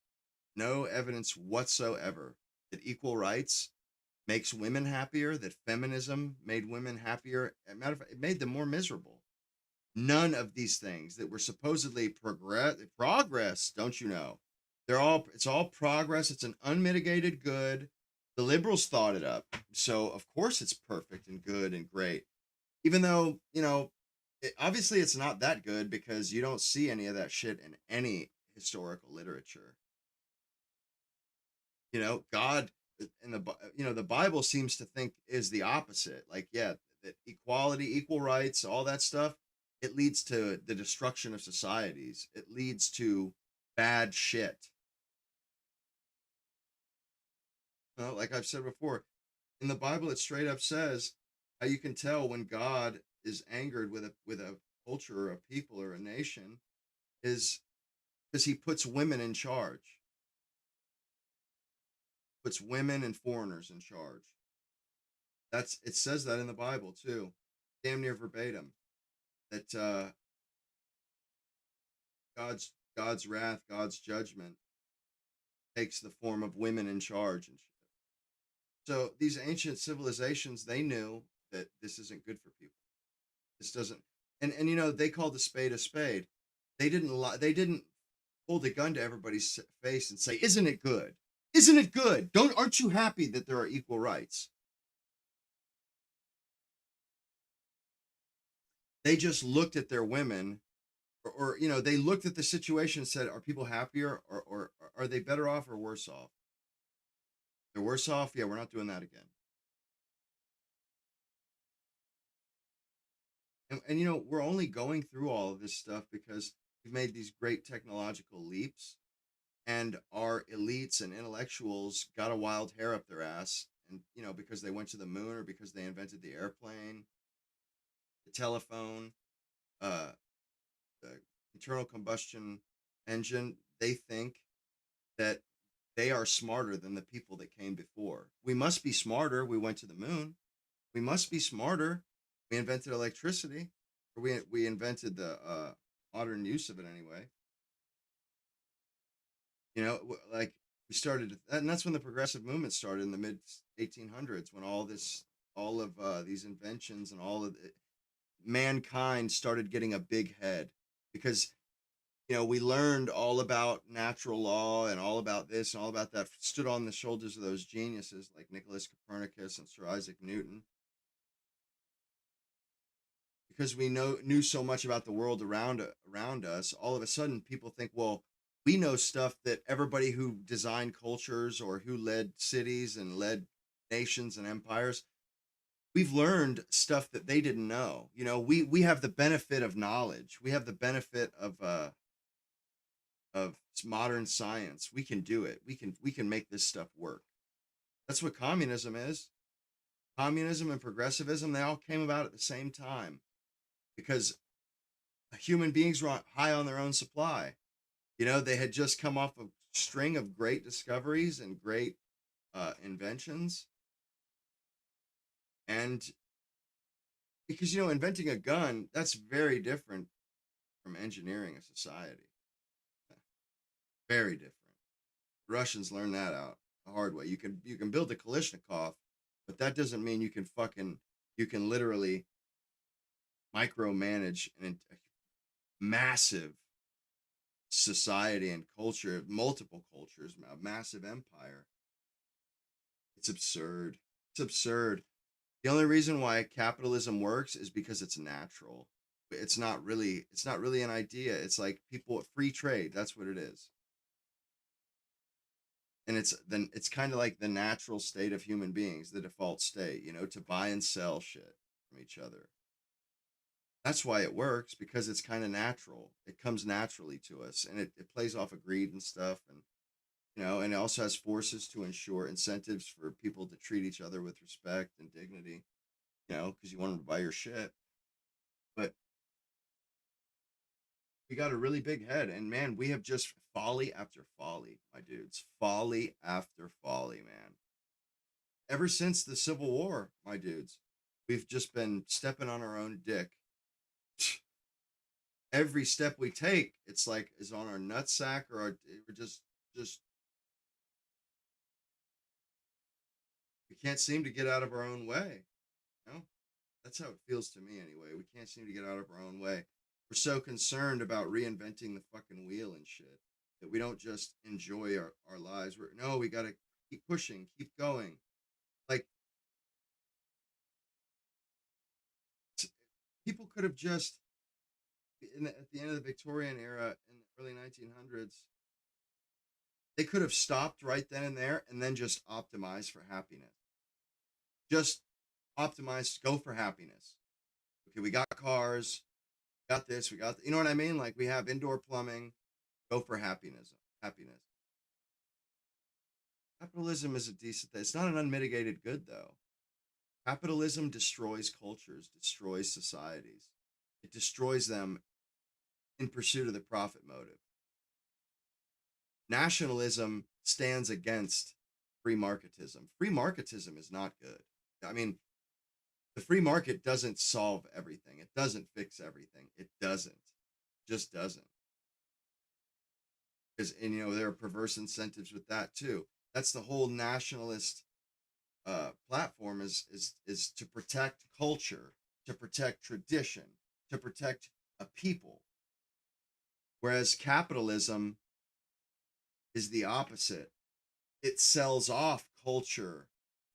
no evidence whatsoever, that equal rights makes women happier, that feminism made women happier. As a matter of fact, it made them more miserable. None of these things that were supposedly progress, don't you know? It's all progress. It's an unmitigated good. The liberals thought it up. So of course it's perfect and good and great. Even though, obviously it's not that good, because you don't see any of that shit in any historical literature. God in the Bible seems to think is the opposite. Like, yeah, that equality, equal rights, all that stuff, it leads to the destruction of societies. It leads to bad shit. like I've said before, in the Bible, it straight up says how you can tell when God is angered with a culture or a people or a nation is because he puts women in charge, puts women and foreigners in charge. It says that in the Bible too, damn near verbatim, that God's wrath, God's judgment takes the form of women in charge and shit. So these ancient civilizations, they knew that this isn't good for people. This doesn't, and you know, they called a spade a spade. They didn't hold a gun to everybody's face and say, "Isn't it good? Isn't it good? Aren't you happy that there are equal rights?" They just looked at their women, or you know, they looked at the situation and said, "Are people happier, or are they better off or worse off? They're worse off. Yeah, we're not doing that again." And you know, we're only going through all of this stuff because we've made these great technological leaps, and our elites and intellectuals got a wild hair up their ass, and you know, because they went to the moon or because they invented the airplane, the telephone, uh, the internal combustion engine. They think that they are smarter than the people that came before. We must be smarter. We went to the moon. We must be smarter. We invented electricity, or we invented the modern use of it anyway. You know, like we started, and that's when the progressive movement started in the mid 1800s, when all of these inventions and all of mankind started getting a big head, because you know, we learned all about natural law and all about this and all about that, stood on the shoulders of those geniuses like Nicholas Copernicus and Sir Isaac Newton. Because we knew so much about the world around us, all of a sudden people think, well, we know stuff that everybody who designed cultures or who led cities and led nations and empires, we've learned stuff that they didn't know. You know, we have the benefit of knowledge. We have the benefit of modern science. We can do it. We can make this stuff work. That's what communism is. Communism and progressivism, they all came about at the same time, because human beings were high on their own supply. You know, they had just come off a string of great discoveries and great inventions. And because, you know, inventing a gun, that's very different from engineering a society. Very different. The Russians learned that out the hard way. You can build a Kalashnikov, but that doesn't mean you can literally micromanage a massive society and culture, multiple cultures, a massive empire. It's absurd. It's absurd. The only reason why capitalism works is because it's natural. It's not really an idea. It's like people, free trade. That's what it is. And it's kind of like the natural state of human beings, the default state, you know, to buy and sell shit from each other. That's why it works, because it's kind of natural. It comes naturally to us, and it plays off of greed and stuff. And, you know, and it also has forces to ensure incentives for people to treat each other with respect and dignity, you know, because you want them to buy your shit. But we got a really big head, and man, we have just folly after folly, my dudes. Folly after folly, man. Ever since the Civil War, my dudes, we've just been stepping on our own dick. Every step we take, it's like is on our nutsack, or we're just we can't seem to get out of our own way. You know, that's how it feels to me anyway. We can't seem to get out of our own way. We're so concerned about reinventing the fucking wheel and shit that we don't just enjoy our lives. We got to keep pushing, keep going. Like, people could have just, at the end of the Victorian era in the early 1900s, they could have stopped right then and there and then just optimized for happiness. Just optimize, go for happiness. Okay, we got cars, got this, you know what I mean? Like, we have indoor plumbing, go for happiness. Capitalism is a decent thing. It's not an unmitigated good, though. Capitalism destroys cultures, destroys societies. It destroys them in pursuit of the profit motive. Nationalism stands against free marketism. Free marketism is not good. I mean, the free market doesn't solve everything. It doesn't fix everything. It doesn't. Just doesn't. Because, and you know, there are perverse incentives with that too. That's the whole nationalist platform is to protect culture, to protect tradition, to protect a people. Whereas capitalism is the opposite. It sells off culture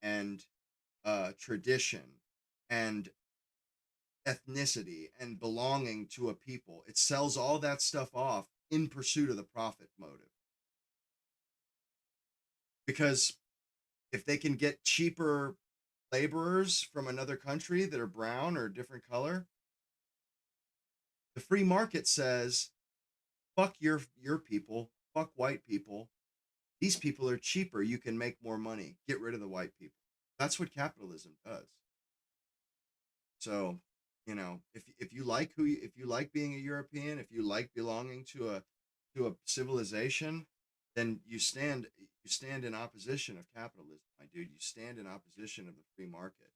and tradition and ethnicity and belonging to a people. It sells all that stuff off in pursuit of the profit motive. Because if they can get cheaper laborers from another country that are brown or a different color, the free market says, fuck your people, fuck white people. These people are cheaper. You can make more money. Get rid of the white people. That's what capitalism does. So, you know, if you like if you like being a European, if you like belonging to a civilization, then you stand in opposition of capitalism, my dude. You stand in opposition of the free market.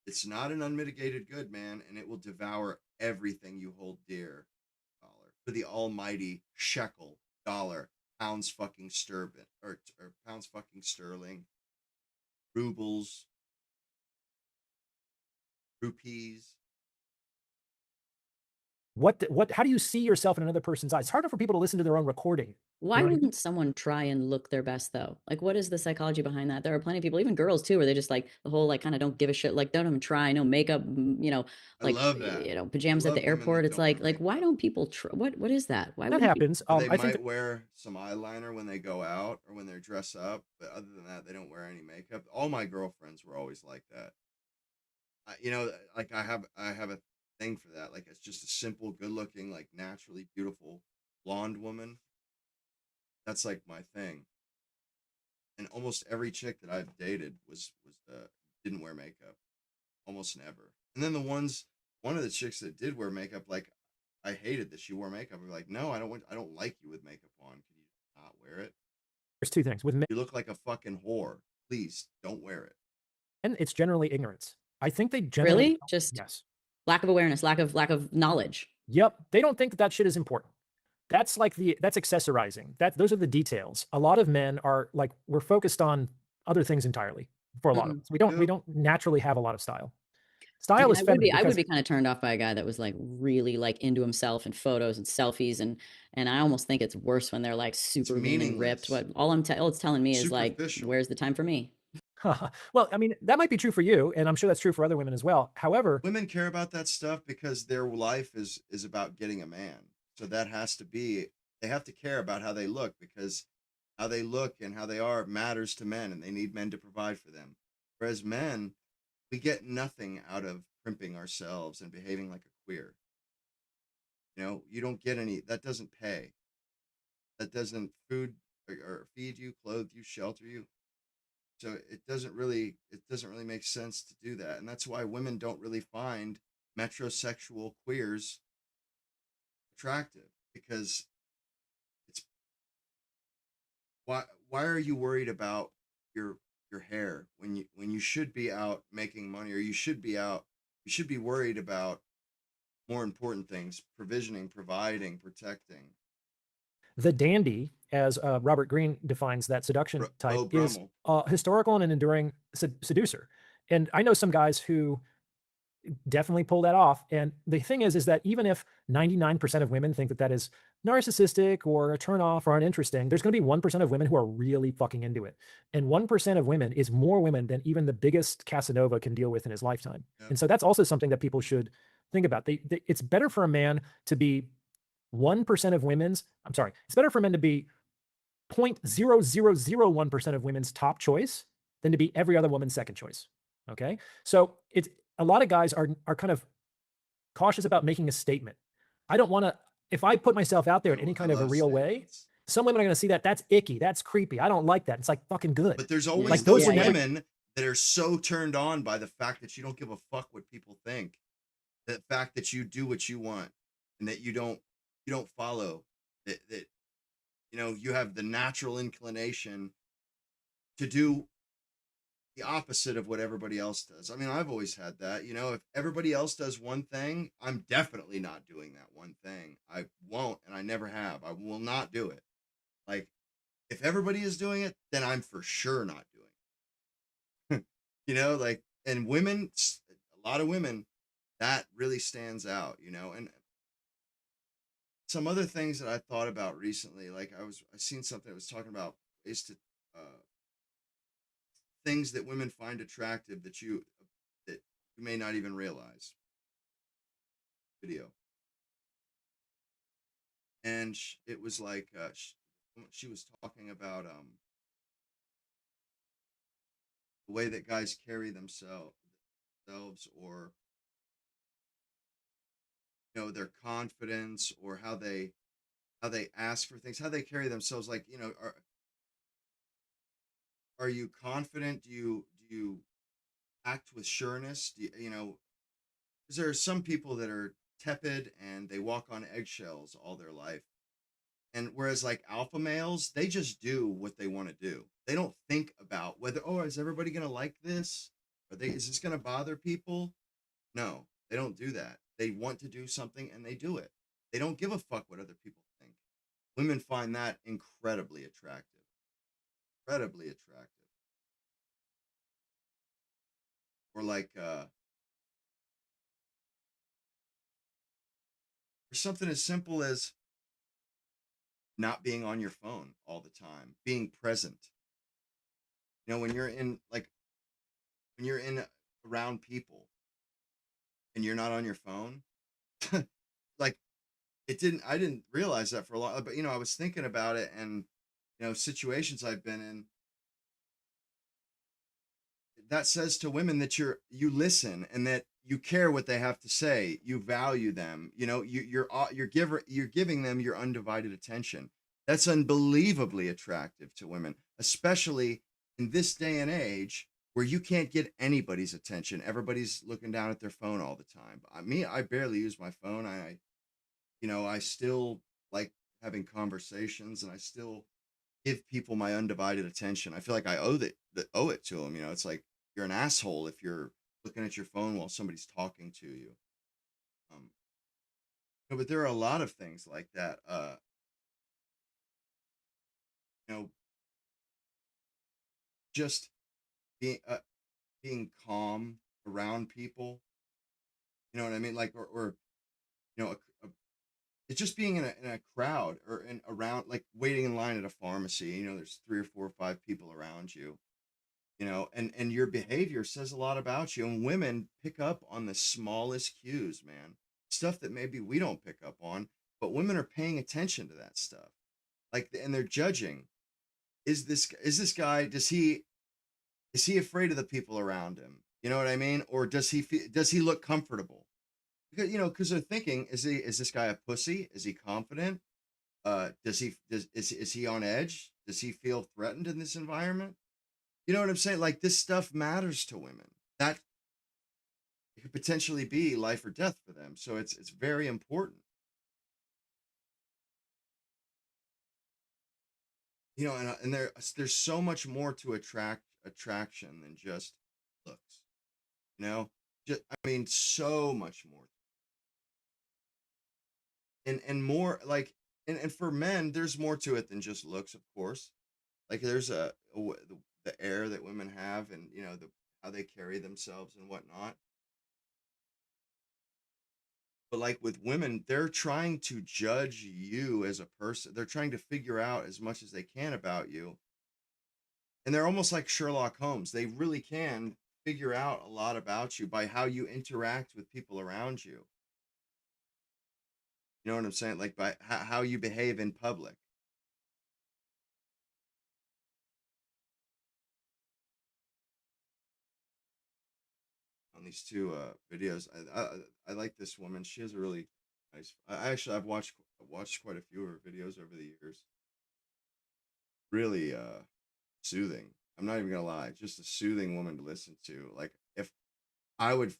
It's not an unmitigated good, man, and it will devour everything you hold dear. For the almighty shekel, dollar, pounds fucking sterling, or pounds fucking sterling, rubles, rupees. How do you see yourself in another person's eyes? It's harder for people to listen to their own recording. Why You know what I mean? wouldn't someone try and look their best though? Like, what is the psychology behind that? There are plenty of people, even girls too, where they just like the whole like kind of don't give a shit, like don't even try, no makeup, you know, I like love that. you know, I pajamas at love the women airport. that It's don't wear like why don't people try? What is that? Why That wouldn't happens. They I might think wear some eyeliner when they go out or when they're dressed up, but other than that, they don't wear any makeup. All my girlfriends were always like that. You know, like I have a thing for that. Like it's just a simple, good-looking, like naturally beautiful blonde woman. That's like my thing. And almost every chick that I've dated was didn't wear makeup, almost never. And then one of the chicks that did wear makeup, like I hated that she wore makeup. I'm like, no, I don't like you with makeup on. Can you not wear it? there's two things with men. You look like a fucking whore. Please don't wear it. And it's generally ignorance. I think they generally really just yes. lack of awareness, lack of knowledge. Yep, they don't think that shit is important. That's like that's accessorizing. Those are the details. A lot of men are like we're focused on other things entirely. For a lot of us, we don't naturally have a lot of style. Style is feminine. I would be kind of turned off by a guy that was like really like into himself and photos and selfies and I almost think it's worse when they're like super lean and ripped. What all it's telling me is like, where's the time for me? Well, I mean, that might be true for you, and I'm sure that's true for other women as well. However, women care about that stuff because their life is about getting a man. So that has to be, they have to care about how they look because how they look and how they are matters to men and they need men to provide for them. Whereas men, we get nothing out of primping ourselves and behaving like a queer. You know, you don't get any, that doesn't pay. That doesn't feed you, clothe you, shelter you. So it doesn't really make sense to do that. And that's why women don't really find metrosexual queers attractive because it's why are you worried about your hair when you should be out making money, or you should be worried about more important things: provisioning, providing, protecting. The dandy, as Robert Greene defines that seduction type, is a historical and an enduring seducer. And I know some guys who definitely pull that off. And the thing is that even if 99% of women think that is narcissistic or a turnoff or uninteresting, there's going to be 1% of women who are really fucking into it. And 1% of women is more women than even the biggest Casanova can deal with in his lifetime. Yeah. And so that's also something that people should think about. It's better for a man to be 1% of women's, I'm sorry, it's better for men to be 0.0001% of women's top choice than to be every other woman's second choice. Okay. So it's, a lot of guys are kind of cautious about making a statement. I don't want to, if I put myself out there in any kind of a real way, Some women are going to see that. That's icky. That's creepy. I don't like that. It's like fucking good. But there's always like those those women that are so turned on by the fact that you don't give a fuck what people think. The fact that you do what you want and that you don't follow that you know, you have the natural inclination to do the opposite of what everybody else does. I mean, I've always had that. You know, if everybody else does one thing, I'm definitely not doing that one thing. I won't, and I never have. I will not do it. Like, if everybody is doing it, then I'm for sure not doing it. You know, like, and women, a lot of women, that really stands out, you know. And some other things that I thought about recently, like I seen something that was talking about ways to things that women find attractive that you may not even realize. Video. And it was like she was talking about the way that guys carry themselves, or you know, their confidence, or how they ask for things, how they carry themselves. Like, you know, are you confident? Do you act with sureness? Do you know? Because there are some people that are tepid and they walk on eggshells all their life. And whereas like alpha males, they just do what they want to do. They don't think about whether, oh, is everybody going to like this? Is this going to bother people? No, they don't do that. They want to do something and they do it. They don't give a fuck what other people think. Women find that incredibly attractive. Incredibly attractive. Or like, or something as simple as not being on your phone all the time, being present. You know, when you're in around people and you're not on your phone, like I didn't realize that for a long, but you know, I was thinking about it, and you know, situations I've been in, that says to women that you listen and that you care what they have to say, you value them, you know, you're giving them your undivided attention. That's unbelievably attractive to women, especially in this day and age where you can't get anybody's attention. Everybody's looking down at their phone all the time. I barely use my phone. I still like having conversations, and I still give people my undivided attention. I feel like I owe it to them. You know, it's like you're an asshole if you're looking at your phone while somebody's talking to you. But there are a lot of things like that. You know, just being calm around people. You know what I mean? Like, or you know, it's just being in a crowd or around, like waiting in line at a pharmacy. You know, there's 3 or 4 or 5 people around you. You know, and your behavior says a lot about you. And women pick up on the smallest cues, man. Stuff that maybe we don't pick up on, but women are paying attention to that stuff. Like, and they're judging. Is this guy? Is he afraid of the people around him? You know what I mean? Or does he look comfortable? Because, you know, because they're thinking, is this guy a pussy? Is he confident? Is he on edge? Does he feel threatened in this environment? You know what I'm saying? Like, this stuff matters to women. That could potentially be life or death for them. So it's very important. You know, and there's so much more to attraction than just looks. You know, so much more. And more like, and for men, there's more to it than just looks, of course. Like, there's the air that women have, and you know, how they carry themselves and whatnot. But like with women, they're trying to judge you as a person. They're trying to figure out as much as they can about you. And they're almost like Sherlock Holmes. They really can figure out a lot about you by how you interact with people around you. You know what I'm saying? Like, by how you behave in public. On these 2 videos, I like this woman. She has a really nice. I've watched quite a few of her videos over the years. really soothing. I'm not even gonna lie, just a soothing woman to listen to. Like, if I would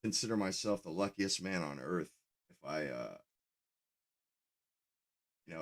consider myself the luckiest man on earth if I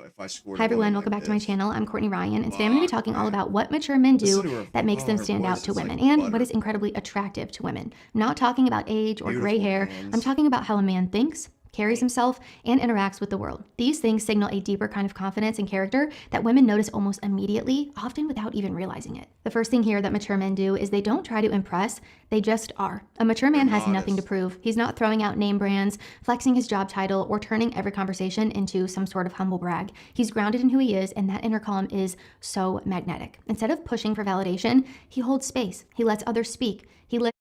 if I scored Hi a woman everyone, welcome like back to my this. channel. I'm Courtney Ryan, and today I'm going to be talking all man. about what mature men Listen do to her. that makes them her stand out voice, to it's like women and what butter. is incredibly attractive to women. I'm not talking about age or gray Beautiful hair. hands. I'm talking about how a man thinks, carries himself, and interacts with the world. These things signal a deeper kind of confidence and character that women notice almost immediately, often without even realizing it. The first thing here that mature men do is they don't try to impress, they just are. A mature man has nothing to prove. He's not throwing out name brands, flexing his job title, or turning every conversation into some sort of humble brag. He's grounded in who he is, and that inner calm is so magnetic. Instead of pushing for validation, he holds space. He lets others speak. He lets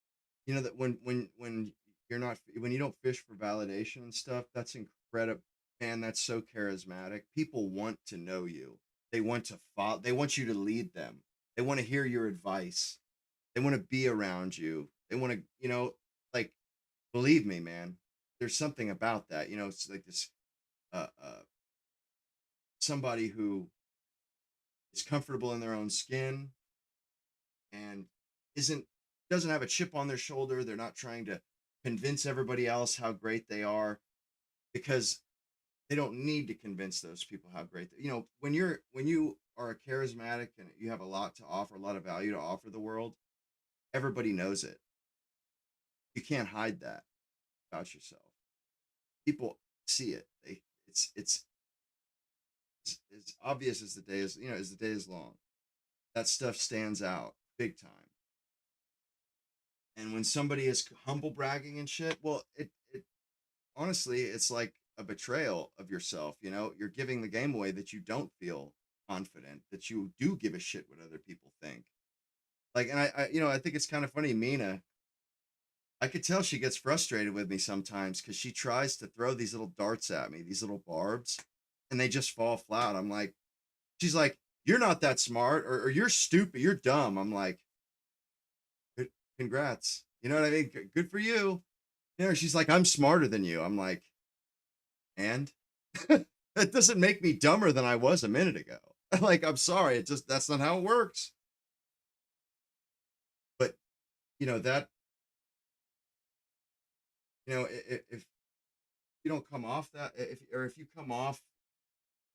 That when you're not when you don't fish for validation and stuff, that's incredible. Man, that's so charismatic. People want to know you. They want to follow. They want you to lead them. They want to hear your advice. They want to be around you. They want to, like, believe me, man. There's something about that. It's like this, somebody who is comfortable in their own skin and doesn't have a chip on their shoulder. They're not trying to convince everybody else how great they are, because they don't need to convince those people how great when you are a charismatic and you have a lot to offer, a lot of value to offer the world, everybody knows it. You can't hide that about yourself. People see it. It's as obvious as the day is long. That stuff stands out big time. And when somebody is humble bragging and shit, well, it honestly, it's like a betrayal of yourself. You're giving the game away that you don't feel confident, that you do give a shit what other people think. Like, and I think it's kind of funny, Mina. I could tell she gets frustrated with me sometimes because she tries to throw these little darts at me, these little barbs, and they just fall flat. I'm like, she's like, you're not that smart, or you're stupid, you're dumb. I'm like, congrats. You know what I mean? Good for you. She's like, I'm smarter than you. I'm like, and that doesn't make me dumber than I was a minute ago. Like, I'm sorry. That's not how it works. But, that, if you don't come off that, if you come off,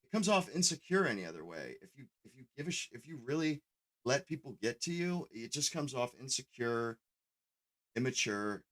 it comes off insecure any other way. If you really let people get to you, it just comes off insecure, immature.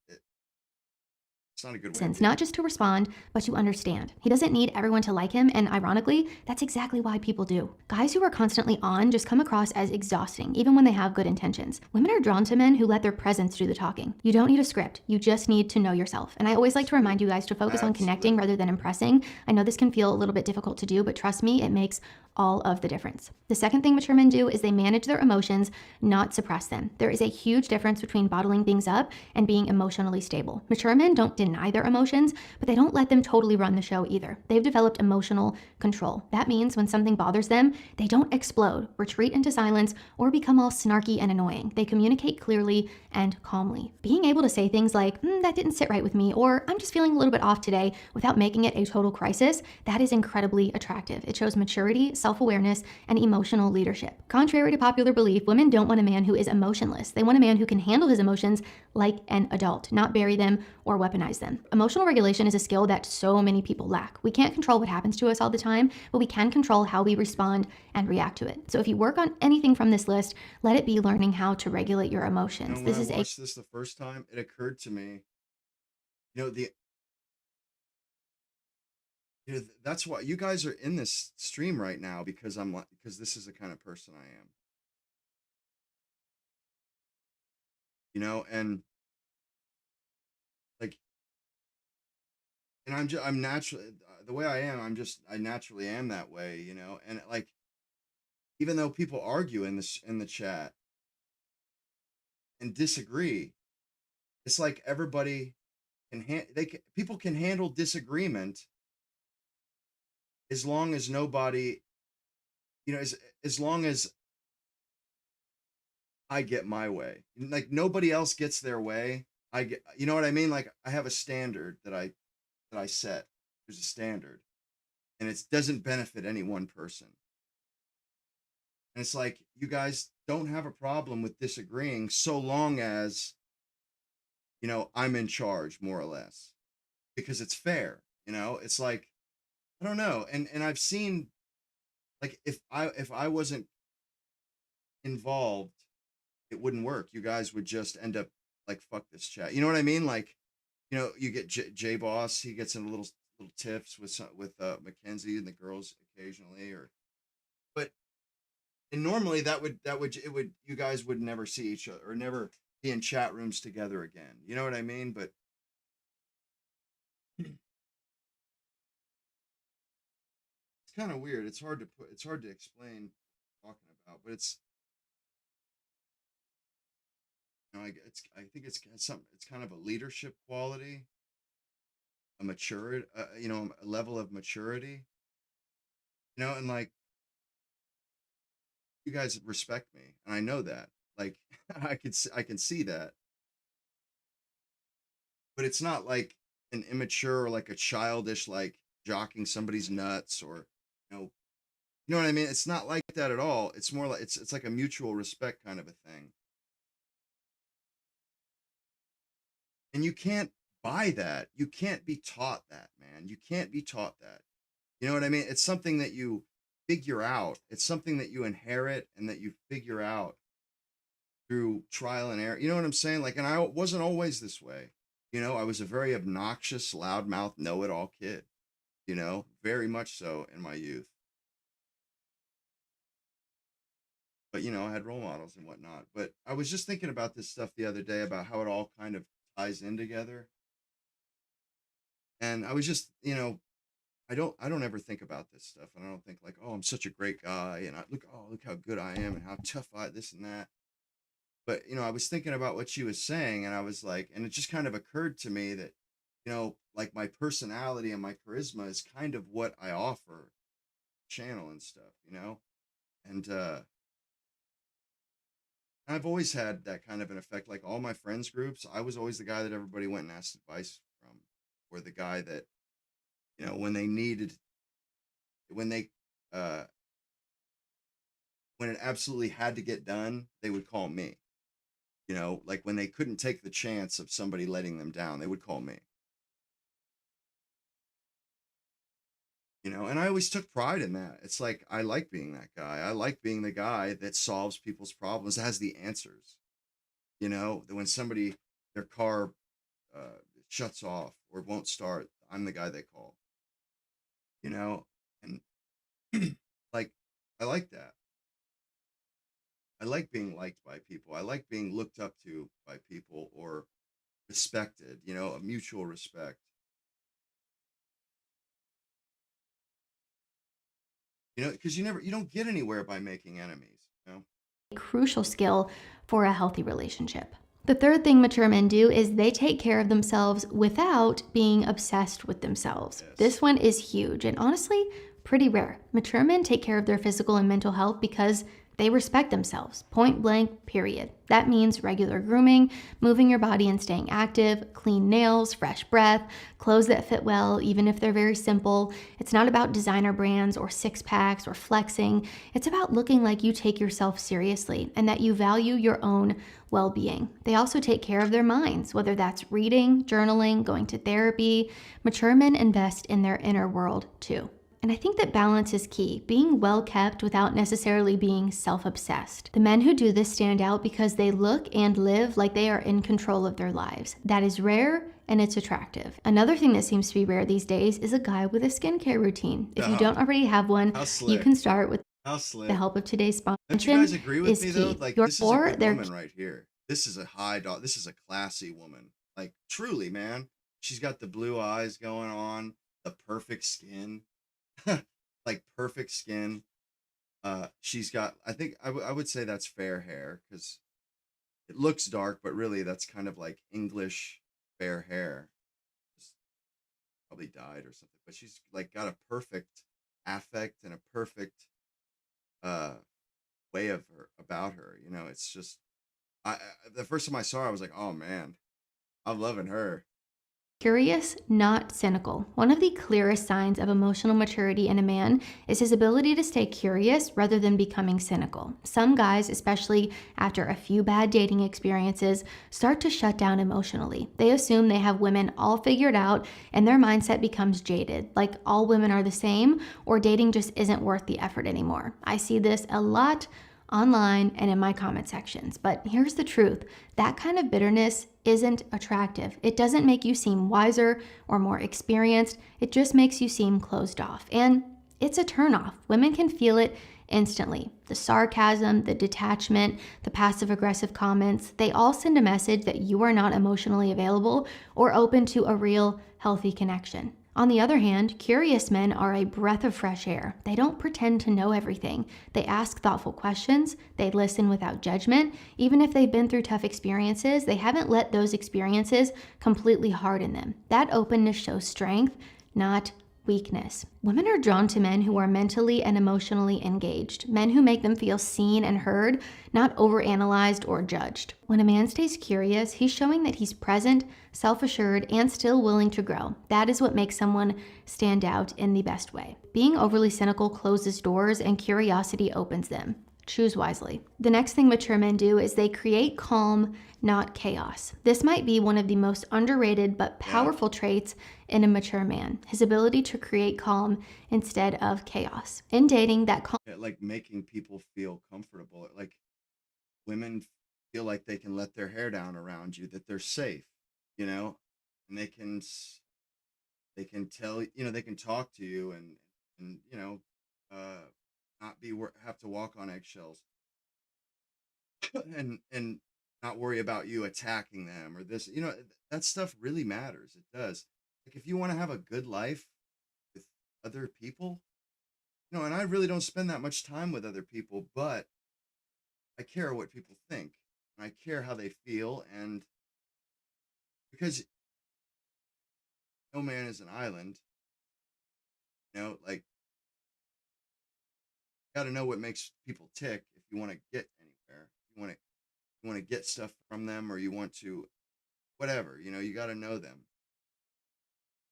It's not a good way. not just to respond, but to understand. He doesn't need everyone to like him, and ironically, that's exactly why people do. Guys who are constantly on just come across as exhausting, even when they have good intentions. Women are drawn to men who let their presence do the talking. You don't need a script, you just need to know yourself. And I always like to remind you guys to focus on connecting rather than impressing. I know this can feel a little bit difficult to do, but trust me, it makes all of the difference. The second thing mature men do is they manage their emotions, not suppress them. There is a huge difference between bottling things up and being emotionally stable. Mature men don't deny their emotions, but they don't let them totally run the show either. They've developed emotional control. That means when something bothers them, they don't explode, retreat into silence, or become all snarky and annoying. They communicate clearly and calmly. Being able to say things like, that didn't sit right with me, or I'm just feeling a little bit off today, without making it a total crisis, that is incredibly attractive. It shows maturity, self-awareness, and emotional leadership. Contrary to popular belief, women don't want a man who is emotionless. They want a man who can handle his emotions like an adult, not bury them or weaponize them. Emotional regulation is a skill that so many people lack. We can't control what happens to us all the time, but we can control how we respond and react to it. So if you work on anything from this list, let it be learning how to regulate your emotions. When I watched this the first time, it occurred to me, that's why you guys are in this stream right now, because because this is the kind of person I am. And like, and I'm naturally the way I am. I naturally am that way, and like, even though people argue in the chat and disagree, it's like everybody people can handle disagreement as long as nobody, as long as I get my way. Like, nobody else gets their way. I get, you know what I mean? Like, I have a standard that I set. There's a standard, and it doesn't benefit any one person. And it's like, you guys don't have a problem with disagreeing so long as, you know, I'm in charge, more or less, because it's fair. You know, it's like, I don't know. And I've seen, like, if I wasn't involved, it wouldn't work. You guys would just end up like, fuck this chat. You know what I mean? Like, you know, you get J Boss, he gets in a little tiffs with Mackenzie and the girls occasionally, but and normally that would you guys would never see each other or never be in chat rooms together again. You know what I mean? But it's kind of weird. It's hard to explain what I'm talking about, but it's, you know, I think it's something. It's kind of a leadership quality, a maturity, you know, a level of maturity. You know, and like, you guys respect me, and I know that. Like, I can see that, but it's not like an immature or like a childish, like jocking somebody's nuts, or you know what I mean. It's not like that at all. It's more like it's like a mutual respect kind of a thing. And you can't buy that. You can't be taught that, man. You can't be taught that. You know what I mean? It's something that you figure out. It's something that you inherit and that you figure out through trial and error. You know what I'm saying? Like, and I wasn't always this way. You know, I was a very obnoxious, loudmouth, know-it-all kid. You know, very much so in my youth. But, you know, I had role models and whatnot. But I was just thinking about this stuff the other day about how it all kind of ties in together. And I was just, you know, I don't ever think about this stuff. And I don't think like, oh, I'm such a great guy. And look how good I am and how tough this and that. But, you know, I was thinking about what she was saying, and I was like, and it just kind of occurred to me that, you know, like my personality and my charisma is kind of what I offer channel and stuff, you know? And I've always had that kind of an effect. Like all my friends groups, I was always the guy that everybody went and asked advice from, or the guy that, you know, when it absolutely had to get done, they would call me. You know, like when they couldn't take the chance of somebody letting them down, they would call me. You know, and I always took pride in that. It's like, I like being that guy. I like being the guy that solves people's problems, has the answers. You know, that when their car shuts off or won't start, I'm the guy they call. You know, and like, I like that. I like being liked by people. I like being looked up to by people or respected, you know, a mutual respect. You know, because you don't get anywhere by making enemies, you know? Crucial skill for a healthy relationship. The third thing mature men do is they take care of themselves without being obsessed with themselves. Yes. This one is huge and honestly pretty rare. Mature men take care of their physical and mental health because they respect themselves, point blank, period. That means regular grooming, moving your body and staying active, clean nails, fresh breath, clothes that fit well, even if they're very simple. It's not about designer brands or six packs or flexing. It's about looking like you take yourself seriously and that you value your own well-being. They also take care of their minds, whether that's reading, journaling, going to therapy. Mature men invest in their inner world too. And I think that balance is key, being well kept without necessarily being self-obsessed. The men who do this stand out because they look and live like they are in control of their lives. That is rare and it's attractive. Another thing that seems to be rare these days is a guy with a skincare routine. If you don't already have one, you can start with the help of today's sponsor. Don't you guys agree with me though? Like, this is a good woman right here. This is a this is a classy woman. Like, truly, man. She's got the blue eyes going on, the perfect skin. Like perfect skin. She's got, I think I would say that's fair hair because it looks dark, but really that's kind of like English fair hair. Just probably dyed or something. But she's like got a perfect affect and a perfect way of her about her. You know, it's just the first time I saw her, I was like, oh man, I'm loving her. Curious, not cynical. One of the clearest signs of emotional maturity in a man is his ability to stay curious rather than becoming cynical. Some guys, especially after a few bad dating experiences, start to shut down emotionally. They assume they have women all figured out and their mindset becomes jaded, like all women are the same or dating just isn't worth the effort anymore. I see this a lot online and in my comment sections. But here's the truth. That kind of bitterness isn't attractive. It doesn't make you seem wiser or more experienced. It just makes you seem closed off. And it's a turnoff. Women can feel it instantly. The sarcasm, the detachment, the passive-aggressive comments, they all send a message that you are not emotionally available or open to a real, healthy connection. On the other hand, curious men are a breath of fresh air. They don't pretend to know everything. They ask thoughtful questions. They listen without judgment. Even if they've been through tough experiences, they haven't let those experiences completely harden them. That openness shows strength, not weakness. Women are drawn to men who are mentally and emotionally engaged, men who make them feel seen and heard, not overanalyzed or judged. When a man stays curious, he's showing that he's present, self-assured, and still willing to grow. That is what makes someone stand out in the best way. Being overly cynical closes doors and curiosity opens them. Choose wisely. The next thing mature men do is they create calm, not chaos. This might be one of the most underrated but powerful traits in a mature man, his ability to create calm instead of chaos. In dating, that calm like making people feel comfortable. Like women feel like they can let their hair down around you, that they're safe, you know, and they can tell, you know, they can talk to you and you know, not be have to walk on eggshells and not worry about you attacking them or this, you know, that stuff really matters. It does. Like if you want to have a good life with other people, you know, and I really don't spend that much time with other people, but I care what people think and I care how they feel. And because no man is an island, you know, like got to know what makes people tick if you want to get anywhere. You want to get stuff from them, or you want to whatever, you know, you got to know them.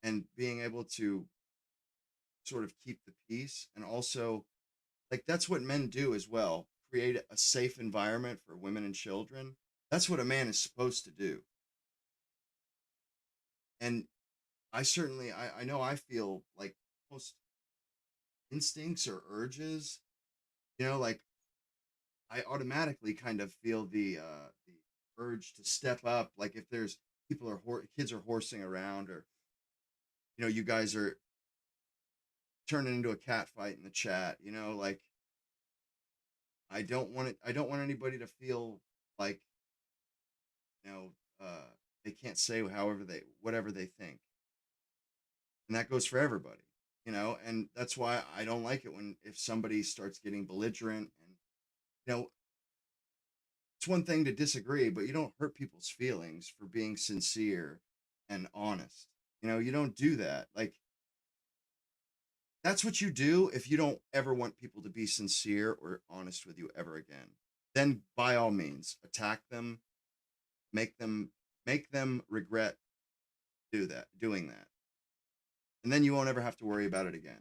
And being able to sort of keep the peace, and also like that's what men do as well, create a safe environment for women and children. That's what a man is supposed to do. And I certainly I know I feel like most instincts or urges, you know, like I automatically kind of feel the urge to step up. Like if there's people are kids are horsing around, or you know, you guys are turning into a cat fight in the chat, you know, like I don't want anybody to feel like, you know, they can't say whatever they think. And that goes for everybody, you know, and that's why I don't like it if somebody starts getting belligerent. And you know, it's one thing to disagree, but you don't hurt people's feelings for being sincere and honest. You know, you don't do that. Like that's what you do if you don't ever want people to be sincere or honest with you ever again. Then by all means, attack them, make them regret doing that. And then you won't ever have to worry about it again.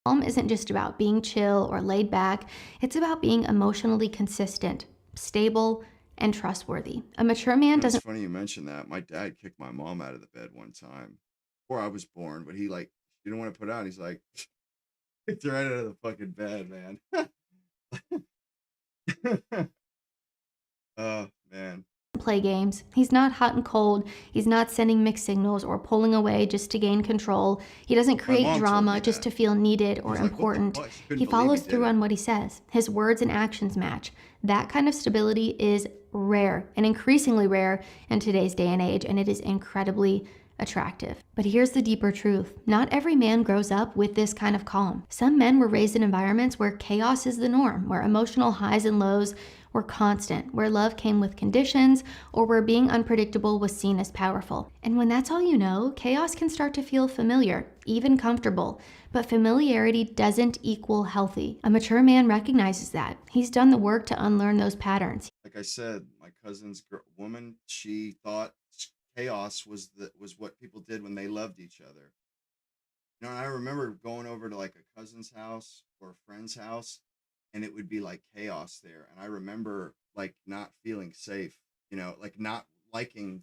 Calm isn't just about being chill or laid back. It's about being emotionally consistent, stable, and trustworthy. A mature man doesn't... It's funny you mentioned that. My dad kicked my mom out of the bed one time before I was born, but he didn't want to put out. He's like, kicked her right out of the fucking bed, man. Oh, man. Play games. He's not hot and cold. He's not sending mixed signals or pulling away just to gain control. He doesn't create drama just to feel needed or important. He follows through on what he says. His words and actions match. That kind of stability is rare and increasingly rare in today's day and age, and it is incredibly attractive. But here's the deeper truth. Not every man grows up with this kind of calm. Some men were raised in environments where chaos is the norm, where emotional highs and lows were constant, where love came with conditions, or where being unpredictable was seen as powerful. And when that's all you know, chaos can start to feel familiar, even comfortable. But familiarity doesn't equal healthy. A mature man recognizes that. He's done the work to unlearn those patterns. Like I said, my cousin's woman, she thought chaos was what people did when they loved each other. You know, and I remember going over to like a cousin's house or a friend's house, and it would be like chaos there. And I remember like not feeling safe, you know, like not liking.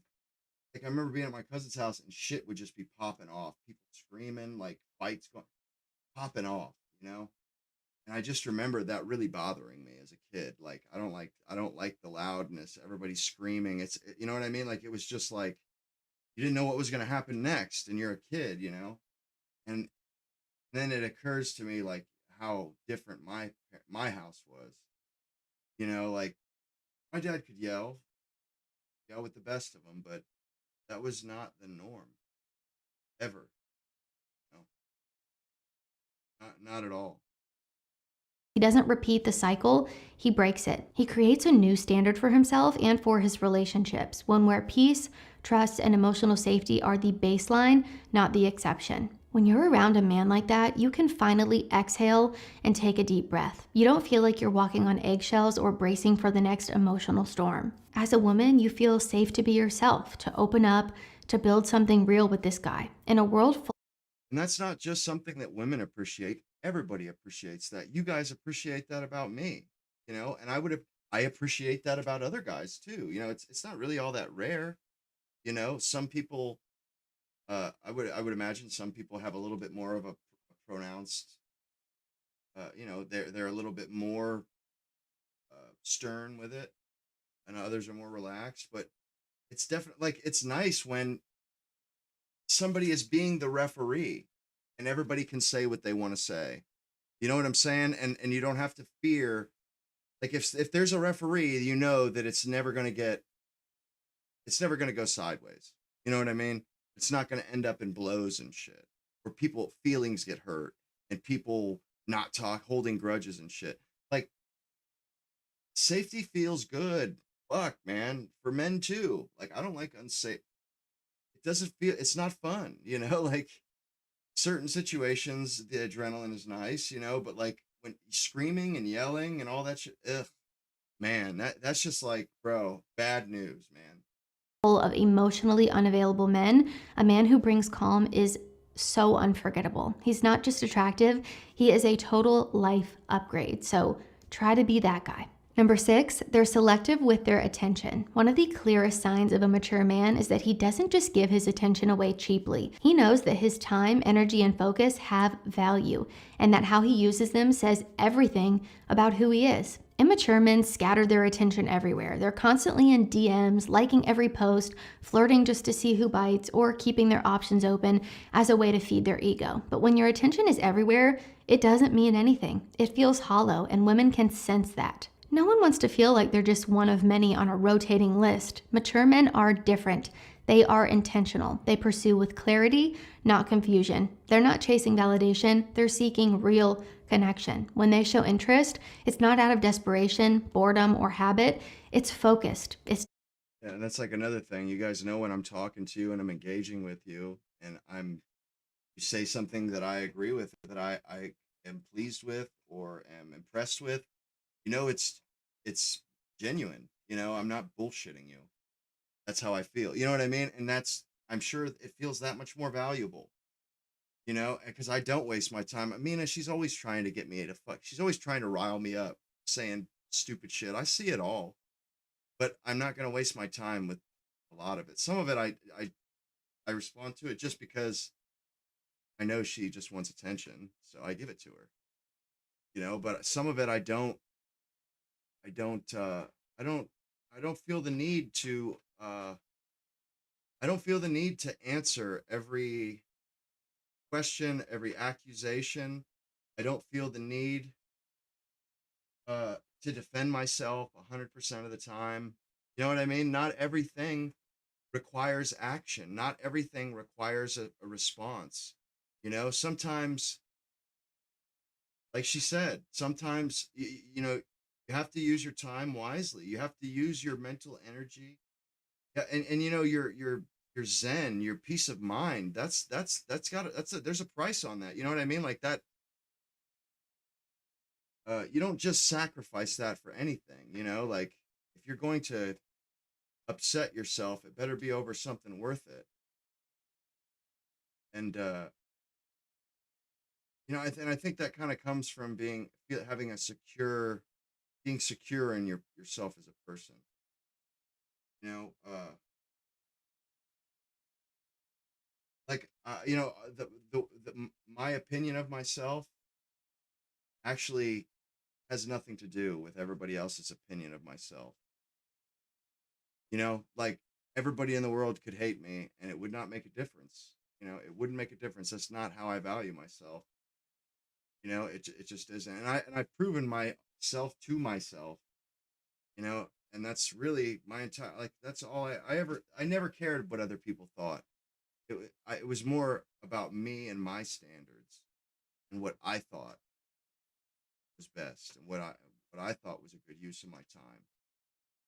Like I remember being at my cousin's house and shit would just be popping off, people screaming, like fights going, popping off, you know. And I just remember that really bothering me as a kid. Like I don't like the loudness, everybody screaming. You know what I mean? Like it was just like you didn't know what was going to happen next, and you're a kid, you know. And then it occurs to me like how different my house was. You know, like my dad could yell with the best of them, but that was not the norm ever. No, not at all. He doesn't repeat the cycle, he breaks it. He creates a new standard for himself and for his relationships, one where peace, trust, and emotional safety are the baseline, not the exception. When you're around a man like that, you can finally exhale and take a deep breath. You don't feel like you're walking on eggshells or bracing for the next emotional storm. As a woman, you feel safe to be yourself, to open up, to build something real with this guy. In a world full. And that's not just something that women appreciate. Everybody appreciates that. You guys appreciate that about me, you know, and I appreciate that about other guys too. You know, it's not really all that rare. You know, some people, I would imagine some people have a little bit more of a pronounced, you know, they're a little bit more stern with it, and others are more relaxed. But it's definitely like it's nice when somebody is being the referee and everybody can say what they want to say. You know what I'm saying? And you don't have to fear. Like if there's a referee, you know that it's never going to go sideways. You know what I mean? It's not going to end up in blows and shit, where people feelings get hurt and people not holding grudges and shit. Like safety feels good. Fuck, man. For men too. Like I don't like unsafe. It's not fun, you know, like certain situations, the adrenaline is nice, you know, but like when screaming and yelling and all that shit, ugh, man, that's just like, bro, bad news, man. Full of emotionally unavailable men, a man who brings calm is so unforgettable. He's not just attractive, he is a total life upgrade. So try to be that guy. Number 6, they're selective with their attention. One of the clearest signs of a mature man is that he doesn't just give his attention away cheaply. He knows that his time, energy, and focus have value, and that how he uses them says everything about who he is. Immature men scatter their attention everywhere. They're constantly in DMs, liking every post, flirting just to see who bites, or keeping their options open as a way to feed their ego. But when your attention is everywhere, it doesn't mean anything. It feels hollow, and women can sense that. No one wants to feel like they're just one of many on a rotating list. Mature men are different. They are intentional. They pursue with clarity, not confusion. They're not chasing validation. They're seeking real connection. When they show interest, it's not out of desperation, boredom, or habit. It's focused. Yeah, and that's like another thing. You guys know when I'm talking to you and I'm engaging with you and you say something that I agree with, that I am pleased with or am impressed with, you know, it's genuine. You know, I'm not bullshitting you. That's how I feel. You know what I mean? And I'm sure it feels that much more valuable, you know, because I don't waste my time. Amina, she's always trying to get me to fuck. She's always trying to rile me up, saying stupid shit. I see it all, but I'm not going to waste my time with a lot of it. Some of it, I respond to it just because I know she just wants attention. So I give it to her, you know, but some of it, I don't feel the need to, I don't feel the need to answer every question, every accusation. I don't feel the need to defend myself 100% of the time. You know what I mean? Not everything requires action. Not everything requires a response. You know, sometimes, like she said, sometimes, you know, you have to use your time wisely. You have to use your mental energy. Yeah, and you know, your zen, your peace of mind, there's a price on that. You know what I mean? Like that, you don't just sacrifice that for anything, you know, like if you're going to upset yourself, it better be over something worth it. And you know, and I think that kind of comes from being secure in yourself as a person. You know, you know, my opinion of myself actually has nothing to do with everybody else's opinion of myself. You know, like everybody in the world could hate me and it would not make a difference. You know, it wouldn't make a difference. That's not how I value myself. You know, it just isn't. And I've proven myself to myself, you know, and that's really my entire, like, that's all I never cared what other people thought. It was more about me and my standards and what I thought was best and what I thought was a good use of my time,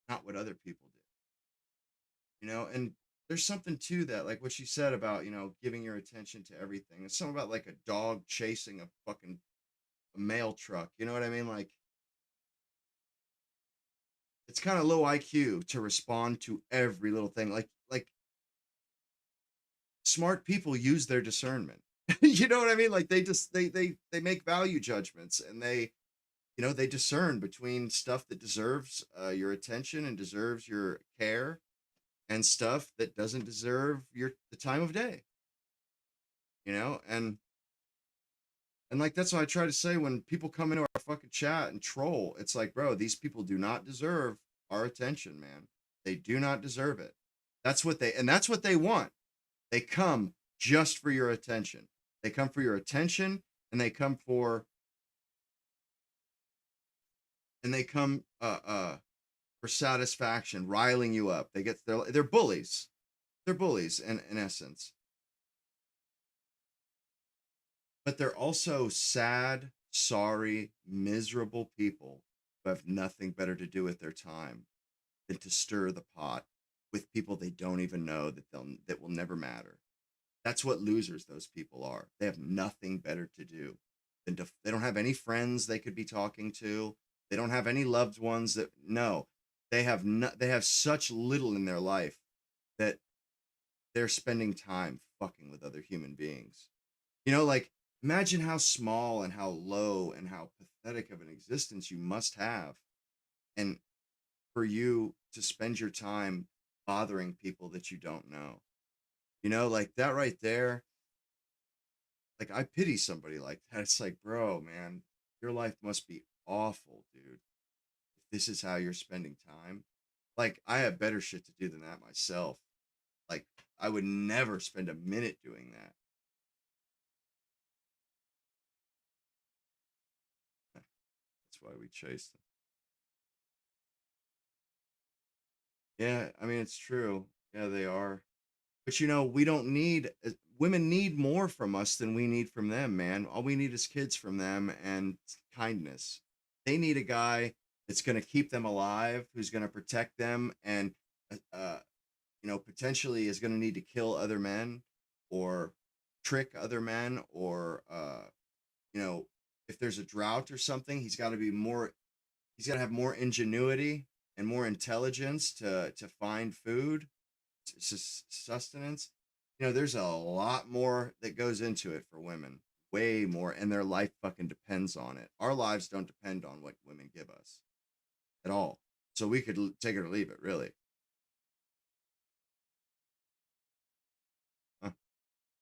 not what other people did. You know, and there's something to that, like what she said about, you know, giving your attention to everything. It's something about like a dog chasing a mail truck. You know what I mean? Like, it's kind of low IQ to respond to every little thing. Like smart people use their discernment. You know what I mean? Like they just they make value judgments, and they, you know, they discern between stuff that deserves your attention and deserves your care, and stuff that doesn't deserve the time of day. You know, and like that's what I try to say when people come into our fucking chat and troll. It's like, bro, these people do not deserve our attention, man. They do not deserve it. That's what they want. They come just for your attention. They come for your attention, and they come for satisfaction, riling you up. They're bullies. They're bullies in essence. But they're also sad, sorry, miserable people who have nothing better to do with their time than to stir the pot with people they don't even know that will never matter. That's what losers those people are. They have nothing better to do than they don't have any friends they could be talking to. They don't have any loved ones they have such little in their life that they're spending time fucking with other human beings. You know, like, imagine how small and how low and how pathetic of an existence you must have, and for you to spend your time bothering people that you don't know. You know, like that right there. Like, I pity somebody like that. It's like, bro, man, your life must be awful, dude. If this is how you're spending time. Like, I have better shit to do than that myself. Like, I would never spend a minute doing that. That's why we chase them. Yeah, I mean, it's true. Yeah, they are. But you know, women need more from us than we need from them, man. All we need is kids from them and kindness. They need a guy that's going to keep them alive, who's going to protect them, and you know, potentially is going to need to kill other men or trick other men, or you know, if there's a drought or something, he's got to have more ingenuity and more intelligence to find food, sustenance. You know, there's a lot more that goes into it for women, way more, and their life fucking depends on it. Our lives don't depend on what women give us at all. So we could take it or leave it, really.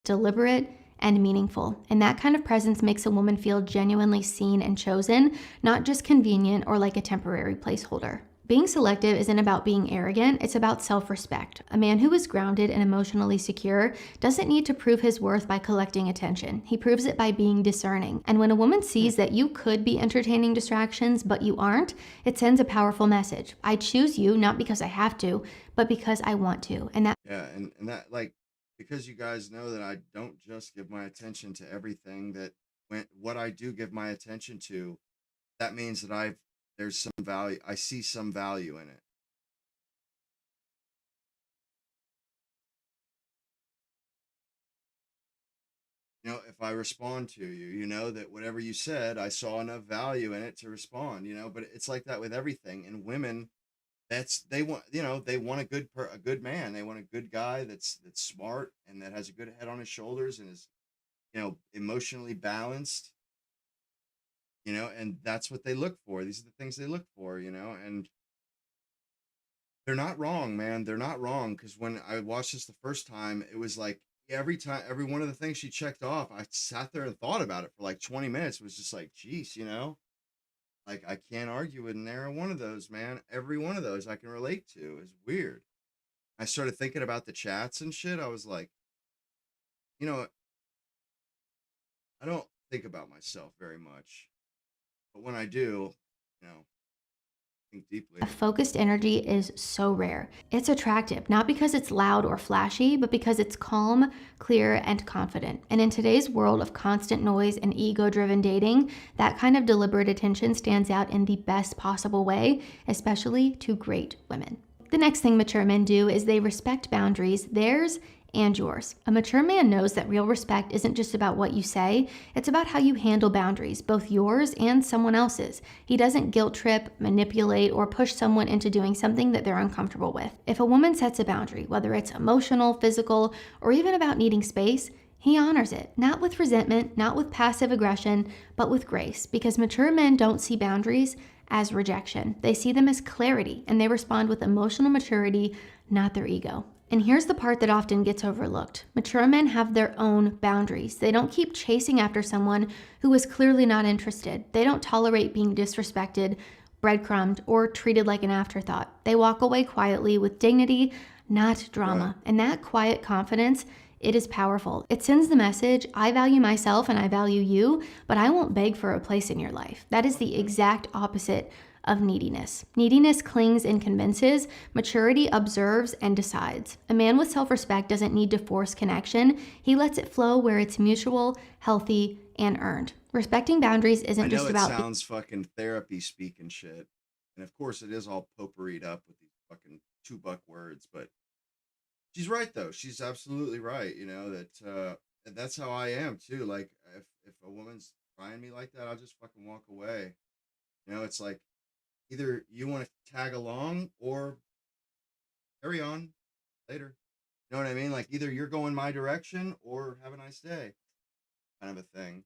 Deliberate and meaningful. And that kind of presence makes a woman feel genuinely seen and chosen, not just convenient or like a temporary placeholder. Being selective isn't about being arrogant, it's about self-respect. A man who is grounded and emotionally secure doesn't need to prove his worth by collecting attention. He proves it by being discerning. And when a woman sees that you could be entertaining distractions, but you aren't, it sends a powerful message. I choose you not because I have to, but because I want to. And that and that, like, because you guys know that I don't just give my attention to everything, that what I do give my attention to, that means that there's some value. I see some value in it. You know, if I respond to you, you know that whatever you said, I saw enough value in it to respond, you know, but it's like that with everything. And women, they want, they want a good man. They want a good guy that's smart and that has a good head on his shoulders and is, emotionally balanced, and that's what they look for. These are the things they look for, and they're not wrong, man. They're not wrong. Because when I watched this the first time, it was like every time, every one of the things she checked off, I sat there and thought about it for like 20 minutes. It was just like, geez, like I can't argue with narrow one of those, man. Every one of those I can relate to. Is weird. I started thinking about the chats and shit. I was like, you know, I don't think about myself very much, but when I do, think deeply. Focused energy is so rare. It's attractive, not because it's loud or flashy, but because it's calm, clear, and confident. And in today's world of constant noise and ego-driven dating, that kind of deliberate attention stands out in the best possible way, especially to great women. The next thing mature men do is they respect boundaries, theirs and yours. A mature man knows that real respect isn't just about what you say, it's about how you handle boundaries, both yours and someone else's. He doesn't guilt trip, manipulate, or push someone into doing something that they're uncomfortable with. If a woman sets a boundary, whether it's emotional, physical, or even about needing space, he honors it, not with resentment, not with passive aggression, but with grace, because mature men don't see boundaries as rejection. They see them as clarity, and they respond with emotional maturity, not their ego. And here's the part that often gets overlooked. Mature men have their own boundaries. They don't keep chasing after someone who is clearly not interested. They don't tolerate being disrespected, breadcrumbed, or treated like an afterthought. They walk away quietly with dignity, not drama. And that quiet confidence, it is powerful. It sends the message, I value myself and I value you, but I won't beg for a place in your life. That is the exact opposite of neediness. Neediness clings and convinces. Maturity observes and decides. A man with self-respect doesn't need to force connection. He lets it flow where it's mutual, healthy, and earned. Respecting boundaries isn't just about— it sounds fucking therapy speak and shit. And of course it is all potpourried up with these fucking $2 words, but she's right though. She's absolutely right. That that's how I am too. Like if a woman's trying me like that, I'll just fucking walk away. It's like, either you want to tag along or carry on later. You know what I mean? Like either you're going my direction or have a nice day, kind of a thing.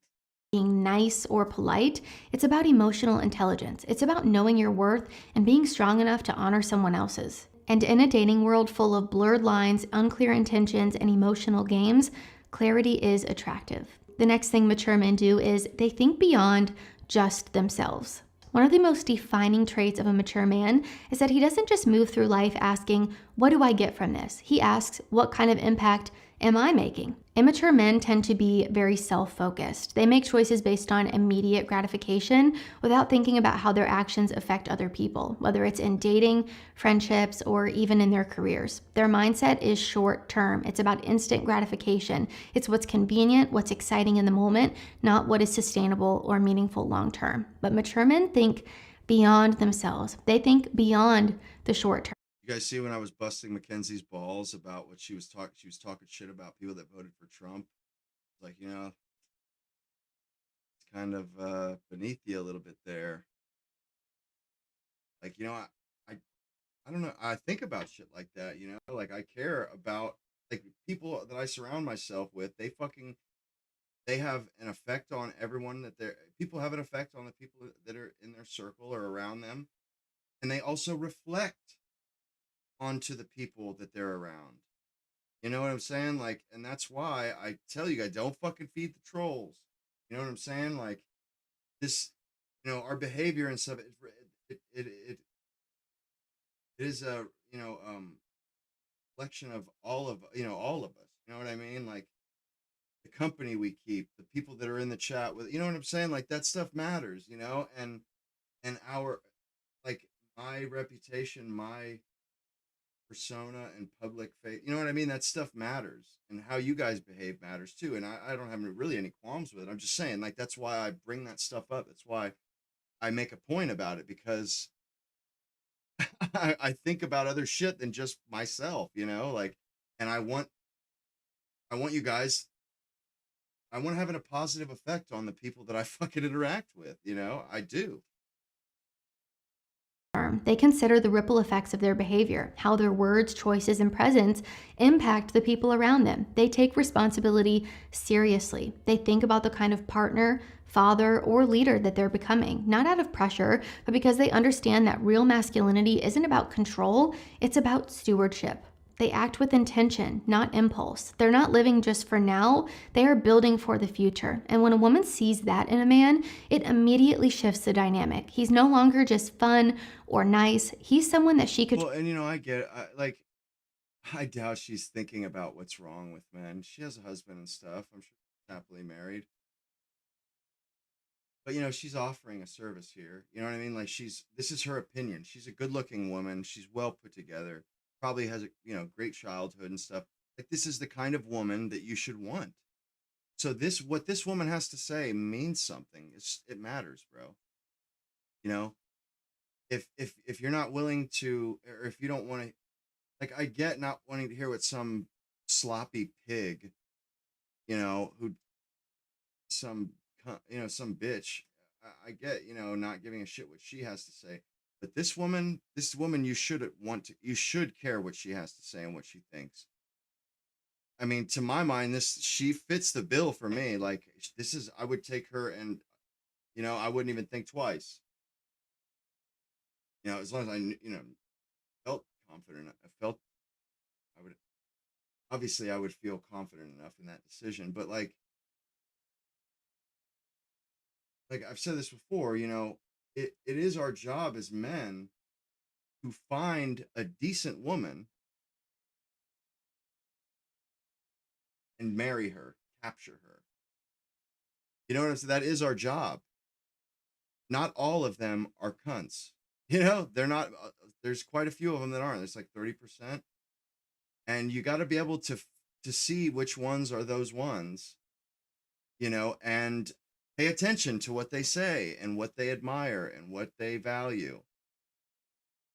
Being nice or polite. It's about emotional intelligence. It's about knowing your worth and being strong enough to honor someone else's. And in a dating world full of blurred lines, unclear intentions, and emotional games, clarity is attractive. The next thing mature men do is they think beyond just themselves. One of the most defining traits of a mature man is that he doesn't just move through life asking, what do I get from this? He asks, what kind of impact am I making? Immature men tend to be very self-focused. They make choices based on immediate gratification without thinking about how their actions affect other people, whether it's in dating, friendships, or even in their careers. Their mindset is short-term. It's about instant gratification. It's what's convenient, what's exciting in the moment, not what is sustainable or meaningful long-term. But mature men think beyond themselves. They think beyond the short-term. You guys see when I was busting Mackenzie's balls about what she was talking shit about people that voted for Trump. Like, it's kind of beneath you a little bit there. Like, I don't know. I think about shit like that, like I care about like people that I surround myself with. They have an effect on everyone people have an effect on the people that are in their circle or around them. And they also reflect onto the people that they're around. You know what I'm saying? Like, and that's why I tell you guys, don't fucking feed the trolls. You know what I'm saying? Like this, our behavior and stuff, it is a, reflection of all of us. You know what I mean? Like the company we keep, the people that are in the chat with, you know what I'm saying? Like that stuff matters, and our, like my reputation, my persona and public face, you know what I mean? That stuff matters, and how you guys behave matters too. And I don't have really any qualms with it. I'm just saying, like, that's why I bring that stuff up. That's why I make a point about it, because I think about other shit than just myself, like, and I want you guys, I want to have a positive effect on the people that I fucking interact with, I do. They consider the ripple effects of their behavior, how their words, choices, and presence impact the people around them. They take responsibility seriously. They think about the kind of partner, father, or leader that they're becoming, not out of pressure, but because they understand that real masculinity isn't about control, it's about stewardship. They act with intention, not impulse. They're not living just for now, they are building for the future. And when a woman sees that in a man, it immediately shifts the dynamic. He's no longer just fun or nice. He's someone that she could. Well, and I get it. Like, I doubt she's thinking about what's wrong with men. She has a husband and stuff. I'm sure she's happily married. But she's offering a service here. You know what I mean? Like, this is her opinion. She's a good-looking woman. She's well put together. Probably has a great childhood and stuff. Like, this is the kind of woman that you should want. So what this woman has to say means something. It matters, bro. If you're not willing to, or if you don't want to, like, I get not wanting to hear what some sloppy pig, who some bitch. I get, not giving a shit what she has to say. But this woman, you should care what she has to say and what she thinks. I mean, to my mind, she fits the bill for me. Like, I would take her and, I wouldn't even think twice. As long as I, felt confident. I would feel confident enough in that decision. But like I've said this before, it is our job as men to find a decent woman and marry her, capture her. You know what I'm saying? That is our job. Not all of them are cunts. They're not. There's quite a few of them that aren't. It's like 30%. And you got to be able to see which ones are those ones, and pay attention to what they say and what they admire and what they value.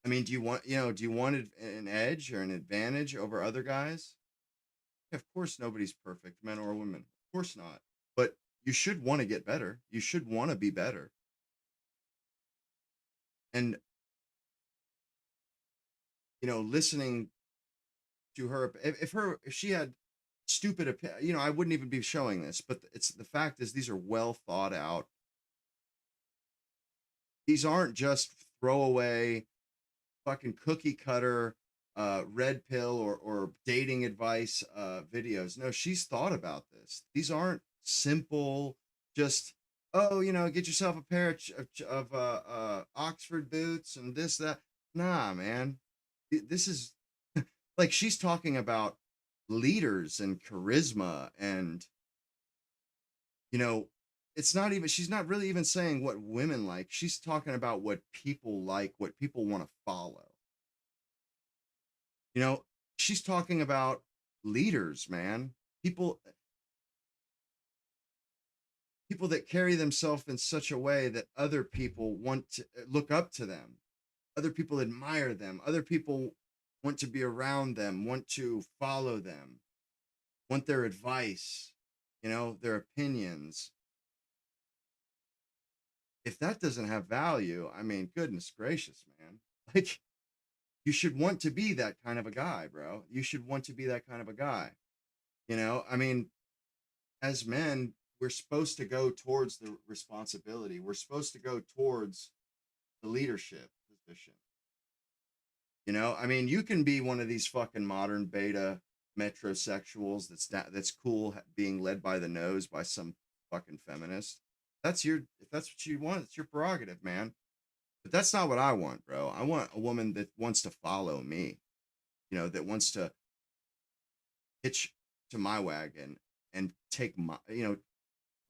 I mean, do you want an edge or an advantage over other guys? Of course, nobody's perfect, men or women. Of course not. But you should want to get better. You should want to be better. And, listening to her, if she had stupid opinion, I wouldn't even be showing this, but the fact is these are well thought out. These aren't just throwaway fucking cookie cutter red pill or dating advice videos. No, she's thought about this. These aren't simple, just get yourself a pair of Oxford boots and this, that. Nah, man. This is like, she's talking about leaders and charisma and, she's not really even saying what women like. She's talking about what people like, what people want to follow. She's talking about leaders, man. People that carry themselves in such a way that other people want to look up to them. Other people admire them. Other people want to be around them, want to follow them, want their advice, their opinions. If that doesn't have value, I mean, goodness gracious, man. Like, you should want to be that kind of a guy, bro. You should want to be that kind of a guy. I mean, as men, we're supposed to go towards the responsibility. We're supposed to go towards the leadership position. I mean, you can be one of these fucking modern beta metrosexuals that's cool being led by the nose by some fucking feminist. If that's what you want, it's your prerogative, man. But that's not what I want, bro. I want a woman that wants to follow me, that wants to hitch to my wagon and take my,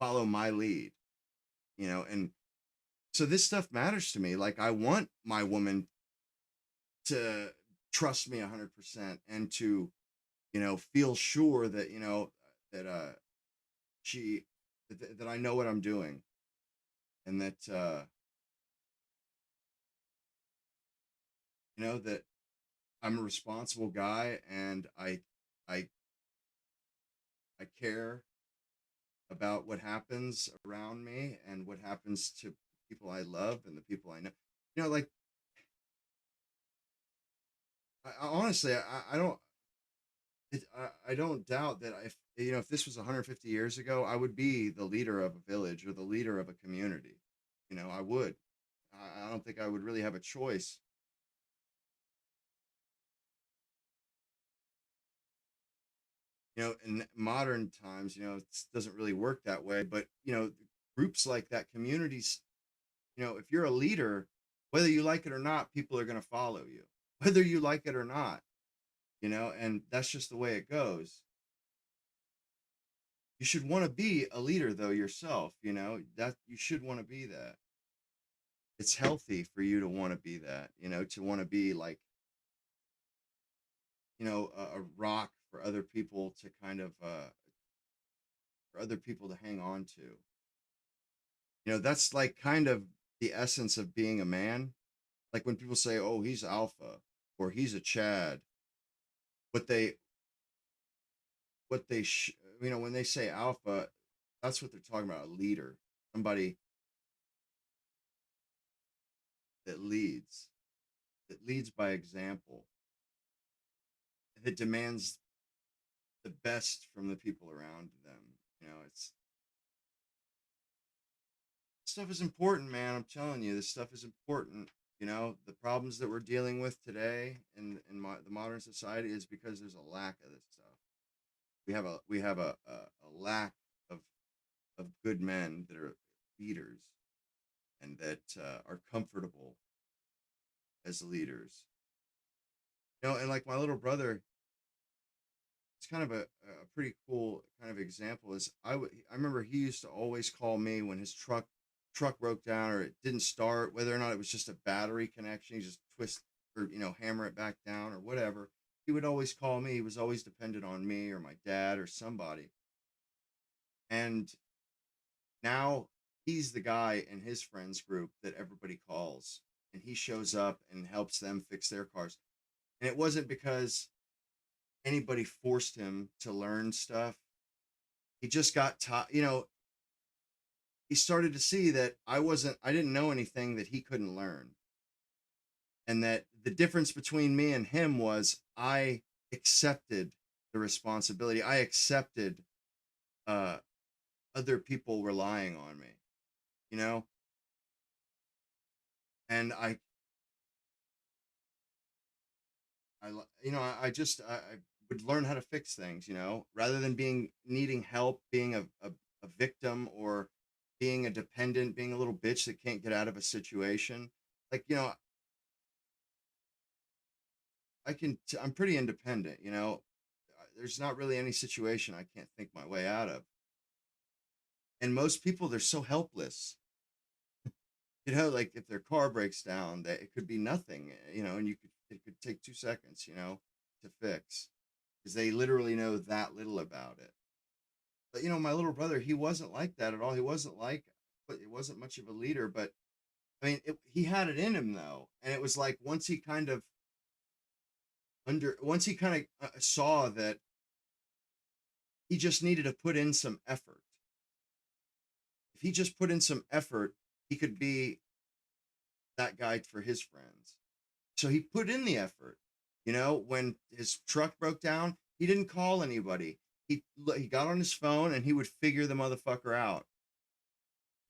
follow my lead, and so this stuff matters to me. Like, I want my woman to trust me 100% and to, feel sure that, that that I know what I'm doing, and that that I'm a responsible guy, and I care about what happens around me and what happens to people I love and the people I know. Like, Honestly, I don't. I don't doubt that if this was 150 years ago, I would be the leader of a village or the leader of a community. I would. I don't think I would really have a choice. In modern times, it doesn't really work that way. But groups like that, communities, if you're a leader, whether you like it or not, people are going to follow you, whether you like it or not. And that's just the way it goes. You should want to be a leader though yourself, that you should want to be that. It's healthy for you to want to be that, to want to be like, a rock for other people to kind of, for other people to hang on to. That's like kind of the essence of being a man. Like when people say, oh, he's alpha or he's a Chad, what they when they say alpha, that's what they're talking about, a leader, somebody that leads by example, that demands the best from the people around them. It's stuff is important, man. I'm telling you, this stuff is important. The problems that we're dealing with today in the modern society is because there's a lack of this stuff. We have a lack of good men that are leaders and that are comfortable as leaders. And like my little brother, it's kind of a pretty cool kind of example. Is I remember he used to always call me when his truck broke down or it didn't start, whether or not it was just a battery connection. He just twist or hammer it back down or whatever. He would always call me. He was always dependent on me or my dad or somebody. And now he's the guy in his friends group that everybody calls, and he shows up and helps them fix their cars. And it wasn't because anybody forced him to learn stuff. He just got taught, he started to see that I didn't know anything that he couldn't learn. And that the difference between me and him was I accepted the responsibility. I accepted other people relying on me, and I would learn how to fix things, rather than needing help, being a victim or being a dependent, being a little bitch that can't get out of a situation. Like, I'm pretty independent, there's not really any situation I can't think my way out of. And most people, they're so helpless. Like if their car breaks down, it could be nothing, and it could take 2 seconds, to fix, because they literally know that little about it. But my little brother, he wasn't like that at all. He wasn't but it wasn't much of a leader. But I mean, he had it in him though, and it was like once he kind of saw that he just needed to put in some effort. If he just put in some effort, he could be that guy for his friends. So he put in the effort. When his truck broke down, he didn't call anybody. He got on his phone and he would figure the motherfucker out.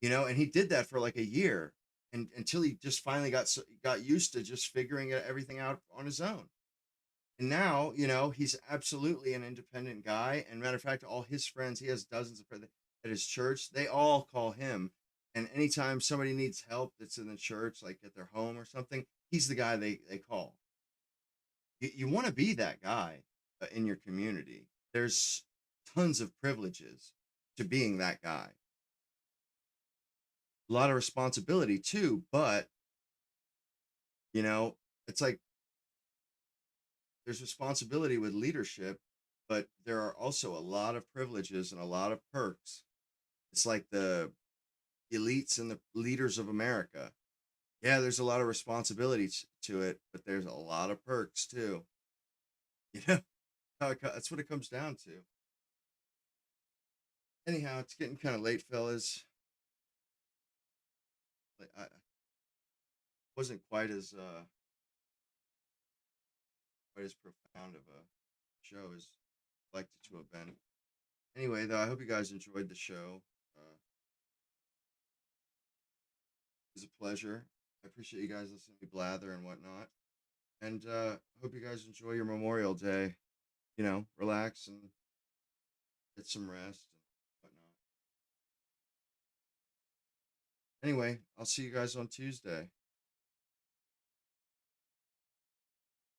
And he did that for like a year, and until he just finally got used to just figuring everything out on his own. And now, he's absolutely an independent guy. And matter of fact, all his friends, he has dozens of friends at his church, they all call him. And anytime somebody needs help that's in the church, like at their home or something, he's the guy they call. You want to be that guy in your community. There's tons of privileges to being that guy. A lot of responsibility too, but it's like there's responsibility with leadership, but there are also a lot of privileges and a lot of perks. It's like the elites and the leaders of America. Yeah, there's a lot of responsibility to it, but there's a lot of perks too. That's what it comes down to. Anyhow, it's getting kind of late, fellas. I wasn't quite as quite as profound of a show as I'd like it to have been. Anyway, though, I hope you guys enjoyed the show. It was a pleasure. I appreciate you guys listening to me blather and whatnot. And hope you guys enjoy your Memorial Day. You know, relax and get some rest and whatnot. Anyway, I'll see you guys on Tuesday.